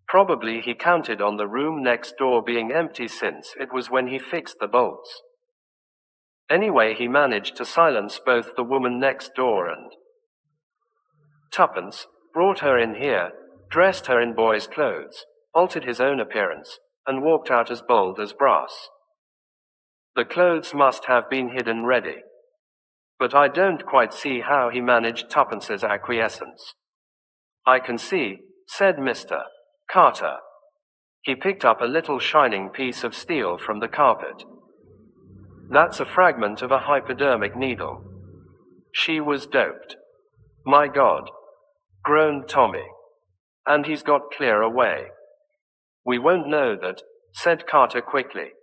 Probably he counted on the room next door being empty since it was when he fixed the bolts. Anyway, he managed to silence both the woman next door and Tuppence, brought her in here, dressed her in boy's clothes, altered his own appearance, and walked out as bold as brass. The clothes must have been hidden ready. But I don't quite see how he managed Tuppence's acquiescence." "I can see," said Mr. Carter. He picked up a little shining piece of steel from the carpet. "That's a fragment of a hypodermic needle. She was doped." "My God," groaned Tommy. "And he's got clear away." "We won't know that," said Carter quickly.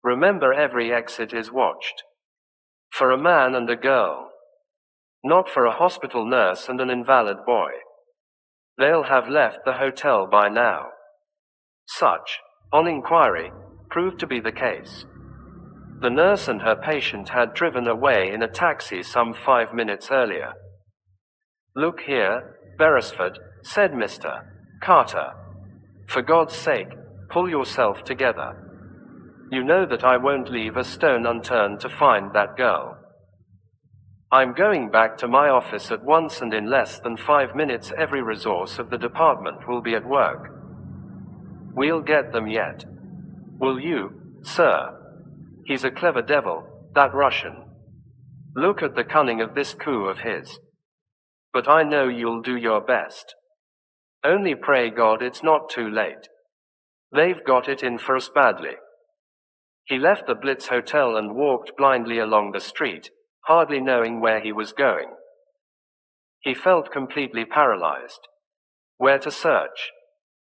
"Remember, every exit is watched. For a man and a girl. Not for a hospital nurse and an invalid boy. They'll have left the hotel by now." Such, on inquiry, proved to be the case. The nurse and her patient had driven away in a taxi some 5 minutes earlier. "Look here, Beresford," said Mr. Carter. "For God's sake, pull yourself together. You know that I won't leave a stone unturned to find that girl. I'm going back to my office at once, and in less than 5 minutes every resource of the department will be at work. We'll get them yet. Will you, sir? He's a clever devil, that Russian. Look at the cunning of this coup of his. But I know you'll do your best. Only pray God it's not too late. They've got it in for us badly." He left the Blitz Hotel and walked blindly along the street, hardly knowing where he was going. He felt completely paralyzed. Where to search?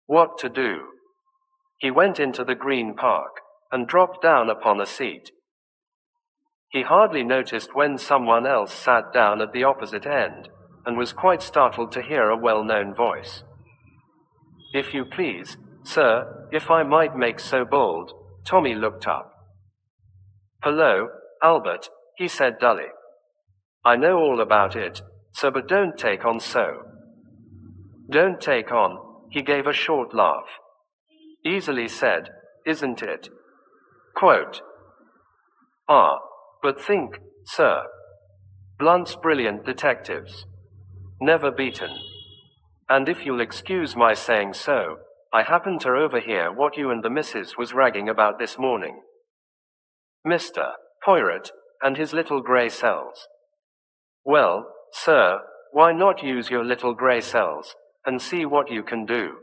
What to do? He went into the Green Park and dropped down upon a seat. He hardly noticed when someone else sat down at the opposite end, and was quite startled to hear a well-known voice. "If you please, sir, if I might make so bold." Tommy looked up. "Hello, Albert," he said dully. "I know all about it, sir, but don't take on so." "Don't take on," he gave a short laugh. "Easily said, isn't it?" Quote, "But think, sir. Blunt's brilliant detectives. Never beaten. And if you'll excuse my saying so, I happened to overhear what you and the missus was ragging about this morning. Mr. Poirot and his little grey cells. Well, sir, why not use your little grey cells and see what you can do?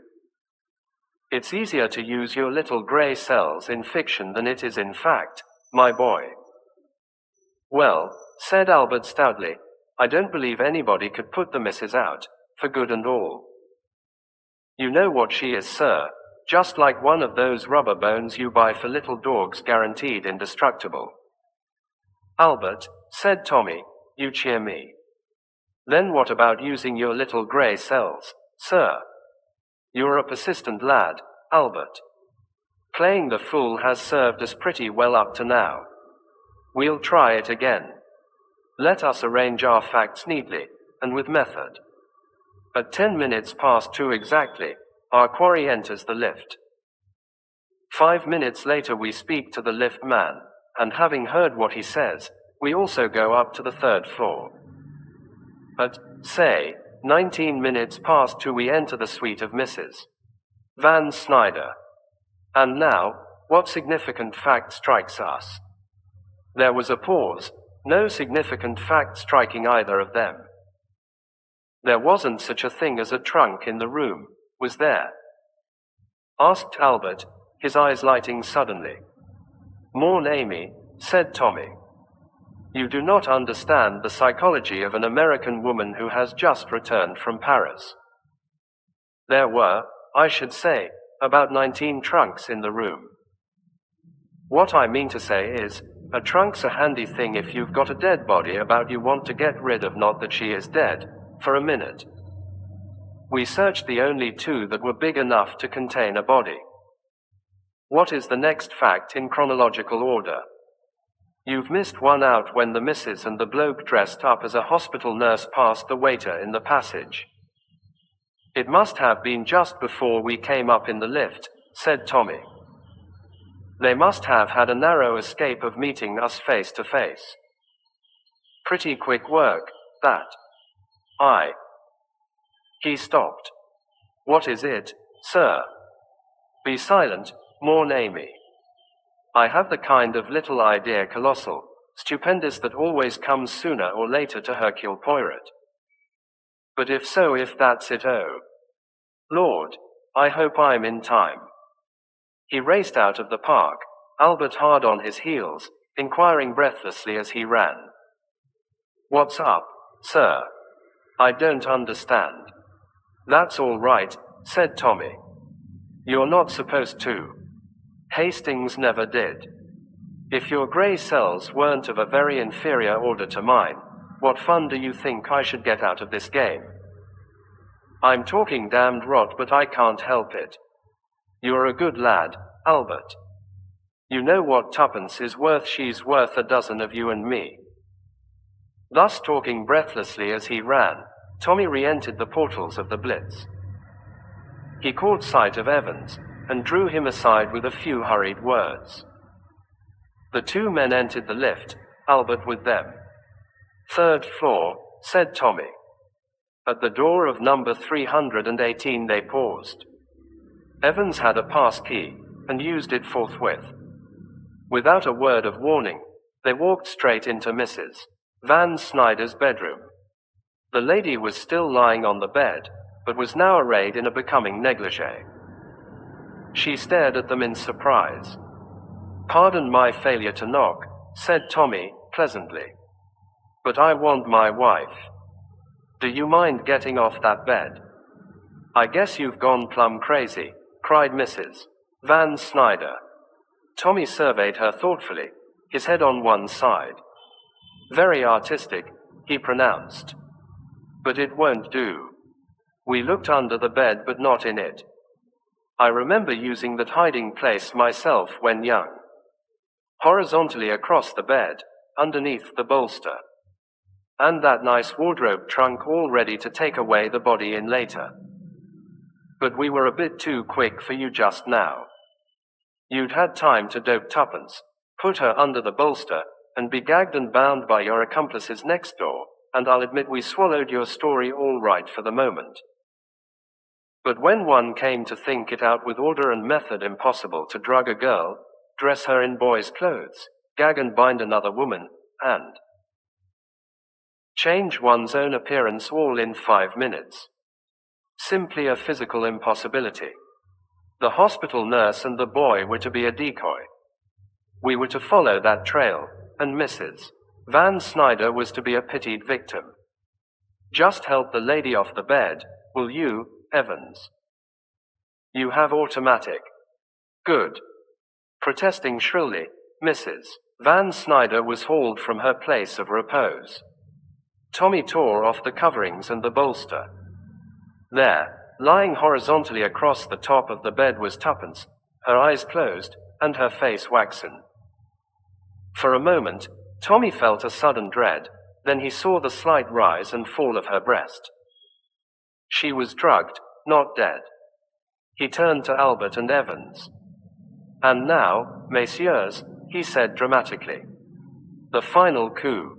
It's easier to use your little grey cells in fiction than it is in fact, my boy." "Well," said Albert stoutly, "I don't believe anybody could put the missus out, for good and all. You know what she is, sir, just like one of those rubber bones you buy for little dogs, guaranteed indestructible." "Albert," said Tommy, "you cheer me. Then what about using your little grey cells, sir? You're a persistent lad, Albert. Playing the fool has served us pretty well up to now. We'll try it again. Let us arrange our facts neatly, and with method. At 10 minutes past 2 exactly, our quarry enters the lift. 5 minutes later we speak to the lift man, and having heard what he says, we also go up to the 3rd floor. At, say, 19 minutes past 2 we enter the suite of Mrs. Van Snyder. And now, what significant fact strikes us?" There was a pause, no significant fact striking either of them. There wasn't such a thing as a trunk in the room, was there? Asked Albert, his eyes lighting suddenly. Morn, Amy, said Tommy. You do not understand the psychology of an American woman who has just returned from Paris. There were, I should say, about 19 trunks in the room. What I mean to say is, a trunk's a handy thing if you've got a dead body about you want to get rid of, not that she is dead, for a minute. We searched the only 2 that were big enough to contain a body. What is the next fact in chronological order? You've missed one out when the missus and the bloke dressed up as a hospital nurse passed the waiter in the passage. It must have been just before we came up in the lift, said Tommy. They must have had a narrow escape of meeting us face to face. Pretty quick work, that. He stopped. What is it, sir? Be silent, Morn, Amy. I have the kind of little idea, colossal, stupendous, that always comes sooner or later to Hercule Poirot. But if so, if that's it, oh Lord, I hope I'm in time. He raced out of the park, Albert hard on his heels, inquiring breathlessly as he ran. What's up, sir? I don't understand. That's all right, said Tommy. You're not supposed to. Hastings never did. If your grey cells weren't of a very inferior order to mine, what fun do you think I should get out of this game? I'm talking damned rot, but I can't help it. You're a good lad, Albert. You know what 2pence is worth, she's worth a dozen of you and me. Thus talking breathlessly as he ran, Tommy re-entered the portals of the Blitz. He caught sight of Evans, and drew him aside with a few hurried words. The 2 men entered the lift, Albert with them. 3rd floor, said Tommy. At the door of number 318 they paused. Evans had a pass key, and used it forthwith. Without a word of warning, they walked straight into Mrs. Van Snyder's bedroom. The lady was still lying on the bed, but was now arrayed in a becoming negligee. She stared at them in surprise. Pardon my failure to knock, said Tommy, pleasantly. But I want my wife. Do you mind getting off that bed? I guess you've gone plumb crazy, cried Mrs. Van Snyder. Tommy surveyed her thoughtfully, his head on one side. Very artistic, he pronounced. But it won't do. We looked under the bed but not in it. I remember using that hiding place myself when young. Horizontally across the bed, underneath the bolster. And that nice wardrobe trunk all ready to take away the body in later. But we were a bit too quick for you just now. You'd had time to dope 2pence, put her under the bolster, and be gagged and bound by your accomplices next door, and I'll admit we swallowed your story all right for the moment. But when one came to think it out, with order and method, impossible to drug a girl, dress her in boys' clothes, gag and bind another woman, and change one's own appearance all in 5 minutes. Simply a physical impossibility. The hospital nurse and the boy were to be a decoy. We were to follow that trail, and Mrs. Van Snyder was to be a pitied victim. Just help the lady off the bed, will you, Evans? You have automatic. Good. Protesting shrilly, Mrs. Van Snyder was hauled from her place of repose. Tommy tore off the coverings and the bolster. There, lying horizontally across the top of the bed, was 2pence, her eyes closed, and her face waxen. For a moment, Tommy felt a sudden dread, then he saw the slight rise and fall of her breast. She was drugged, not dead. He turned to Albert and Evans. And now, messieurs, he said dramatically. The final coup.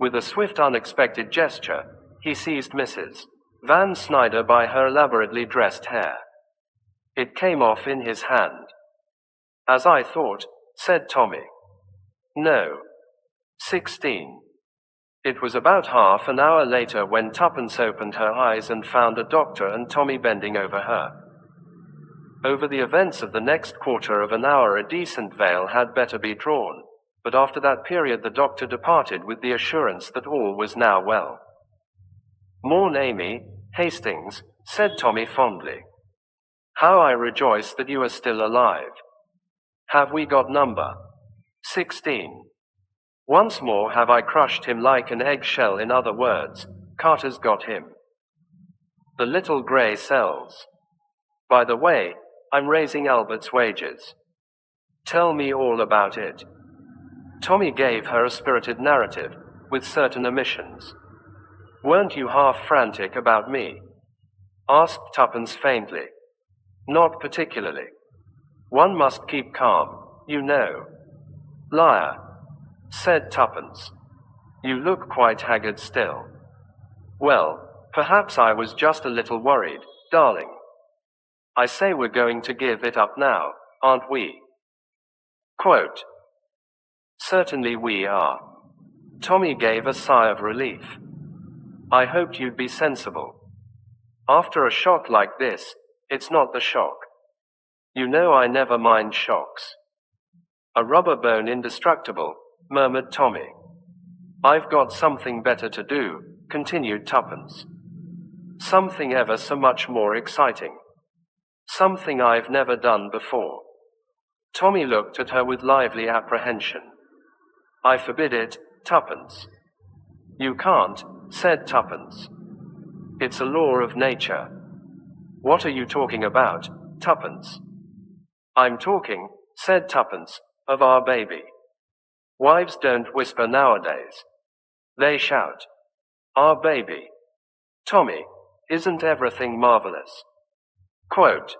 With a swift, unexpected gesture, he seized Mrs. Van Snyder by her elaborately dressed hair. It came off in his hand. As I thought, said Tommy. No. 16. It was about half an hour later when Tuppence opened her eyes and found a doctor and Tommy bending over her. Over the events of the next quarter of an hour a decent veil had better be drawn, but after that period the doctor departed with the assurance that all was now well. "Morn, Amy, Hastings," said Tommy fondly. "How I rejoice that you are still alive. Have we got number 16? Once more have I crushed him like an eggshell. In other words, Carter's got him. The little grey cells. By the way, I'm raising Albert's wages. Tell me all about it." Tommy gave her a spirited narrative, with certain omissions. "Weren't you half frantic about me?" asked Tuppence faintly. "Not particularly. One must keep calm, you know." "Liar," said Tuppence. "You look quite haggard still." "Well, perhaps I was just a little worried, darling. I say, we're going to give it up now, aren't we?" Quote, "Certainly we are." Tommy gave a sigh of relief. "I hoped you'd be sensible. After a shock like this, it's not the shock. You know I never mind shocks." "A rubber bone indestructible," murmured Tommy. "I've got something better to do," continued Tuppence. "Something ever so much more exciting. Something I've never done before." Tommy looked at her with lively apprehension. "I forbid it, Tuppence." "You can't," said Tuppence. "It's a law of nature." "What are you talking about, Tuppence?" "I'm talking," said Tuppence, "of our baby. Wives don't whisper nowadays. They shout. Our baby. Tommy, isn't everything marvelous?" Quote,